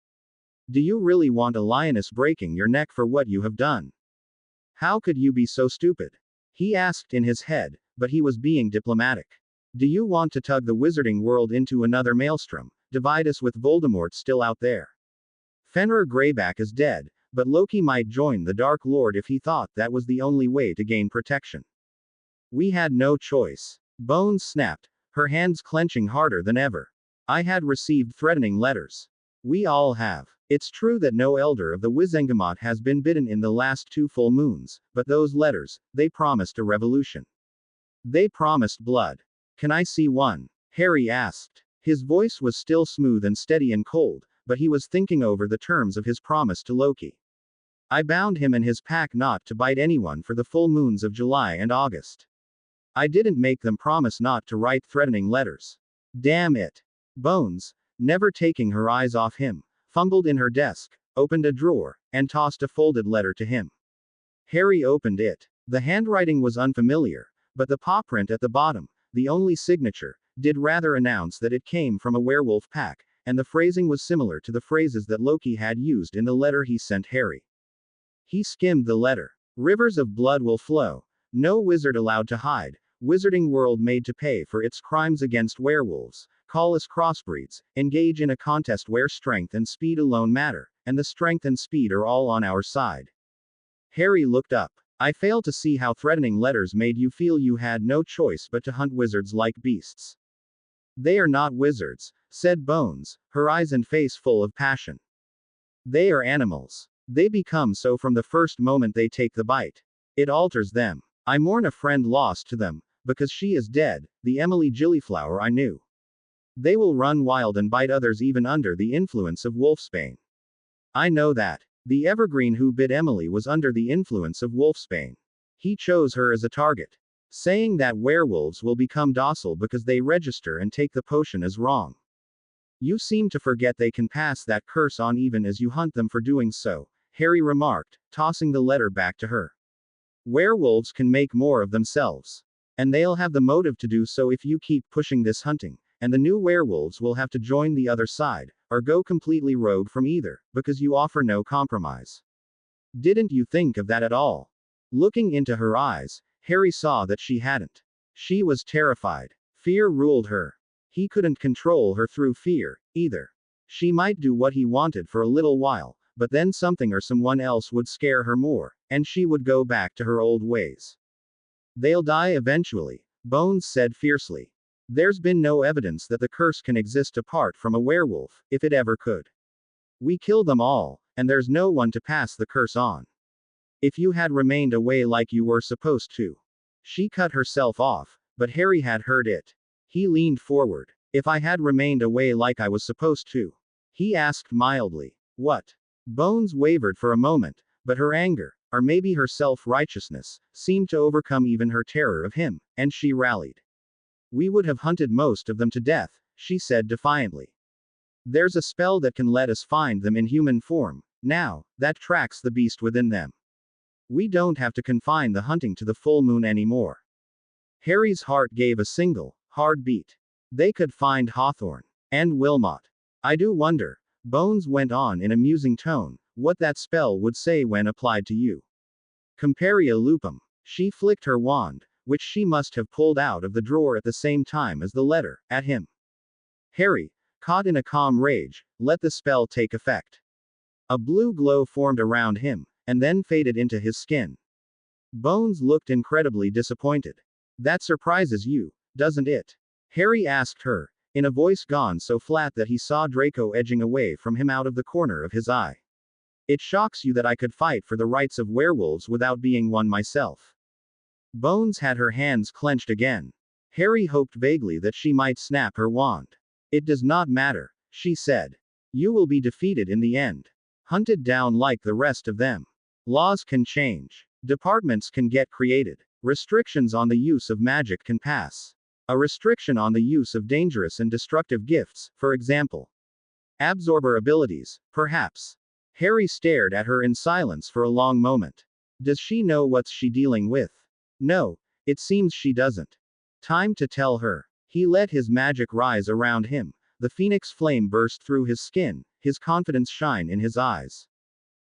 Do you really want a lioness breaking your neck for what you have done? How could you be so stupid? He asked in his head, but he was being diplomatic. Do you want to tug the wizarding world into another maelstrom, divide us with Voldemort still out there? Fenrir Greyback is dead, but Loki might join the Dark Lord if he thought that was the only way to gain protection. We had no choice. Bones snapped, her hands clenching harder than ever. I had received threatening letters. We all have. It's true that no elder of the Wizengamot has been bidden in the last 2 full moons, but those letters, they promised a revolution. They promised blood. Can I see one? Harry asked. His voice was still smooth and steady and cold, but he was thinking over the terms of his promise to Loki. I bound him and his pack not to bite anyone for the full moons of July and August. I didn't make them promise not to write threatening letters. Damn it. Bones, never taking her eyes off him, fumbled in her desk, opened a drawer, and tossed a folded letter to him. Harry opened it. The handwriting was unfamiliar, but the paw print at the bottom, the only signature, did rather announce that it came from a werewolf pack, and the phrasing was similar to the phrases that Loki had used in the letter he sent Harry. He skimmed the letter. Rivers of blood will flow. No wizard allowed to hide. Wizarding world made to pay for its crimes against werewolves. Call us crossbreeds. Engage in a contest where strength and speed alone matter, and the strength and speed are all on our side. Harry looked up. I fail to see how threatening letters made you feel you had no choice but to hunt wizards like beasts. They are not wizards, said Bones, her eyes and face full of passion. They are animals. They become so from the first moment they take the bite. It alters them. I mourn a friend lost to them, because she is dead, the Emily Gillyflower I knew. They will run wild and bite others even under the influence of wolfsbane. I know that. The evergreen who bit Emily was under the influence of wolfsbane. He chose her as a target. Saying that werewolves will become docile because they register and take the potion is wrong. You seem to forget they can pass that curse on even as you hunt them for doing so, Harry remarked, tossing the letter back to her. Werewolves can make more of themselves. And they'll have the motive to do so if you keep pushing this hunting, and the new werewolves will have to join the other side, or go completely rogue from either, because you offer no compromise. Didn't you think of that at all? Looking into her eyes, Harry saw that she hadn't. She was terrified. Fear ruled her. He couldn't control her through fear, either. She might do what he wanted for a little while, but then something or someone else would scare her more, and she would go back to her old ways. They'll die eventually, Bones said fiercely. There's been no evidence that the curse can exist apart from a werewolf, if it ever could. We kill them all, and there's no one to pass the curse on. If you had remained away like you were supposed to. She cut herself off, but Harry had heard it. He leaned forward. If I had remained away like I was supposed to? He asked mildly. What? Bones wavered for a moment, but her anger, or maybe her self-righteousness, seemed to overcome even her terror of him, and she rallied. We would have hunted most of them to death, she said defiantly. There's a spell that can let us find them in human form, now, that tracks the beast within them. We don't have to confine the hunting to the full moon anymore. Harry's heart gave a single, hard beat. They could find Hawthorne. And Wilmot. I do wonder, Bones went on in a musing tone, what that spell would say when applied to you. Comparia lupum. She flicked her wand, which she must have pulled out of the drawer at the same time as the letter, at him. Harry, caught in a calm rage, let the spell take effect. A blue glow formed around him, and then faded into his skin. Bones looked incredibly disappointed. That surprises you, doesn't it? Harry asked her, in a voice gone so flat that he saw Draco edging away from him out of the corner of his eye. It shocks you that I could fight for the rights of werewolves without being one myself. Bones had her hands clenched again. Harry hoped vaguely that she might snap her wand. It does not matter, she said. You will be defeated in the end. Hunted down like the rest of them. Laws can change. Departments can get created. Restrictions on the use of magic can pass. A restriction on the use of dangerous and destructive gifts, for example. Absorber abilities, perhaps. Harry stared at her in silence for a long moment. Does she know what's she dealing with? No, it seems she doesn't. Time to tell her. He let his magic rise around him. The phoenix flame burst through his skin, his confidence shine in his eyes.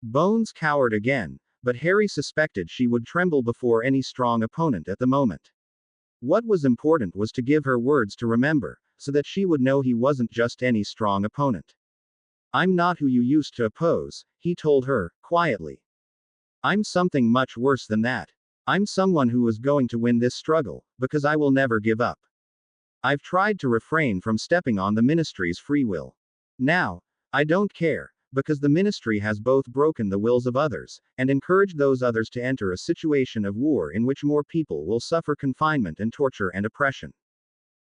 Bones cowered again, but Harry suspected she would tremble before any strong opponent at the moment. What was important was to give her words to remember, so that she would know he wasn't just any strong opponent. I'm not who you used to oppose, he told her, quietly. I'm something much worse than that. I'm someone who is going to win this struggle, because I will never give up. I've tried to refrain from stepping on the ministry's free will. Now, I don't care, because the ministry has both broken the wills of others, and encouraged those others to enter a situation of war in which more people will suffer confinement and torture and oppression.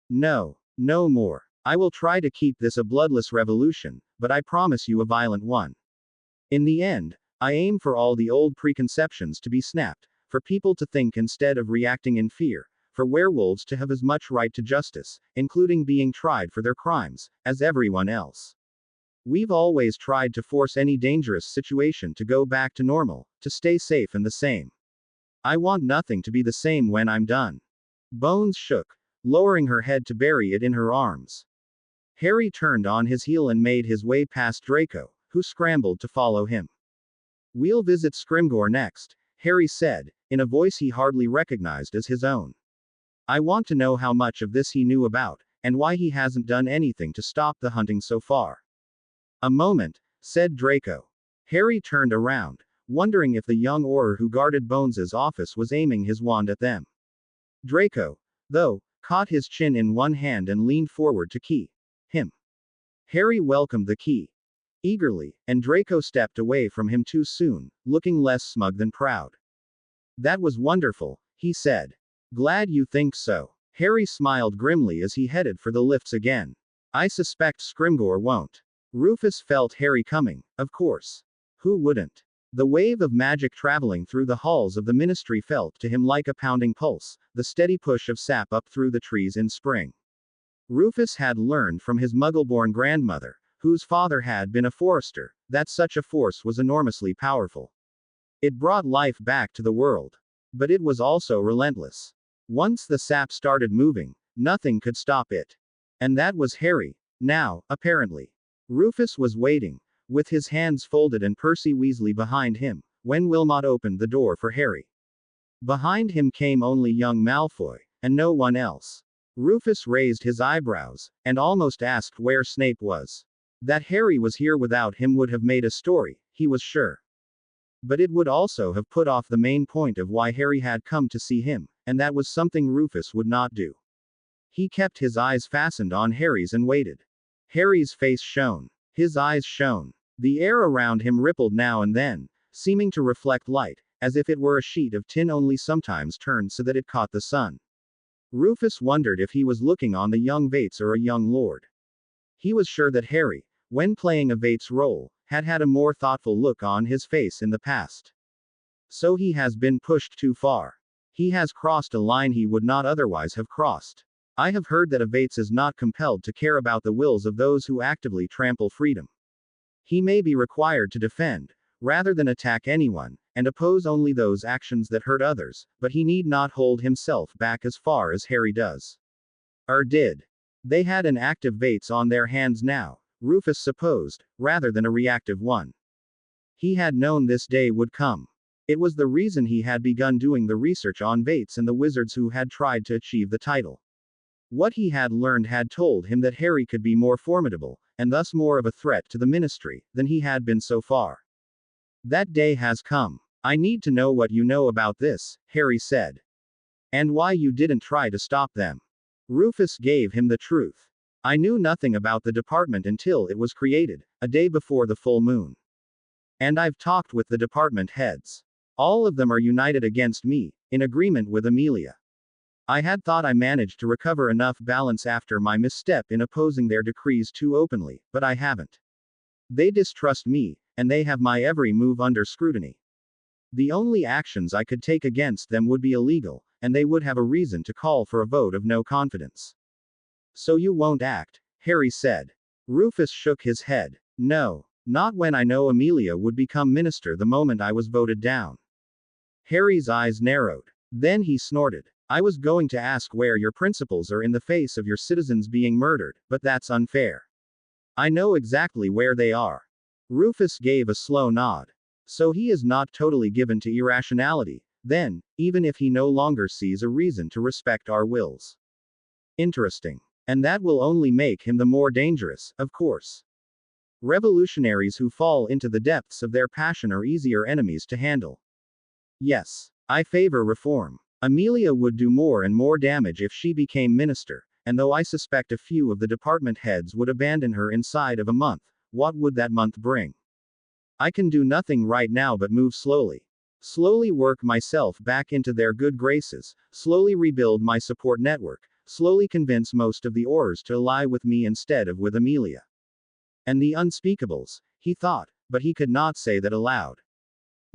No, no more. I will try to keep this a bloodless revolution, but I promise you a violent one. In the end, I aim for all the old preconceptions to be snapped, for people to think instead of reacting in fear, for werewolves to have as much right to justice, including being tried for their crimes, as everyone else. We've always tried to force any dangerous situation to go back to normal, to stay safe and the same. I want nothing to be the same when I'm done. Bones shook, lowering her head to bury it in her arms. Harry turned on his heel and made his way past Draco, who scrambled to follow him. We'll visit Scrimgeour next, Harry said, in a voice he hardly recognized as his own. I want to know how much of this he knew about, and why he hasn't done anything to stop the hunting so far. A moment, said Draco. Harry turned around, wondering if the young Auror who guarded Bones's office was aiming his wand at them. Draco, though, caught his chin in one hand and leaned forward to key him. Harry welcomed the key eagerly, and Draco stepped away from him too soon, looking less smug than proud. That was wonderful, he said. Glad you think so. Harry smiled grimly as he headed for the lifts again. I suspect Scrimgeour won't. Rufus felt Harry coming, of course. Who wouldn't? The wave of magic traveling through the halls of the ministry felt to him like a pounding pulse, the steady push of sap up through the trees in spring. Rufus had learned from his muggle-born grandmother, whose father had been a forester, that such a force was enormously powerful. It brought life back to the world. But it was also relentless. Once the sap started moving, nothing could stop it. And that was Harry, now, apparently. Rufus was waiting, with his hands folded and Percy Weasley behind him, when Wilmot opened the door for Harry. Behind him came only young Malfoy, and no one else. Rufus raised his eyebrows, and almost asked where Snape was. That Harry was here without him would have made a story, he was sure. But it would also have put off the main point of why Harry had come to see him, and that was something Rufus would not do. He kept his eyes fastened on Harry's and waited. Harry's face shone. His eyes shone. The air around him rippled now and then, seeming to reflect light, as if it were a sheet of tin only sometimes turned so that it caught the sun. Rufus wondered if he was looking on the young Vates or a young lord. He was sure that Harry, when playing a Vates role, had had a more thoughtful look on his face in the past. So he has been pushed too far. He has crossed a line he would not otherwise have crossed. I have heard that a Vates is not compelled to care about the wills of those who actively trample freedom. He may be required to defend, rather than attack anyone, and oppose only those actions that hurt others, but he need not hold himself back as far as Harry does. Or did. They had an active Vates on their hands now, Rufus supposed, rather than a reactive one. He had known this day would come. It was the reason he had begun doing the research on Vates and the wizards who had tried to achieve the title. What he had learned had told him that Harry could be more formidable, and thus more of a threat to the ministry, than he had been so far. That day has come. I need to know what you know about this, Harry said. And why you didn't try to stop them. Rufus gave him the truth. I knew nothing about the department until it was created, a day before the full moon. And I've talked with the department heads. All of them are united against me, in agreement with Amelia. I had thought I managed to recover enough balance after my misstep in opposing their decrees too openly, but I haven't. They distrust me, and they have my every move under scrutiny. The only actions I could take against them would be illegal, and they would have a reason to call for a vote of no confidence. So you won't act, Harry said. Rufus shook his head. No, not when I know Amelia would become minister the moment I was voted down. Harry's eyes narrowed. Then he snorted. I was going to ask where your principles are in the face of your citizens being murdered, but that's unfair. I know exactly where they are. Rufus gave a slow nod. So he is not totally given to irrationality, then, even if he no longer sees a reason to respect our wills. Interesting. And that will only make him the more dangerous, of course. Revolutionaries who fall into the depths of their passion are easier enemies to handle. Yes, I favor reform. Amelia would do more and more damage if she became minister, and though I suspect a few of the department heads would abandon her inside of a month, what would that month bring? I can do nothing right now but move slowly. Slowly work myself back into their good graces, slowly rebuild my support network, slowly convince most of the Aurors to ally with me instead of with Amelia. And the unspeakables, he thought, but he could not say that aloud.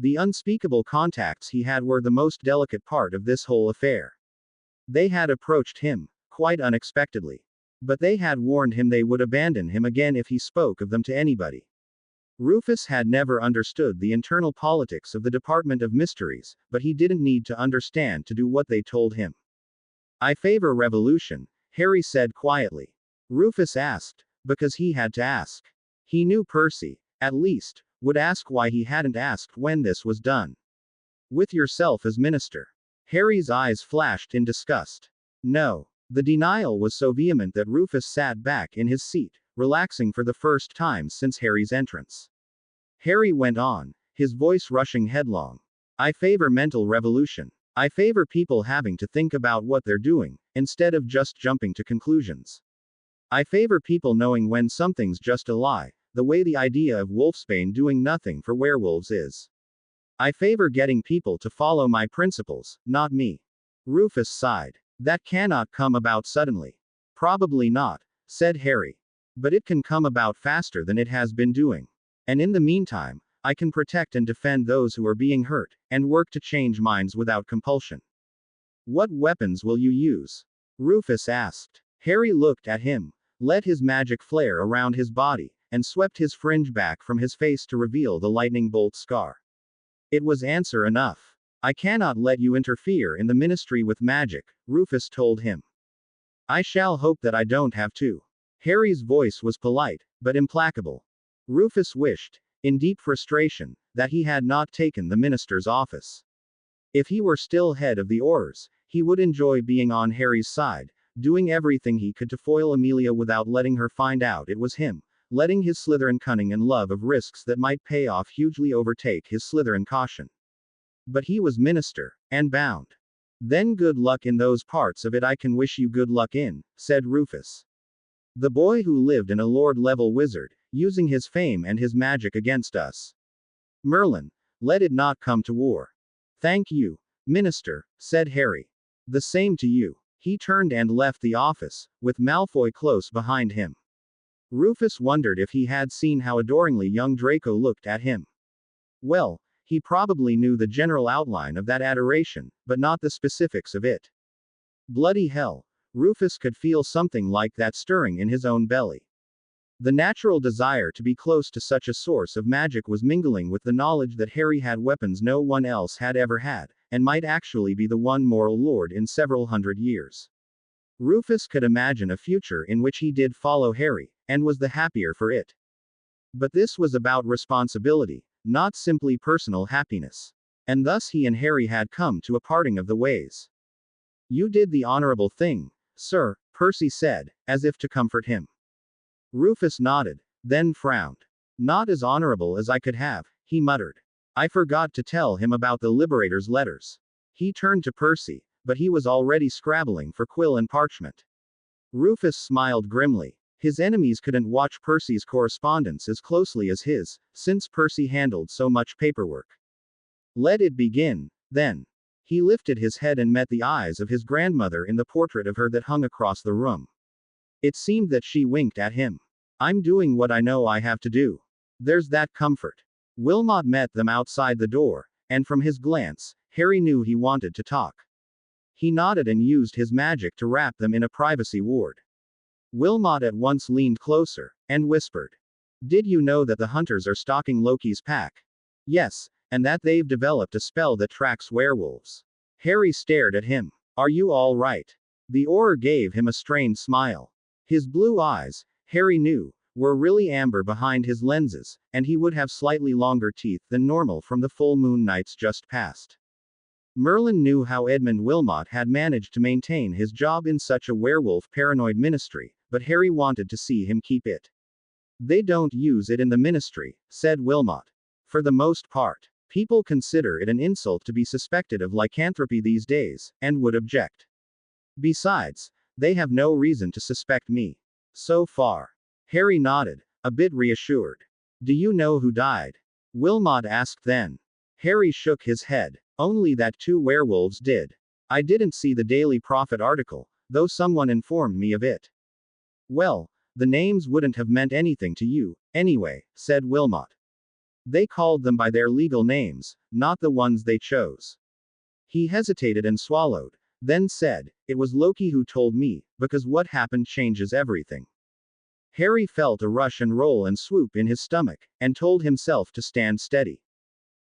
The unspeakable contacts he had were the most delicate part of this whole affair. They had approached him, quite unexpectedly. But they had warned him they would abandon him again if he spoke of them to anybody. Rufus had never understood the internal politics of the Department of Mysteries, but he didn't need to understand to do what they told him. I favor revolution, Harry said quietly. Rufus asked, because he had to ask. He knew Percy, at least, would ask why he hadn't asked when this was done. With yourself as minister. Harry's eyes flashed in disgust. No. The denial was so vehement that Rufus sat back in his seat, relaxing for the first time since Harry's entrance. Harry went on, his voice rushing headlong. I favor mental revolution. I favor people having to think about what they're doing, instead of just jumping to conclusions. I favor people knowing when something's just a lie, the way the idea of Wolfsbane doing nothing for werewolves is. I favor getting people to follow my principles, not me. Rufus sighed. That cannot come about suddenly. Probably not, said Harry. But it can come about faster than it has been doing. And in the meantime, I can protect and defend those who are being hurt, and work to change minds without compulsion. What weapons will you use? Rufus asked. Harry looked at him, let his magic flare around his body, and swept his fringe back from his face to reveal the lightning bolt scar. It was answer enough. I cannot let you interfere in the ministry with magic, Rufus told him. I shall hope that I don't have to. Harry's voice was polite, but implacable. Rufus wished, in deep frustration, that he had not taken the minister's office. If he were still head of the Aurors, he would enjoy being on Harry's side, doing everything he could to foil Amelia without letting her find out it was him, letting his Slytherin cunning and love of risks that might pay off hugely overtake his Slytherin caution. But he was minister, and bound. Then good luck in those parts of it I can wish you good luck in, said Rufus. The boy who lived in a lord-level wizard, using his fame and his magic against us. Merlin, let it not come to war. Thank you, minister, said Harry. The same to you. He turned and left the office, with Malfoy close behind him. Rufus wondered if he had seen how adoringly young Draco looked at him. Well, he probably knew the general outline of that adoration, but not the specifics of it. Bloody hell. Rufus could feel something like that stirring in his own belly. The natural desire to be close to such a source of magic was mingling with the knowledge that Harry had weapons no one else had ever had, and might actually be the one moral lord in several hundred years. Rufus could imagine a future in which he did follow Harry, and was the happier for it. But this was about responsibility, not simply personal happiness. And thus he and Harry had come to a parting of the ways. You did the honorable thing, sir, Percy said, as if to comfort him. Rufus nodded, then frowned. Not as honorable as I could have, he muttered. I forgot to tell him about the Liberator's letters. He turned to Percy, but he was already scrabbling for quill and parchment. Rufus smiled grimly. His enemies couldn't watch Percy's correspondence as closely as his, since Percy handled so much paperwork. Let it begin, then. He lifted his head and met the eyes of his grandmother in the portrait of her that hung across the room. It seemed that she winked at him. I'm doing what I know I have to do. There's that comfort. Wilmot met them outside the door, and from his glance, Harry knew he wanted to talk. He nodded and used his magic to wrap them in a privacy ward. Wilmot at once leaned closer, and whispered. Did you know that the hunters are stalking Loki's pack? Yes, and that they've developed a spell that tracks werewolves. Harry stared at him. Are you all right? The Auror gave him a strained smile. His blue eyes, Harry knew, were really amber behind his lenses, and he would have slightly longer teeth than normal from the full moon nights just past. Merlin knew how Edmund Wilmot had managed to maintain his job in such a werewolf-paranoid ministry, but Harry wanted to see him keep it. They don't use it in the ministry, said Wilmot. For the most part, people consider it an insult to be suspected of lycanthropy these days, and would object. Besides, they have no reason to suspect me. So far. Harry nodded, a bit reassured. Do you know who died? Wilmot asked then. Harry shook his head. Only that 2 werewolves did. I didn't see the Daily Prophet article, though someone informed me of it. Well, the names wouldn't have meant anything to you, anyway, said Wilmot. They called them by their legal names, not the ones they chose. He hesitated and swallowed, then said, It was Loki who told me, because what happened changes everything. Harry felt a rush and roll and swoop in his stomach, and told himself to stand steady.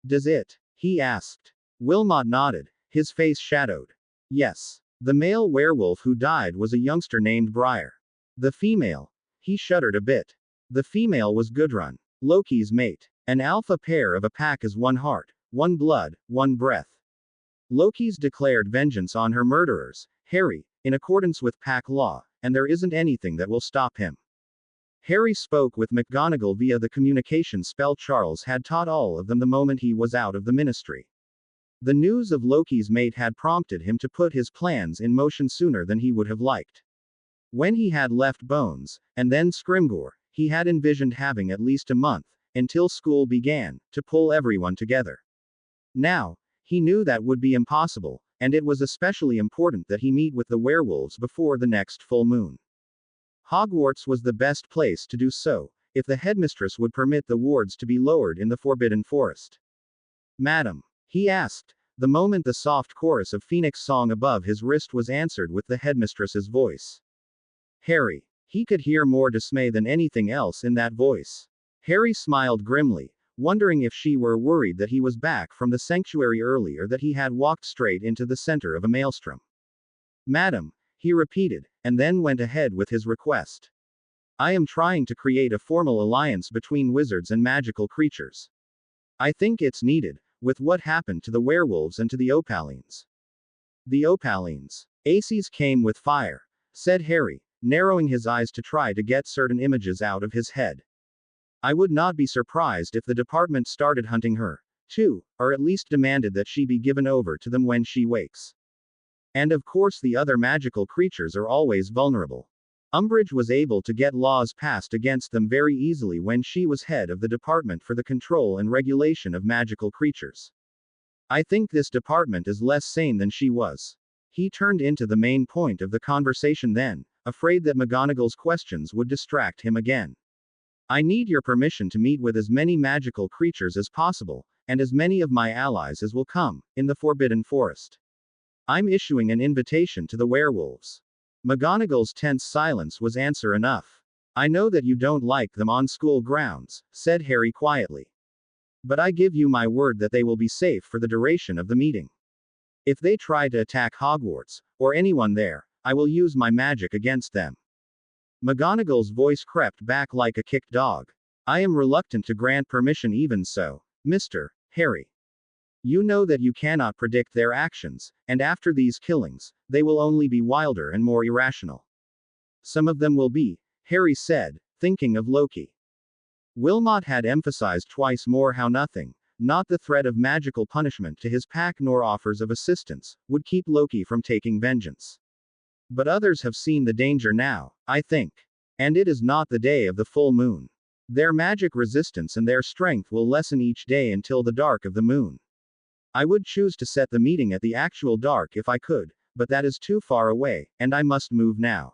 Does it? He asked. Wilmot nodded, his face shadowed. Yes. The male werewolf who died was a youngster named Briar. The female. He shuddered a bit. The female was Gudrun, Loki's mate. An alpha pair of a pack is one heart, one blood, one breath. Loki's declared vengeance on her murderers, Harry, in accordance with pack law, and there isn't anything that will stop him. Harry spoke with McGonagall via the communication spell Charles had taught all of them the moment he was out of the ministry. The news of Loki's mate had prompted him to put his plans in motion sooner than he would have liked. When he had left Bones, and then Scrimgeour, he had envisioned having at least a month, until school began, to pull everyone together. Now, he knew that would be impossible, and it was especially important that he meet with the werewolves before the next full moon. Hogwarts was the best place to do so, if the headmistress would permit the wards to be lowered in the Forbidden Forest. Madam, he asked, the moment the soft chorus of Phoenix song above his wrist was answered with the headmistress's voice. Harry. He could hear more dismay than anything else in that voice. Harry smiled grimly, wondering if she were worried that he was back from the sanctuary early or that he had walked straight into the center of a maelstrom. Madam, he repeated, and then went ahead with his request. I am trying to create a formal alliance between wizards and magical creatures. I think it's needed, with what happened to the werewolves and to the Opalines. The Opalines. Aces came with fire, said Harry, narrowing his eyes to try to get certain images out of his head. I would not be surprised if the department started hunting her, too, or at least demanded that she be given over to them when she wakes. And of course the other magical creatures are always vulnerable. Umbridge was able to get laws passed against them very easily when she was head of the Department for the Control and Regulation of Magical Creatures. I think this department is less sane than she was. He turned into the main point of the conversation then, afraid that McGonagall's questions would distract him again. I need your permission to meet with as many magical creatures as possible, and as many of my allies as will come, in the Forbidden Forest. I'm issuing an invitation to the werewolves. McGonagall's tense silence was answer enough. I know that you don't like them on school grounds, said Harry quietly. But I give you my word that they will be safe for the duration of the meeting. If they try to attack Hogwarts, or anyone there, I will use my magic against them. McGonagall's voice crept back like a kicked dog. I am reluctant to grant permission even so, Mr. Harry. You know that you cannot predict their actions, and after these killings, they will only be wilder and more irrational. Some of them will be, Harry said, thinking of Loki. Wilmot had emphasized twice more how nothing, not the threat of magical punishment to his pack nor offers of assistance, would keep Loki from taking vengeance. But others have seen the danger now, I think. And it is not the day of the full moon. Their magic resistance and their strength will lessen each day until the dark of the moon. I would choose to set the meeting at the actual dark if I could, but that is too far away, and I must move now.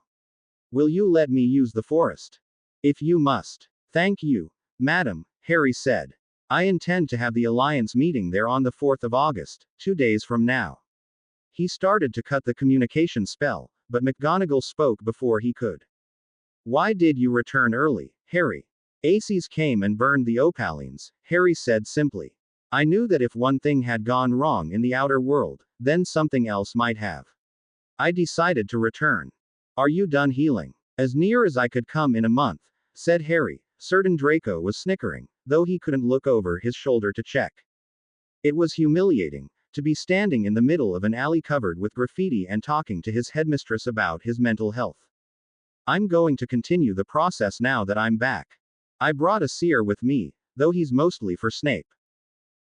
Will you let me use the forest? If you must. Thank you, madam, Harry said. I intend to have the Alliance meeting there on the 4th of August, 2 days from now. He started to cut the communication spell, but McGonagall spoke before he could. Why did you return early, Harry? Aces came and burned the Opalines, Harry said simply. I knew that if one thing had gone wrong in the outer world, then something else might have. I decided to return. Are you done healing? As near as I could come in a month, said Harry. Certain Draco was snickering, though he couldn't look over his shoulder to check. It was humiliating, to be standing in the middle of an alley covered with graffiti and talking to his headmistress about his mental health. I'm going to continue the process now that I'm back. I brought a seer with me, though he's mostly for Snape.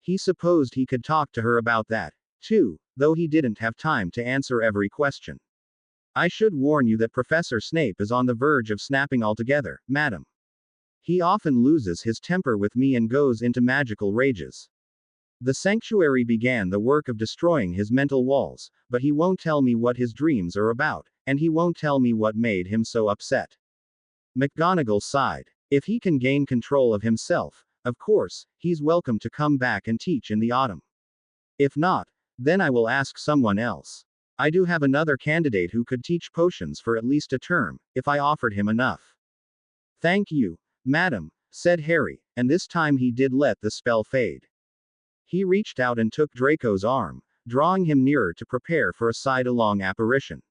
He supposed he could talk to her about that, too, though he didn't have time to answer every question. I should warn you that Professor Snape is on the verge of snapping altogether, madam. He often loses his temper with me and goes into magical rages. The sanctuary began the work of destroying his mental walls, but he won't tell me what his dreams are about, and he won't tell me what made him so upset. McGonagall sighed. If he can gain control of himself, of course, he's welcome to come back and teach in the autumn. If not, then I will ask someone else. I do have another candidate who could teach potions for at least a term, if I offered him enough. Thank you, madam, said Harry, and this time he did let the spell fade. He reached out and took Draco's arm, drawing him nearer to prepare for a side-along apparition.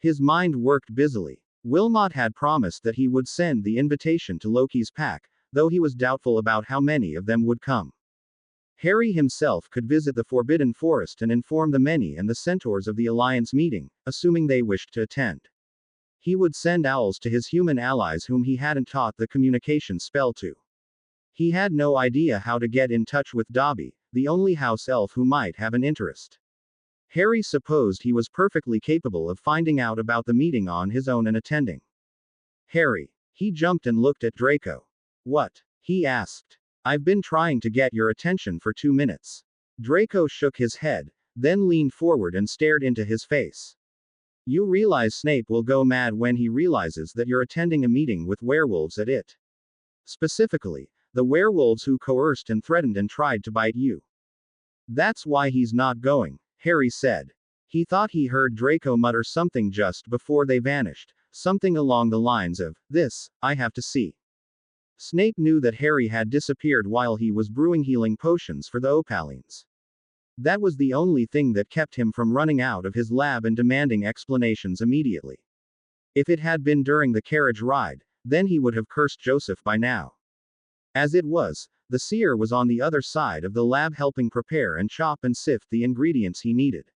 His mind worked busily. Wilmot had promised that he would send the invitation to Loki's pack, though he was doubtful about how many of them would come. Harry himself could visit the Forbidden Forest and inform the many and the centaurs of the Alliance meeting, assuming they wished to attend. He would send owls to his human allies whom he hadn't taught the communication spell to. He had no idea how to get in touch with Dobby, the only house elf who might have an interest. Harry supposed he was perfectly capable of finding out about the meeting on his own and attending. Harry. He jumped and looked at Draco. What? He asked. I've been trying to get your attention for 2 minutes. Draco shook his head, then leaned forward and stared into his face. You realize Snape will go mad when he realizes that you're attending a meeting with werewolves at it. Specifically, the werewolves who coerced and threatened and tried to bite you. That's why he's not going, Harry said. He thought he heard Draco mutter something just before they vanished, something along the lines of, "This, I have to see." Snape knew that Harry had disappeared while he was brewing healing potions for the Opalines. That was the only thing that kept him from running out of his lab and demanding explanations immediately. If it had been during the carriage ride, then he would have cursed Joseph by now. As it was, the seer was on the other side of the lab helping prepare and chop and sift the ingredients he needed.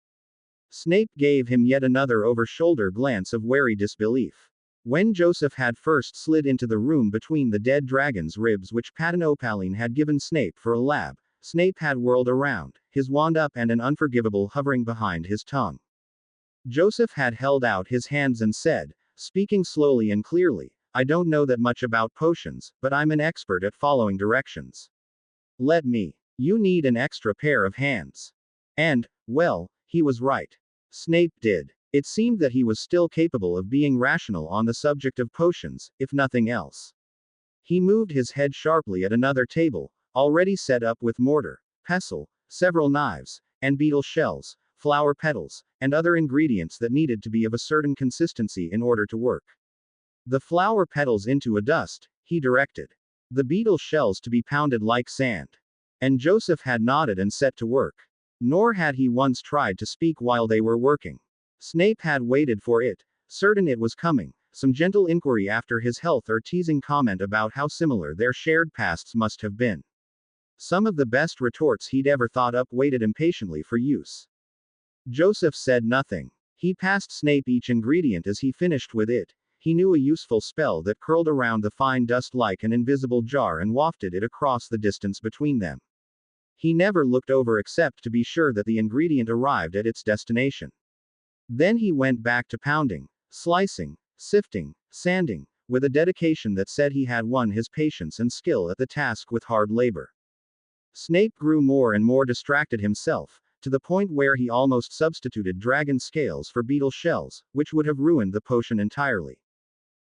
Snape gave him yet another over-shoulder glance of wary disbelief. When Joseph had first slid into the room between the dead dragon's ribs which Pattern Opaline had given Snape for a lab, Snape had whirled around, his wand up and an unforgivable hovering behind his tongue. Joseph had held out his hands and said, speaking slowly and clearly, I don't know that much about potions, but I'm an expert at following directions. Let me. You need an extra pair of hands. And, well, he was right. Snape did. It seemed that he was still capable of being rational on the subject of potions, if nothing else. He moved his head sharply at another table, already set up with mortar, pestle, several knives, and beetle shells, flower petals, and other ingredients that needed to be of a certain consistency in order to work. The flower petals into a dust, he directed. The beetle shells to be pounded like sand. And Joseph had nodded and set to work. Nor had he once tried to speak while they were working. Snape had waited for it, certain it was coming, some gentle inquiry after his health or teasing comment about how similar their shared pasts must have been. Some of the best retorts he'd ever thought up waited impatiently for use. Joseph said nothing. He passed Snape each ingredient as he finished with it. He knew a useful spell that curled around the fine dust like an invisible jar and wafted it across the distance between them. He never looked over except to be sure that the ingredient arrived at its destination. Then he went back to pounding, slicing, sifting, sanding, with a dedication that said he had won his patience and skill at the task with hard labor. Snape grew more and more distracted himself, to the point where he almost substituted dragon scales for beetle shells, which would have ruined the potion entirely.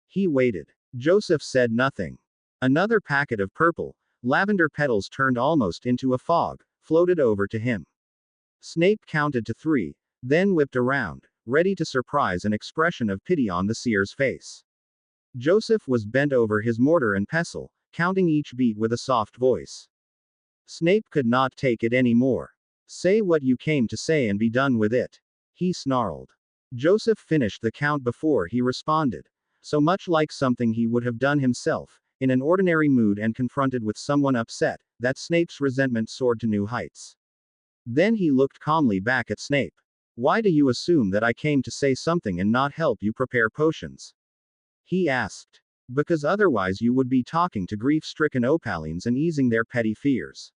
He waited. Joseph said nothing. Another packet of purple, lavender petals turned almost into a fog, floated over to him. Snape counted to 3, then whipped around, ready to surprise an expression of pity on the seer's face. Joseph was bent over his mortar and pestle, counting each beat with a soft voice. Snape could not take it any more. Say what you came to say and be done with it. He snarled. Joseph finished the count before he responded. So much like something he would have done himself, in an ordinary mood and confronted with someone upset, that Snape's resentment soared to new heights. Then he looked calmly back at Snape. Why do you assume that I came to say something and not help you prepare potions? He asked. Because otherwise you would be talking to grief-stricken Opalines and easing their petty fears.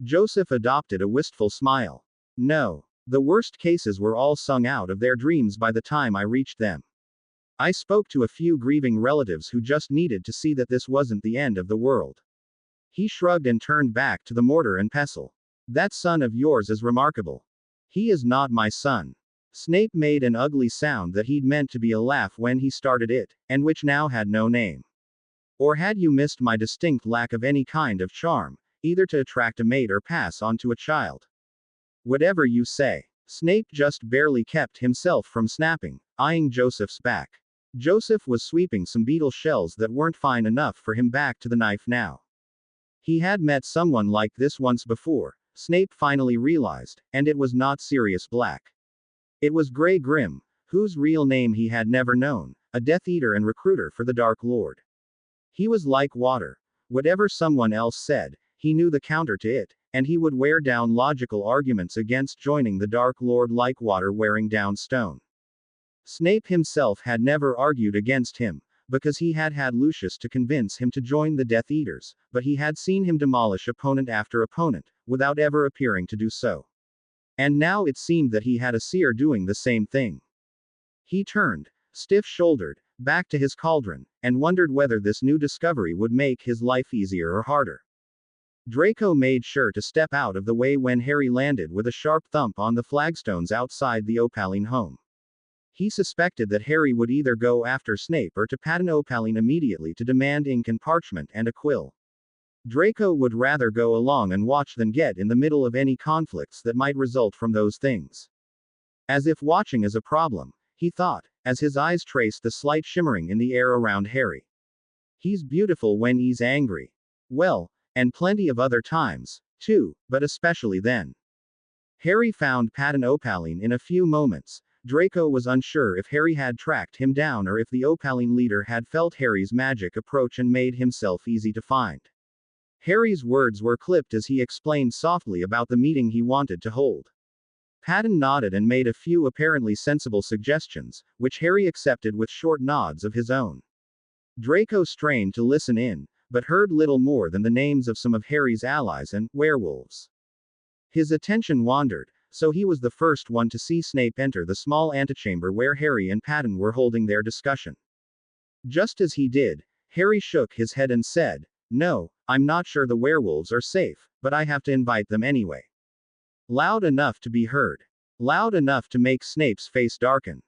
Joseph adopted a wistful smile. No. The worst cases were all sung out of their dreams by the time I reached them. I spoke to a few grieving relatives who just needed to see that this wasn't the end of the world. He shrugged and turned back to the mortar and pestle. That son of yours is remarkable. He is not my son. Snape made an ugly sound that he'd meant to be a laugh when he started it, and which now had no name. Or had you missed my distinct lack of any kind of charm, either to attract a mate or pass on to a child? Whatever you say. Snape just barely kept himself from snapping, eyeing Joseph's back. Joseph was sweeping some beetle shells that weren't fine enough for him back to the knife now. He had met someone like this once before, Snape finally realized, and it was not Sirius Black. It was Grey Grim, whose real name he had never known, a Death Eater and recruiter for the Dark Lord. He was like water. Whatever someone else said, he knew the counter to it, and he would wear down logical arguments against joining the Dark Lord like water wearing down stone. Snape himself had never argued against him, because he had had Lucius to convince him to join the Death Eaters, but he had seen him demolish opponent after opponent, without ever appearing to do so. And now it seemed that he had a seer doing the same thing. He turned, stiff-shouldered, back to his cauldron, and wondered whether this new discovery would make his life easier or harder. Draco made sure to step out of the way when Harry landed with a sharp thump on the flagstones outside the Opaline home. He suspected that Harry would either go after Snape or to Patten Opaline immediately to demand ink and parchment and a quill. Draco would rather go along and watch than get in the middle of any conflicts that might result from those things. As if watching is a problem, he thought, as his eyes traced the slight shimmering in the air around Harry. He's beautiful when he's angry. Well, and plenty of other times, too, but especially then. Harry found Patten Opaline in a few moments. Draco was unsure if Harry had tracked him down or if the Opaline leader had felt Harry's magic approach and made himself easy to find. Harry's words were clipped as he explained softly about the meeting he wanted to hold. Patten nodded and made a few apparently sensible suggestions, which Harry accepted with short nods of his own. Draco strained to listen in, but heard little more than the names of some of Harry's allies and werewolves. His attention wandered, so he was the first one to see Snape enter the small antechamber where Harry and Patten were holding their discussion. Just as he did, Harry shook his head and said, "No, I'm not sure the werewolves are safe, but I have to invite them anyway." Loud enough to be heard. Loud enough to make Snape's face darken.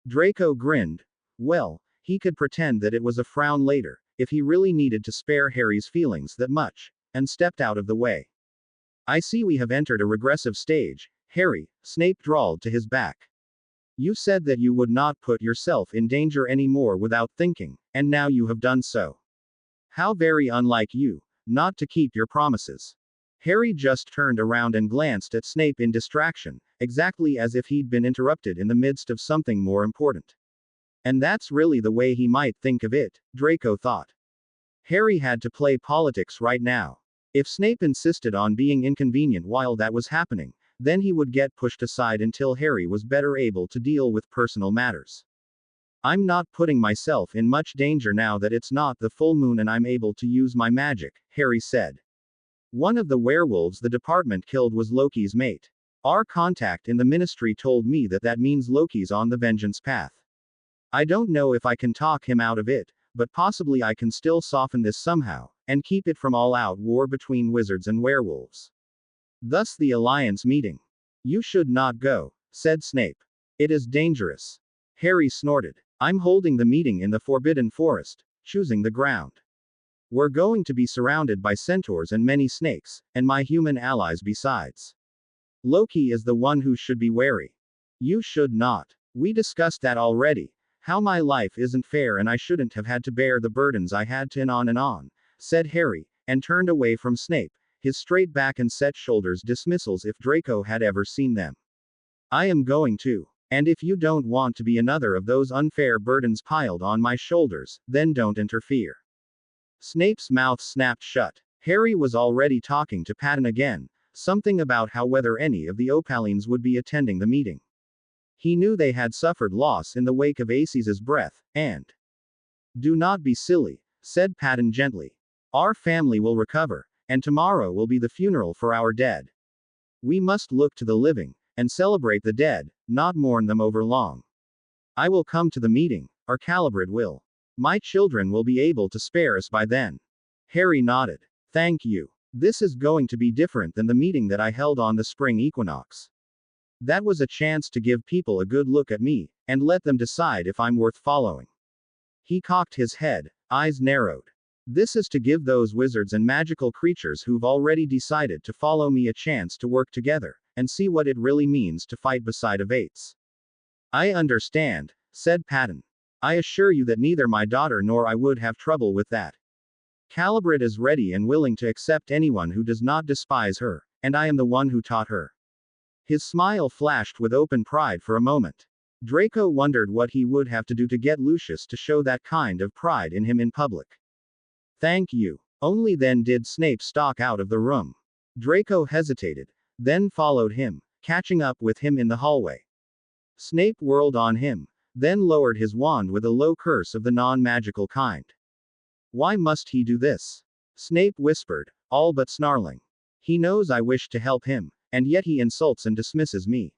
Draco grinned. Well, he could pretend that it was a frown later, if he really needed to spare Harry's feelings that much, and stepped out of the way. "I see we have entered a regressive stage, Harry," Snape drawled to his back. "You said that you would not put yourself in danger anymore without thinking, and now you have done so. How very unlike you, not to keep your promises." Harry just turned around and glanced at Snape in distraction, exactly as if he'd been interrupted in the midst of something more important. And that's really the way he might think of it, Draco thought. Harry had to play politics right now. If Snape insisted on being inconvenient while that was happening, then he would get pushed aside until Harry was better able to deal with personal matters. "I'm not putting myself in much danger now that it's not the full moon and I'm able to use my magic," Harry said. "One of the werewolves the department killed was Loki's mate. Our contact in the ministry told me that that means Loki's on the vengeance path. I don't know if I can talk him out of it, but possibly I can still soften this somehow, and keep it from all-out war between wizards and werewolves. Thus the alliance meeting." "You should not go," said Snape. "It is dangerous." Harry snorted. "I'm holding the meeting in the Forbidden Forest, choosing the ground. We're going to be surrounded by centaurs and many snakes, and my human allies besides. Loki is the one who should be wary. You should not. We discussed that already. How my life isn't fair and I shouldn't have had to bear the burdens I had to and on," said Harry, and turned away from Snape, his straight back and set shoulders dismissals if Draco had ever seen them. "I am going to. And if you don't want to be another of those unfair burdens piled on my shoulders, then don't interfere." Snape's mouth snapped shut. Harry was already talking to Patten again, something about how whether any of the Opalines would be attending the meeting. He knew they had suffered loss in the wake of Ace's breath, and Do not be silly, said Patton gently. Our family will recover, and tomorrow will be the funeral for our dead. We must look to the living, and celebrate the dead, not mourn them over long. I will come to the meeting, or Calibrid will. My children will be able to spare us by then. Harry nodded. Thank you. This is going to be different than the meeting that I held on the spring equinox. That was a chance to give people a good look at me, and let them decide if I'm worth following. He cocked his head, eyes narrowed. This is to give those wizards and magical creatures who've already decided to follow me a chance to work together, and see what it really means to fight beside Avates. I understand, said Patton. I assure you that neither my daughter nor I would have trouble with that. Calibrid is ready and willing to accept anyone who does not despise her, and I am the one who taught her. His smile flashed with open pride for a moment. Draco wondered what he would have to do to get Lucius to show that kind of pride in him in public. Thank you. Only then did Snape stalk out of the room. Draco hesitated, then followed him, catching up with him in the hallway. Snape whirled on him, then lowered his wand with a low curse of the non-magical kind. Why must he do this? Snape whispered, all but snarling. He knows I wish to help him, and yet he insults and dismisses me.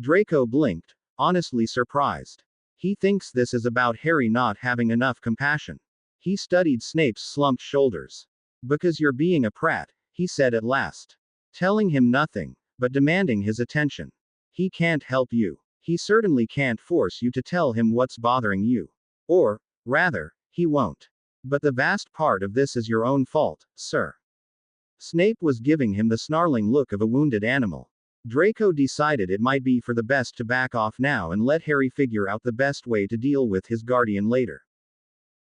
Draco blinked, honestly surprised. He thinks this is about Harry not having enough compassion. He studied Snape's slumped shoulders. Because you're being a prat, he said at last. Telling him nothing, but demanding his attention. He can't help you. He certainly can't force you to tell him what's bothering you. Or, rather, he won't. But the vast part of this is your own fault, sir. Snape was giving him the snarling look of a wounded animal. Draco decided it might be for the best to back off now and let Harry figure out the best way to deal with his guardian later.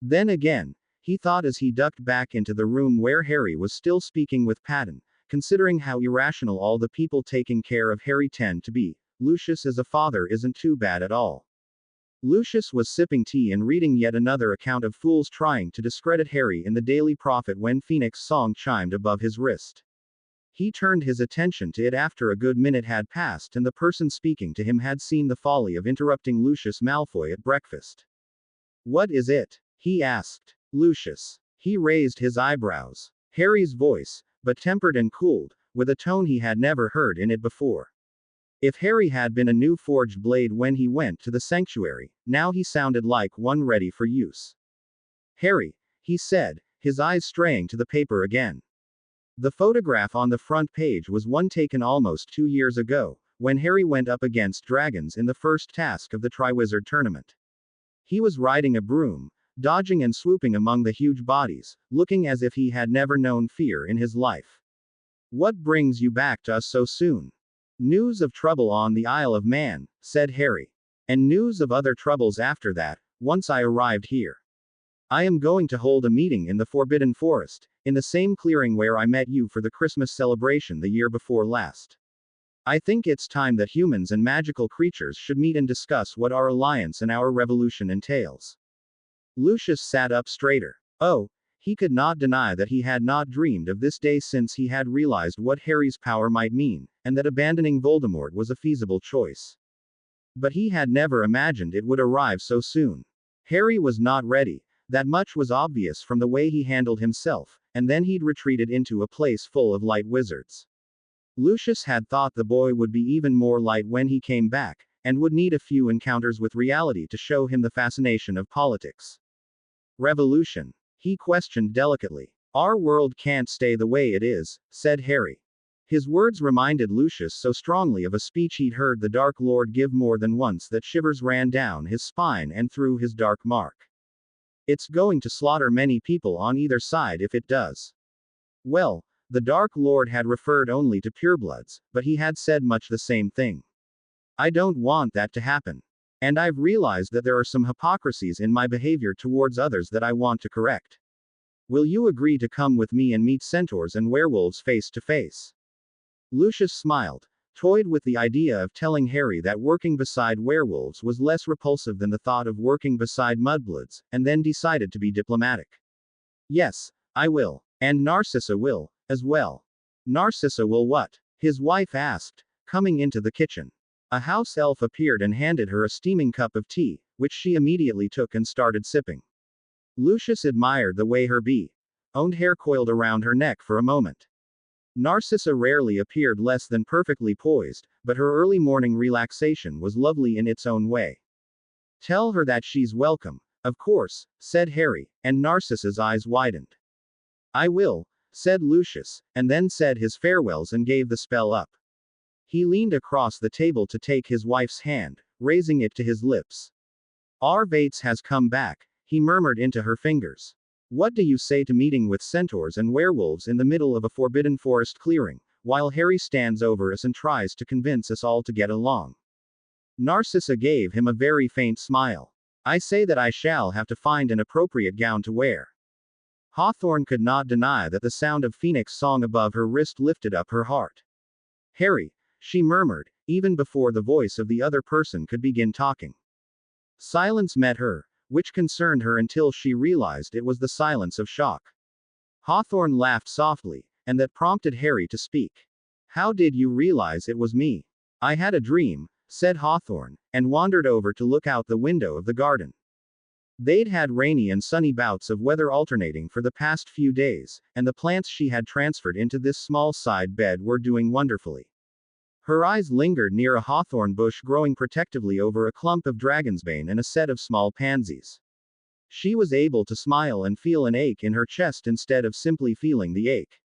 Then again, he thought as he ducked back into the room where Harry was still speaking with Patton, considering how irrational all the people taking care of Harry tend to be, Lucius as a father isn't too bad at all. Lucius was sipping tea and reading yet another account of fools trying to discredit Harry in the Daily Prophet when Phoenix' song chimed above his wrist. He turned his attention to it after a good minute had passed and the person speaking to him had seen the folly of interrupting Lucius Malfoy at breakfast. What is it? He asked. Lucius. He raised his eyebrows. Harry's voice, but tempered and cooled, with a tone he had never heard in it before. If Harry had been a new forged blade when he went to the sanctuary, now he sounded like one ready for use. Harry, he said, his eyes straying to the paper again. The photograph on the front page was one taken almost 2 years ago, when Harry went up against dragons in the first task of the Triwizard Tournament. He was riding a broom, dodging and swooping among the huge bodies, looking as if he had never known fear in his life. What brings you back to us so soon? News of trouble on the Isle of Man, said Harry. And news of other troubles after that, once I arrived here. I am going to hold a meeting in the Forbidden Forest, in the same clearing where I met you for the Christmas celebration the year before last. I think it's time that humans and magical creatures should meet and discuss what our alliance and our revolution entails. Lucius sat up straighter. Oh, he could not deny that he had not dreamed of this day since he had realized what Harry's power might mean, and that abandoning Voldemort was a feasible choice. But he had never imagined it would arrive so soon. Harry was not ready, that much was obvious from the way he handled himself, and then he'd retreated into a place full of light wizards. Lucius had thought the boy would be even more light when he came back, and would need a few encounters with reality to show him the fascination of politics. Revolution? He questioned delicately. Our world can't stay the way it is, said Harry. His words reminded Lucius so strongly of a speech he'd heard the Dark Lord give more than once that shivers ran down his spine and through his dark mark. It's going to slaughter many people on either side if it does. Well, the Dark Lord had referred only to purebloods, but he had said much the same thing. I don't want that to happen. And I've realized that there are some hypocrisies in my behavior towards others that I want to correct. Will you agree to come with me and meet centaurs and werewolves face to face? Lucius smiled, toyed with the idea of telling Harry that working beside werewolves was less repulsive than the thought of working beside mudbloods, and then decided to be diplomatic. Yes, I will. And Narcissa will, as well. Narcissa will what? His wife asked, coming into the kitchen. A house elf appeared and handed her a steaming cup of tea, which she immediately took and started sipping. Lucius admired the way her bee-owned hair coiled around her neck for a moment. Narcissa rarely appeared less than perfectly poised, but her early morning relaxation was lovely in its own way. Tell her that she's welcome, of course, said Harry, and Narcissa's eyes widened. I will, said Lucius, and then said his farewells and gave the spell up. He leaned across the table to take his wife's hand, raising it to his lips. Our Vates has come back, he murmured into her fingers. What do you say to meeting with centaurs and werewolves in the middle of a forbidden forest clearing, while Harry stands over us and tries to convince us all to get along? Narcissa gave him a very faint smile. I say that I shall have to find an appropriate gown to wear. Hawthorne could not deny that the sound of Phoenix song above her wrist lifted up her heart. Harry, she murmured, even before the voice of the other person could begin talking. Silence met her, which concerned her until she realized it was the silence of shock. Hawthorne laughed softly, and that prompted Harry to speak. How did you realize it was me? I had a dream, said Hawthorne, and wandered over to look out the window of the garden. They'd had rainy and sunny bouts of weather alternating for the past few days, and the plants she had transferred into this small side bed were doing wonderfully. Her eyes lingered near a hawthorn bush growing protectively over a clump of dragonsbane and a set of small pansies. She was able to smile and feel an ache in her chest instead of simply feeling the ache.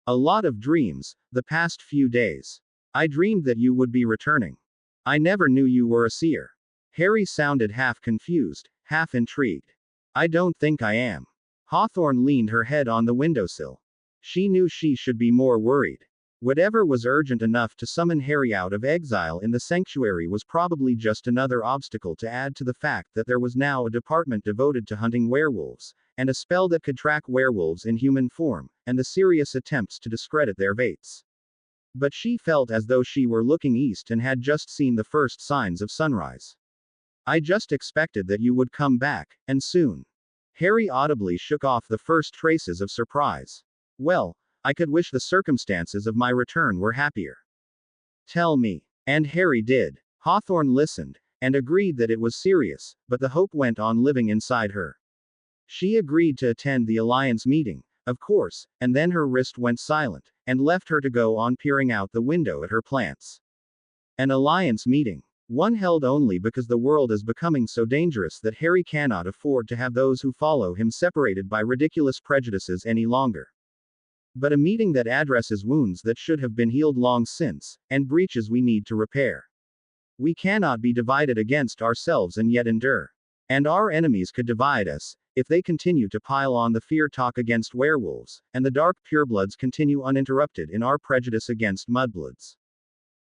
A lot of dreams, the past few days. I dreamed that you would be returning. I never knew you were a seer. Harry sounded half confused, half intrigued. I don't think I am. Hawthorne leaned her head on the windowsill. She knew she should be more worried. Whatever was urgent enough to summon Harry out of exile in the sanctuary was probably just another obstacle to add to the fact that there was now a department devoted to hunting werewolves, and a spell that could track werewolves in human form, and the serious attempts to discredit their Vates. But she felt as though she were looking east and had just seen the first signs of sunrise. I just expected that you would come back, and soon. Harry audibly shook off the first traces of surprise. Well, I could wish the circumstances of my return were happier. Tell me. And Harry did. Hawthorne listened, and agreed that it was serious, but the hope went on living inside her. She agreed to attend the Alliance meeting, of course, and then her wrist went silent, and left her to go on peering out the window at her plants. An Alliance meeting. One held only because the world is becoming so dangerous that Harry cannot afford to have those who follow him separated by ridiculous prejudices any longer. But a meeting that addresses wounds that should have been healed long since, and breaches we need to repair. We cannot be divided against ourselves and yet endure. And our enemies could divide us, if they continue to pile on the fear talk against werewolves, and the dark purebloods continue uninterrupted in our prejudice against mudbloods.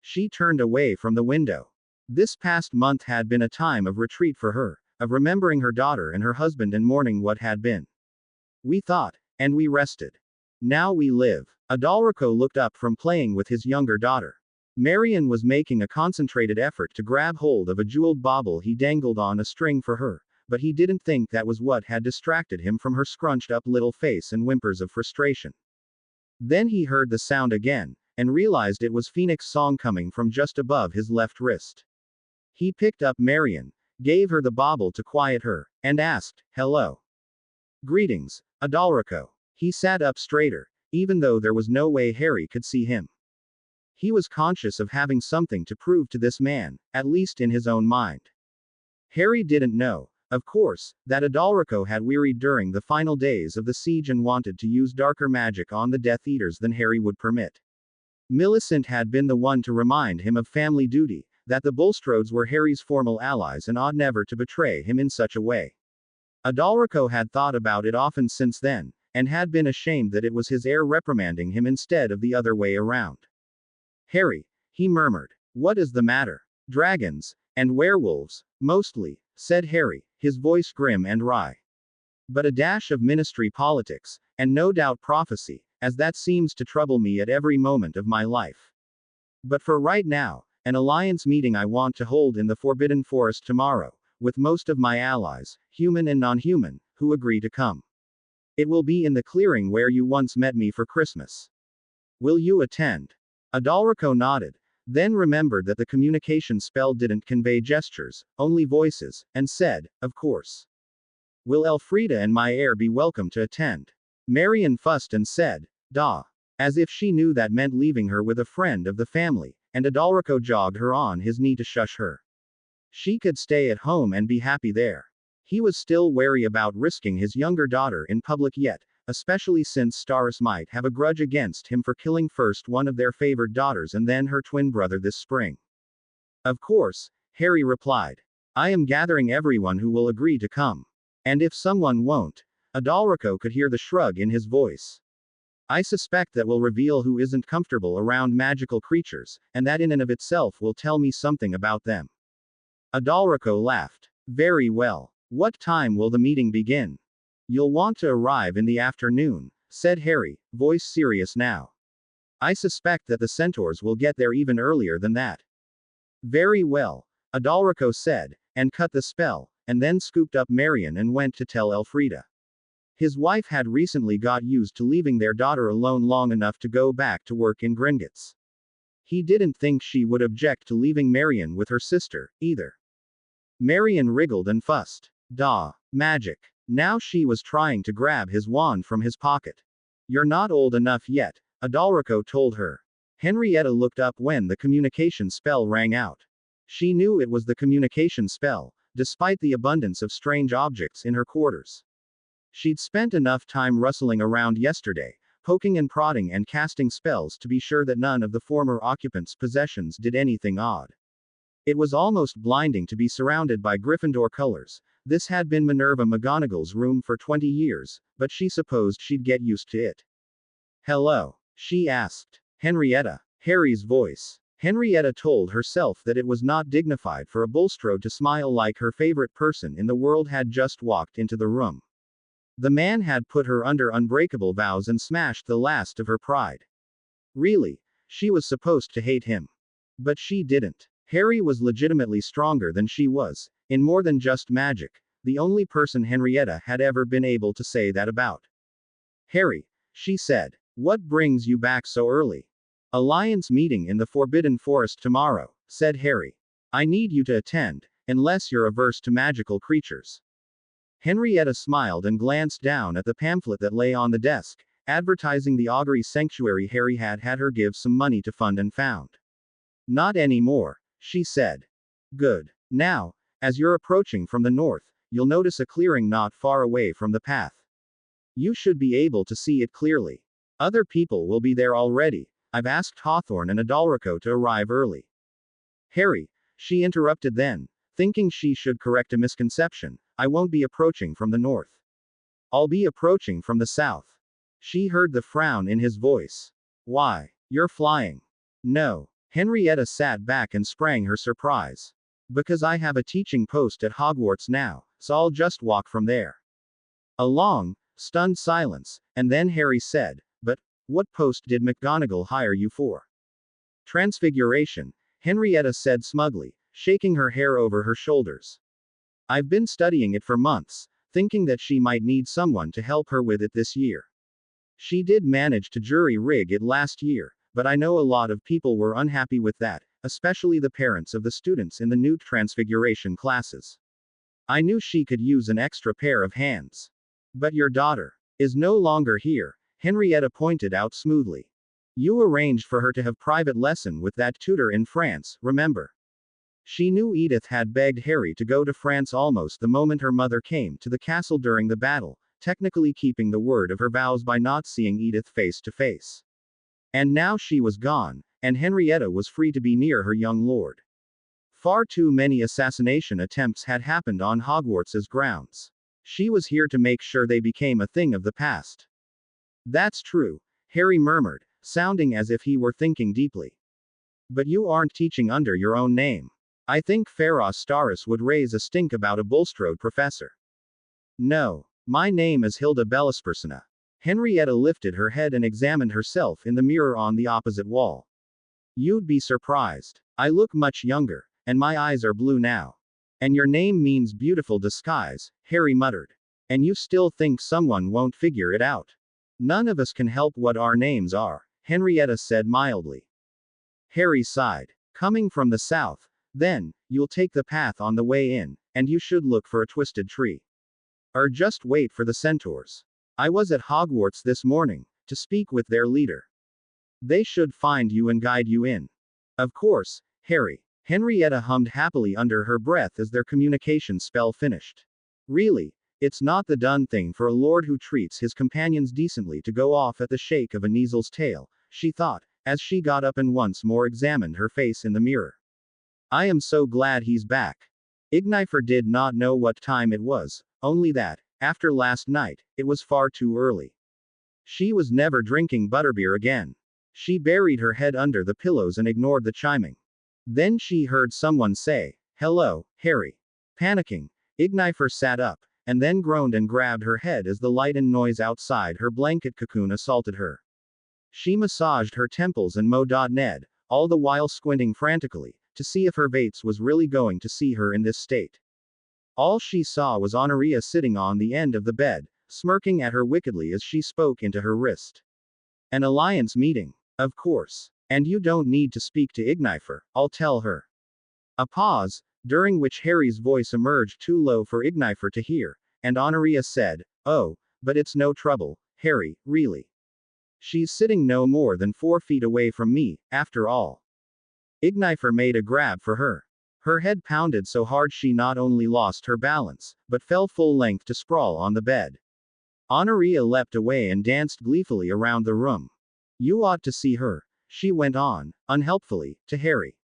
She turned away from the window. This past month had been a time of retreat for her, of remembering her daughter and her husband and mourning what had been. We thought, and we rested. Now we live. Adalrico looked up from playing with his younger daughter. Marion was making a concentrated effort to grab hold of a jeweled bauble he dangled on a string for her, but he didn't think that was what had distracted him from her scrunched up little face and whimpers of frustration. Then he heard the sound again, and realized it was Phoenix song coming from just above his left wrist. He picked up Marion, gave her the bauble to quiet her, and asked, Hello. Greetings, Adalrico. He sat up straighter, even though there was no way Harry could see him. He was conscious of having something to prove to this man, at least in his own mind. Harry didn't know, of course, that Adalrico had wearied during the final days of the siege and wanted to use darker magic on the Death Eaters than Harry would permit. Millicent had been the one to remind him of family duty, that the Bulstrodes were Harry's formal allies and ought never to betray him in such a way. Adalrico had thought about it often since then, and had been ashamed that it was his heir reprimanding him instead of the other way around. Harry, he murmured. What is the matter? Dragons, and werewolves, mostly, said Harry, his voice grim and wry. But a dash of ministry politics, and no doubt prophecy, as that seems to trouble me at every moment of my life. But for right now, an alliance meeting I want to hold in the Forbidden Forest tomorrow, with most of my allies, human and non-human, who agree to come. It will be in the clearing where you once met me for Christmas. Will you attend? Adalrico nodded, then remembered that the communication spell didn't convey gestures, only voices, and said, Of course. Will Elfrida and my heir be welcome to attend? Marian fussed and said, "Da." As if she knew that meant leaving her with a friend of the family, and Adalrico jogged her on his knee to shush her. She could stay at home and be happy there. He was still wary about risking his younger daughter in public yet, especially since Staris might have a grudge against him for killing first one of their favored daughters and then her twin brother this spring. Of course, Harry replied. I am gathering everyone who will agree to come. And if someone won't? Adalrico could hear the shrug in his voice. I suspect that will reveal who isn't comfortable around magical creatures, and that in and of itself will tell me something about them. Adalrico laughed. Very well. What time will the meeting begin? You'll want to arrive in the afternoon, said Harry, voice serious now. I suspect that the centaurs will get there even earlier than that. Very well, Adalrico said, and cut the spell, and then scooped up Marian and went to tell Elfrida. His wife had recently got used to leaving their daughter alone long enough to go back to work in Gringotts. He didn't think she would object to leaving Marian with her sister, either. Marian wriggled and fussed. Da. Magic. Now she was trying to grab his wand from his pocket. You're not old enough yet, Adalrico told her. Henrietta looked up when the communication spell rang out. She knew it was the communication spell, despite the abundance of strange objects in her quarters. She'd spent enough time rustling around yesterday, poking and prodding and casting spells to be sure that none of the former occupants' possessions did anything odd. It was almost blinding to be surrounded by Gryffindor colors. This had been Minerva McGonagall's room for 20 years, but she supposed she'd get used to it. Hello? She asked. Henrietta. Harry's voice. Henrietta told herself that it was not dignified for a Bulstrode to smile like her favorite person in the world had just walked into the room. The man had put her under unbreakable vows and smashed the last of her pride. Really, she was supposed to hate him. But she didn't. Harry was legitimately stronger than she was, in more than just magic, the only person Henrietta had ever been able to say that about. Harry, she said, what brings you back so early? Alliance meeting in the Forbidden Forest tomorrow, said Harry. I need you to attend, unless you're averse to magical creatures. Henrietta smiled and glanced down at the pamphlet that lay on the desk, advertising the augury sanctuary Harry had had her give some money to fund and found. Not anymore, she said. Good. Now, as you're approaching from the north, you'll notice a clearing not far away from the path. You should be able to see it clearly. Other people will be there already. I've asked Hawthorne and Adalrico to arrive early. Harry, she interrupted then, thinking she should correct a misconception. I won't be approaching from the north. I'll be approaching from the south. She heard the frown in his voice. Why? You're flying. No. Henrietta sat back and sprang her surprise. Because I have a teaching post at Hogwarts now, so I'll just walk from there. A long, stunned silence, and then Harry said, but, what post did McGonagall hire you for? Transfiguration, Henrietta said smugly, shaking her hair over her shoulders. I've been studying it for months, thinking that she might need someone to help her with it this year. She did manage to jury-rig it last year, but I know a lot of people were unhappy with that, especially the parents of the students in the new Transfiguration classes. I knew she could use an extra pair of hands. But your daughter is no longer here, Henrietta pointed out smoothly. You arranged for her to have private lesson with that tutor in France, remember? She knew Edith had begged Harry to go to France almost the moment her mother came to the castle during the battle, technically keeping the word of her vows by not seeing Edith face to face. And now she was gone, and Henrietta was free to be near her young lord. Far too many assassination attempts had happened on Hogwarts's grounds. She was here to make sure they became a thing of the past. That's true, Harry murmured, sounding as if he were thinking deeply. But you aren't teaching under your own name. I think Pharos Staris would raise a stink about a Bulstrode professor. No. My name is Hilda Bellispersona. Henrietta lifted her head and examined herself in the mirror on the opposite wall. You'd be surprised. I look much younger, and my eyes are blue now. And your name means beautiful disguise, Harry muttered. And you still think someone won't figure it out. None of us can help what our names are, Henrietta said mildly. Harry sighed. Coming from the south, then, you'll take the path on the way in, and you should look for a twisted tree. Or just wait for the centaurs. I was at Hogwarts this morning, to speak with their leader. They should find you and guide you in. Of course, Harry. Henrietta hummed happily under her breath as their communication spell finished. Really, it's not the done thing for a lord who treats his companions decently to go off at the shake of a Kneasel's tail, she thought, as she got up and once more examined her face in the mirror. I am so glad he's back. Ignifer did not know what time it was, only that, after last night, it was far too early. She was never drinking butterbeer again. She buried her head under the pillows and ignored the chiming. Then she heard someone say, "Hello, Harry." Panicking, Ignifer sat up, and then groaned and grabbed her head as the light and noise outside her blanket cocoon assaulted her. She massaged her temples and Mo.Ned, all the while squinting frantically, to see if her Vates was really going to see her in this state. All she saw was Honoria sitting on the end of the bed, smirking at her wickedly as she spoke into her wrist. An alliance meeting. Of course. And you don't need to speak to Ignifer, I'll tell her. A pause, during which Harry's voice emerged too low for Ignifer to hear, and Honoria said, "Oh, but it's no trouble, Harry, really. She's sitting no more than 4 feet away from me, after all." Ignifer made a grab for her. Her head pounded so hard she not only lost her balance, but fell full length to sprawl on the bed. Honoria leapt away and danced gleefully around the room. "You ought to see her," she went on, unhelpfully, to Harry.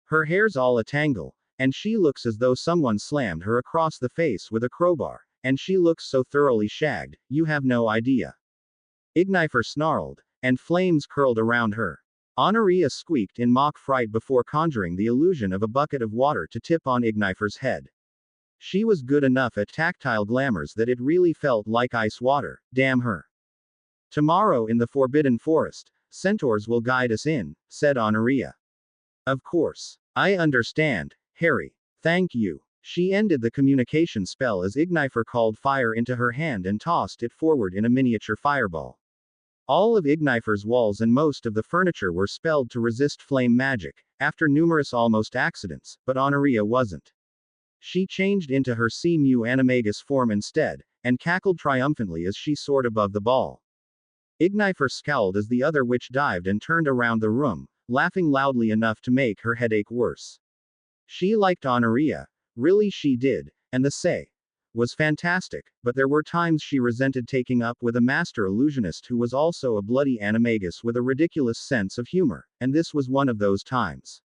"Her hair's all a tangle, and she looks as though someone slammed her across the face with a crowbar, and she looks so thoroughly shagged, you have no idea." Ignifer snarled, and flames curled around her. Honoria squeaked in mock fright before conjuring the illusion of a bucket of water to tip on Ignifer's head. She was good enough at tactile glamours that it really felt like ice water, damn her. "Tomorrow in the Forbidden Forest, centaurs will guide us in," said Honoria. "Of course. I understand, Harry. Thank you." She ended the communication spell as Ignifer called fire into her hand and tossed it forward in a miniature fireball. All of Ignifer's walls and most of the furniture were spelled to resist flame magic, after numerous almost accidents, but Honoria wasn't. She changed into her Sea Mew Animagus form instead, and cackled triumphantly as she soared above the ball. Ignifer scowled as the other witch dived and turned around the room, laughing loudly enough to make her headache worse. She liked Honoria, really she did, and the say was fantastic, but there were times she resented taking up with a master illusionist who was also a bloody animagus with a ridiculous sense of humor, and this was one of those times.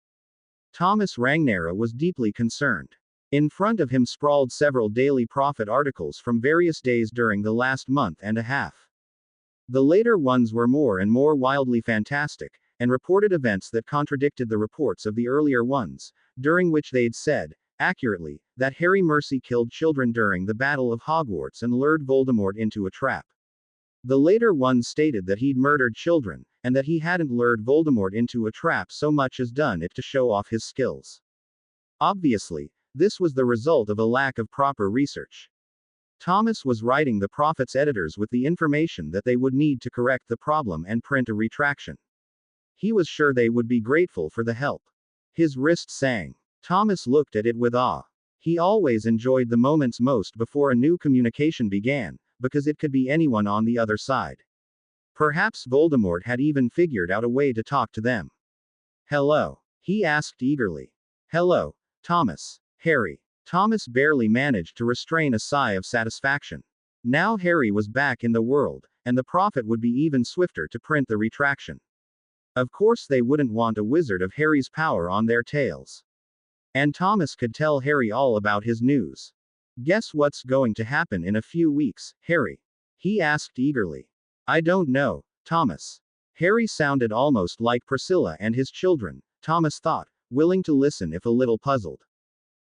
Thomas Rangnera was deeply concerned. In front of him sprawled several Daily Prophet articles from various days during the last month and a half. The later ones were more and more wildly fantastic, and reported events that contradicted the reports of the earlier ones, during which they'd said, accurately, that Harry Mercy killed children during the Battle of Hogwarts and lured Voldemort into a trap. The later ones stated that he'd murdered children, and that he hadn't lured Voldemort into a trap so much as done it to show off his skills. Obviously, this was the result of a lack of proper research. Thomas was writing the Prophet's editors with the information that they would need to correct the problem and print a retraction. He was sure they would be grateful for the help. His wrist sang. Thomas looked at it with awe. He always enjoyed the moments most before a new communication began, because it could be anyone on the other side. Perhaps Voldemort had even figured out a way to talk to them. "Hello?" he asked eagerly. "Hello, Thomas." Harry. Thomas barely managed to restrain a sigh of satisfaction. Now Harry was back in the world, and the Prophet would be even swifter to print the retraction. Of course they wouldn't want a wizard of Harry's power on their tails. And Thomas could tell Harry all about his news. "Guess what's going to happen in a few weeks, Harry?" he asked eagerly. "I don't know, Thomas." Harry sounded almost like Priscilla and his children, Thomas thought, willing to listen if a little puzzled.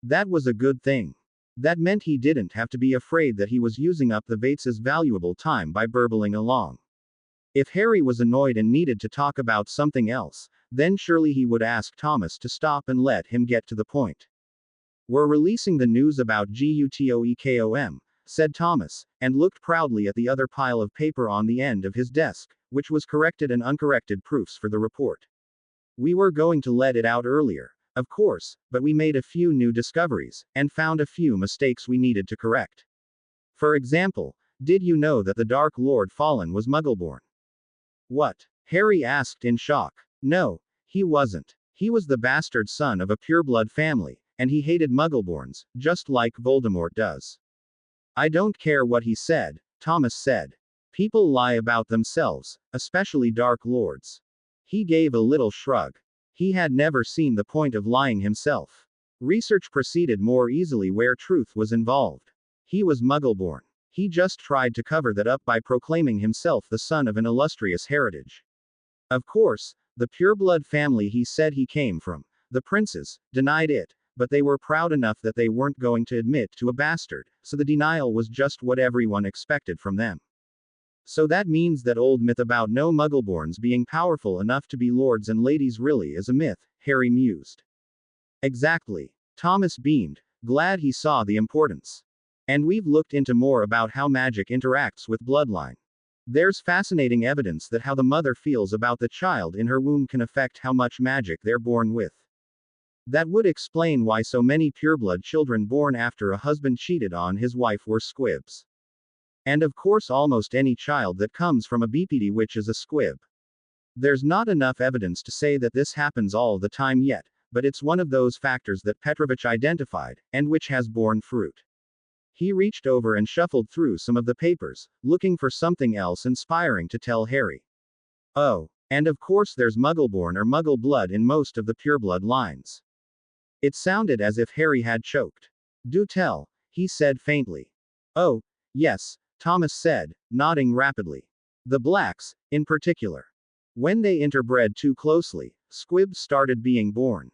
That was a good thing. That meant he didn't have to be afraid that he was using up the Vates' valuable time by burbling along. If Harry was annoyed and needed to talk about something else, then surely he would ask Thomas to stop and let him get to the point. "We're releasing the news about GUTOEKOM, said Thomas, and looked proudly at the other pile of paper on the end of his desk, which was corrected and uncorrected proofs for the report. "We were going to let it out earlier, of course, but we made a few new discoveries, and found a few mistakes we needed to correct. For example, did you know that the Dark Lord Fallen was Muggleborn? What? Harry asked in shock. No, he wasn't. He was the bastard son of a pureblood family, and he hated Muggleborns, just like Voldemort does. I don't care what he said, Thomas said. People lie about themselves, especially Dark Lords. He gave a little shrug. He had never seen the point of lying himself. Research proceeded more easily where truth was involved. He was Muggleborn. He just tried to cover that up by proclaiming himself the son of an illustrious heritage. Of course, the pureblood family he said he came from, the princes, denied it, but they were proud enough that they weren't going to admit to a bastard, so the denial was just what everyone expected from them. So that means that old myth about no Muggleborns being powerful enough to be lords and ladies really is a myth, Harry mused. Exactly. Thomas beamed, glad he saw the importance. And we've looked into more about how magic interacts with bloodline. There's fascinating evidence that how the mother feels about the child in her womb can affect how much magic they're born with. That would explain why so many pureblood children born after a husband cheated on his wife were squibs. And of course almost any child that comes from a BPD witch is a squib. There's not enough evidence to say that this happens all the time yet, but it's one of those factors that Petrovich identified, and which has borne fruit. He reached over and shuffled through some of the papers, looking for something else inspiring to tell Harry. Oh, and of course there's Muggleborn or Muggle blood in most of the pureblood lines. It sounded as if Harry had choked. Do tell, he said faintly. Oh, yes, Thomas said, nodding rapidly. The blacks, in particular. When they interbred too closely, squibs started being born.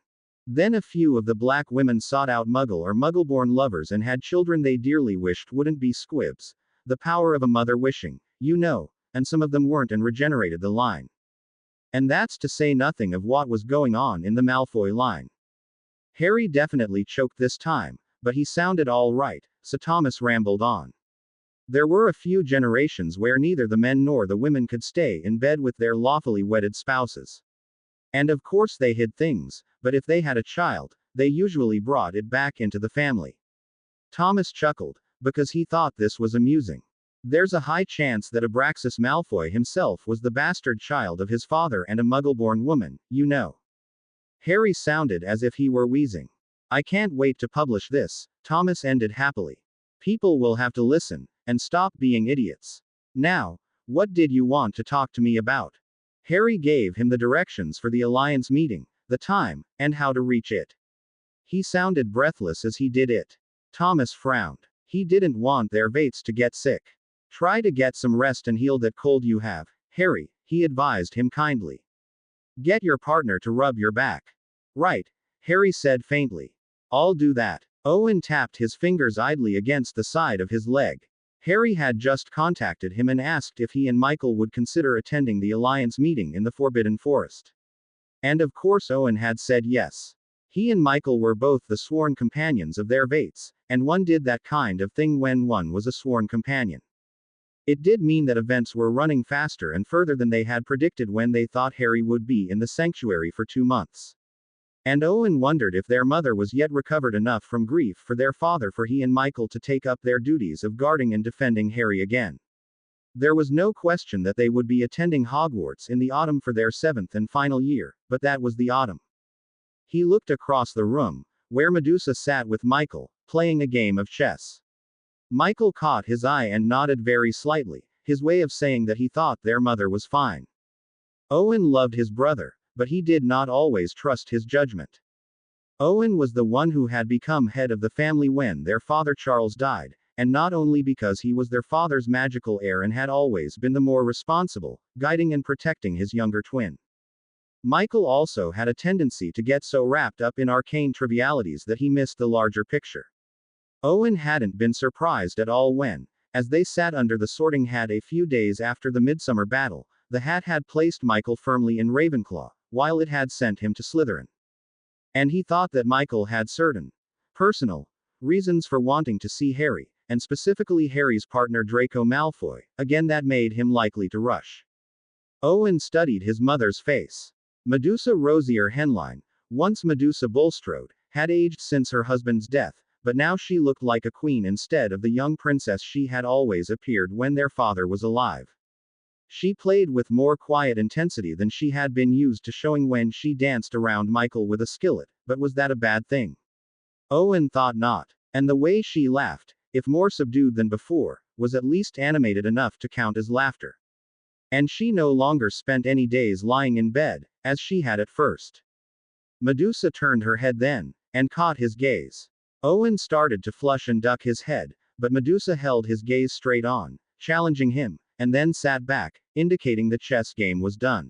Then a few of the black women sought out Muggle or Muggleborn lovers and had children they dearly wished wouldn't be squibs. The power of a mother wishing, you know, and some of them weren't and regenerated the line. And that's to say nothing of what was going on in the Malfoy line. Harry definitely choked this time, but he sounded all right, so Thomas rambled on. There were a few generations where neither the men nor the women could stay in bed with their lawfully wedded spouses. And of course they hid things, but if they had a child, they usually brought it back into the family. Thomas chuckled, because he thought this was amusing. There's a high chance that Abraxas Malfoy himself was the bastard child of his father and a Muggleborn woman, you know. Harry sounded as if he were wheezing. I can't wait to publish this, Thomas ended happily. People will have to listen, and stop being idiots. Now, what did you want to talk to me about? Harry gave him the directions for the Alliance meeting, the time, and how to reach it. He sounded breathless as he did it. Thomas frowned. He didn't want their vates to get sick. Try to get some rest and heal that cold you have, Harry, he advised him kindly. Get your partner to rub your back. Right, Harry said faintly. I'll do that. Owen tapped his fingers idly against the side of his leg. Harry had just contacted him and asked if he and Michael would consider attending the Alliance meeting in the Forbidden Forest. And of course Owen had said yes. He and Michael were both the sworn companions of their vates, and one did that kind of thing when one was a sworn companion. It did mean that events were running faster and further than they had predicted when they thought Harry would be in the sanctuary for 2 months. And Owen wondered if their mother was yet recovered enough from grief for their father for he and Michael to take up their duties of guarding and defending Harry again. There was no question that they would be attending Hogwarts in the autumn for their 7th and final year, but that was the autumn. He looked across the room, where Medusa sat with Michael, playing a game of chess. Michael caught his eye and nodded very slightly, his way of saying that he thought their mother was fine. Owen loved his brother, but he did not always trust his judgment. Owen was the one who had become head of the family when their father Charles died, and not only because he was their father's magical heir and had always been the more responsible, guiding and protecting his younger twin. Michael also had a tendency to get so wrapped up in arcane trivialities that he missed the larger picture. Owen hadn't been surprised at all when, as they sat under the Sorting Hat a few days after the Midsummer Battle, the Hat had placed Michael firmly in Ravenclaw, while it had sent him to Slytherin. And he thought that Michael had certain personal reasons for wanting to see Harry, and specifically Harry's partner Draco Malfoy, again that made him likely to rush. Owen studied his mother's face. Medusa Rosier Henline, once Medusa Bulstrode, had aged since her husband's death, but now she looked like a queen instead of the young princess she had always appeared when their father was alive. She played with more quiet intensity than she had been used to, showing when she danced around Michael with a skillet, but was that a bad thing? Owen thought not. And the way she laughed, if more subdued than before, was at least animated enough to count as laughter. And she no longer spent any days lying in bed, as she had at first. Medusa turned her head then, and caught his gaze. Owen started to flush and duck his head, but Medusa held his gaze straight on, challenging him, and then sat back, indicating the chess game was done.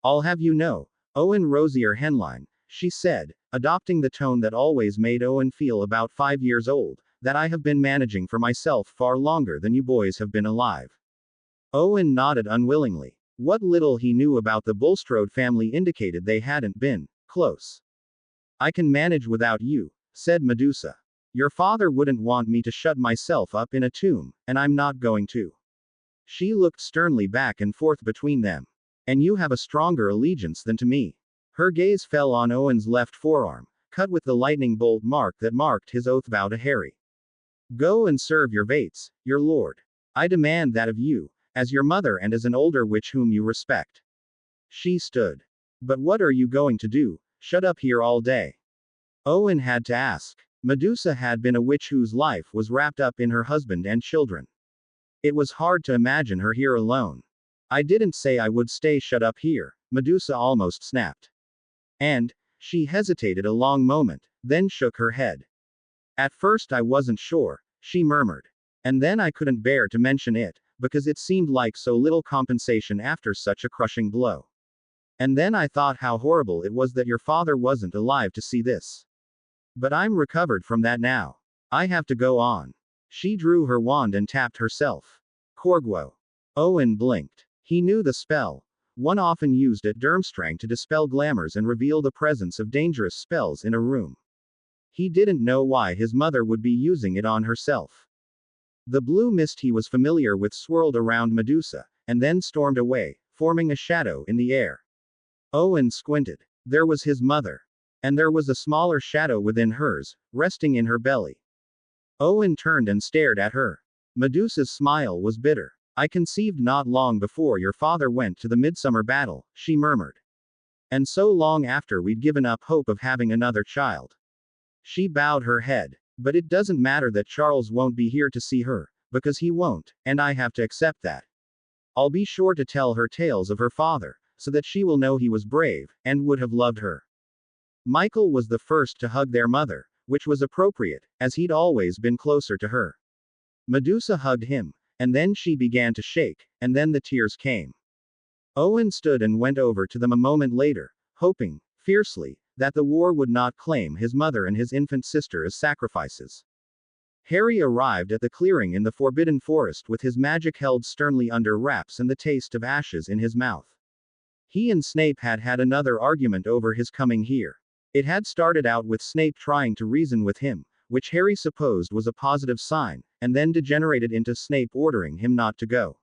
"I'll have you know, Owen Rosier Henline," she said, adopting the tone that always made Owen feel about 5 years old, "that I have been managing for myself far longer than you boys have been alive." Owen nodded unwillingly. What little he knew about the Bulstrode family indicated they hadn't been close. "I can manage without you," said Medusa. "Your father wouldn't want me to shut myself up in a tomb, and I'm not going to." She looked sternly back and forth between them. "And you have a stronger allegiance than to me." Her gaze fell on Owen's left forearm, cut with the lightning bolt mark that marked his oath vow to Harry. "Go and serve your Vates, your lord. I demand that of you, as your mother and as an older witch whom you respect." She stood. "But what are you going to do? Shut up here all day?" Owen had to ask. Medusa had been a witch whose life was wrapped up in her husband and children. It was hard to imagine her here alone. "I didn't say I would stay shut up here," Medusa almost snapped. And she hesitated a long moment, then shook her head. "At first I wasn't sure," she murmured. "And then I couldn't bear to mention it, because it seemed like so little compensation after such a crushing blow. And then I thought how horrible it was that your father wasn't alive to see this. But I'm recovered from that now. I have to go on." She drew her wand and tapped herself. Corgwo. Owen blinked. He knew the spell, one often used at Durmstrang to dispel glamours and reveal the presence of dangerous spells in a room. He didn't know why his mother would be using it on herself. The blue mist he was familiar with swirled around Medusa, and then stormed away, forming a shadow in the air. Owen squinted. There was his mother. And there was a smaller shadow within hers, resting in her belly. Owen turned and stared at her. Medusa's smile was bitter. "I conceived not long before your father went to the midsummer battle," she murmured. "And so long after we'd given up hope of having another child." She bowed her head. "But it doesn't matter that Charles won't be here to see her, because he won't, and I have to accept that. I'll be sure to tell her tales of her father, so that she will know he was brave, and would have loved her." Michael was the first to hug their mother, which was appropriate, as he'd always been closer to her. Medusa hugged him, and then she began to shake, and then the tears came. Owen stood and went over to them a moment later, hoping, fiercely, that the war would not claim his mother and his infant sister as sacrifices. Harry arrived at the clearing in the Forbidden Forest with his magic held sternly under wraps and the taste of ashes in his mouth. He and Snape had had another argument over his coming here. It had started out with Snape trying to reason with him, which Harry supposed was a positive sign, and then degenerated into Snape ordering him not to go.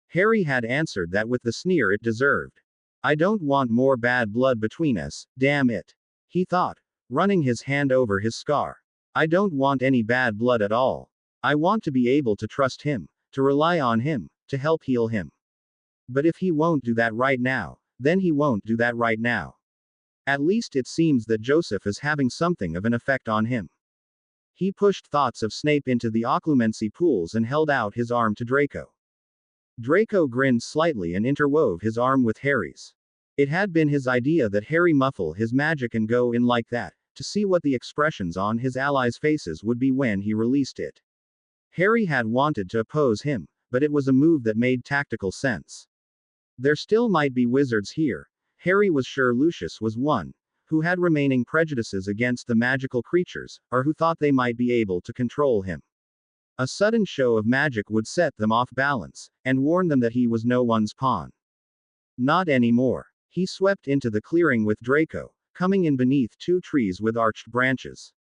Harry had answered that with the sneer it deserved. "I don't want more bad blood between us, damn it," he thought, running his hand over his scar. "I don't want any bad blood at all. I want to be able to trust him, to rely on him, to help heal him. But if he won't do that right now, then he won't do that right now. At least it seems that Joseph is having something of an effect on him." He pushed thoughts of Snape into the occlumency pools and held out his arm to Draco. Draco grinned slightly and interwove his arm with Harry's. It had been his idea that Harry muffle his magic and go in like that, to see what the expressions on his allies' faces would be when he released it. Harry had wanted to oppose him, but it was a move that made tactical sense. There still might be wizards here. Harry was sure Lucius was one, who had remaining prejudices against the magical creatures, or who thought they might be able to control him. A sudden show of magic would set them off balance, and warn them that he was no one's pawn. Not anymore. He swept into the clearing with Draco, coming in beneath 2 trees with arched branches.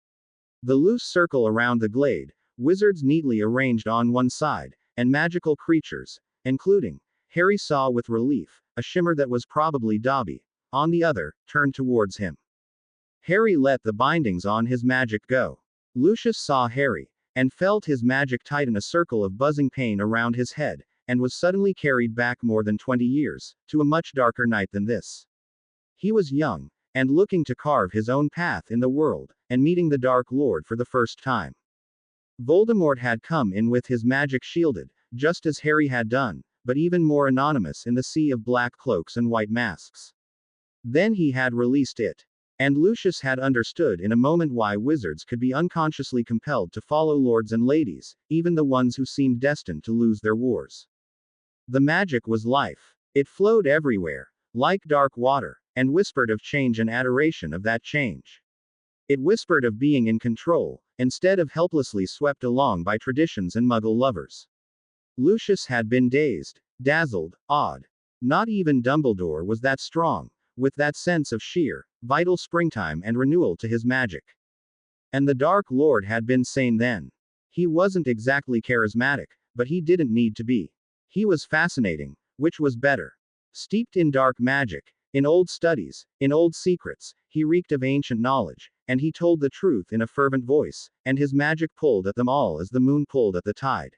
The loose circle around the glade, wizards neatly arranged on one side, and magical creatures, including, Harry saw with relief, a shimmer that was probably Dobby, on the other, turned towards him. Harry let the bindings on his magic go. Lucius saw Harry, and felt his magic tighten a circle of buzzing pain around his head, and was suddenly carried back more than 20 years, to a much darker night than this. He was young, and looking to carve his own path in the world, and meeting the Dark Lord for the first time. Voldemort had come in with his magic shielded, just as Harry had done, but even more anonymous in the sea of black cloaks and white masks. Then he had released it. And Lucius had understood in a moment why wizards could be unconsciously compelled to follow lords and ladies, even the ones who seemed destined to lose their wars. The magic was life. It flowed everywhere, like dark water, and whispered of change and adoration of that change. It whispered of being in control, instead of helplessly swept along by traditions and muggle lovers. Lucius had been dazed, dazzled, awed. Not even Dumbledore was that strong, with that sense of sheer, vital springtime and renewal to his magic. And the Dark Lord had been sane then. He wasn't exactly charismatic, but he didn't need to be. He was fascinating, which was better. Steeped in dark magic, in old studies, in old secrets, he reeked of ancient knowledge, and he told the truth in a fervent voice, and his magic pulled at them all as the moon pulled at the tide.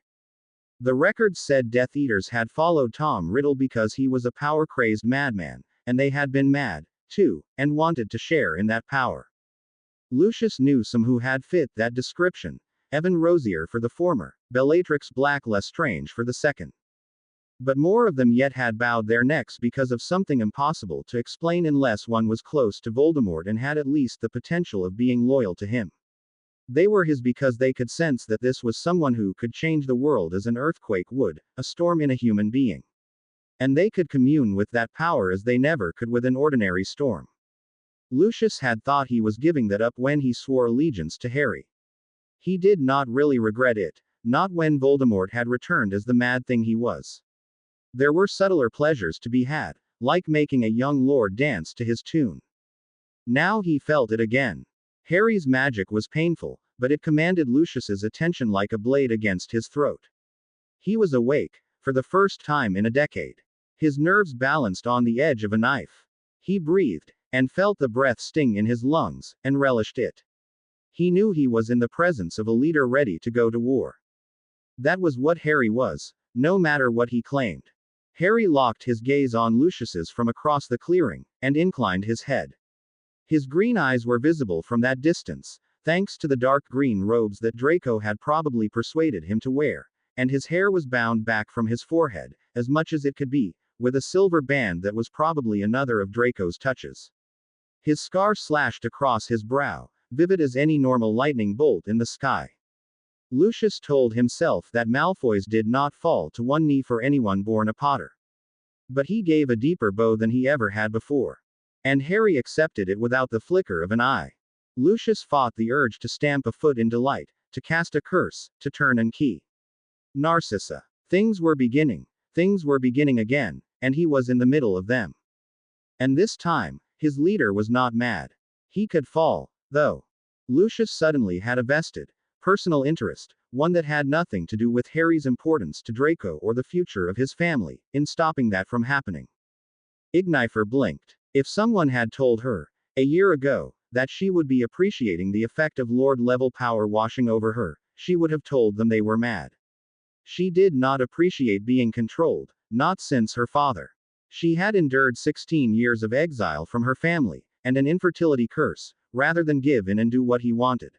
The records said Death Eaters had followed Tom Riddle because he was a power-crazed madman, and they had been mad, too, and wanted to share in that power. Lucius knew some who had fit that description, Evan Rosier for the former, Bellatrix Black Lestrange for the second. But more of them yet had bowed their necks because of something impossible to explain unless one was close to Voldemort and had at least the potential of being loyal to him. They were his because they could sense that this was someone who could change the world as an earthquake would, a storm in a human being. And they could commune with that power as they never could with an ordinary storm. Lucius had thought he was giving that up when he swore allegiance to Harry. He did not really regret it, not when Voldemort had returned as the mad thing he was. There were subtler pleasures to be had, like making a young lord dance to his tune. Now he felt it again. Harry's magic was painful, but it commanded Lucius's attention like a blade against his throat. He was awake, for the first time in a decade. His nerves balanced on the edge of a knife. He breathed, and felt the breath sting in his lungs, and relished it. He knew he was in the presence of a leader ready to go to war. That was what Harry was, no matter what he claimed. Harry locked his gaze on Lucius's from across the clearing, and inclined his head. His green eyes were visible from that distance, thanks to the dark green robes that Draco had probably persuaded him to wear, and his hair was bound back from his forehead, as much as it could be, with a silver band that was probably another of Draco's touches. His scar slashed across his brow, vivid as any normal lightning bolt in the sky. Lucius told himself that Malfoys did not fall to one knee for anyone born a Potter. But he gave a deeper bow than he ever had before. And Harry accepted it without the flicker of an eye. Lucius fought the urge to stamp a foot in delight, to cast a curse, to turn and key. Narcissa. Things were beginning again, and he was in the middle of them. And this time, his leader was not mad. He could fall, though. Lucius suddenly had a vested, personal interest, one that had nothing to do with Harry's importance to Draco or the future of his family, in stopping that from happening. Ignifer blinked. If someone had told her, a year ago, that she would be appreciating the effect of Lord-level power washing over her, she would have told them they were mad. She did not appreciate being controlled, not since her father. She had endured 16 years of exile from her family, and an infertility curse, rather than give in and do what he wanted.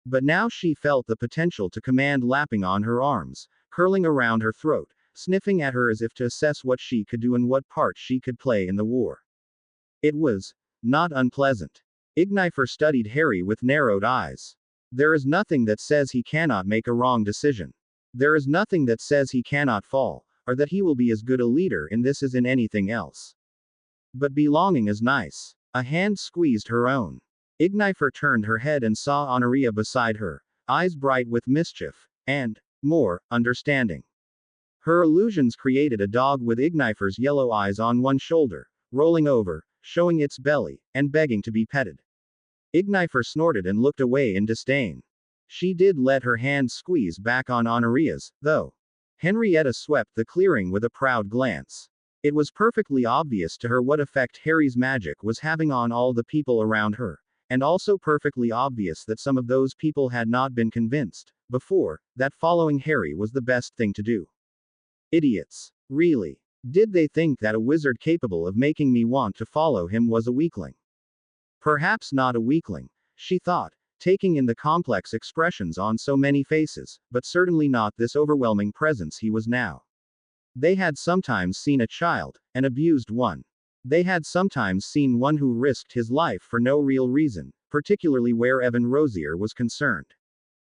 But now she felt the potential to command lapping on her arms, curling around her throat, sniffing at her as if to assess what she could do and what part she could play in the war. It was not unpleasant. Ignifer studied Harry with narrowed eyes. There is nothing that says he cannot make a wrong decision. There is nothing that says he cannot fall, or that he will be as good a leader in this as in anything else. But belonging is nice. A hand squeezed her own. Ignifer turned her head and saw Honoria beside her, eyes bright with mischief, and, more, understanding. Her illusions created a dog with Ignifer's yellow eyes on one shoulder, rolling over, showing its belly, and begging to be petted. Ignifer snorted and looked away in disdain. She did let her hand squeeze back on Honoria's, though. Henrietta swept the clearing with a proud glance. It was perfectly obvious to her what effect Harry's magic was having on all the people around her, and also perfectly obvious that some of those people had not been convinced, before, that following Harry was the best thing to do. Idiots. Really. Did they think that a wizard capable of making me want to follow him was a weakling? Perhaps not a weakling, she thought, taking in the complex expressions on so many faces, but certainly not this overwhelming presence he was now. They had sometimes seen a child, an abused one. They had sometimes seen one who risked his life for no real reason, particularly where Evan Rosier was concerned.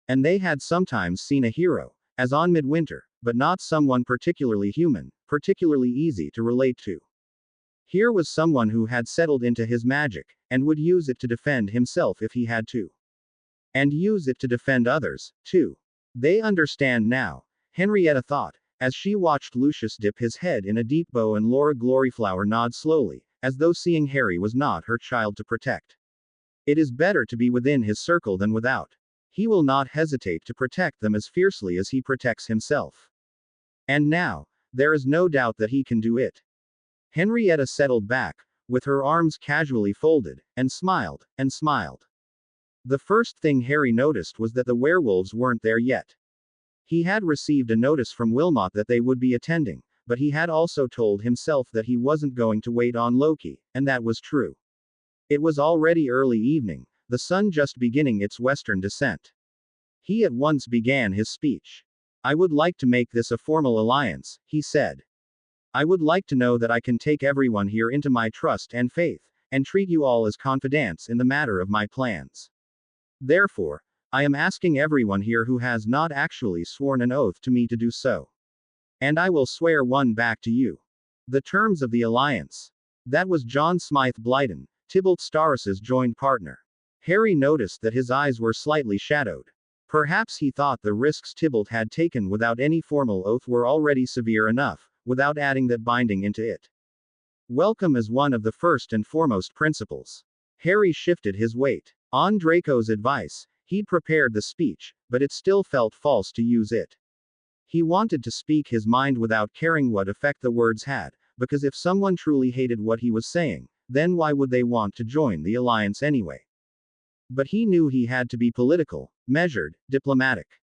And they had sometimes seen a hero, as on Midwinter, but not someone particularly human, particularly easy to relate to. Here was someone who had settled into his magic, and would use it to defend himself if he had to. And use it to defend others, too. They understand now, Henrietta thought, as she watched Lucius dip his head in a deep bow and Laura Gloryflower nod slowly, as though seeing Harry was not her child to protect. It is better to be within his circle than without. He will not hesitate to protect them as fiercely as he protects himself. And now, there is no doubt that he can do it. Henrietta settled back, with her arms casually folded, and smiled, and smiled. The first thing Harry noticed was that the werewolves weren't there yet. He had received a notice from Wilmot that they would be attending, but he had also told himself that he wasn't going to wait on Loki, and that was true. It was already early evening, the sun just beginning its western descent. He at once began his speech. "I would like to make this a formal alliance," he said. "I would like to know that I can take everyone here into my trust and faith, and treat you all as confidants in the matter of my plans. Therefore, I am asking everyone here who has not actually sworn an oath to me to do so. And I will swear one back to you. The terms of the alliance." That was John Smythe Blyton, Tybalt Starris's joined partner. Harry noticed that his eyes were slightly shadowed. Perhaps he thought the risks Tybalt had taken without any formal oath were already severe enough, without adding that binding into it. Welcome is one of the first and foremost principles. Harry shifted his weight. On Draco's advice, he'd prepared the speech, but it still felt false to use it. He wanted to speak his mind without caring what effect the words had, because if someone truly hated what he was saying, then why would they want to join the alliance anyway? But he knew he had to be political, measured, diplomatic.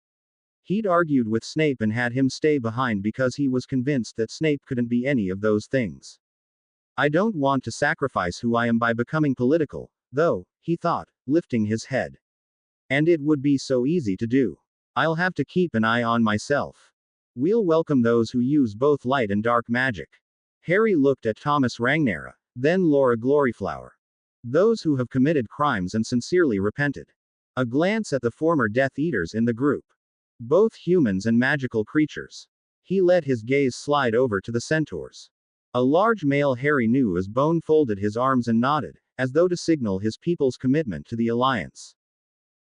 He'd argued with Snape and had him stay behind because he was convinced that Snape couldn't be any of those things. "I don't want to sacrifice who I am by becoming political, though," he thought, lifting his head. "And it would be so easy to do. I'll have to keep an eye on myself. We'll welcome those who use both light and dark magic." Harry looked at Thomas Rangnera, then Laura Gloryflower. "Those who have committed crimes and sincerely repented." A glance at the former Death Eaters in the group. Both humans and magical creatures. He let his gaze slide over to the centaurs. A large male Harry knew as Bone folded his arms and nodded, as though to signal his people's commitment to the alliance.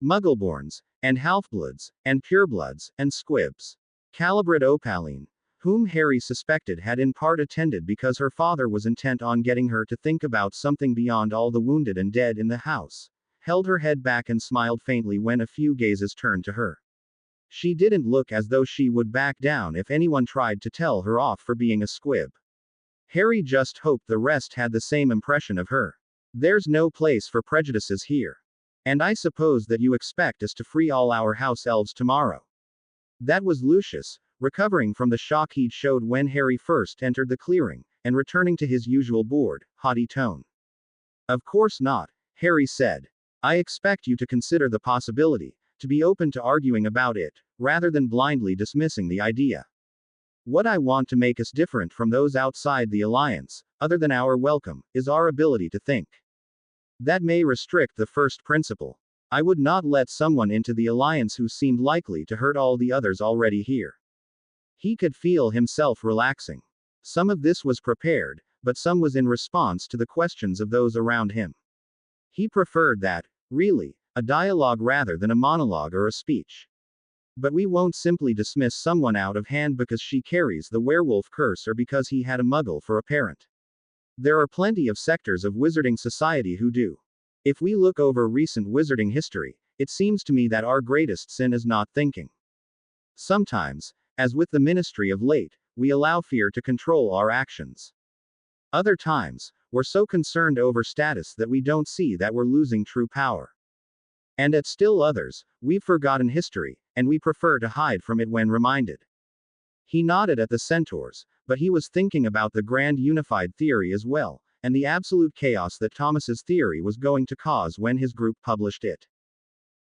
Muggleborns, and Halfbloods, and Purebloods, and Squibs. Calibrid Opaline, whom Harry suspected had in part attended because her father was intent on getting her to think about something beyond all the wounded and dead in the house, held her head back and smiled faintly when a few gazes turned to her. She didn't look as though she would back down if anyone tried to tell her off for being a squib. Harry just hoped the rest had the same impression of her. "There's no place for prejudices here. And I suppose that you expect us to free all our house elves tomorrow." That was Lucius, recovering from the shock he'd showed when Harry first entered the clearing, and returning to his usual bored, haughty tone. "Of course not," Harry said. "I expect you to consider the possibility, to be open to arguing about it, rather than blindly dismissing the idea. What I want to make us different from those outside the alliance, other than our welcome, is our ability to think. That may restrict the first principle. I would not let someone into the alliance who seemed likely to hurt all the others already here." He could feel himself relaxing. Some of this was prepared, but some was in response to the questions of those around him. He preferred that, really, a dialogue rather than a monologue or a speech. "But we won't simply dismiss someone out of hand because she carries the werewolf curse or because he had a muggle for a parent. There are plenty of sectors of wizarding society who do. If we look over recent wizarding history, it seems to me that our greatest sin is not thinking. Sometimes, as with the ministry of late, we allow fear to control our actions. Other times, we're so concerned over status that we don't see that we're losing true power. And at still others, we've forgotten history, and we prefer to hide from it when reminded. He nodded at the centaurs, but he was thinking about the grand unified theory as well, and the absolute chaos that Thomas's theory was going to cause when his group published it.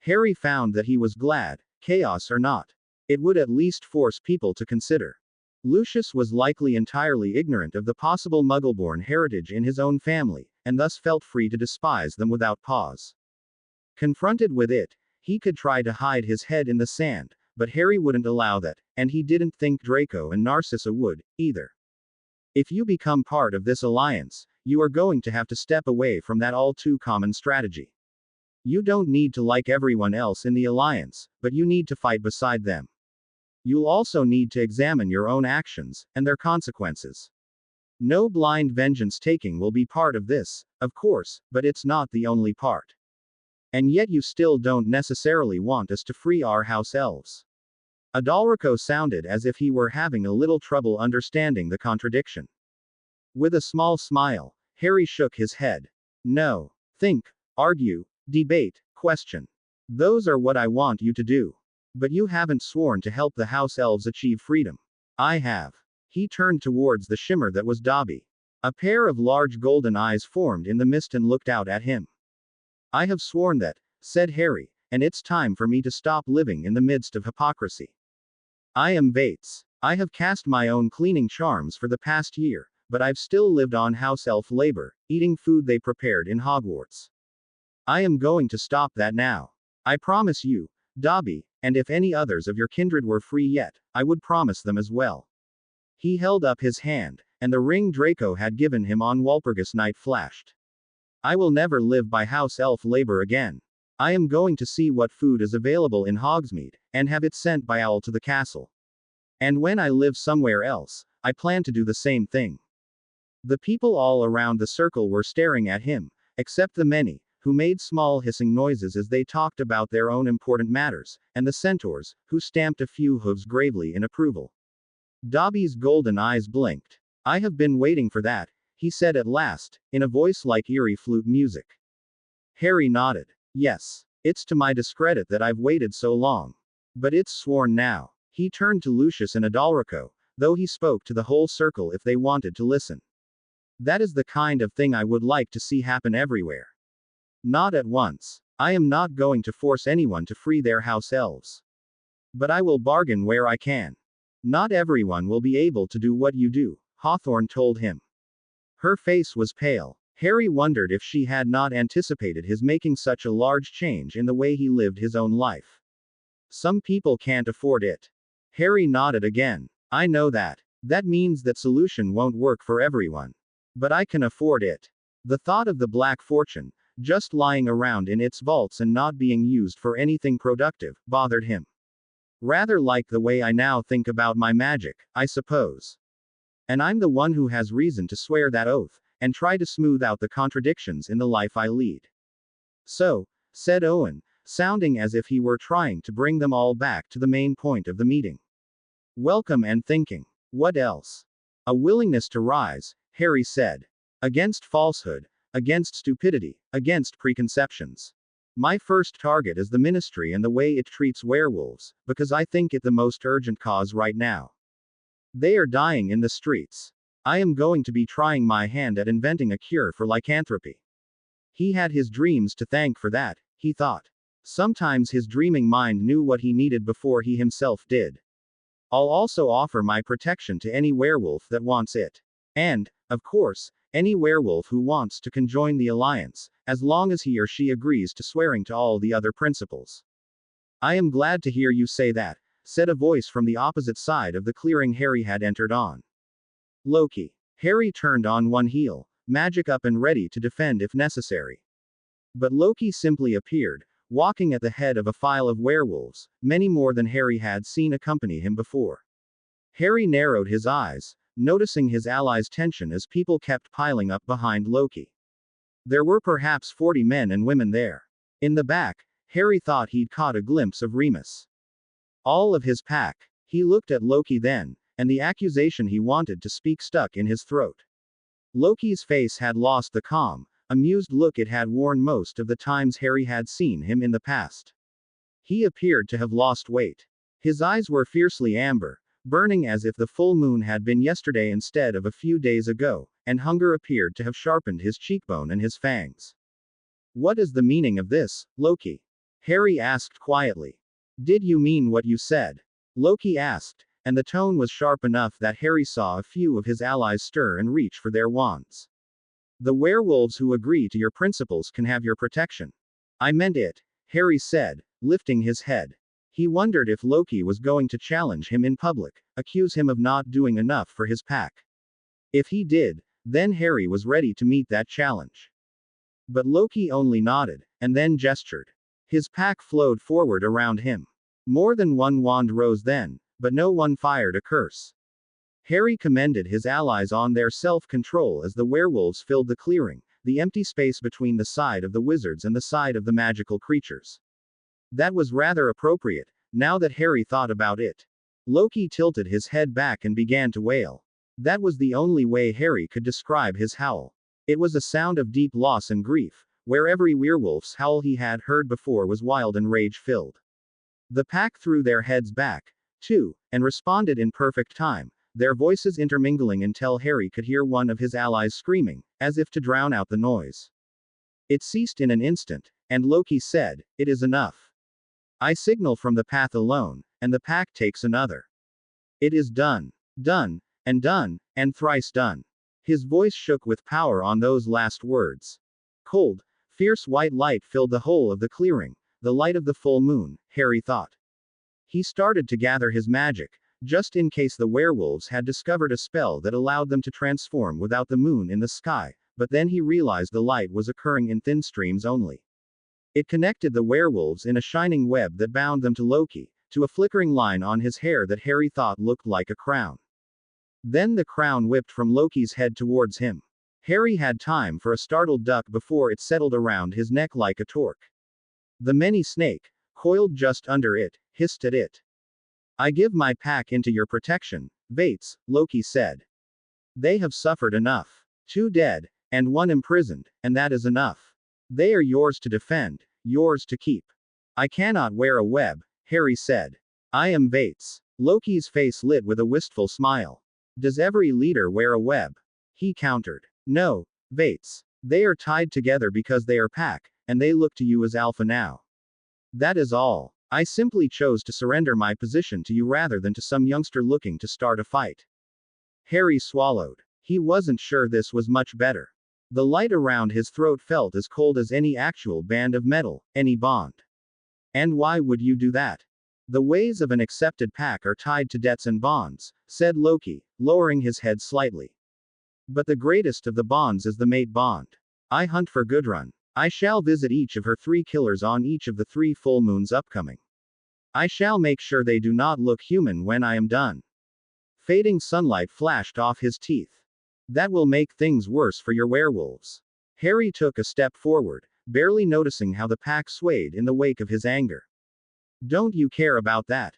Harry found that he was glad, chaos or not. It would at least force people to consider. Lucius was likely entirely ignorant of the possible Muggleborn heritage in his own family, and thus felt free to despise them without pause. Confronted with it, he could try to hide his head in the sand, but Harry wouldn't allow that, and he didn't think Draco and Narcissa would, either. If you become part of this alliance, you are going to have to step away from that all-too-common strategy. You don't need to like everyone else in the alliance, but you need to fight beside them. You'll also need to examine your own actions, and their consequences. No blind vengeance taking will be part of this, of course, but it's not the only part. And yet you still don't necessarily want us to free our house elves. Adalrico sounded as if he were having a little trouble understanding the contradiction. With a small smile, Harry shook his head. No. Think, argue, debate, question. Those are what I want you to do. But you haven't sworn to help the house elves achieve freedom. I have. He turned towards the shimmer that was Dobby. A pair of large golden eyes formed in the mist and looked out at him. I have sworn that, said Harry, and it's time for me to stop living in the midst of hypocrisy. I am Bates. I have cast my own cleaning charms for the past year, but I've still lived on house elf labor, eating food they prepared in Hogwarts. I am going to stop that now. I promise you, Dobby, and if any others of your kindred were free yet, I would promise them as well. He held up his hand, and the ring Draco had given him on Walpurgis Night flashed. I will never live by house elf labor again. I am going to see what food is available in Hogsmeade, and have it sent by owl to the castle. And when I live somewhere else, I plan to do the same thing. The people all around the circle were staring at him, except the many, who made small hissing noises as they talked about their own important matters, and the centaurs, who stamped a few hooves gravely in approval. Dobby's golden eyes blinked. I have been waiting for that, he said at last, in a voice like eerie flute music. Harry nodded. Yes. It's to my discredit that I've waited so long. But it's sworn now. He turned to Lucius and Adalrico, though he spoke to the whole circle if they wanted to listen. That is the kind of thing I would like to see happen everywhere. Not at once. I am not going to force anyone to free their house elves. But I will bargain where I can. Not everyone will be able to do what you do, Hawthorne told him. Her face was pale. Harry wondered if she had not anticipated his making such a large change in the way he lived his own life. Some people can't afford it. Harry nodded again. I know that. That means that solution won't work for everyone. But I can afford it. The thought of the Black Fortune, just lying around in its vaults and not being used for anything productive, bothered him. Rather like the way I now think about my magic, I suppose. And I'm the one who has reason to swear that oath, and try to smooth out the contradictions in the life I lead. So, said Owen, sounding as if he were trying to bring them all back to the main point of the meeting. Welcome and thinking. What else? A willingness to rise, Harry said. Against falsehood, against stupidity, against preconceptions. My first target is the ministry and the way it treats werewolves, because I think it the most urgent cause right now. They are dying in the streets. I am going to be trying my hand at inventing a cure for lycanthropy. He had his dreams to thank for that, he thought. Sometimes his dreaming mind knew what he needed before he himself did. I'll also offer my protection to any werewolf that wants it. And, of course, any werewolf who wants to conjoin the alliance, as long as he or she agrees to swearing to all the other principles. I am glad to hear you say that, said a voice from the opposite side of the clearing Harry had entered on. Loki. Harry turned on one heel, magic up and ready to defend if necessary. But Loki simply appeared, walking at the head of a file of werewolves, many more than Harry had seen accompany him before. Harry narrowed his eyes, noticing his allies' tension as people kept piling up behind Loki. There were perhaps 40 men and women there. In the back, Harry thought he'd caught a glimpse of Remus. All of his pack. He looked at Loki then, and the accusation he wanted to speak stuck in his throat. Loki's face had lost the calm, amused look it had worn most of the times Harry had seen him in the past. He appeared to have lost weight. His eyes were fiercely amber, burning as if the full moon had been yesterday instead of a few days ago, and hunger appeared to have sharpened his cheekbone and his fangs. What is the meaning of this, Loki? Harry asked quietly. Did you mean what you said? Loki asked, and the tone was sharp enough that Harry saw a few of his allies stir and reach for their wands. The werewolves who agree to your principles can have your protection. I meant it, Harry said, lifting his head. He wondered if Loki was going to challenge him in public, accuse him of not doing enough for his pack. If he did, then Harry was ready to meet that challenge. But Loki only nodded, and then gestured. His pack flowed forward around him. More than one wand rose then, but no one fired a curse. Harry commended his allies on their self-control as the werewolves filled the clearing, the empty space between the side of the wizards and the side of the magical creatures. That was rather appropriate, now that Harry thought about it. Loki tilted his head back and began to wail. That was the only way Harry could describe his howl. It was a sound of deep loss and grief, where every werewolf's howl he had heard before was wild and rage-filled. The pack threw their heads back, too, and responded in perfect time, their voices intermingling until Harry could hear one of his allies screaming, as if to drown out the noise. It ceased in an instant, and Loki said, "It is enough. I signal from the path alone, and the pack takes another. It is done. Done, and thrice done." His voice shook with power on those last words. Cold, fierce white light filled the whole of the clearing, the light of the full moon, Harry thought. He started to gather his magic, just in case the werewolves had discovered a spell that allowed them to transform without the moon in the sky, but then he realized the light was occurring in thin streams only. It connected the werewolves in a shining web that bound them to Loki, to a flickering line on his hair that Harry thought looked like a crown. Then the crown whipped from Loki's head towards him. Harry had time for a startled duck before it settled around his neck like a torque. The many snake, coiled just under it, hissed at it. "I give my pack into your protection, Vates," Loki said. "They have suffered enough. 2 dead, and 1 imprisoned, and that is enough. They are yours to defend, yours to keep." "I cannot wear a web," Harry said. "I am Vates." Loki's face lit with a wistful smile. "Does every leader wear a web?" He countered. "No, Vates. They are tied together because they are pack, and they look to you as alpha now. That is all. I simply chose to surrender my position to you rather than to some youngster looking to start a fight." Harry swallowed. He wasn't sure this was much better. The light around his throat felt as cold as any actual band of metal, any bond. "And why would you do that?" "The ways of an accepted pack are tied to debts and bonds," said Loki, lowering his head slightly. "But the greatest of the bonds is the mate bond. I hunt for Gudrun. I shall visit each of her 3 killers on each of the 3 full moons upcoming. I shall make sure they do not look human when I am done." Fading sunlight flashed off his teeth. "That will make things worse for your werewolves." Harry took a step forward, barely noticing how the pack swayed in the wake of his anger. "Don't you care about that?"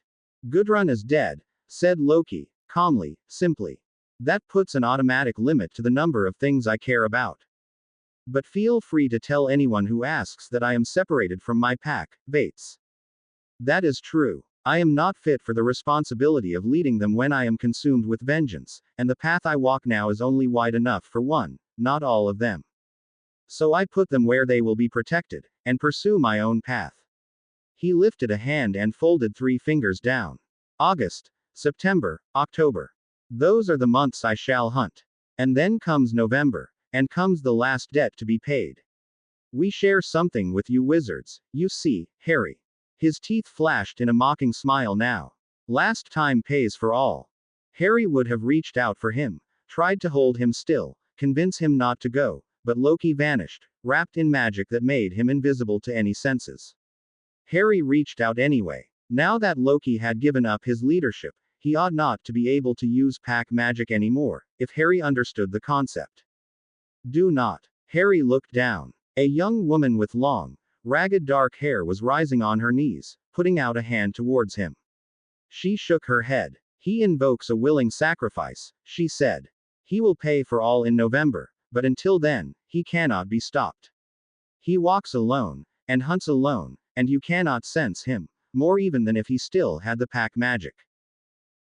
"Gudrun is dead," said Loki, calmly, simply. "That puts an automatic limit to the number of things I care about. But feel free to tell anyone who asks that I am separated from my pack, Vates. That is true. I am not fit for the responsibility of leading them when I am consumed with vengeance, and the path I walk now is only wide enough for one, not all of them. So I put them where they will be protected, and pursue my own path." He lifted a hand and folded 3 fingers down. "August, September, October. Those are the months I shall hunt. And then comes November, and comes the last debt to be paid. We share something with you wizards, you see, Harry." His teeth flashed in a mocking smile now. "Last time pays for all." Harry would have reached out for him, tried to hold him still, convince him not to go, but Loki vanished, wrapped in magic that made him invisible to any senses. Harry reached out anyway. Now that Loki had given up his leadership, he ought not to be able to use pack magic anymore, if Harry understood the concept. "Do not." Harry looked down. A young woman with long, ragged dark hair was rising on her knees, putting out a hand towards him. She shook her head. "He invokes a willing sacrifice," she said. He will pay for all in November, but until then, he cannot be stopped. He walks alone, and hunts alone, and you cannot sense him, more even than if he still had the pack magic.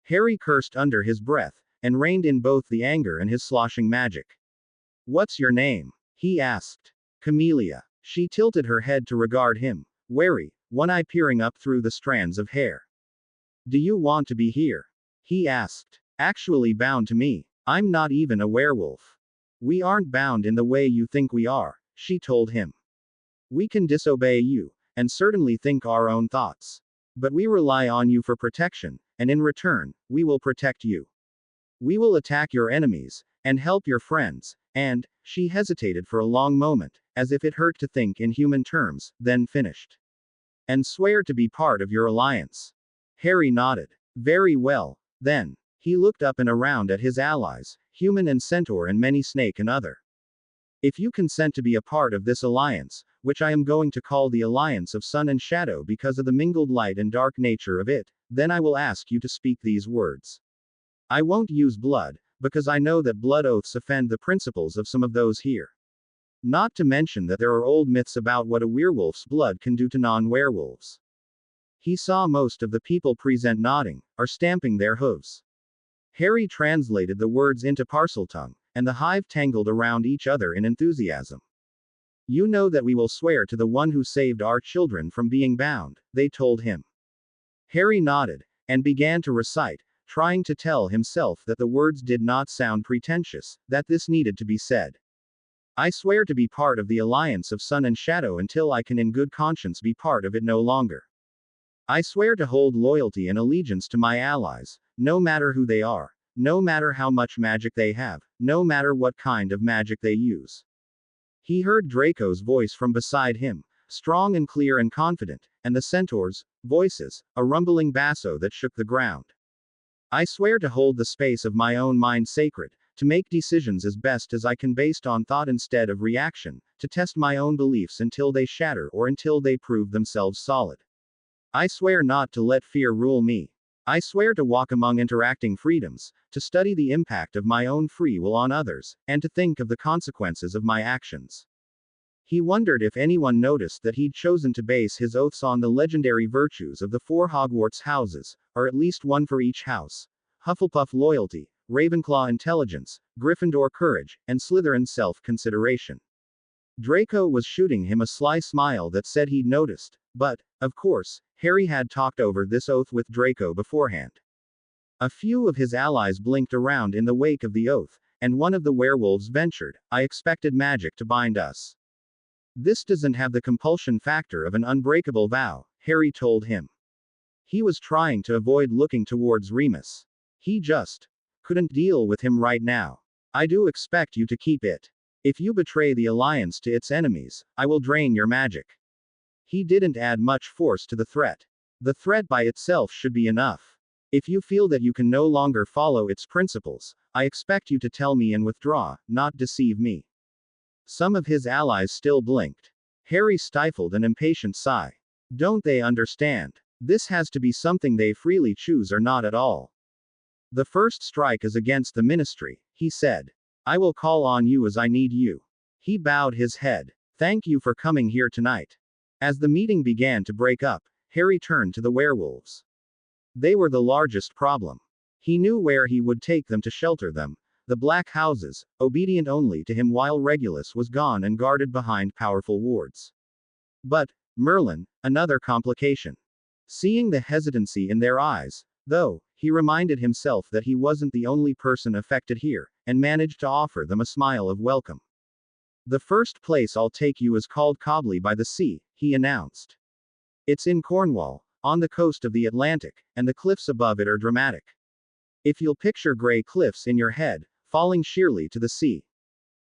Harry cursed under his breath, and reined in both the anger and his sloshing magic. What's your name? He asked. Camellia. She tilted her head to regard him, wary, one eye peering up through the strands of hair. Do you want to be here? He asked. Actually bound to me. I'm not even a werewolf. We aren't bound in the way you think we are, she told him. We can disobey you, and certainly think our own thoughts. But we rely on you for protection, and in return, we will protect you. We will attack your enemies, and help your friends, and, she hesitated for a long moment, as if it hurt to think in human terms, then finished. And swear to be part of your alliance. Harry nodded. Very well, then. He looked up and around at his allies, human and centaur and many snake and other. If you consent to be a part of this alliance, which I am going to call the Alliance of Sun and Shadow because of the mingled light and dark nature of it, then I will ask you to speak these words. I won't use blood, because I know that blood oaths offend the principles of some of those here. Not to mention that there are old myths about what a werewolf's blood can do to non-werewolves. He saw most of the people present nodding, or stamping their hooves. Harry translated the words into Parseltongue, and the hive tangled around each other in enthusiasm. You know that we will swear to the one who saved our children from being bound, they told him. Harry nodded, and began to recite, trying to tell himself that the words did not sound pretentious, that this needed to be said. I swear to be part of the Alliance of Sun and Shadow until I can in good conscience be part of it no longer. I swear to hold loyalty and allegiance to my allies, no matter who they are, no matter how much magic they have, no matter what kind of magic they use. He heard Draco's voice from beside him, strong and clear and confident, and the centaurs' voices, a rumbling basso that shook the ground. I swear to hold the space of my own mind sacred, to make decisions as best as I can based on thought instead of reaction, to test my own beliefs until they shatter or until they prove themselves solid. I swear not to let fear rule me. I swear to walk among interacting freedoms, to study the impact of my own free will on others, and to think of the consequences of my actions. He wondered if anyone noticed that he'd chosen to base his oaths on the legendary virtues of the 4 Hogwarts houses, or at least one for each house: Hufflepuff loyalty, Ravenclaw intelligence, Gryffindor courage, and Slytherin self-consideration. Draco was shooting him a sly smile that said he'd noticed, but, of course, Harry had talked over this oath with Draco beforehand. A few of his allies blinked around in the wake of the oath, and one of the werewolves ventured, I expected magic to bind us. This doesn't have the compulsion factor of an unbreakable vow, Harry told him. He was trying to avoid looking towards Remus. He just couldn't deal with him right now. I do expect you to keep it. If you betray the alliance to its enemies, I will drain your magic. He didn't add much force to the threat. The threat by itself should be enough. If you feel that you can no longer follow its principles, I expect you to tell me and withdraw, not deceive me. Some of his allies still blinked. Harry stifled an impatient sigh. Don't they understand? This has to be something they freely choose or not at all. The first strike is against the ministry, he said. I will call on you as I need you. He bowed his head. Thank you for coming here tonight. As the meeting began to break up, Harry turned to the werewolves. They were the largest problem. He knew where he would take them to shelter them, the black houses, obedient only to him while Regulus was gone and guarded behind powerful wards. But, Merlin, another complication. Seeing the hesitancy in their eyes, though, he reminded himself that he wasn't the only person affected here, and managed to offer them a smile of welcome. The first place I'll take you is called Cobley by the Sea, he announced. It's in Cornwall, on the coast of the Atlantic, and the cliffs above it are dramatic. If you'll picture gray cliffs in your head, falling sheerly to the sea.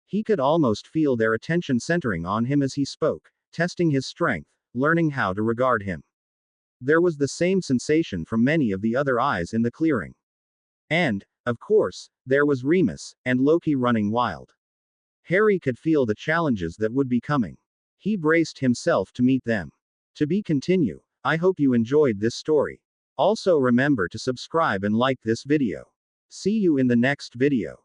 He could almost feel their attention centering on him as he spoke, testing his strength, learning how to regard him. There was the same sensation from many of the other eyes in the clearing. And, of course, there was Remus, and Loki running wild. Harry could feel the challenges that would be coming. He braced himself to meet them. To be continue. I hope you enjoyed this story. Also remember to subscribe and like this video. See you in the next video.